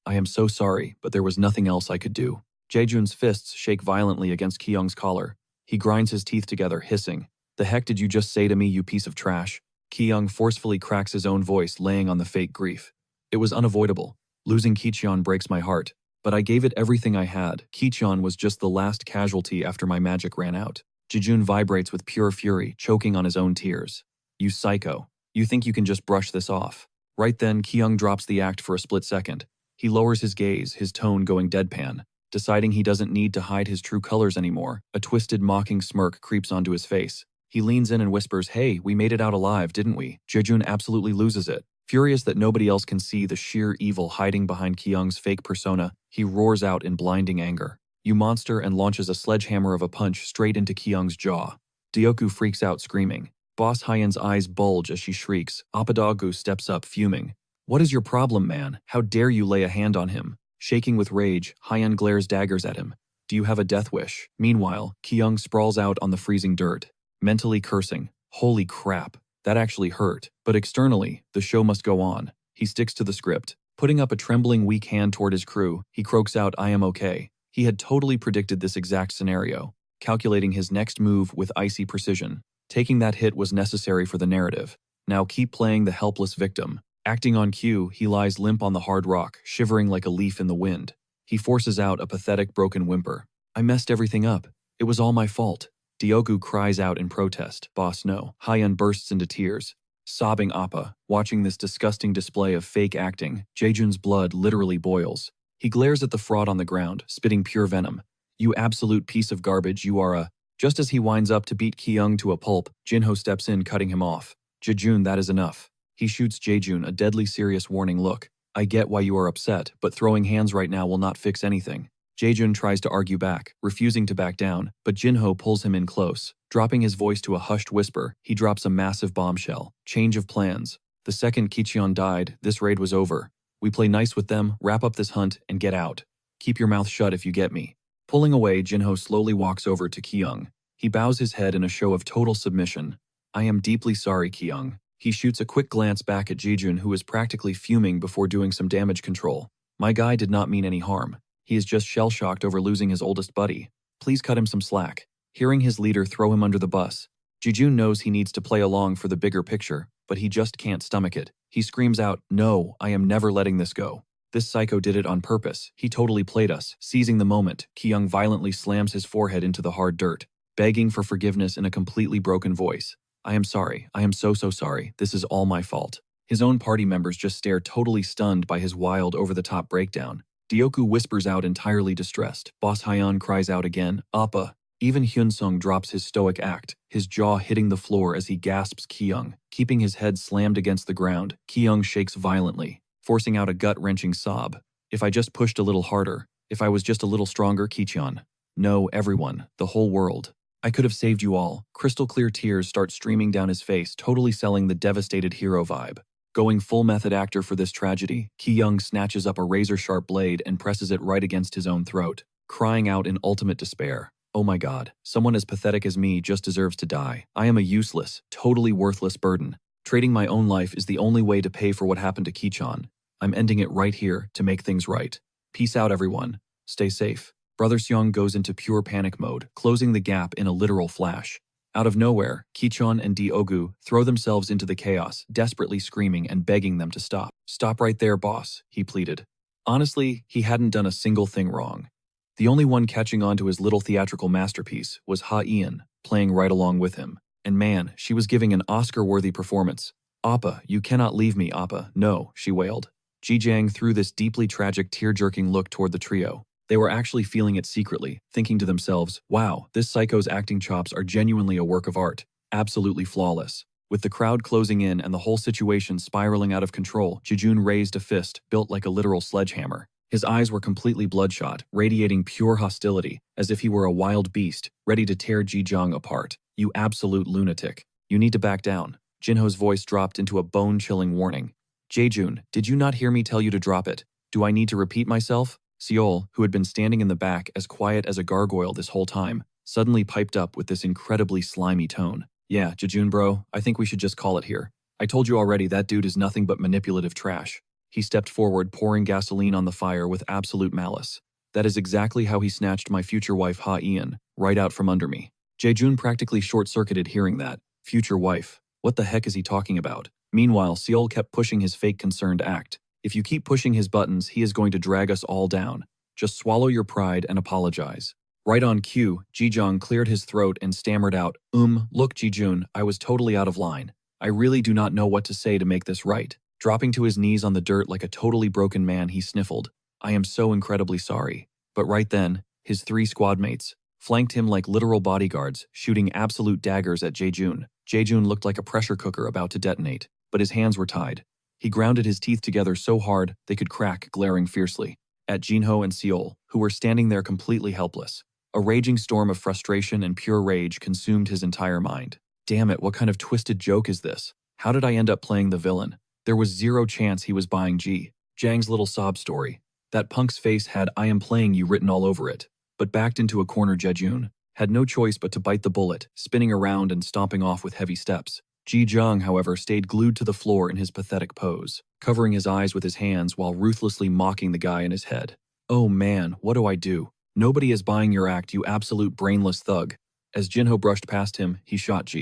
I am so sorry, but there was nothing else I could do. Jaejun's fists shake violently against Qiyong's collar. He grinds his teeth together, hissing, "The heck did you just say to me, you piece of trash?" Ki-young forcefully cracks his own voice, laying on the fake grief. It was unavoidable. Losing Kicheon breaks my heart. But I gave it everything I had. Kicheon was just the last casualty after my magic ran out. Jejun vibrates with pure fury, choking on his own tears. You psycho. You think you can just brush this off? Right then, Ki-young drops the act for a split second. He lowers his gaze, his tone going deadpan. Deciding he doesn't need to hide his true colors anymore, a twisted, mocking smirk creeps onto his face. He leans in and whispers, "Hey, we made it out alive, didn't we?" Jejun absolutely loses it. Furious that nobody else can see the sheer evil hiding behind Ki-young's fake persona, he roars out in blinding anger. "You monster," and launches a sledgehammer of a punch straight into Ki-young's jaw. Dioku freaks out, screaming. Boss Hyen's eyes bulge as she shrieks. Apadagu steps up, fuming. "What is your problem, man? How dare you lay a hand on him?" Shaking with rage, Hyen glares daggers at him. "Do you have a death wish?" Meanwhile, Ki-young sprawls out on the freezing dirt, mentally cursing. Holy crap. That actually hurt. But externally, the show must go on. He sticks to the script. Putting up a trembling, weak hand toward his crew, he croaks out, "I am okay." He had totally predicted this exact scenario, calculating his next move with icy precision. Taking that hit was necessary for the narrative. Now keep playing the helpless victim. Acting on cue, he lies limp on the hard rock, shivering like a leaf in the wind. He forces out a pathetic, broken whimper. "I messed everything up. It was all my fault." Diogu cries out in protest. "Boss, no." Hyen bursts into tears. Sobbing Appa, watching this disgusting display of fake acting, Jejun's blood literally boils. He glares at the fraud on the ground, spitting pure venom. "You absolute piece of garbage, you are a—" Just as he winds up to beat Ki-young to a pulp, Jinho steps in, cutting him off. "Jejun, that is enough." He shoots Jejun a deadly serious warning look. "I get why you are upset, but throwing hands right now will not fix anything." Jejun tries to argue back, refusing to back down, but Jinho pulls him in close. Dropping his voice to a hushed whisper, he drops a massive bombshell. Change of plans. The second Kicheon died, this raid was over. We play nice with them, wrap up this hunt, and get out. Keep your mouth shut if you get me. Pulling away, Jinho slowly walks over to Ki-young. He bows his head in a show of total submission. "I am deeply sorry, Ki-young." He shoots a quick glance back at Jejun, who is practically fuming before doing some damage control. "My guy did not mean any harm. He is just shell-shocked over losing his oldest buddy. Please cut him some slack." Hearing his leader throw him under the bus, Jejun knows he needs to play along for the bigger picture, but he just can't stomach it. He screams out, "No, I am never letting this go. This psycho did it on purpose. He totally played us." Seizing the moment, Ki-young violently slams his forehead into the hard dirt, begging for forgiveness in a completely broken voice. "I am sorry. I am so sorry. This is all my fault." His own party members just stare, totally stunned by his wild, over-the-top breakdown. Dioku whispers out, entirely distressed. Boss Hyen cries out again, "Appa." Even Hyunsung drops his stoic act, his jaw hitting the floor as he gasps Ki-young. Keeping his head slammed against the ground, Ki-young shakes violently, forcing out a gut-wrenching sob. "If I just pushed a little harder, if I was just a little stronger, Kicheon. No, everyone, the whole world. I could have saved you all." Crystal-clear tears start streaming down his face, totally selling the devastated hero vibe. Going full method actor for this tragedy, Ki-young snatches up a razor-sharp blade and presses it right against his own throat, crying out in ultimate despair. "Oh my god, someone as pathetic as me just deserves to die. I am a useless, totally worthless burden. Trading my own life is the only way to pay for what happened to Kicheon. I'm ending it right here to make things right. Peace out, everyone. Stay safe." Brother Seong goes into pure panic mode, closing the gap in a literal flash. Out of nowhere, Kicheon and Diogu throw themselves into the chaos, desperately screaming and begging them to stop. "Stop right there, boss," he pleaded. Honestly, he hadn't done a single thing wrong. The only one catching on to his little theatrical masterpiece was Ha-Ian, playing right along with him. And man, she was giving an Oscar-worthy performance. "Appa, you cannot leave me, Appa. No," she wailed. Ji-Jang threw this deeply tragic, tear-jerking look toward the trio. They were actually feeling it secretly, thinking to themselves, "Wow, this psycho's acting chops are genuinely a work of art. Absolutely flawless." With the crowd closing in and the whole situation spiraling out of control, Jejun raised a fist, built like a literal sledgehammer. His eyes were completely bloodshot, radiating pure hostility, as if he were a wild beast, ready to tear Ji-Jang apart. "You absolute lunatic. You need to back down." Jinho's voice dropped into a bone-chilling warning. "Jaejun, did you not hear me tell you to drop it? Do I need to repeat myself?" Seol, who had been standing in the back as quiet as a gargoyle this whole time, suddenly piped up with this incredibly slimy tone. "Yeah, Jejun bro, I think we should just call it here. I told you already that dude is nothing but manipulative trash." He stepped forward, pouring gasoline on the fire with absolute malice. "That is exactly how he snatched my future wife Ha-Ian, right out from under me." Jaejun practically short-circuited hearing that. Future wife. What the heck is he talking about? Meanwhile, Seol kept pushing his fake concerned act. If you keep pushing his buttons, he is going to drag us all down. Just swallow your pride and apologize. Right on cue, Jijong cleared his throat and stammered out, Look Jijun, I was totally out of line. I really do not know what to say to make this right. Dropping to his knees on the dirt like a totally broken man, he sniffled, I am so incredibly sorry. But right then, his 3 squad mates flanked him like literal bodyguards, shooting absolute daggers at Jaejun. Jaejun looked like a pressure cooker about to detonate, but his hands were tied. He grounded his teeth together so hard they could crack, glaring fiercely at Jinho and Seol, who were standing there completely helpless. A raging storm of frustration and pure rage consumed his entire mind. Damn it, what kind of twisted joke is this? How did I end up playing the villain? There was zero chance he was buying Jang's little sob story. That punk's face had I am playing you written all over it. But backed into a corner, Jejun had no choice but to bite the bullet, spinning around and stomping off with heavy steps. Jijong, however, stayed glued to the floor in his pathetic pose, covering his eyes with his hands while ruthlessly mocking the guy in his head. Oh man, what do I do? Nobody is buying your act, you absolute brainless thug. As Jinho brushed past him, he shot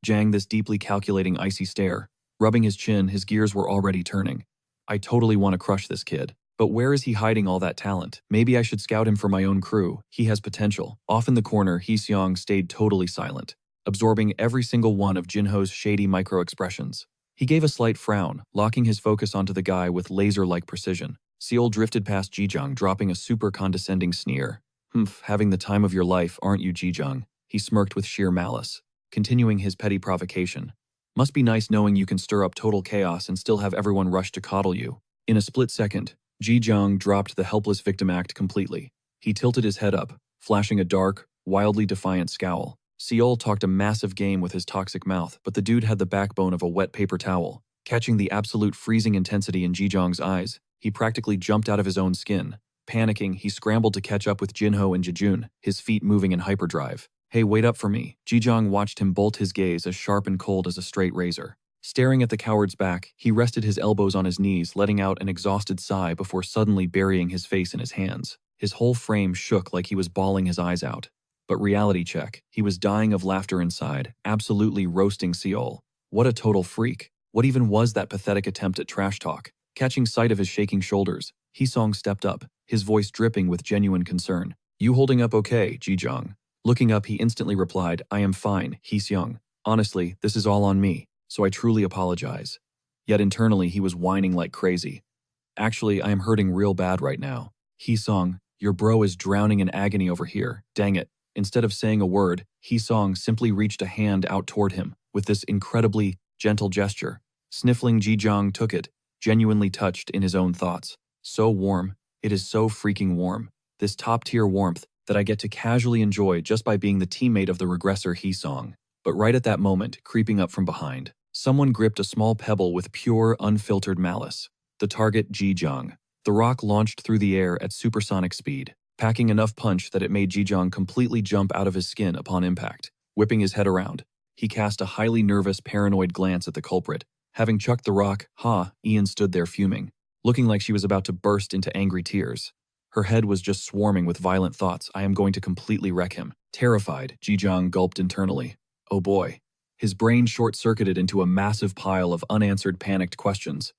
Jang this deeply calculating icy stare. Rubbing his chin, his gears were already turning. I totally want to crush this kid. But where is he hiding all that talent? Maybe I should scout him for my own crew. He has potential. Off in the corner, Hee-seong stayed totally silent, absorbing every single one of Jinho's shady micro-expressions. He gave a slight frown, locking his focus onto the guy with laser-like precision. Seol drifted past Jijong, dropping a super condescending sneer. Having the time of your life, aren't you, Jijong? He smirked with sheer malice, continuing his petty provocation. Must be nice knowing you can stir up total chaos and still have everyone rush to coddle you. In a split second, Jijong dropped the helpless victim act completely. He tilted his head up, flashing a dark, wildly defiant scowl. Seol talked a massive game with his toxic mouth, but the dude had the backbone of a wet paper towel. Catching the absolute freezing intensity in Jijong's eyes, he practically jumped out of his own skin. Panicking, he scrambled to catch up with Jinho and Jejun, his feet moving in hyperdrive. Hey, wait up for me. Jijong watched him bolt his gaze as sharp and cold as a straight razor. Staring at the coward's back, he rested his elbows on his knees, letting out an exhausted sigh before suddenly burying his face in his hands. His whole frame shook like he was bawling his eyes out. But reality check, he was dying of laughter inside, absolutely roasting Seol. What a total freak. What even was that pathetic attempt at trash talk? Catching sight of his shaking shoulders, Hee-seong stepped up, his voice dripping with genuine concern. You holding up okay, Jijong? Looking up, he instantly replied, I am fine, Hee-seong. Honestly, this is all on me, so I truly apologize. Yet internally, he was whining like crazy. Actually, I am hurting real bad right now. Hee-seong, your bro is drowning in agony over here. Dang it. Instead of saying a word, Hee-seong simply reached a hand out toward him with this incredibly gentle gesture. Sniffling, Jijong took it, genuinely touched in his own thoughts. So warm. It is so freaking warm. This top-tier warmth that I get to casually enjoy just by being the teammate of the Regressor Hee-seong. But right at that moment, creeping up from behind, someone gripped a small pebble with pure, unfiltered malice. The target, Jijong. The rock launched through the air at supersonic speed, packing enough punch that it made Jijong completely jump out of his skin upon impact. Whipping his head around, he cast a highly nervous, paranoid glance at the culprit. Having chucked the rock, Ian stood there fuming, looking like she was about to burst into angry tears. Her head was just swarming with violent thoughts. I am going to completely wreck him. Terrified, Jijong gulped internally. Oh boy. His brain short-circuited into a massive pile of unanswered panicked questions.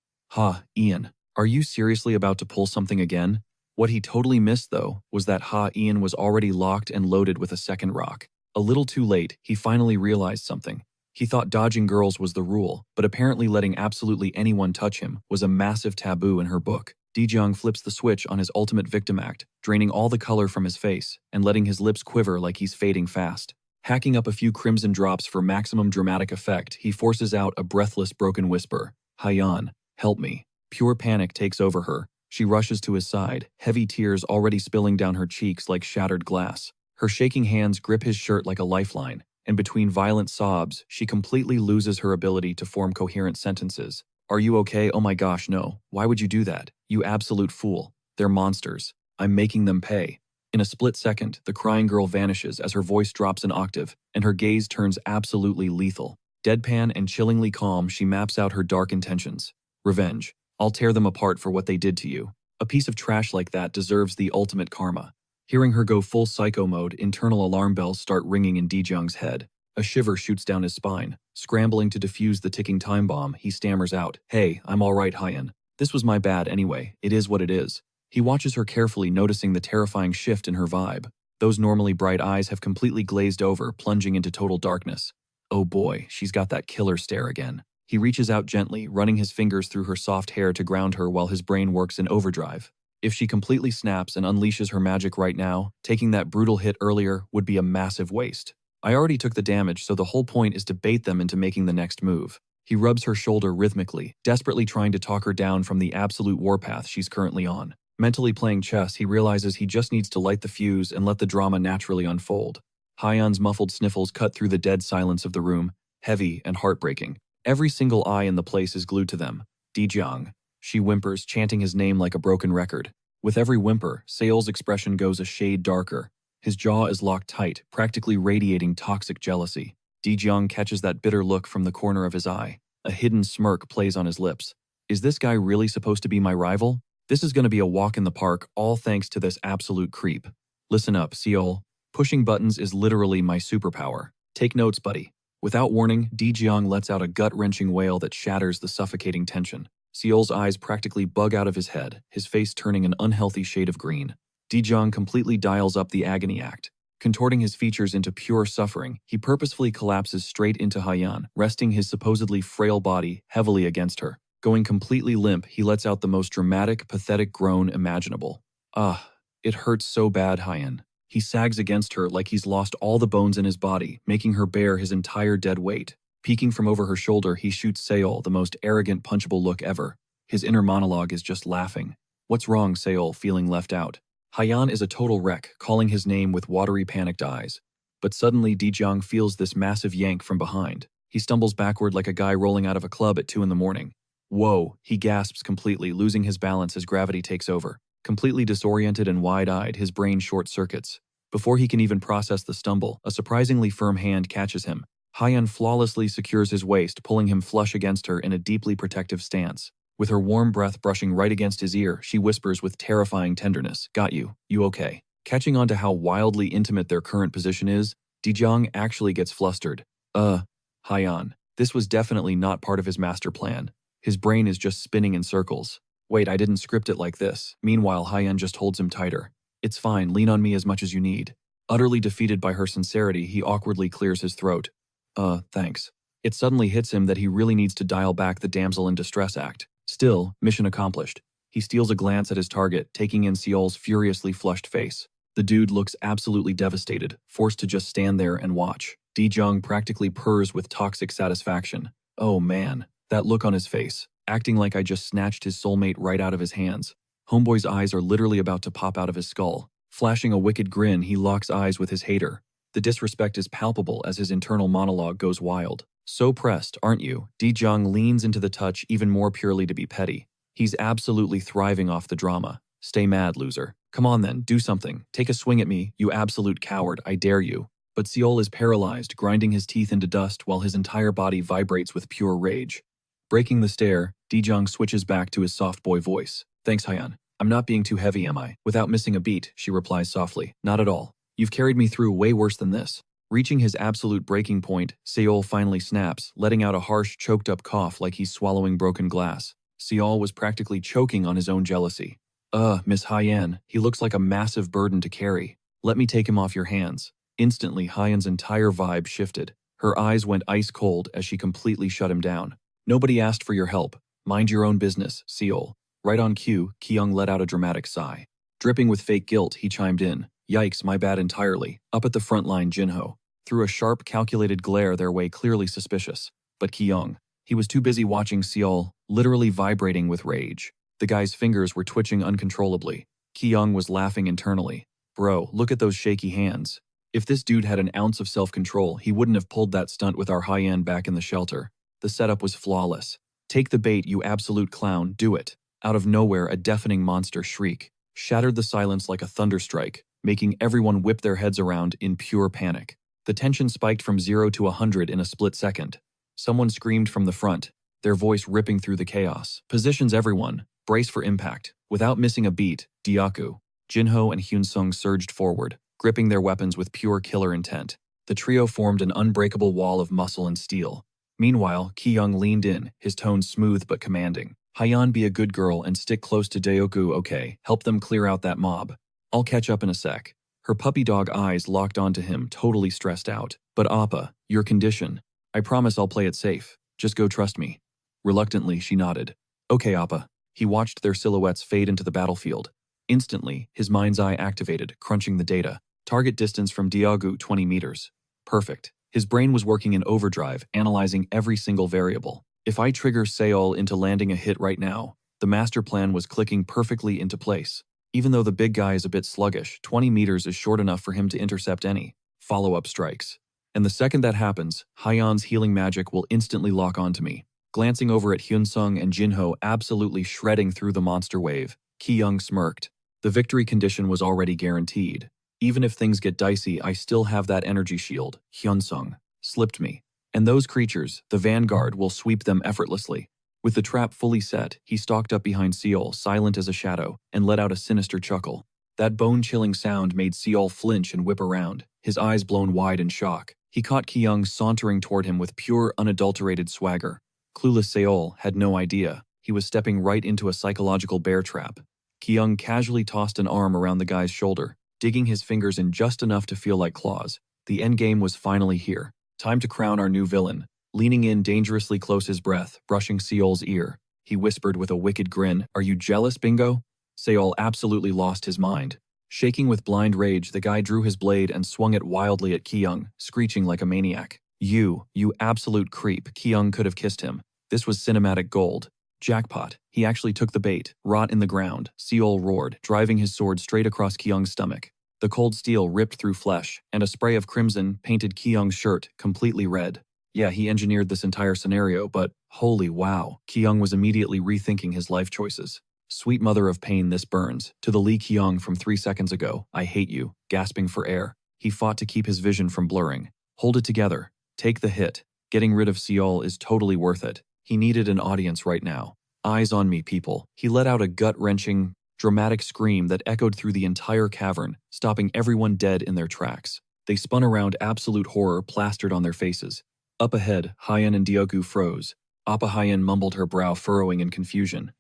Ian, are you seriously about to pull something again? What he totally missed, though, was that Ian was already locked and loaded with a second rock. A little too late, he finally realized something. He thought dodging girls was the rule, but apparently letting absolutely anyone touch him was a massive taboo in her book. Jijong flips the switch on his ultimate victim act, draining all the color from his face and letting his lips quiver like he's fading fast. Hacking up a few crimson drops for maximum dramatic effect, he forces out a breathless broken whisper. Hyeon, help me. Pure panic takes over her. She rushes to his side, heavy tears already spilling down her cheeks like shattered glass. Her shaking hands grip his shirt like a lifeline, and between violent sobs, she completely loses her ability to form coherent sentences. Are you okay? Oh my gosh, no. Why would you do that? You absolute fool. They're monsters. I'm making them pay. In a split second, the crying girl vanishes as her voice drops an octave, and her gaze turns absolutely lethal. Deadpan and chillingly calm, she maps out her dark intentions. Revenge. I'll tear them apart for what they did to you. A piece of trash like that deserves the ultimate karma. Hearing her go full psycho mode, internal alarm bells start ringing in Jijong's head. A shiver shoots down his spine. Scrambling to defuse the ticking time bomb, he stammers out, "Hey, I'm all right, Hyan. This was my bad anyway. It is what it is." He watches her carefully, noticing the terrifying shift in her vibe. Those normally bright eyes have completely glazed over, plunging into total darkness. Oh boy, she's got that killer stare again. He reaches out gently, running his fingers through her soft hair to ground her while his brain works in overdrive. If she completely snaps and unleashes her magic right now, taking that brutal hit earlier would be a massive waste. I already took the damage, so the whole point is to bait them into making the next move. He rubs her shoulder rhythmically, desperately trying to talk her down from the absolute warpath she's currently on. Mentally playing chess, he realizes he just needs to light the fuse and let the drama naturally unfold. Hyan's muffled sniffles cut through the dead silence of the room, heavy and heartbreaking. Every single eye in the place is glued to them. Dijiang. She whimpers, chanting his name like a broken record. With every whimper, Seol's expression goes a shade darker. His jaw is locked tight, practically radiating toxic jealousy. Dijiang catches that bitter look from the corner of his eye. A hidden smirk plays on his lips. Is this guy really supposed to be my rival? This is going to be a walk in the park, all thanks to this absolute creep. Listen up, Seol. Pushing buttons is literally my superpower. Take notes, buddy. Without warning, Dijiang lets out a gut-wrenching wail that shatters the suffocating tension. Seol's eyes practically bug out of his head, his face turning an unhealthy shade of green. Dijiang completely dials up the agony act. Contorting his features into pure suffering, he purposefully collapses straight into Hyan, resting his supposedly frail body heavily against her. Going completely limp, he lets out the most dramatic, pathetic groan imaginable. Ah, it hurts so bad, Hyan. He sags against her like he's lost all the bones in his body, making her bear his entire dead weight. Peeking from over her shoulder, he shoots Seol the most arrogant, punchable look ever. His inner monologue is just laughing. What's wrong, Seol, feeling left out? Hyan is a total wreck, calling his name with watery, panicked eyes. But suddenly, Dijiang feels this massive yank from behind. He stumbles backward like a guy rolling out of a club at 2 in the morning. Whoa, he gasps completely, losing his balance as gravity takes over. Completely disoriented and wide-eyed, his brain short-circuits. Before he can even process the stumble, a surprisingly firm hand catches him. Hyan flawlessly secures his waist, pulling him flush against her in a deeply protective stance. With her warm breath brushing right against his ear, she whispers with terrifying tenderness, "Got you. You okay?" Catching on to how wildly intimate their current position is, Dijiang actually gets flustered. Hyan. This was definitely not part of his master plan. His brain is just spinning in circles. Wait, I didn't script it like this. Meanwhile, Hyan just holds him tighter. It's fine, lean on me as much as you need. Utterly defeated by her sincerity, he awkwardly clears his throat. Thanks. It suddenly hits him that he really needs to dial back the damsel in distress act. Still, mission accomplished. He steals a glance at his target, taking in Seol's furiously flushed face. The dude looks absolutely devastated, forced to just stand there and watch. Dijiang practically purrs with toxic satisfaction. Oh man, that look on his face, acting like I just snatched his soulmate right out of his hands. Homeboy's eyes are literally about to pop out of his skull. Flashing a wicked grin, he locks eyes with his hater. The disrespect is palpable as his internal monologue goes wild. So pressed, aren't you? Dijiang leans into the touch even more purely to be petty. He's absolutely thriving off the drama. Stay mad, loser. Come on then, do something. Take a swing at me, you absolute coward, I dare you. But Seol is paralyzed, grinding his teeth into dust while his entire body vibrates with pure rage. Breaking the stare, Dijiang switches back to his soft boy voice. Thanks, Hyan. I'm not being too heavy, am I? Without missing a beat, she replies softly. Not at all. You've carried me through way worse than this. Reaching his absolute breaking point, Seol finally snaps, letting out a harsh, choked-up cough like he's swallowing broken glass. Seol was practically choking on his own jealousy. Miss Hyan, he looks like a massive burden to carry. Let me take him off your hands. Instantly, Hyan's entire vibe shifted. Her eyes went ice cold as she completely shut him down. Nobody asked for your help. Mind your own business, Seol. Right on cue, Kyung let out a dramatic sigh. Dripping with fake guilt, he chimed in. Yikes, my bad entirely. Up at the front line, Jinho. Threw a sharp, calculated glare their way, clearly suspicious. But Kyung, he was too busy watching Seol, literally vibrating with rage. The guy's fingers were twitching uncontrollably. Kyung was laughing internally. Bro, look at those shaky hands. If this dude had an ounce of self-control, he wouldn't have pulled that stunt with our Hyan back in the shelter. The setup was flawless. Take the bait, you absolute clown, do it. Out of nowhere, a deafening monster shriek shattered the silence like a thunderstrike, making everyone whip their heads around in pure panic. The tension spiked from 0 to 100 in a split second. Someone screamed from the front, their voice ripping through the chaos. Positions everyone, brace for impact. Without missing a beat, Diaku, Jinho and Hyunsung surged forward, gripping their weapons with pure killer intent. The trio formed an unbreakable wall of muscle and steel. Meanwhile, Ki-young leaned in, his tone smooth but commanding. Hyeon, be a good girl and stick close to Deoku, okay? Help them clear out that mob. I'll catch up in a sec. Her puppy dog eyes locked onto him, totally stressed out. But Appa, your condition. I promise I'll play it safe. Just go trust me. Reluctantly, she nodded. Okay, Appa. He watched their silhouettes fade into the battlefield. Instantly, his mind's eye activated, crunching the data. Target distance from Deogu 20 meters. Perfect. His brain was working in overdrive, analyzing every single variable. If I trigger Seol into landing a hit right now, the master plan was clicking perfectly into place. Even though the big guy is a bit sluggish, 20 meters is short enough for him to intercept any follow-up strikes. And the second that happens, Hyeon's healing magic will instantly lock onto me. Glancing over at Hyunsung and Jinho absolutely shredding through the monster wave, Ki-young smirked. The victory condition was already guaranteed. Even if things get dicey, I still have that energy shield, Hyunsung, slipped me. And those creatures, the vanguard, will sweep them effortlessly. With the trap fully set, he stalked up behind Seol, silent as a shadow, and let out a sinister chuckle. That bone-chilling sound made Seol flinch and whip around, his eyes blown wide in shock. He caught Ki-young sauntering toward him with pure, unadulterated swagger. Clueless Seol had no idea. He was stepping right into a psychological bear trap. Ki-young casually tossed an arm around the guy's shoulder, digging his fingers in just enough to feel like claws. The endgame was finally here. Time to crown our new villain. Leaning in dangerously close his breath, brushing Seol's ear, he whispered with a wicked grin, "Are you jealous, Bingo?" Seol absolutely lost his mind. Shaking with blind rage, the guy drew his blade and swung it wildly at Ki-young, screeching like a maniac. You absolute creep." Ki-young could have kissed him. This was cinematic gold. Jackpot. He actually took the bait. Rot in the ground, Seol roared, driving his sword straight across Ki-young's stomach. The cold steel ripped through flesh, and a spray of crimson painted Ki-young's shirt completely red. Yeah, he engineered this entire scenario, but holy wow, Ki-young was immediately rethinking his life choices. Sweet mother of pain, this burns. To the Lee Ki-young from 3 seconds ago, I hate you, gasping for air. He fought to keep his vision from blurring. Hold it together. Take the hit. Getting rid of Seol is totally worth it. He needed an audience right now. Eyes on me, people. He let out a gut-wrenching, dramatic scream that echoed through the entire cavern, stopping everyone dead in their tracks. They spun around, absolute horror plastered on their faces. Up ahead, Hyeon and Deogu froze. Appa Hyeon mumbled, her brow furrowing in confusion.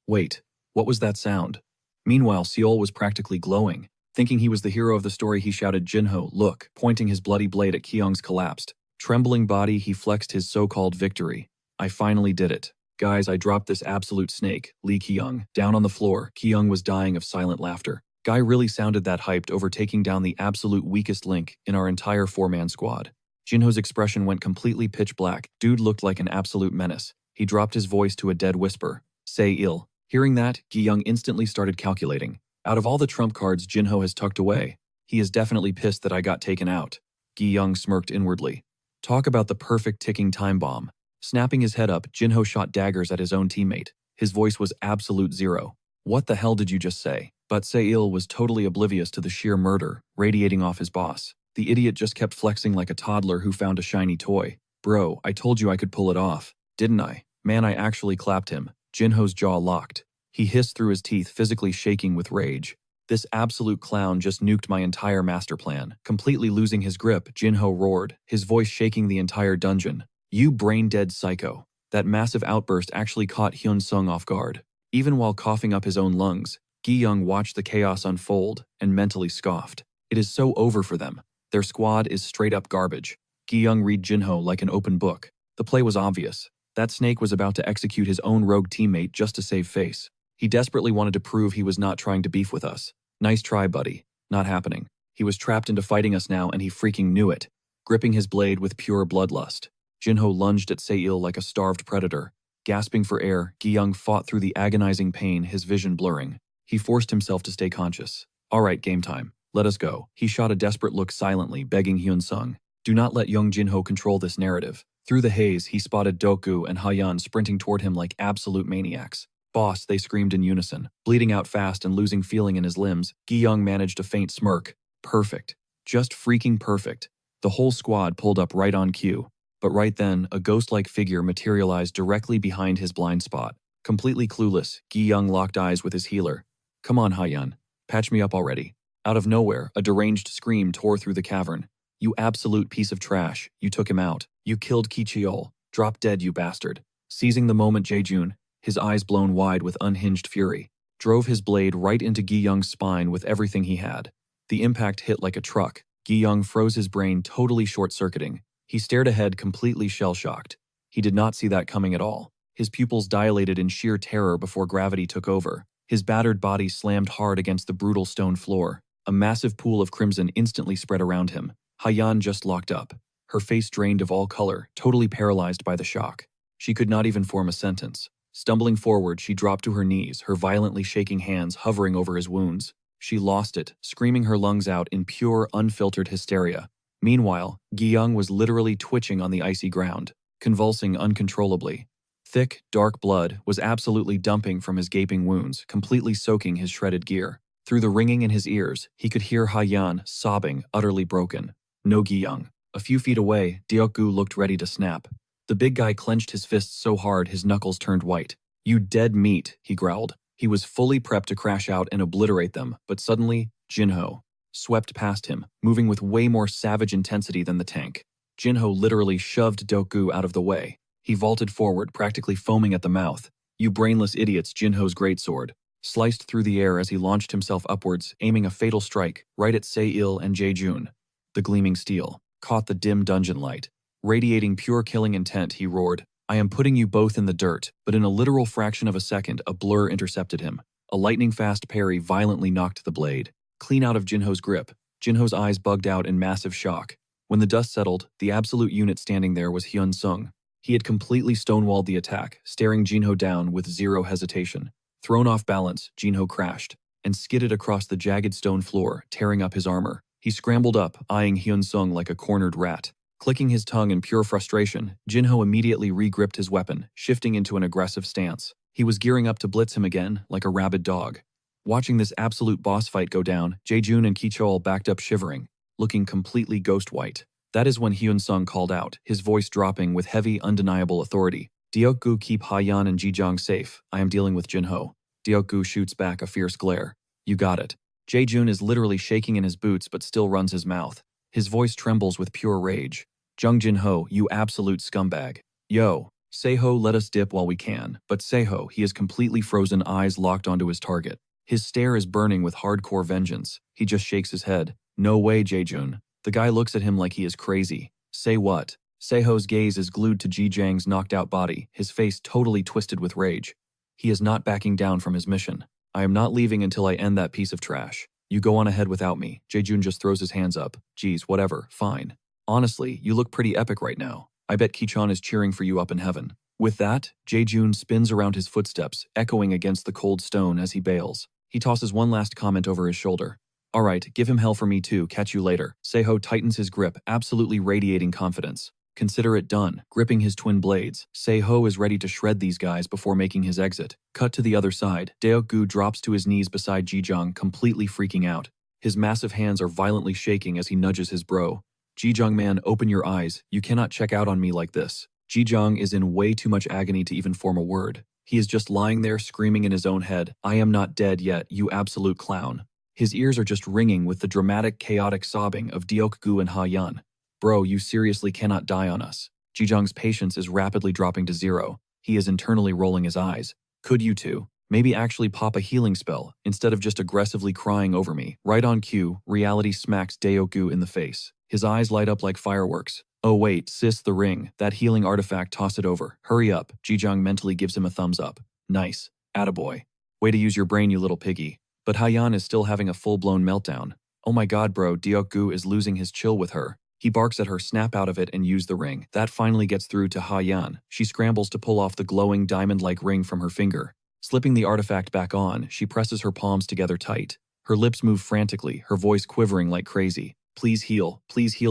Wait, what was that sound? Meanwhile, Seol was practically glowing. Thinking he was the hero of the story, he shouted, "Jinho, look," pointing his bloody blade at Ki-young's collapsed. Trembling body, he flexed his so-called victory. I finally did it. Guys, I dropped this absolute snake, Lee Ki-young. Down on the floor, Ki-young was dying of silent laughter. Guy really sounded that hyped over taking down the absolute weakest link in our entire 4-man squad. Jinho's expression went completely pitch black. Dude looked like an absolute menace. He dropped his voice to a dead whisper. Say ill. Hearing that, Ki-young instantly started calculating. Out of all the trump cards Jinho has tucked away, he is definitely pissed that I got taken out. Ki-young smirked inwardly. Talk about the perfect ticking time bomb. Snapping his head up, Jinho shot daggers at his own teammate. His voice was absolute zero. What the hell did you just say? But Sail was totally oblivious to the sheer murder radiating off his boss. The idiot just kept flexing like a toddler who found a shiny toy. Bro, I told you I could pull it off, didn't I? Man, I actually clapped him. Jinho's jaw locked. He hissed through his teeth, physically shaking with rage. This absolute clown just nuked my entire master plan. Completely losing his grip, Jinho roared, his voice shaking the entire dungeon. You brain-dead psycho. That massive outburst actually caught Hyunsung off guard. Even while coughing up his own lungs, Gi-young watched the chaos unfold and mentally scoffed. It is so over for them. Their squad is straight-up garbage. Gi-young read Jinho like an open book. The play was obvious. That snake was about to execute his own rogue teammate just to save face. He desperately wanted to prove he was not trying to beef with us. Nice try, buddy. Not happening. He was trapped into fighting us now, and he freaking knew it. Gripping his blade with pure bloodlust, Jinho lunged at Sail like a starved predator. Gasping for air, Gi-young fought through the agonizing pain, his vision blurring. He forced himself to stay conscious. All right, game time. Let us go. He shot a desperate look silently, begging Hyunsung. Do not let young Jinho control this narrative. Through the haze, he spotted Doku and Hyeon sprinting toward him like absolute maniacs. Boss, they screamed in unison. Bleeding out fast and losing feeling in his limbs, Gi-young managed a faint smirk. Perfect. Just freaking perfect. The whole squad pulled up right on cue. But right then, a ghost-like figure materialized directly behind his blind spot. Completely clueless, Gi-young locked eyes with his healer. Come on, Hyeon. Patch me up already. Out of nowhere, a deranged scream tore through the cavern. You absolute piece of trash. You took him out. You killed Kichiol. Drop dead, you bastard. Seizing the moment, Jae-jun, his eyes blown wide with unhinged fury, drove his blade right into Gi-young's spine with everything he had. The impact hit like a truck. Gi-young froze, his brain totally short-circuiting. He stared ahead, completely shell-shocked. He did not see that coming at all. His pupils dilated in sheer terror before gravity took over. His battered body slammed hard against the brutal stone floor. A massive pool of crimson instantly spread around him. Hyeon just locked up, her face drained of all color, totally paralyzed by the shock. She could not even form a sentence. Stumbling forward, she dropped to her knees, her violently shaking hands hovering over his wounds. She lost it, screaming her lungs out in pure, unfiltered hysteria. Meanwhile, Gi-young was literally twitching on the icy ground, convulsing uncontrollably. Thick, dark blood was absolutely dumping from his gaping wounds, completely soaking his shredded gear. Through the ringing in his ears, he could hear Hyeon sobbing, utterly broken. No Gi-young. A few feet away, Deok-gu looked ready to snap. The big guy clenched his fists so hard his knuckles turned white. "You dead meat," he growled. He was fully prepped to crash out and obliterate them, but suddenly, Jinho swept past him, moving with way more savage intensity than the tank. Jinho literally shoved Deok-gu out of the way. He vaulted forward, practically foaming at the mouth. "You brainless idiots," Jinho's greatsword sliced through the air as he launched himself upwards, aiming a fatal strike right at Se-il and Jae-jun. The gleaming steel caught the dim dungeon light. Radiating pure killing intent, he roared, "I am putting you both in the dirt," but in a literal fraction of a second, a blur intercepted him. A lightning-fast parry violently knocked the blade clean out of Jinho's grip. Jinho's eyes bugged out in massive shock. When the dust settled, the absolute unit standing there was Hyun-sung. He had completely stonewalled the attack, staring Jinho down with zero hesitation. Thrown off balance, Jinho crashed and skidded across the jagged stone floor, tearing up his armor. He scrambled up, eyeing Hyun-sung like a cornered rat. Clicking his tongue in pure frustration, Jinho immediately re-gripped his weapon, shifting into an aggressive stance. He was gearing up to blitz him again, like a rabid dog. Watching this absolute boss fight go down, Jae-jun and Ki-chol backed up shivering, looking completely ghost-white. That is when Hyun-sung called out, his voice dropping with heavy, undeniable authority. "Deok-gu, keep Hyeon and Ji-jong safe. I am dealing with Jinho." Deok-gu shoots back a fierce glare. "You got it." Jae-jun is literally shaking in his boots but still runs his mouth. His voice trembles with pure rage. "Jung Jin-ho, you absolute scumbag. Yo, Seiho, let us dip while we can." But Seiho, he is completely frozen, eyes locked onto his target. His stare is burning with hardcore vengeance. He just shakes his head. "No way, Jae-jun." The guy looks at him like he is crazy. "Say what?" Seiho's gaze is glued to Ji-jang's knocked out body, his face totally twisted with rage. He is not backing down from his mission. "I am not leaving until I end that piece of trash. You go on ahead without me." Jae-jun just throws his hands up. "Geez, whatever, fine. Honestly, you look pretty epic right now. I bet Ki-chan is cheering for you up in heaven." With that, Jae-jun spins around his footsteps, echoing against the cold stone as he bails. He tosses one last comment over his shoulder. "Alright, give him hell for me too, catch you later." Seiho tightens his grip, absolutely radiating confidence. Consider it done. Gripping his twin blades, Seiho is ready to shred these guys before making his exit. Cut to the other side, Deok-gu drops to his knees beside Ji-jong, completely freaking out. His massive hands are violently shaking as he nudges his bro. "Ji-jong man, open your eyes. You cannot check out on me like this." Ji-jong is in way too much agony to even form a word. He is just lying there screaming in his own head, "I am not dead yet, you absolute clown." His ears are just ringing with the dramatic, chaotic sobbing of Deok-gu and Ha-yeon. "Bro, you seriously cannot die on us." Ji-jong's patience is rapidly dropping to zero. He is internally rolling his eyes. "Could you two maybe actually pop a healing spell instead of just aggressively crying over me?" Right on cue, reality smacks Deok-gu in the face. His eyes light up like fireworks. "Oh wait, sis, the ring. That healing artifact, toss it over. Hurry up." Ji-jong mentally gives him a thumbs up. "Nice. Attaboy. Way to use your brain, you little piggy." But Ha-yeon is still having a full-blown meltdown. "Oh my god, bro, Deok-gu is losing his chill with her." He barks at her, "Snap out of it and use the ring." That finally gets through to Ha-yeon. She scrambles to pull off the glowing diamond-like ring from her finger. Slipping the artifact back on, she presses her palms together tight. Her lips move frantically, her voice quivering like crazy. Please heal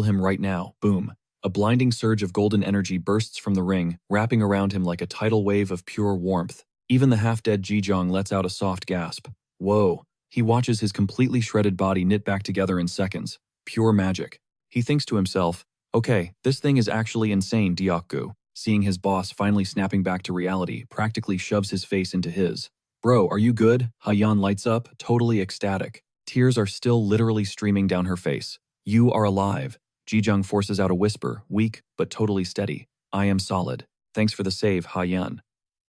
him right now." Boom. A blinding surge of golden energy bursts from the ring, wrapping around him like a tidal wave of pure warmth. Even the half-dead Ji-jong lets out a soft gasp. Whoa. He watches his completely shredded body knit back together in seconds. Pure magic. He thinks to himself, "Okay, this thing is actually insane." Deok-gu, seeing his boss finally snapping back to reality, practically shoves his face into his. "Bro, are you good?" Ha-yeon lights up, totally ecstatic. Tears are still literally streaming down her face. "You are alive." Jijung forces out a whisper, weak but totally steady. I am solid. Thanks for the save, Ha-Yan.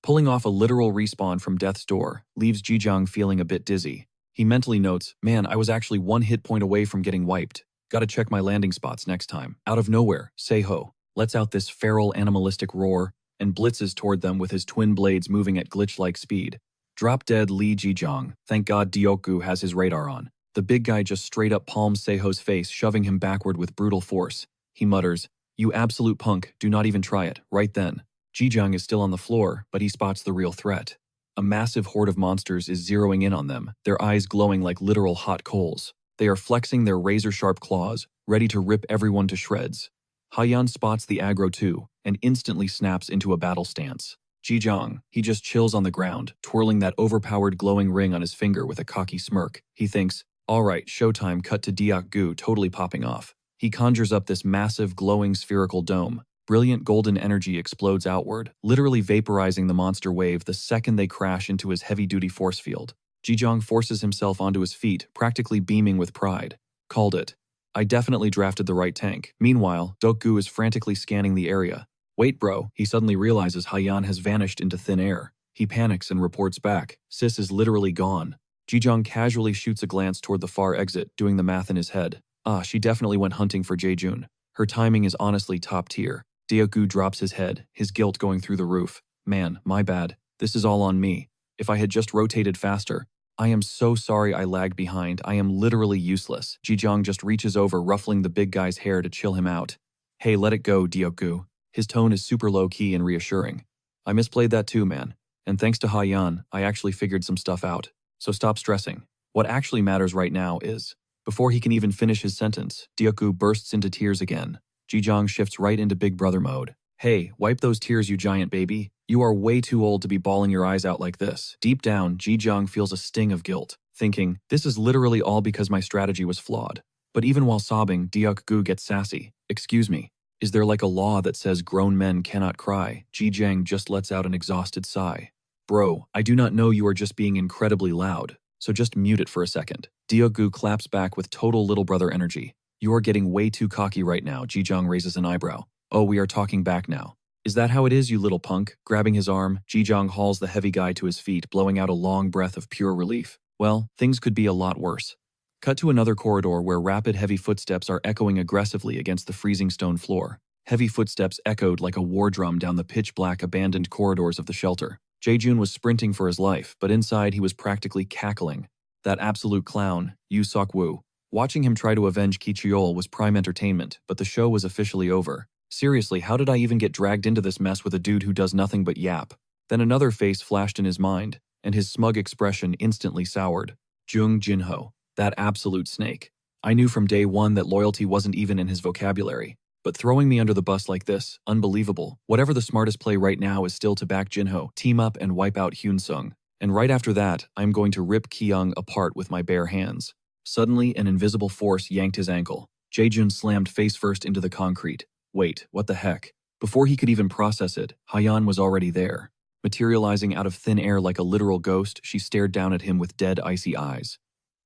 Pulling off a literal respawn from death's door leaves Jijung feeling a bit dizzy. He mentally notes, man, I was actually one hit point away from getting wiped. Gotta check my landing spots next time. Out of nowhere, Seiho lets out this feral animalistic roar and blitzes toward them with his twin blades moving at glitch-like speed. Drop-dead Li Jijong. Thank God Dioku has his radar on. The big guy just straight up palms Seiho's face, shoving him backward with brutal force. He mutters, you absolute punk, do not even try it. Right then, Jijong is still on the floor, but he spots the real threat. A massive horde of monsters is zeroing in on them, their eyes glowing like literal hot coals. They are flexing their razor-sharp claws, ready to rip everyone to shreds. Ha-Yan spots the aggro too, and instantly snaps into a battle stance. Jijong, he just chills on the ground, twirling that overpowered glowing ring on his finger with a cocky smirk. He thinks, alright, showtime. Cut to Diak-gu totally popping off. He conjures up this massive glowing spherical dome. Brilliant golden energy explodes outward, literally vaporizing the monster wave the second they crash into his heavy-duty force field. Jijong forces himself onto his feet, practically beaming with pride. Called it. I definitely drafted the right tank. Meanwhile, Dokgu is frantically scanning the area. Wait bro, he suddenly realizes Ha-Yan has vanished into thin air. He panics and reports back. Sis is literally gone. Jijong casually shoots a glance toward the far exit, doing the math in his head. Ah, she definitely went hunting for Jaejun. Her timing is honestly top tier. Diokgu drops his head, his guilt going through the roof. Man, my bad. This is all on me. If I had just rotated faster. I am so sorry I lagged behind. I am literally useless. Jijong just reaches over, ruffling the big guy's hair to chill him out. Hey, let it go, Diokgu. His tone is super low-key and reassuring. I misplayed that too, man. And thanks to Ha-Yan, I actually figured some stuff out. So stop stressing. What actually matters right now is… Before he can even finish his sentence, Diokgu bursts into tears again. Jijong shifts right into Big Brother mode. Hey, wipe those tears, you giant baby. You are way too old to be bawling your eyes out like this. Deep down, Jijong feels a sting of guilt, thinking, this is literally all because my strategy was flawed. But even while sobbing, Diokgu gets sassy. Excuse me, is there like a law that says grown men cannot cry? Jijang just lets out an exhausted sigh. Bro, I do not know, you are just being incredibly loud, so just mute it for a second. Diokgu claps back with total little brother energy. You are getting way too cocky right now. Jijong raises an eyebrow. Oh, we are talking back now. Is that how it is, you little punk? Grabbing his arm, Jijong hauls the heavy guy to his feet, blowing out a long breath of pure relief. Well, things could be a lot worse. Cut to another corridor where rapid heavy footsteps are echoing aggressively against the freezing stone floor. Heavy footsteps echoed like a war drum down the pitch-black abandoned corridors of the shelter. Jaejun was sprinting for his life, but inside he was practically cackling. That absolute clown, Yu Sok-woo. Watching him try to avenge Kichiol was prime entertainment, but the show was officially over. Seriously, how did I even get dragged into this mess with a dude who does nothing but yap? Then another face flashed in his mind, and his smug expression instantly soured. Jung Jinho, that absolute snake. I knew from day one that loyalty wasn't even in his vocabulary. But throwing me under the bus like this, unbelievable. Whatever the smartest play right now is still to back Jinho, team up and wipe out Hyun Sung. And right after that, I'm going to rip Kyung apart with my bare hands. Suddenly, an invisible force yanked his ankle. Jaejun slammed face first into the concrete. Wait, what the heck? Before he could even process it, Ha-Yan was already there. Materializing out of thin air like a literal ghost, she stared down at him with dead, icy eyes.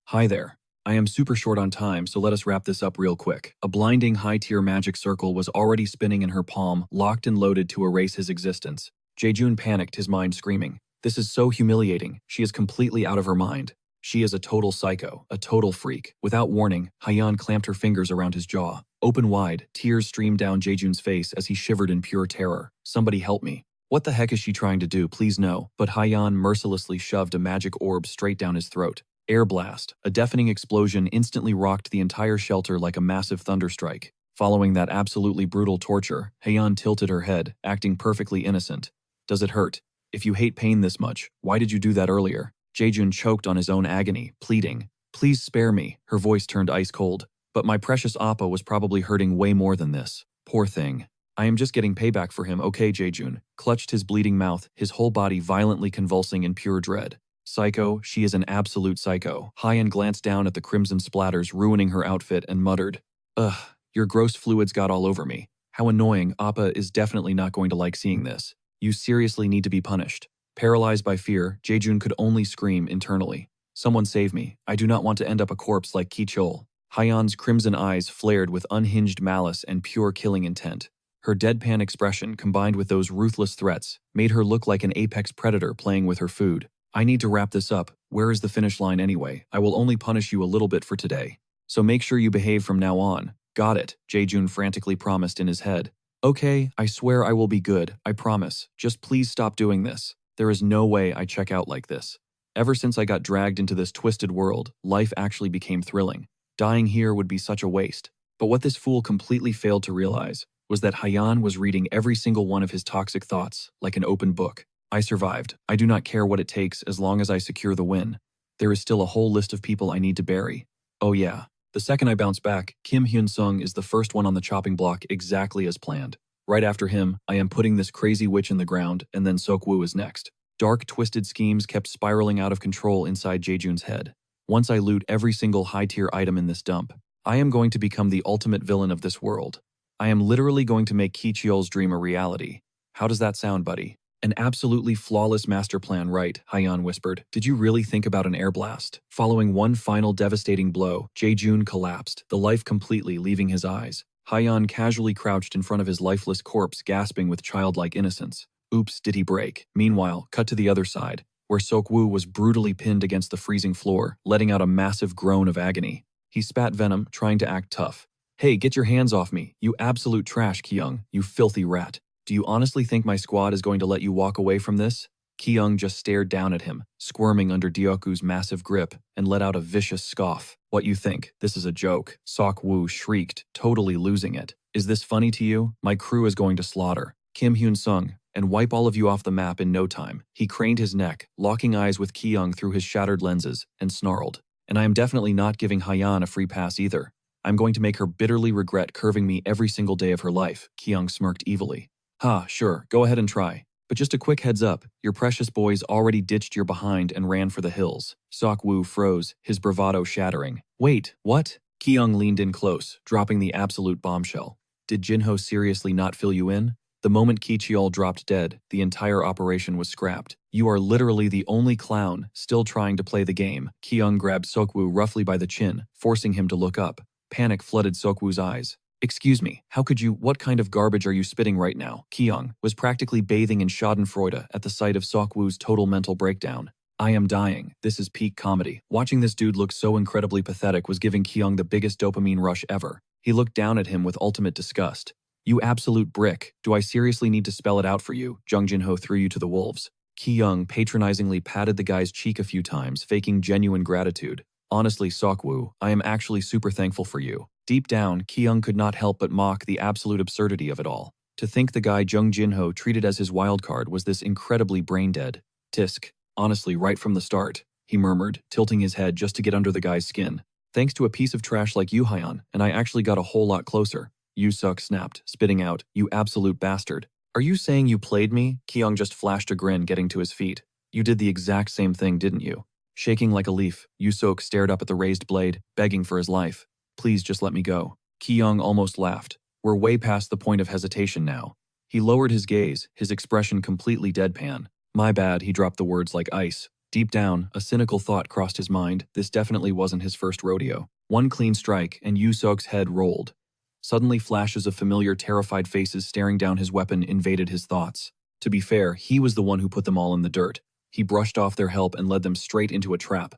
Hi there. I am super short on time, so let us wrap this up real quick. A blinding high-tier magic circle was already spinning in her palm, locked and loaded to erase his existence. Jaejun panicked, his mind screaming. This is so humiliating. She is completely out of her mind. She is a total psycho, a total freak. Without warning, Ha-Yan clamped her fingers around his jaw. Open wide, tears streamed down Jaejun's face as he shivered in pure terror. Somebody help me. What the heck is she trying to do? Please no. But Ha-Yan mercilessly shoved a magic orb straight down his throat. Air blast. A deafening explosion instantly rocked the entire shelter like a massive thunderstrike. Following that absolutely brutal torture, Ha-Yan tilted her head, acting perfectly innocent. Does it hurt? If you hate pain this much, why did you do that earlier? Jaejun choked on his own agony, pleading. Please spare me. Her voice turned ice cold. But my precious Appa was probably hurting way more than this. Poor thing. I am just getting payback for him, okay, Jaejun. Clutched his bleeding mouth, his whole body violently convulsing in pure dread. Psycho, she is an absolute psycho. Ha-Yan glanced down at the crimson splatters ruining her outfit and muttered. Ugh, your gross fluids got all over me. How annoying. Appa is definitely not going to like seeing this. You seriously need to be punished. Paralyzed by fear, Jaejun could only scream internally. Someone save me. I do not want to end up a corpse like Kichol. Hyan's crimson eyes flared with unhinged malice and pure killing intent. Her deadpan expression, combined with those ruthless threats, made her look like an apex predator playing with her food. I need to wrap this up. Where is the finish line anyway? I will only punish you a little bit for today. So make sure you behave from now on. Got it, Jae-jun frantically promised in his head. Okay, I swear I will be good, I promise. Just please stop doing this. There is no way I check out like this. Ever since I got dragged into this twisted world, life actually became thrilling. Dying here would be such a waste. But what this fool completely failed to realize was that Hyan was reading every single one of his toxic thoughts like an open book. I survived. I do not care what it takes as long as I secure the win. There is still a whole list of people I need to bury. Oh yeah. The second I bounce back, Kim Hyun-sung is the first one on the chopping block exactly as planned. Right after him, I am putting this crazy witch in the ground, and then Sok-woo is next. Dark, twisted schemes kept spiraling out of control inside Jae-jun's head. Once I loot every single high-tier item in this dump, I am going to become the ultimate villain of this world. I am literally going to make Ki-cheol's dream a reality. How does that sound, buddy? An absolutely flawless master plan, right? Hyan whispered. Did you really think about an air blast? Following one final devastating blow, Jae-jun collapsed, the life completely leaving his eyes. Hyan casually crouched in front of his lifeless corpse, gasping with childlike innocence. Oops, did he break? Meanwhile, cut to the other side, where Sok-woo was brutally pinned against the freezing floor, letting out a massive groan of agony. He spat venom, trying to act tough. Hey, get your hands off me, you absolute trash, Ki-young, you filthy rat. Do you honestly think my squad is going to let you walk away from this? Ki-young just stared down at him, squirming under Deoku's massive grip, and let out a vicious scoff. What you think? This is a joke. Sok-woo shrieked, totally losing it. Is this funny to you? My crew is going to slaughter Kim Hyun-sung and wipe all of you off the map in no time. He craned his neck, locking eyes with Ki-young through his shattered lenses, and snarled. And I am definitely not giving Hyan a free pass either. I'm going to make her bitterly regret curving me every single day of her life. Ki-young smirked evilly. Ha, sure, go ahead and try. But just a quick heads up, your precious boys already ditched your behind and ran for the hills. Sok-woo froze, his bravado shattering. Wait, what? Ki-young leaned in close, dropping the absolute bombshell. Did Jinho seriously not fill you in? The moment Ki-cheol dropped dead, the entire operation was scrapped. You are literally the only clown still trying to play the game. Ki-young grabbed Sok-woo roughly by the chin, forcing him to look up. Panic flooded Sok-woo's eyes. Excuse me, how could you, what kind of garbage are you spitting right now? Ki-young was practically bathing in schadenfreude at the sight of Sok-woo's total mental breakdown. I am dying. This is peak comedy. Watching this dude look so incredibly pathetic was giving Ki-young the biggest dopamine rush ever. He looked down at him with ultimate disgust. You absolute brick. Do I seriously need to spell it out for you? Jung Jinho threw you to the wolves. Ki-young patronizingly patted the guy's cheek a few times, faking genuine gratitude. Honestly, Sok-woo, I am actually super thankful for you. Deep down, Ki-young could not help but mock the absolute absurdity of it all. To think the guy Jung Jinho treated as his wildcard was this incredibly brain-dead. Tisk. Honestly, right from the start, he murmured, tilting his head just to get under the guy's skin. Thanks to a piece of trash like you, Hyan, and I actually got a whole lot closer. Yu-suk snapped, spitting out, you absolute bastard. Are you saying you played me? Ki-young just flashed a grin, getting to his feet. You did the exact same thing, didn't you? Shaking like a leaf, Yu-suk stared up at the raised blade, begging for his life. Please just let me go. Ki-young almost laughed. We're way past the point of hesitation now. He lowered his gaze, his expression completely deadpan. My bad, he dropped the words like ice. Deep down, a cynical thought crossed his mind. This definitely wasn't his first rodeo. One clean strike, and Yu-suk's head rolled. Suddenly flashes of familiar terrified faces staring down his weapon invaded his thoughts. To be fair, he was the one who put them all in the dirt. He brushed off their help and led them straight into a trap.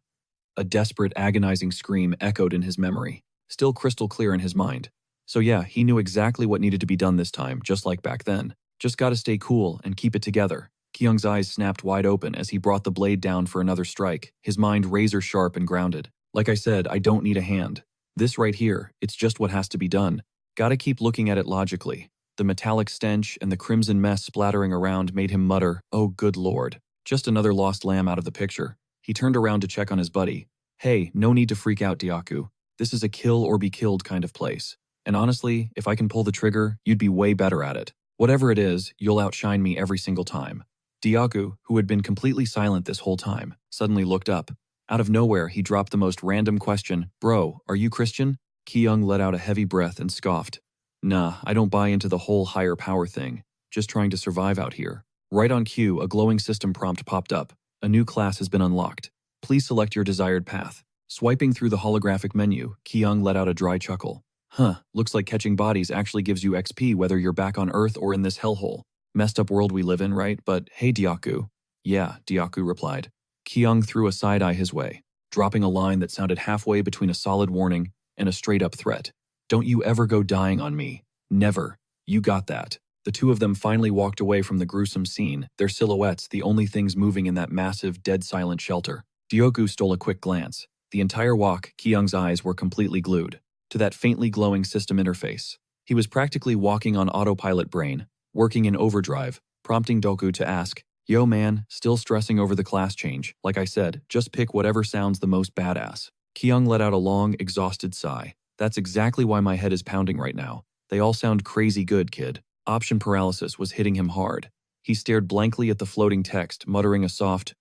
A desperate, agonizing scream echoed in his memory, still crystal clear in his mind. So yeah, he knew exactly what needed to be done this time, just like back then. Just gotta stay cool and keep it together. Ki-young's eyes snapped wide open as he brought the blade down for another strike, his mind razor sharp and grounded. Like I said, I don't need a hand. This right here, it's just what has to be done. Gotta keep looking at it logically. The metallic stench and the crimson mess splattering around made him mutter, oh good lord. Just another lost lamb out of the picture. He turned around to check on his buddy. Hey, no need to freak out, Deoku. This is a kill or be killed kind of place. And honestly, if I can pull the trigger, you'd be way better at it. Whatever it is, you'll outshine me every single time. Deoku, who had been completely silent this whole time, suddenly looked up. Out of nowhere, he dropped the most random question. Bro, are you Christian? Ki-young let out a heavy breath and scoffed. Nah, I don't buy into the whole higher power thing. Just trying to survive out here. Right on cue, a glowing system prompt popped up. A new class has been unlocked. Please select your desired path. Swiping through the holographic menu, Kyung let out a dry chuckle. Huh, looks like catching bodies actually gives you XP whether you're back on Earth or in this hellhole. Messed up world we live in, right? But hey, Dyaku. Yeah, Dyaku replied. Kyung threw a side-eye his way, dropping a line that sounded halfway between a solid warning and a straight-up threat. Don't you ever go dying on me. Never. You got that. The two of them finally walked away from the gruesome scene, their silhouettes the only things moving in that massive, dead-silent shelter. Dyaku stole a quick glance. The entire walk, Kyung's eyes were completely glued to that faintly glowing system interface. He was practically walking on autopilot brain, working in overdrive, prompting Doku to ask, "Yo man, still stressing over the class change. Like I said, just pick whatever sounds the most badass." Kyung let out a long, exhausted sigh. That's exactly why my head is pounding right now. They all sound crazy good, kid. Option paralysis was hitting him hard. He stared blankly at the floating text, muttering a soft,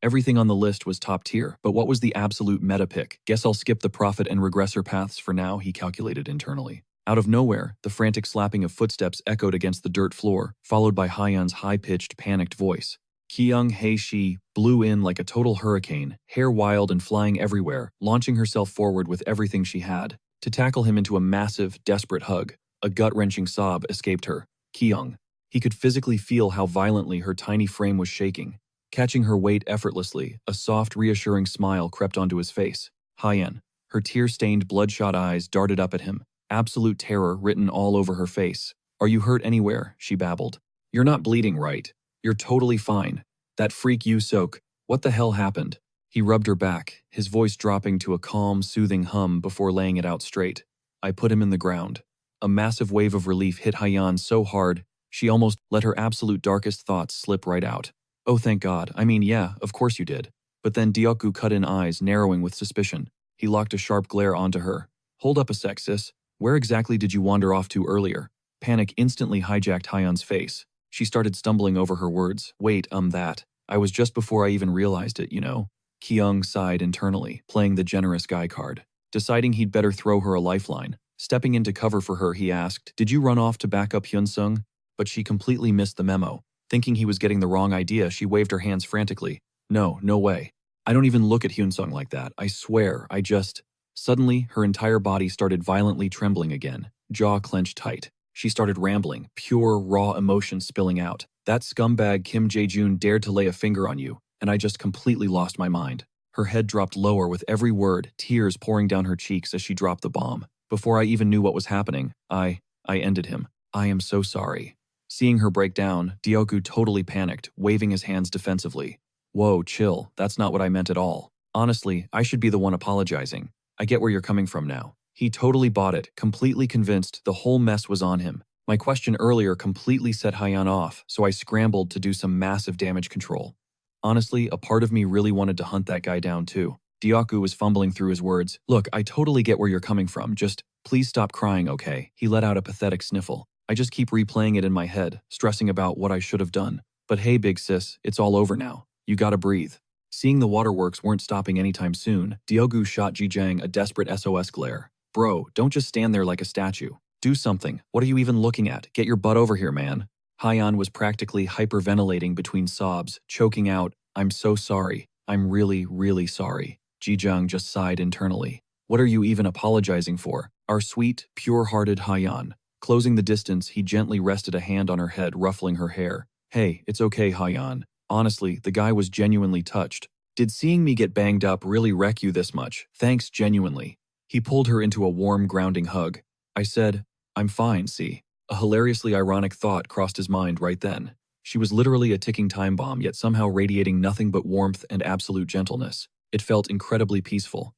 Everything on the list was top tier, but what was the absolute meta pick? Guess I'll skip the Prophet and Regressor paths for now, he calculated internally. Out of nowhere, the frantic slapping of footsteps echoed against the dirt floor, followed by Hyeon's high-pitched, panicked voice. Kyung Hae-shi blew in like a total hurricane, hair wild and flying everywhere, launching herself forward with everything she had, to tackle him into a massive, desperate hug. A gut-wrenching sob escaped her. Kyung. He could physically feel how violently her tiny frame was shaking. Catching her weight effortlessly, a soft, reassuring smile crept onto his face. Hyeon. Her tear-stained, bloodshot eyes darted up at him, absolute terror written all over her face. Are you hurt anywhere? She babbled. You're not bleeding, right? You're totally fine. That freak you soak. What the hell happened? He rubbed her back, his voice dropping to a calm, soothing hum before laying it out straight. I put him in the ground. A massive wave of relief hit Hyeon so hard, she almost let her absolute darkest thoughts slip right out. Oh, thank God. I mean, yeah, of course you did. But then Dyaku cut in, eyes narrowing with suspicion. He locked a sharp glare onto her. Hold up a sec, sis. Where exactly did you wander off to earlier? Panic instantly hijacked Hyeon's face. She started stumbling over her words. Wait, that. I was just before I even realized it, you know. Kyung sighed internally, playing the generous guy card. Deciding he'd better throw her a lifeline. Stepping into cover for her, he asked, Did you run off to back up Hyunsung? But she completely missed the memo. Thinking he was getting the wrong idea, she waved her hands frantically. No way. I don't even look at Hyunsung like that. I swear, I just… Suddenly, her entire body started violently trembling again, jaw clenched tight. She started rambling, pure, raw emotion spilling out. That scumbag Kim Jae-joon dared to lay a finger on you, and I just completely lost my mind. Her head dropped lower with every word, tears pouring down her cheeks as she dropped the bomb. Before I even knew what was happening, I ended him. I am so sorry. Seeing her break down, Dyaku totally panicked, waving his hands defensively. Whoa, chill, that's not what I meant at all. Honestly, I should be the one apologizing. I get where you're coming from now. He totally bought it, completely convinced the whole mess was on him. My question earlier completely set Hyeon off, so I scrambled to do some massive damage control. Honestly, a part of me really wanted to hunt that guy down too. Dyaku was fumbling through his words. Look, I totally get where you're coming from, just please stop crying, okay? He let out a pathetic sniffle. I just keep replaying it in my head, stressing about what I should have done. But hey, big sis, it's all over now. You gotta breathe. Seeing the waterworks weren't stopping anytime soon, Dyaku shot Jijang a desperate SOS glare. Bro, don't just stand there like a statue. Do something. What are you even looking at? Get your butt over here, man. Hyeon was practically hyperventilating between sobs, choking out, I'm so sorry. I'm really sorry. Jijang just sighed internally. What are you even apologizing for? Our sweet, pure-hearted Hyeon. Closing the distance, he gently rested a hand on her head, ruffling her hair. Hey, it's okay, Hyeon. Honestly, the guy was genuinely touched. Did seeing me get banged up really wreck you this much? Thanks, genuinely. He pulled her into a warm, grounding hug. I said, I'm fine, see. A hilariously ironic thought crossed his mind right then. She was literally a ticking time bomb, yet somehow radiating nothing but warmth and absolute gentleness. It felt incredibly peaceful.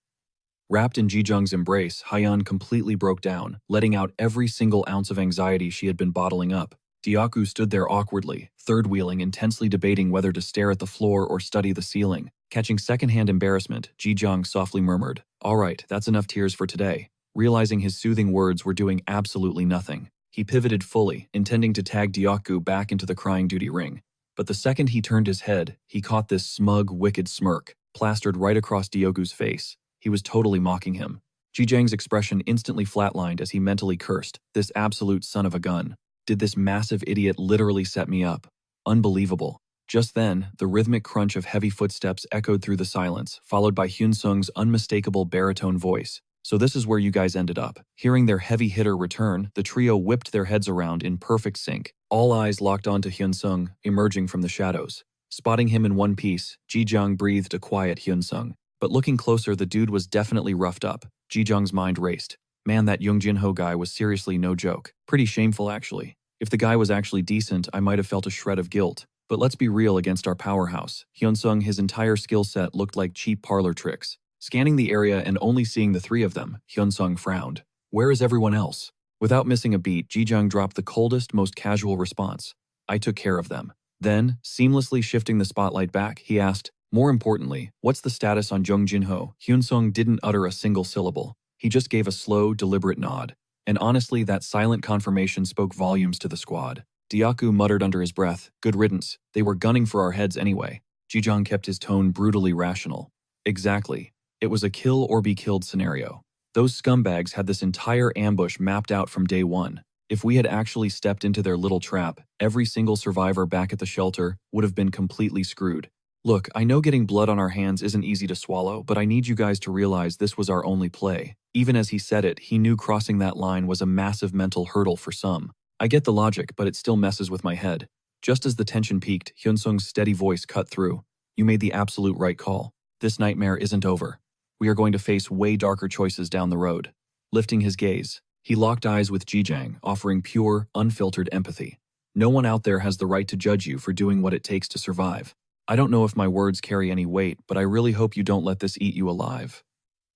Wrapped in Jijung's embrace, Hyeon completely broke down, letting out every single ounce of anxiety she had been bottling up. Dyaku stood there awkwardly, third-wheeling, intensely debating whether to stare at the floor or study the ceiling. Catching secondhand embarrassment, Jijung softly murmured, All right, that's enough tears for today. Realizing his soothing words were doing absolutely nothing, he pivoted fully, intending to tag Dyaku back into the crying duty ring. But the second he turned his head, he caught this smug, wicked smirk, plastered right across Dyaku's face. He was totally mocking him. Jijang's expression instantly flatlined as he mentally cursed, this absolute son of a gun. Did this massive idiot literally set me up? Unbelievable. Just then, the rhythmic crunch of heavy footsteps echoed through the silence, followed by Hyun-sung's unmistakable baritone voice. So this is where you guys ended up. Hearing their heavy hitter return, the trio whipped their heads around in perfect sync. All eyes locked onto Hyun-sung, emerging from the shadows. Spotting him in one piece, Ji-jung breathed a quiet Hyun-sung. But looking closer, the dude was definitely roughed up. Ji-jung's mind raced. Man, that Young Jin-ho guy was seriously no joke. Pretty shameful, actually. If the guy was actually decent, I might have felt a shred of guilt. But let's be real against our powerhouse. Hyun-sung, his entire skill set looked like cheap parlor tricks. Scanning the area and only seeing the three of them, Hyun-sung frowned. Where is everyone else? Without missing a beat, Ji-jung dropped the coldest, most casual response. I took care of them. Then, seamlessly shifting the spotlight back, he asked, more importantly, what's the status on Jung Jin-ho? Hyun-sung didn't utter a single syllable. He just gave a slow, deliberate nod. And honestly, that silent confirmation spoke volumes to the squad. Dyaku muttered under his breath, good riddance, they were gunning for our heads anyway. Ji-jung kept his tone brutally rational. Exactly. It was a kill or be killed scenario. Those scumbags had this entire ambush mapped out from day one. If we had actually stepped into their little trap, every single survivor back at the shelter would have been completely screwed. Look, I know getting blood on our hands isn't easy to swallow, but I need you guys to realize this was our only play. Even as he said it, he knew crossing that line was a massive mental hurdle for some. I get the logic, but it still messes with my head. Just as the tension peaked, Hyun-sung's steady voice cut through. You made the absolute right call. This nightmare isn't over. We are going to face way darker choices down the road. Lifting his gaze, he locked eyes with Ji-jang, offering pure, unfiltered empathy. No one out there has the right to judge you for doing what it takes to survive. I don't know if my words carry any weight, but I really hope you don't let this eat you alive.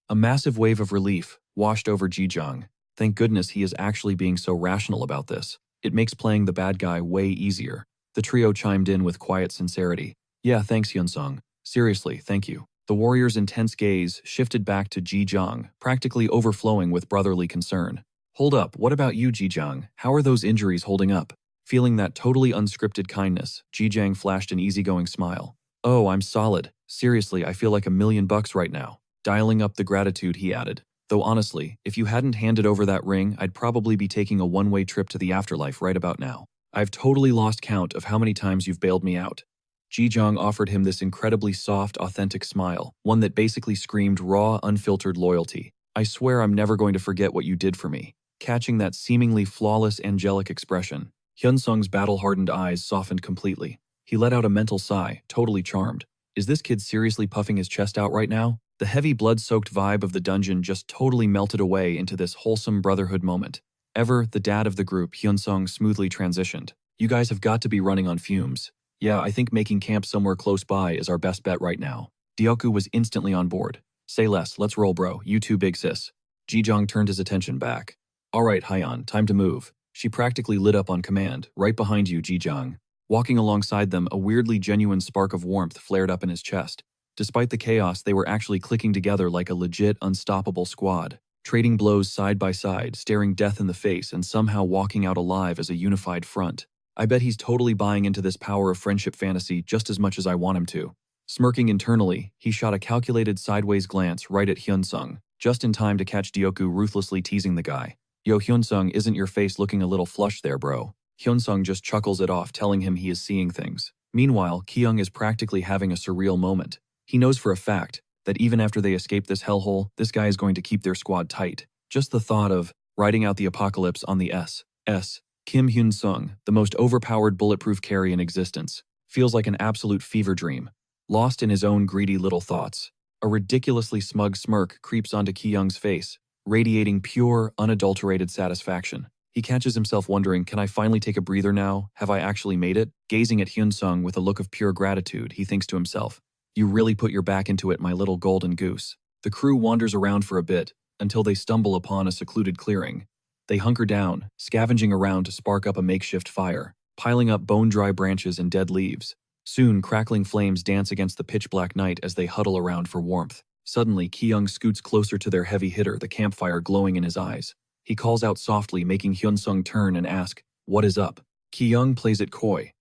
A massive wave of relief washed over Ji-jang. Thank goodness he is actually being so rational about this. It makes playing the bad guy way easier. The trio chimed in with quiet sincerity. Yeah, thanks Hyun-sung. Seriously, thank you. The warrior's intense gaze shifted back to Ji-jung, practically overflowing with brotherly concern. Hold up, what about you, Ji-jung? How are those injuries holding up? Feeling that totally unscripted kindness, Ji-jang flashed an easygoing smile. Oh, I'm solid. Seriously, I feel like $1,000,000 right now. Dialing up the gratitude, he added. Though honestly, if you hadn't handed over that ring, I'd probably be taking a one-way trip to the afterlife right about now. I've totally lost count of how many times you've bailed me out. Ji-jung offered him this incredibly soft, authentic smile, one that basically screamed raw, unfiltered loyalty. I swear I'm never going to forget what you did for me. Catching that seemingly flawless, angelic expression, Hyun-sung's battle-hardened eyes softened completely. He let out a mental sigh, totally charmed. Is this kid seriously puffing his chest out right now? The heavy blood-soaked vibe of the dungeon just totally melted away into this wholesome brotherhood moment. Ever the dad of the group, Hyun-sung smoothly transitioned. You guys have got to be running on fumes. Yeah, I think making camp somewhere close by is our best bet right now. Dyaku was instantly on board. Say less, let's roll bro, you too big sis. Ji-jung turned his attention back. Alright Hyeon, time to move. She practically lit up on command, right behind you Ji-jung. Walking alongside them, a weirdly genuine spark of warmth flared up in his chest. Despite the chaos, they were actually clicking together like a legit, unstoppable squad. Trading blows side by side, staring death in the face and somehow walking out alive as a unified front. I bet he's totally buying into this power of friendship fantasy just as much as I want him to. Smirking internally, he shot a calculated sideways glance right at Hyun-sung, just in time to catch Dyaku ruthlessly teasing the guy. Yo Hyun-sung, isn't your face looking a little flush there bro? Hyun-sung just chuckles it off, telling him he is seeing things. Meanwhile, Ki-young is practically having a surreal moment. He knows for a fact that even after they escape this hellhole, this guy is going to keep their squad tight. Just the thought of riding out the apocalypse on the S. Kim Hyun-sung, the most overpowered bulletproof carry in existence, feels like an absolute fever dream. Lost in his own greedy little thoughts, a ridiculously smug smirk creeps onto Ki-young's face, radiating pure, unadulterated satisfaction. He catches himself wondering, can I finally take a breather now? Have I actually made it? Gazing at Hyun-sung with a look of pure gratitude, he thinks to himself, you really put your back into it, my little golden goose. The crew wanders around for a bit, until they stumble upon a secluded clearing. They hunker down, scavenging around to spark up a makeshift fire, piling up bone-dry branches and dead leaves. Soon, crackling flames dance against the pitch-black night as they huddle around for warmth. Suddenly, Ki-young scoots closer to their heavy hitter, the campfire glowing in his eyes. He calls out softly, making Hyun-sung turn and ask, what is up? Ki-young plays it coy.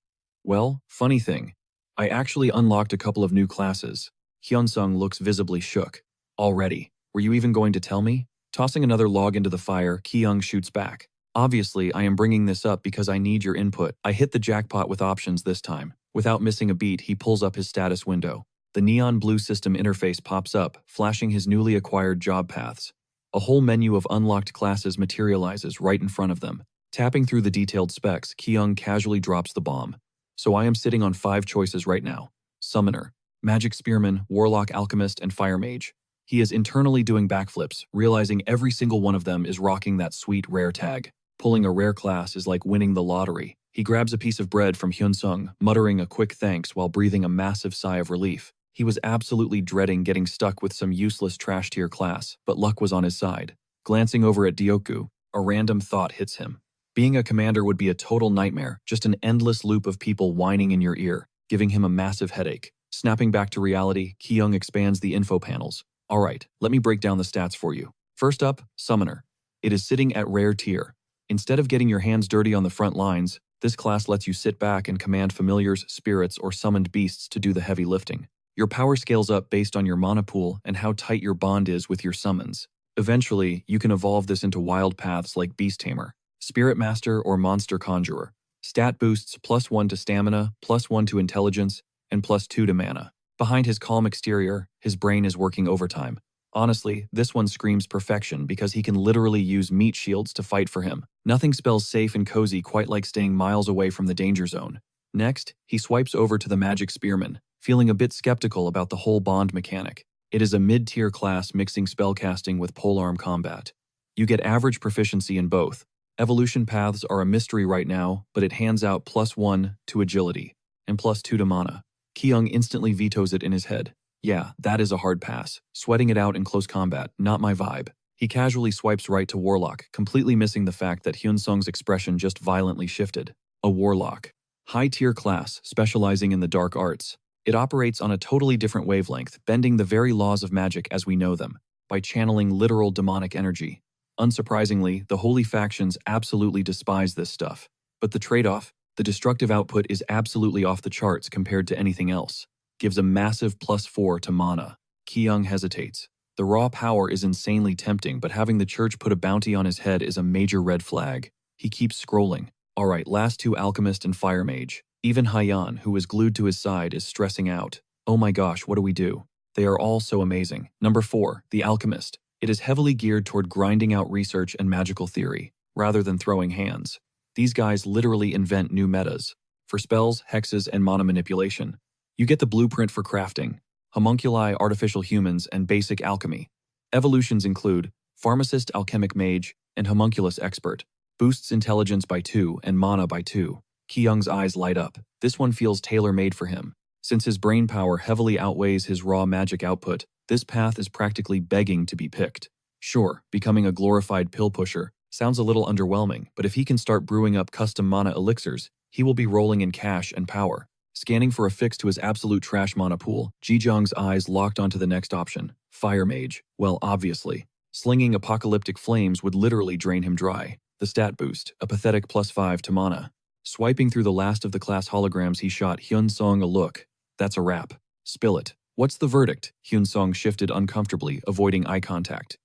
Well, funny thing. I actually unlocked a couple of new classes. Hyun-sung looks visibly shook. Already? Were you even going to tell me? Tossing another log into the fire, Ki-young shoots back. Obviously, I am bringing this up because I need your input. I hit the jackpot with options this time. Without missing a beat, he pulls up his status window. The neon blue system interface pops up, flashing his newly acquired job paths. A whole menu of unlocked classes materializes right in front of them. Tapping through the detailed specs, Kyung casually drops the bomb. So I am sitting on 5 choices right now. Summoner, Magic Spearman, Warlock Alchemist, and Fire Mage. He is internally doing backflips, realizing every single one of them is rocking that sweet rare tag. Pulling a rare class is like winning the lottery. He grabs a piece of bread from Hyun-sung, muttering a quick thanks while breathing a massive sigh of relief. He was absolutely dreading getting stuck with some useless trash-tier class, but luck was on his side. Glancing over at Dioku, a random thought hits him. Being a commander would be a total nightmare, just an endless loop of people whining in your ear, giving him a massive headache. Snapping back to reality, Kyung expands the info panels. Alright, let me break down the stats for you. First up, Summoner. It is sitting at rare tier. Instead of getting your hands dirty on the front lines, this class lets you sit back and command familiars, spirits, or summoned beasts to do the heavy lifting. Your power scales up based on your mana pool and how tight your bond is with your summons. Eventually, you can evolve this into wild paths like Beast Tamer, Spirit Master, or Monster Conjurer. Stat boosts +1 to stamina, +1 to intelligence, and +2 to mana. Behind his calm exterior, his brain is working overtime. Honestly, this one screams perfection because he can literally use meat shields to fight for him. Nothing spells safe and cozy quite like staying miles away from the danger zone. Next, he swipes over to the Magic Spearman, feeling a bit skeptical about the whole bond mechanic. It is a mid-tier class mixing spellcasting with polearm combat. You get average proficiency in both. Evolution paths are a mystery right now, but it hands out +1 to agility and +2 to mana. Kyung instantly vetoes it in his head. Yeah, that is a hard pass. Sweating it out in close combat, not my vibe. He casually swipes right to Warlock, completely missing the fact that Hyun-sung's expression just violently shifted. A Warlock. High-tier class, specializing in the dark arts. It operates on a totally different wavelength, bending the very laws of magic as we know them, by channeling literal demonic energy. Unsurprisingly, the holy factions absolutely despise this stuff. But the trade-off, the destructive output is absolutely off the charts compared to anything else. Gives a massive +4 to mana. Kyung hesitates. The raw power is insanely tempting, but having the church put a bounty on his head is a major red flag. He keeps scrolling. Alright, last 2 Alchemist and Fire Mage. Even Hyan, who is glued to his side, is stressing out. Oh my gosh, what do we do? They are all so amazing. Number 4, the Alchemist. It is heavily geared toward grinding out research and magical theory, rather than throwing hands. These guys literally invent new metas. For spells, hexes, and mana manipulation. You get the blueprint for crafting, homunculi, artificial humans, and basic alchemy. Evolutions include Pharmacist, Alchemic Mage, and Homunculus Expert. Boosts intelligence by 2 and mana by 2. Kyung's eyes light up. This one feels tailor-made for him. Since his brain power heavily outweighs his raw magic output, this path is practically begging to be picked. Sure, becoming a glorified pill pusher sounds a little underwhelming, but if he can start brewing up custom mana elixirs, he will be rolling in cash and power. Scanning for a fix to his absolute trash mana pool, Ji-jong's eyes locked onto the next option, Fire Mage. Well, obviously. Slinging apocalyptic flames would literally drain him dry. The stat boost, a pathetic +5 to mana. Swiping through the last of the class holograms, he shot Hyun-sung a look. That's a wrap. Spill it. What's the verdict? Hyun-sung shifted uncomfortably, avoiding eye contact.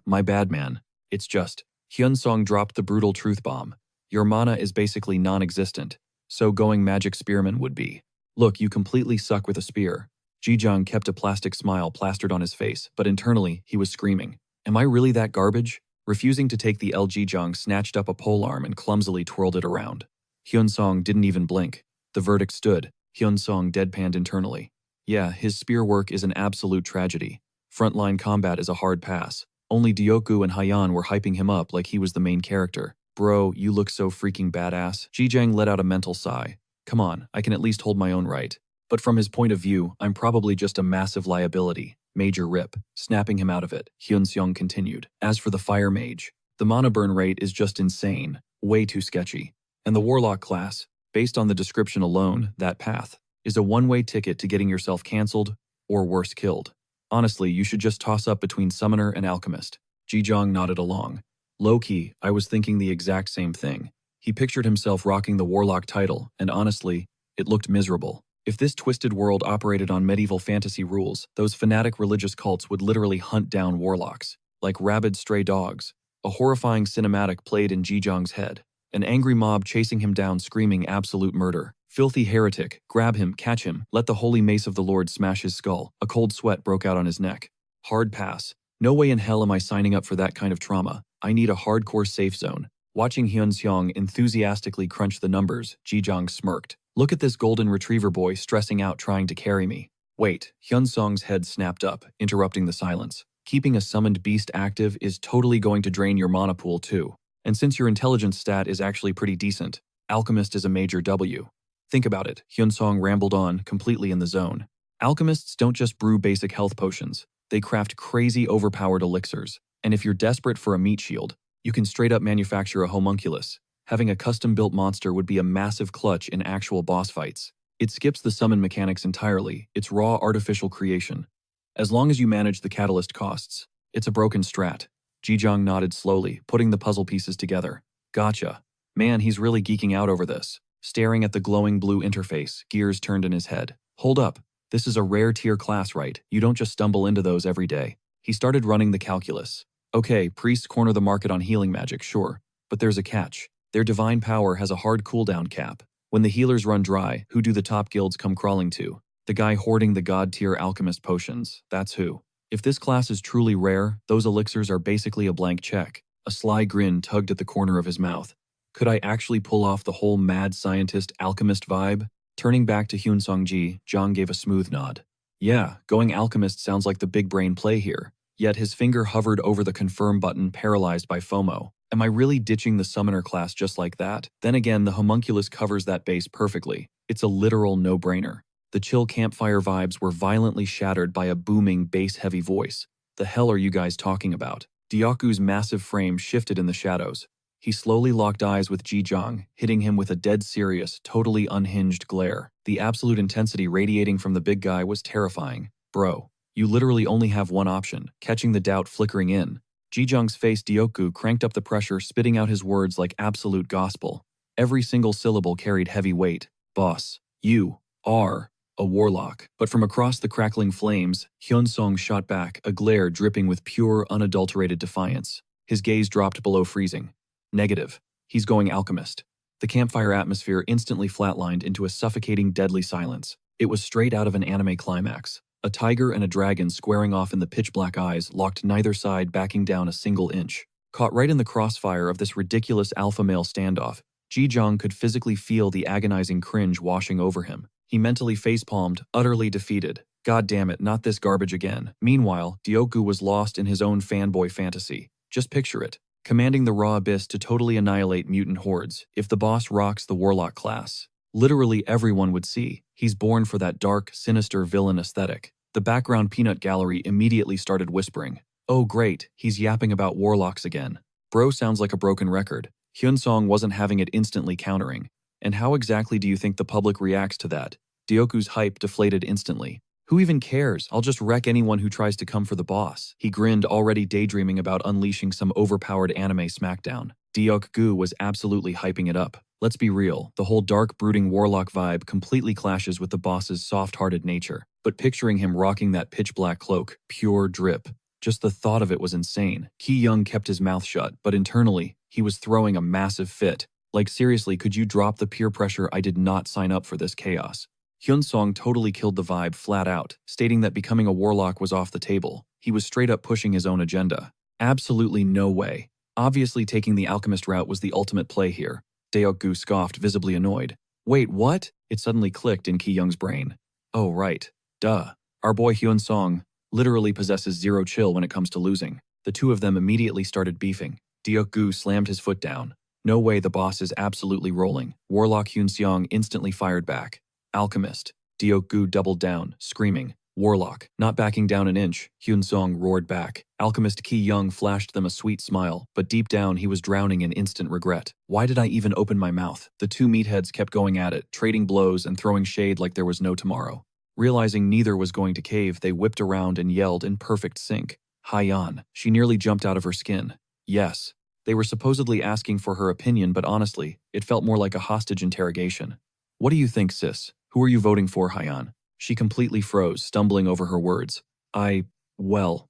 My bad, man. It's just. Hyun-sung dropped the brutal truth bomb. Your mana is basically non-existent. So going Magic Spearman would be. Look, you completely suck with a spear. Ji-jong kept a plastic smile plastered on his face, but internally, he was screaming. Am I really that garbage? Refusing to take the L, Ji-jong snatched up a polearm and clumsily twirled it around. Hyun-sung didn't even blink. The verdict stood. Hyun-sung deadpanned internally. Yeah, his spear work is an absolute tragedy. Frontline combat is a hard pass. Only Dioku and Hyan were hyping him up like he was the main character. Bro, you look so freaking badass. Ji-jang let out a mental sigh. Come on, I can at least hold my own right. But from his point of view, I'm probably just a massive liability. Major rip. Snapping him out of it, Hyun-sung continued. As for the Fire Mage, the mana burn rate is just insane. Way too sketchy. And the Warlock class, based on the description alone, that path, is a one-way ticket to getting yourself cancelled, or worse, killed. Honestly, you should just toss up between Summoner and Alchemist. Ji-jong nodded along. Low-key, I was thinking the exact same thing. He pictured himself rocking the Warlock title, and honestly, it looked miserable. If this twisted world operated on medieval fantasy rules, those fanatic religious cults would literally hunt down warlocks, like rabid stray dogs. A horrifying cinematic played in Jijong's head. An angry mob chasing him down screaming absolute murder. Filthy heretic, grab him, catch him, let the holy mace of the Lord smash his skull. A cold sweat broke out on his neck. Hard pass. No way in hell am I signing up for that kind of trauma. I need a hardcore safe zone. Watching Hyun-seong enthusiastically crunch the numbers, Jijong smirked. Look at this golden retriever boy stressing out trying to carry me. Wait, Hyun-seong's head snapped up, interrupting the silence. Keeping a summoned beast active is totally going to drain your mana pool too. And since your intelligence stat is actually pretty decent, Alchemist is a major W. Think about it, Hyun-seong rambled on, completely in the zone. Alchemists don't just brew basic health potions. They craft crazy overpowered elixirs. And if you're desperate for a meat shield, you can straight up manufacture a homunculus. Having a custom-built monster would be a massive clutch in actual boss fights. It skips the summon mechanics entirely, it's raw artificial creation. As long as you manage the catalyst costs, it's a broken strat. Jijong nodded slowly, putting the puzzle pieces together. Gotcha. Man, he's really geeking out over this. Staring at the glowing blue interface, gears turned in his head. Hold up. This is a rare tier class, right? You don't just stumble into those every day. He started running the calculus. Okay, priests corner the market on healing magic, sure. But there's a catch. Their divine power has a hard cooldown cap. When the healers run dry, who do the top guilds come crawling to? The guy hoarding the god-tier alchemist potions. That's who. If this class is truly rare, those elixirs are basically a blank check. A sly grin tugged at the corner of his mouth. Could I actually pull off the whole mad scientist alchemist vibe? Turning back to Hyun-seong, Jong gave a smooth nod. Yeah, going alchemist sounds like the big brain play here. Yet his finger hovered over the confirm button, paralyzed by FOMO. Am I really ditching the summoner class just like that? Then again, the homunculus covers that base perfectly. It's a literal no-brainer. The chill campfire vibes were violently shattered by a booming, bass-heavy voice. The hell are you guys talking about? Dyaku's massive frame shifted in the shadows. He slowly locked eyes with Jijong, hitting him with a dead serious, totally unhinged glare. The absolute intensity radiating from the big guy was terrifying. Bro, you literally only have one option, catching the doubt flickering in. Jijong's face Dyaku cranked up the pressure, spitting out his words like absolute gospel. Every single syllable carried heavy weight. Boss, you are a warlock. But from across the crackling flames, Hyun-seong shot back, a glare dripping with pure, unadulterated defiance. His gaze dropped below freezing. Negative. He's going alchemist. The campfire atmosphere instantly flatlined into a suffocating, deadly silence. It was straight out of an anime climax. A tiger and a dragon squaring off in the pitch-black eyes locked neither side backing down a single inch. Caught right in the crossfire of this ridiculous alpha-male standoff, Jijong could physically feel the agonizing cringe washing over him. He mentally facepalmed, utterly defeated. God damn it, not this garbage again. Meanwhile, Dyaku was lost in his own fanboy fantasy. Just picture it. Commanding the raw abyss to totally annihilate mutant hordes. If the boss rocks the warlock class, literally everyone would see. He's born for that dark, sinister villain aesthetic. The background peanut gallery immediately started whispering. Oh great, he's yapping about warlocks again. Bro sounds like a broken record. Hyun-seong wasn't having it, instantly countering. And how exactly do you think the public reacts to that? Dyaku's hype deflated instantly. Who even cares? I'll just wreck anyone who tries to come for the boss. He grinned, already daydreaming about unleashing some overpowered anime smackdown. Dyaku was absolutely hyping it up. Let's be real, the whole dark, brooding warlock vibe completely clashes with the boss's soft-hearted nature. But picturing him rocking that pitch-black cloak, pure drip. Just the thought of it was insane. Ki-young kept his mouth shut, but internally, he was throwing a massive fit. Like seriously, could you drop the peer pressure? I did not sign up for this chaos. Hyun-seong totally killed the vibe flat out, stating that becoming a warlock was off the table. He was straight up pushing his own agenda. Absolutely no way. Obviously taking the alchemist route was the ultimate play here. Dyaku scoffed, visibly annoyed. Wait, what? It suddenly clicked in Ki-young's brain. Oh right. Duh. Our boy Hyun-seong literally possesses zero chill when it comes to losing. The two of them immediately started beefing. Dyaku slammed his foot down. No way, the boss is absolutely rolling. Warlock Hyun-seong instantly fired back. Alchemist. Dyaku doubled down, screaming. Warlock. Not backing down an inch, Hyun-seong roared back. Alchemist Ki-young flashed them a sweet smile, but deep down he was drowning in instant regret. Why did I even open my mouth? The two meatheads kept going at it, trading blows and throwing shade like there was no tomorrow. Realizing neither was going to cave, they whipped around and yelled in perfect sync. Haiyan. She nearly jumped out of her skin. Yes. They were supposedly asking for her opinion, but honestly, it felt more like a hostage interrogation. What do you think, sis? Who are you voting for, Haiyan? She completely froze, stumbling over her words. Well,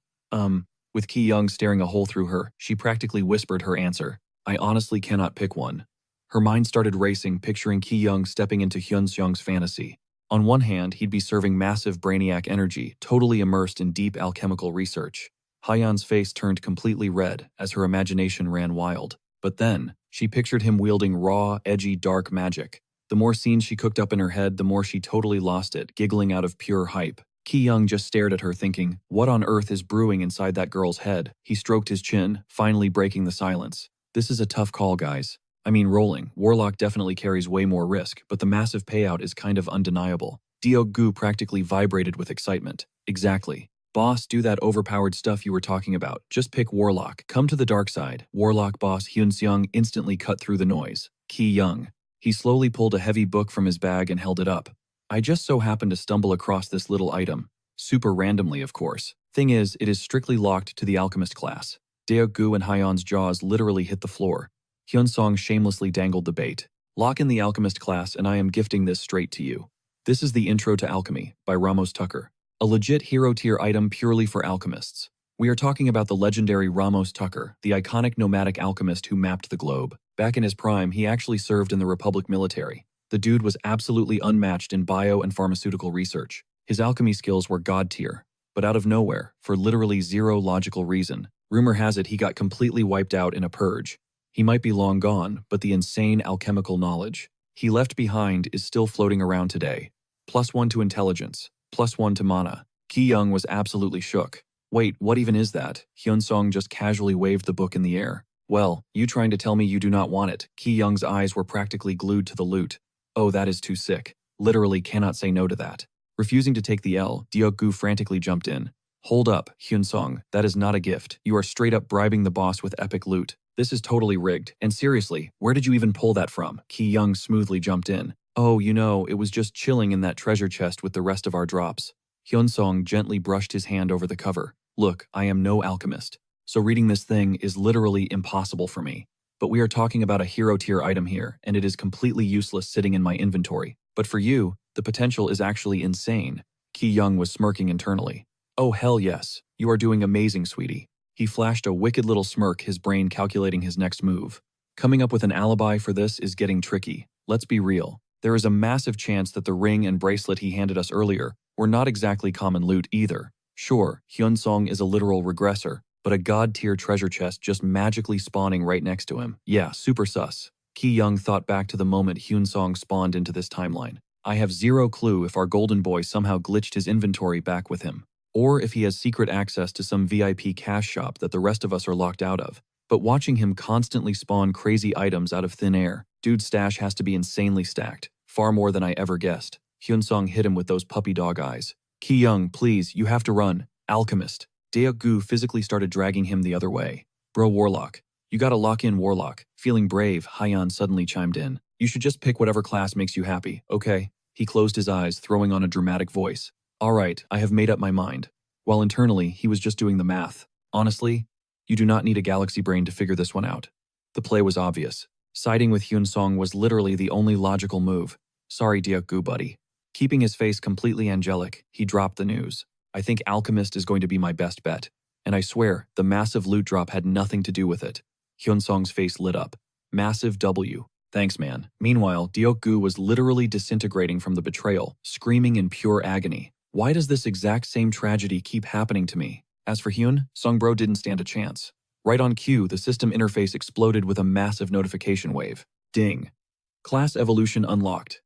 With Ki Young staring a hole through her, she practically whispered her answer. I honestly cannot pick one. Her mind started racing, picturing Ki Young stepping into Hyun Seong's fantasy. On one hand, he'd be serving massive brainiac energy, totally immersed in deep alchemical research. Hyeon's face turned completely red as her imagination ran wild. But then, she pictured him wielding raw, edgy, dark magic. The more scenes she cooked up in her head, the more she totally lost it, giggling out of pure hype. Ki Young just stared at her thinking, what on earth is brewing inside that girl's head? He stroked his chin, finally breaking the silence. This is a tough call, guys. I mean, rolling, Warlock definitely carries way more risk, but the massive payout is kind of undeniable. Deok-gu practically vibrated with excitement. Exactly. Boss, do that overpowered stuff you were talking about. Just pick Warlock. Come to the dark side. Warlock boss Hyun Seong instantly cut through the noise. Ki Young. He slowly pulled a heavy book from his bag and held it up. I just so happened to stumble across this little item. Super randomly, of course. Thing is, it is strictly locked to the alchemist class. Deok-gu and Hyeon's jaws literally hit the floor. Hyun Seong shamelessly dangled the bait. Lock in the alchemist class and I am gifting this straight to you. This is the Intro to Alchemy by Ramos Tucker. A legit hero tier item purely for alchemists. We are talking about the legendary Ramos Tucker, the iconic nomadic alchemist who mapped the globe. Back in his prime, he actually served in the Republic military. The dude was absolutely unmatched in bio and pharmaceutical research. His alchemy skills were god tier. But out of nowhere, for literally zero logical reason, rumor has it he got completely wiped out in a purge. He might be long gone, but the insane alchemical knowledge he left behind is still floating around today. +1 to intelligence, +1 to mana. Ki Young was absolutely shook. Wait, what even is that? Hyun Seong just casually waved the book in the air. Well, you trying to tell me you do not want it? Ki Young's eyes were practically glued to the loot. Oh, that is too sick. Literally cannot say no to that. Refusing to take the L, Deok-gu frantically jumped in. Hold up, Hyun Seong, that is not a gift. You are straight up bribing the boss with epic loot. This is totally rigged. And seriously, where did you even pull that from? Ki Young smoothly jumped in. Oh, you know, it was just chilling in that treasure chest with the rest of our drops. Hyun Seong gently brushed his hand over the cover. Look, I am no alchemist, so reading this thing is literally impossible for me. But we are talking about a hero tier item here, and it is completely useless sitting in my inventory. But for you, the potential is actually insane. Ki Young was smirking internally. Oh hell yes, you are doing amazing, sweetie. He flashed a wicked little smirk, his brain calculating his next move. Coming up with an alibi for this is getting tricky. Let's be real. There is a massive chance that the ring and bracelet he handed us earlier were not exactly common loot either. Sure, Hyun Seong is a literal regressor, but a god-tier treasure chest just magically spawning right next to him. Yeah, super sus. Ki Young thought back to the moment Hyun Seong spawned into this timeline. I have zero clue if our golden boy somehow glitched his inventory back with him, or if he has secret access to some VIP cash shop that the rest of us are locked out of. But watching him constantly spawn crazy items out of thin air, dude's stash has to be insanely stacked, far more than I ever guessed. Hyun Seong hit him with those puppy dog eyes. Ki Young, please, you have to run. Alchemist. Deok-gu physically started dragging him the other way. Bro, Warlock. You gotta lock in Warlock. Feeling brave, Hyeon suddenly chimed in. You should just pick whatever class makes you happy, okay? He closed his eyes, throwing on a dramatic voice. Alright, I have made up my mind. While internally, he was just doing the math. Honestly, you do not need a galaxy brain to figure this one out. The play was obvious. Siding with Hyun Seong was literally the only logical move. Sorry, Deok-gu, buddy. Keeping his face completely angelic, he dropped the news. I think Alchemist is going to be my best bet. And I swear, the massive loot drop had nothing to do with it. Hyun Seong's face lit up. Massive W. Thanks, man. Meanwhile, Deok-gu was literally disintegrating from the betrayal, screaming in pure agony. Why does this exact same tragedy keep happening to me? As for Hyun, Songbro didn't stand a chance. Right on cue, the system interface exploded with a massive notification wave. Ding. Class evolution unlocked.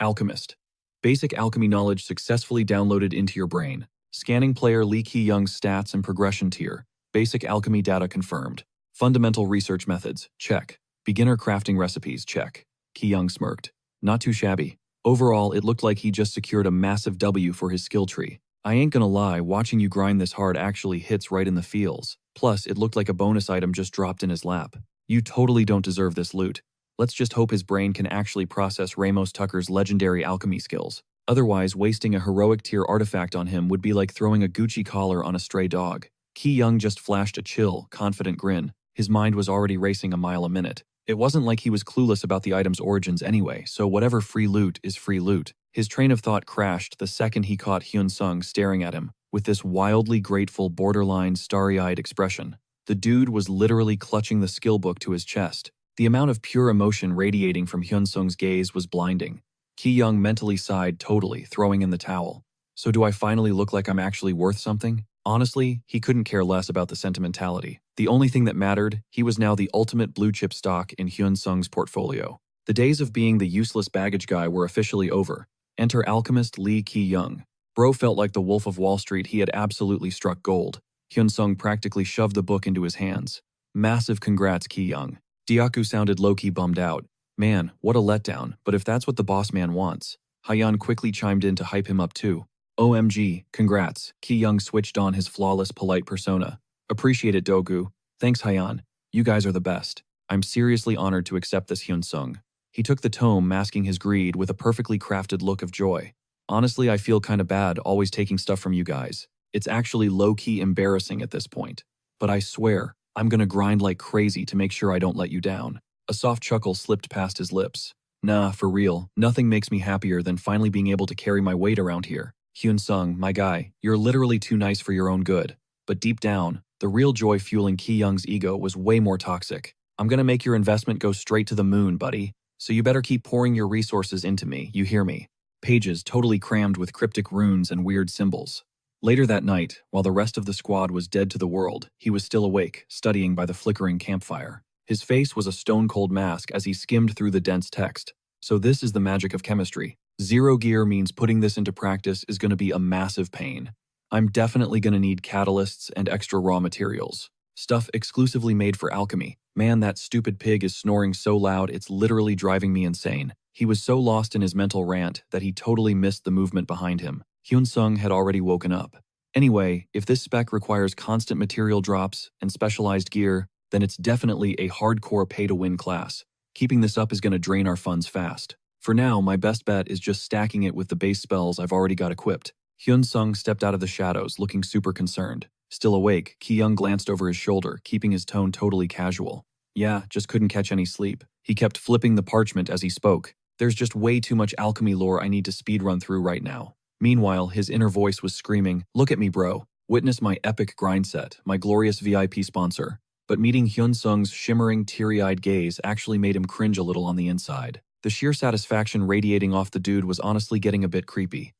Alchemist. Basic alchemy knowledge successfully downloaded into your brain. Scanning player Lee Ki-young's stats and progression tier. Basic alchemy data confirmed. Fundamental research methods, check. Beginner crafting recipes, check. Ki-young smirked. Not too shabby. Overall, it looked like he just secured a massive W for his skill tree. I ain't gonna lie, watching you grind this hard actually hits right in the feels. Plus, it looked like a bonus item just dropped in his lap. You totally don't deserve this loot. Let's just hope his brain can actually process Ramos Tucker's legendary alchemy skills. Otherwise, wasting a heroic tier artifact on him would be like throwing a Gucci collar on a stray dog. Ki-young just flashed a chill, confident grin. His mind was already racing a mile a minute. It wasn't like he was clueless about the item's origins anyway, so whatever free loot is free loot. His train of thought crashed the second he caught Hyun Seong staring at him. with this wildly grateful, borderline starry-eyed expression. The dude was literally clutching the skill book to his chest. The amount of pure emotion radiating from Hyunsung's gaze was blinding. Ki-young mentally sighed, totally, throwing in the towel. So do I finally look like I'm actually worth something? Honestly, he couldn't care less about the sentimentality. The only thing that mattered, he was now the ultimate blue-chip stock in Hyunsung's portfolio. The days of being the useless baggage guy were officially over. Enter alchemist Lee Ki-young. Bro felt like the Wolf of Wall Street. He had absolutely struck gold. Hyunsung practically shoved the book into his hands. Massive congrats, Ki-young. Diaku sounded low-key bummed out. Man, what a letdown, but if that's what the boss man wants. Hayan quickly chimed in to hype him up too. OMG, congrats. Ki-young switched on his flawless, polite persona. Appreciate it, Dogu. Thanks, Hayan. You guys are the best. I'm seriously honored to accept this, Hyunsung. He took the tome, masking his greed with a perfectly crafted look of joy. Honestly, I feel kinda bad always taking stuff from you guys. It's actually low-key embarrassing at this point. But I swear, I'm gonna grind like crazy to make sure I don't let you down. A soft chuckle slipped past his lips. Nah, for real, nothing makes me happier than finally being able to carry my weight around here. Hyunsung, my guy, you're literally too nice for your own good. But deep down, the real joy fueling Ki-young's ego was way more toxic. I'm gonna make your investment go straight to the moon, buddy. So you better keep pouring your resources into me, you hear me? Pages totally crammed with cryptic runes and weird symbols. Later that night, while the rest of the squad was dead to the world, he was still awake, studying by the flickering campfire. His face was a stone-cold mask as he skimmed through the dense text. So this is the magic of chemistry. Zero gear means putting this into practice is going to be a massive pain. I'm definitely going to need catalysts and extra raw materials. Stuff exclusively made for alchemy. Man, that stupid pig is snoring so loud it's literally driving me insane. He was so lost in his mental rant that he totally missed the movement behind him. Hyunsung had already woken up. Anyway, if this spec requires constant material drops and specialized gear, then it's definitely a hardcore pay-to-win class. Keeping this up is going to drain our funds fast. For now, my best bet is just stacking it with the base spells I've already got equipped. Hyunsung stepped out of the shadows, looking super concerned. Still awake, Ki-young glanced over his shoulder, keeping his tone totally casual. Yeah, just couldn't catch any sleep. He kept flipping the parchment as he spoke. There's just way too much alchemy lore I need to speedrun through right now. Meanwhile, his inner voice was screaming, look at me, bro. Witness my epic grind set, my glorious VIP sponsor. But meeting Hyunsung's shimmering, teary-eyed gaze actually made him cringe a little on the inside. The sheer satisfaction radiating off the dude was honestly getting a bit creepy.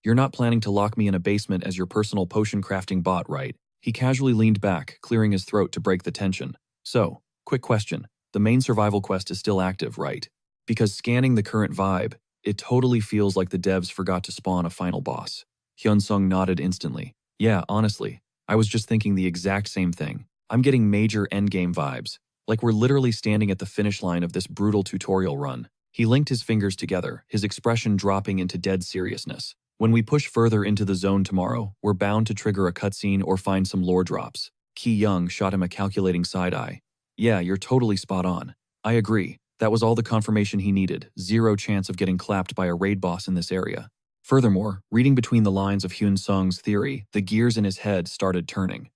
You're not planning to lock me in a basement as your personal potion crafting bot, right? He casually leaned back, clearing his throat to break the tension. So, quick question. The main survival quest is still active, right? Because scanning the current vibe, it totally feels like the devs forgot to spawn a final boss. Hyunsung nodded instantly. Yeah, honestly, I was just thinking the exact same thing. I'm getting major endgame vibes, like we're literally standing at the finish line of this brutal tutorial run. He linked his fingers together, his expression dropping into dead seriousness. When we push further into the zone tomorrow, we're bound to trigger a cutscene or find some lore drops. Ki-young shot him a calculating side-eye. Yeah, you're totally spot on. I agree. That was all the confirmation he needed. Zero chance of getting clapped by a raid boss in this area. Furthermore, reading between the lines of Hyunsung's theory, the gears in his head started turning.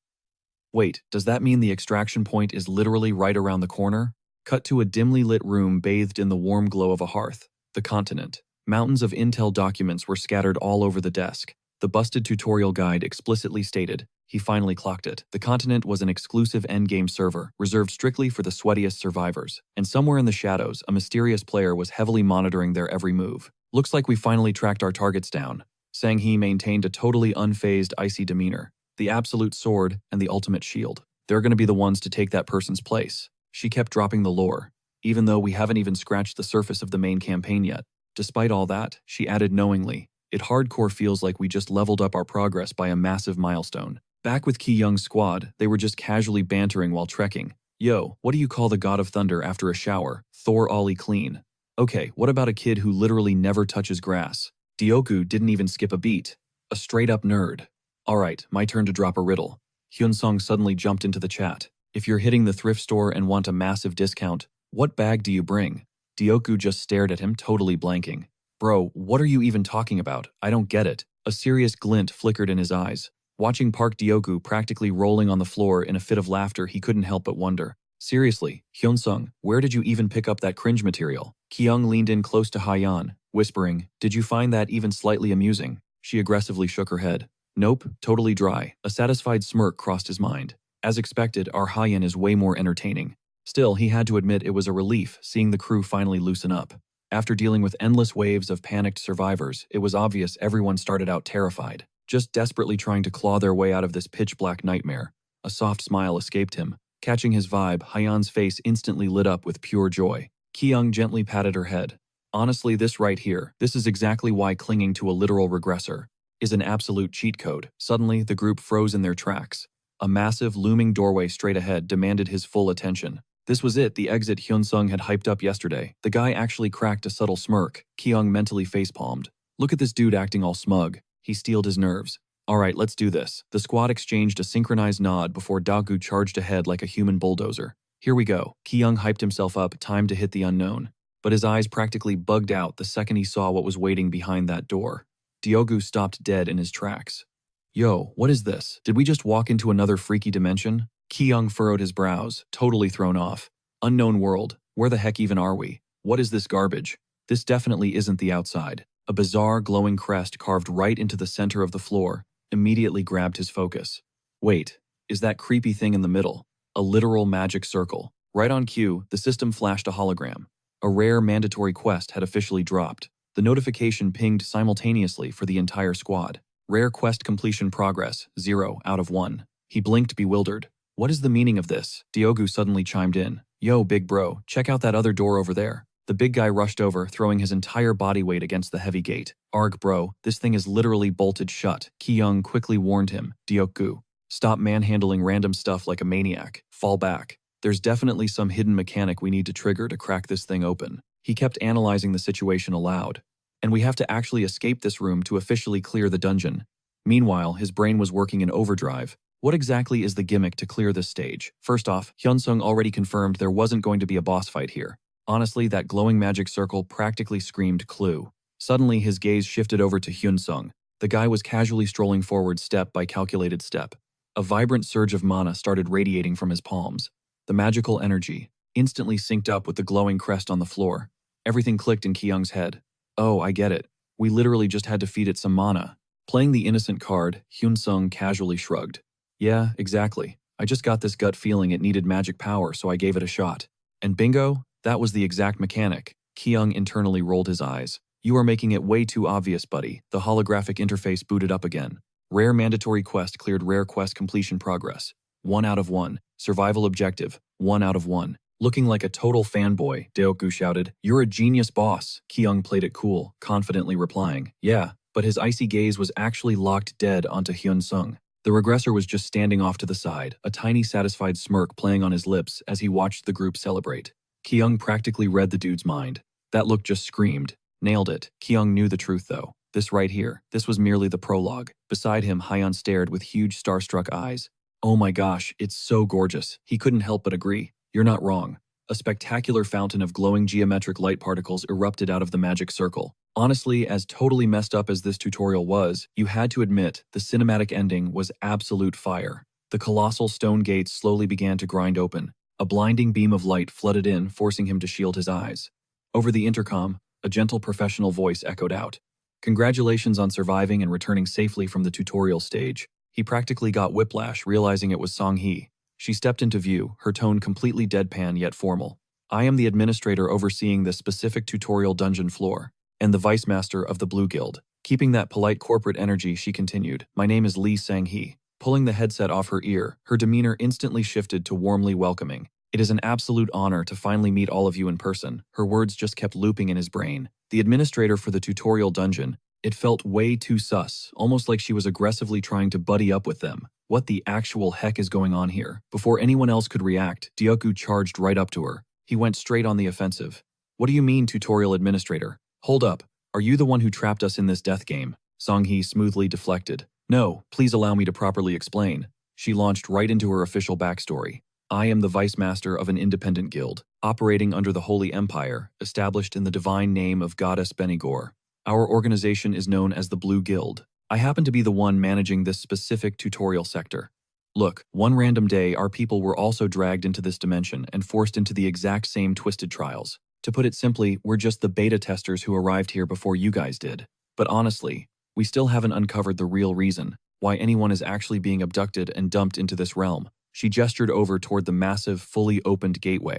Wait, does that mean the extraction point is literally right around the corner? Cut to a dimly lit room bathed in the warm glow of a hearth. The continent. Mountains of intel documents were scattered all over the desk. The busted tutorial guide explicitly stated, he finally clocked it. The continent was an exclusive endgame server, reserved strictly for the sweatiest survivors. And somewhere in the shadows, a mysterious player was heavily monitoring their every move. Looks like we finally tracked our targets down. Sang-hee maintained a totally unfazed, icy demeanor. The absolute sword and the ultimate shield. They're going to be the ones to take that person's place. She kept dropping the lore, even though we haven't even scratched the surface of the main campaign yet. Despite all that, she added knowingly, it hardcore feels like we just leveled up our progress by a massive milestone. Back with Ki-young's squad, they were just casually bantering while trekking. Yo, what do you call the god of thunder after a shower? Thor ollie clean. Okay, what about a kid who literally never touches grass? Dioku didn't even skip a beat. A straight-up nerd. Alright, my turn to drop a riddle. Hyunsung suddenly jumped into the chat. If you're hitting the thrift store and want a massive discount, what bag do you bring? Dioku just stared at him, totally blanking. Bro, what are you even talking about? I don't get it. A serious glint flickered in his eyes. Watching Park Dioku practically rolling on the floor in a fit of laughter, he couldn't help but wonder. Seriously, Hyunsung, where did you even pick up that cringe material? Ki-young leaned in close to Hayan, whispering, did you find that even slightly amusing? She aggressively shook her head. Nope, totally dry. A satisfied smirk crossed his mind. As expected, our Hyen is way more entertaining. Still, he had to admit it was a relief seeing the crew finally loosen up. After dealing with endless waves of panicked survivors, it was obvious everyone started out terrified, just desperately trying to claw their way out of this pitch-black nightmare. A soft smile escaped him. Catching his vibe, Hyen's face instantly lit up with pure joy. Kyung gently patted her head. Honestly, this right here, this is exactly why clinging to a literal regressor is an absolute cheat code. Suddenly, the group froze in their tracks. A massive, looming doorway straight ahead demanded his full attention. This was it, the exit Hyunsung had hyped up yesterday. The guy actually cracked a subtle smirk. Kyung mentally facepalmed. Look at this dude acting all smug. He steeled his nerves. Alright, let's do this. The squad exchanged a synchronized nod before Dagu charged ahead like a human bulldozer. Here we go. Kyung hyped himself up, time to hit the unknown. But his eyes practically bugged out the second he saw what was waiting behind that door. Diogu stopped dead in his tracks. Yo, what is this? Did we just walk into another freaky dimension? Kyung furrowed his brows, totally thrown off. Unknown world. Where the heck even are we? What is this garbage? This definitely isn't the outside. A bizarre glowing crest carved right into the center of the floor immediately grabbed his focus. Wait, is that creepy thing in the middle? A literal magic circle. Right on cue, the system flashed a hologram. A rare mandatory quest had officially dropped. The notification pinged simultaneously for the entire squad. Rare quest completion progress, 0 out of 1. He blinked bewildered. What is the meaning of this? Diogu suddenly chimed in. Yo, big bro, check out that other door over there. The big guy rushed over, throwing his entire body weight against the heavy gate. Arg bro, this thing is literally bolted shut. Kyung quickly warned him. Diogu, stop manhandling random stuff like a maniac. Fall back. There's definitely some hidden mechanic we need to trigger to crack this thing open. He kept analyzing the situation aloud. And we have to actually escape this room to officially clear the dungeon. Meanwhile, his brain was working in overdrive. What exactly is the gimmick to clear this stage? First off, Hyunsung already confirmed there wasn't going to be a boss fight here. Honestly, that glowing magic circle practically screamed clue. Suddenly, his gaze shifted over to Hyunsung. The guy was casually strolling forward step by calculated step. A vibrant surge of mana started radiating from his palms. The magical energy instantly synced up with the glowing crest on the floor. Everything clicked in Kyung's head. Oh, I get it. We literally just had to feed it some mana. Playing the innocent card, Hyunsung casually shrugged. Yeah, exactly. I just got this gut feeling it needed magic power, so I gave it a shot. And bingo, that was the exact mechanic. Kyung internally rolled his eyes. You are making it way too obvious, buddy. The holographic interface booted up again. Rare mandatory quest cleared rare quest completion progress. 1 out of 1. Survival objective. 1 out of 1. Looking like a total fanboy, Deoku shouted. You're a genius, boss. Kyung played it cool, confidently replying. Yeah, but his icy gaze was actually locked dead onto Hyunsung. The regressor was just standing off to the side, a tiny satisfied smirk playing on his lips as he watched the group celebrate. Kyung practically read the dude's mind. That look just screamed. Nailed it. Kyung knew the truth though. This right here, this was merely the prologue. Beside him, Hyan stared with huge starstruck eyes. Oh my gosh, it's so gorgeous. He couldn't help but agree. You're not wrong. A spectacular fountain of glowing geometric light particles erupted out of the magic circle. Honestly, as totally messed up as this tutorial was, you had to admit the cinematic ending was absolute fire. The colossal stone gates slowly began to grind open. A blinding beam of light flooded in, forcing him to shield his eyes. Over the intercom, a gentle professional voice echoed out. Congratulations on surviving and returning safely from the tutorial stage. He practically got whiplash, realizing it was Song-hee. She stepped into view, her tone completely deadpan yet formal. I am the administrator overseeing this specific tutorial dungeon floor, and the vice master of the Blue Guild. Keeping that polite corporate energy, she continued, My name is Lee Sang-hee. Pulling the headset off her ear, her demeanor instantly shifted to warmly welcoming. It is an absolute honor to finally meet all of you in person. Her words just kept looping in his brain. The administrator for the tutorial dungeon. It felt way too sus, almost like she was aggressively trying to buddy up with them. What the actual heck is going on here? Before anyone else could react, Dioku charged right up to her. He went straight on the offensive. What do you mean, tutorial administrator? Hold up. Are you the one who trapped us in this death game? Song-hee smoothly deflected. No, please allow me to properly explain. She launched right into her official backstory. I am the vice master of an independent guild, operating under the Holy Empire, established in the divine name of Goddess Benigor. Our organization is known as the Blue Guild. I happen to be the one managing this specific tutorial sector. Look, one random day our people were also dragged into this dimension and forced into the exact same twisted trials. To put it simply, we're just the beta testers who arrived here before you guys did. But honestly, we still haven't uncovered the real reason. why anyone is actually being abducted and dumped into this realm. She gestured over toward the massive, fully opened gateway.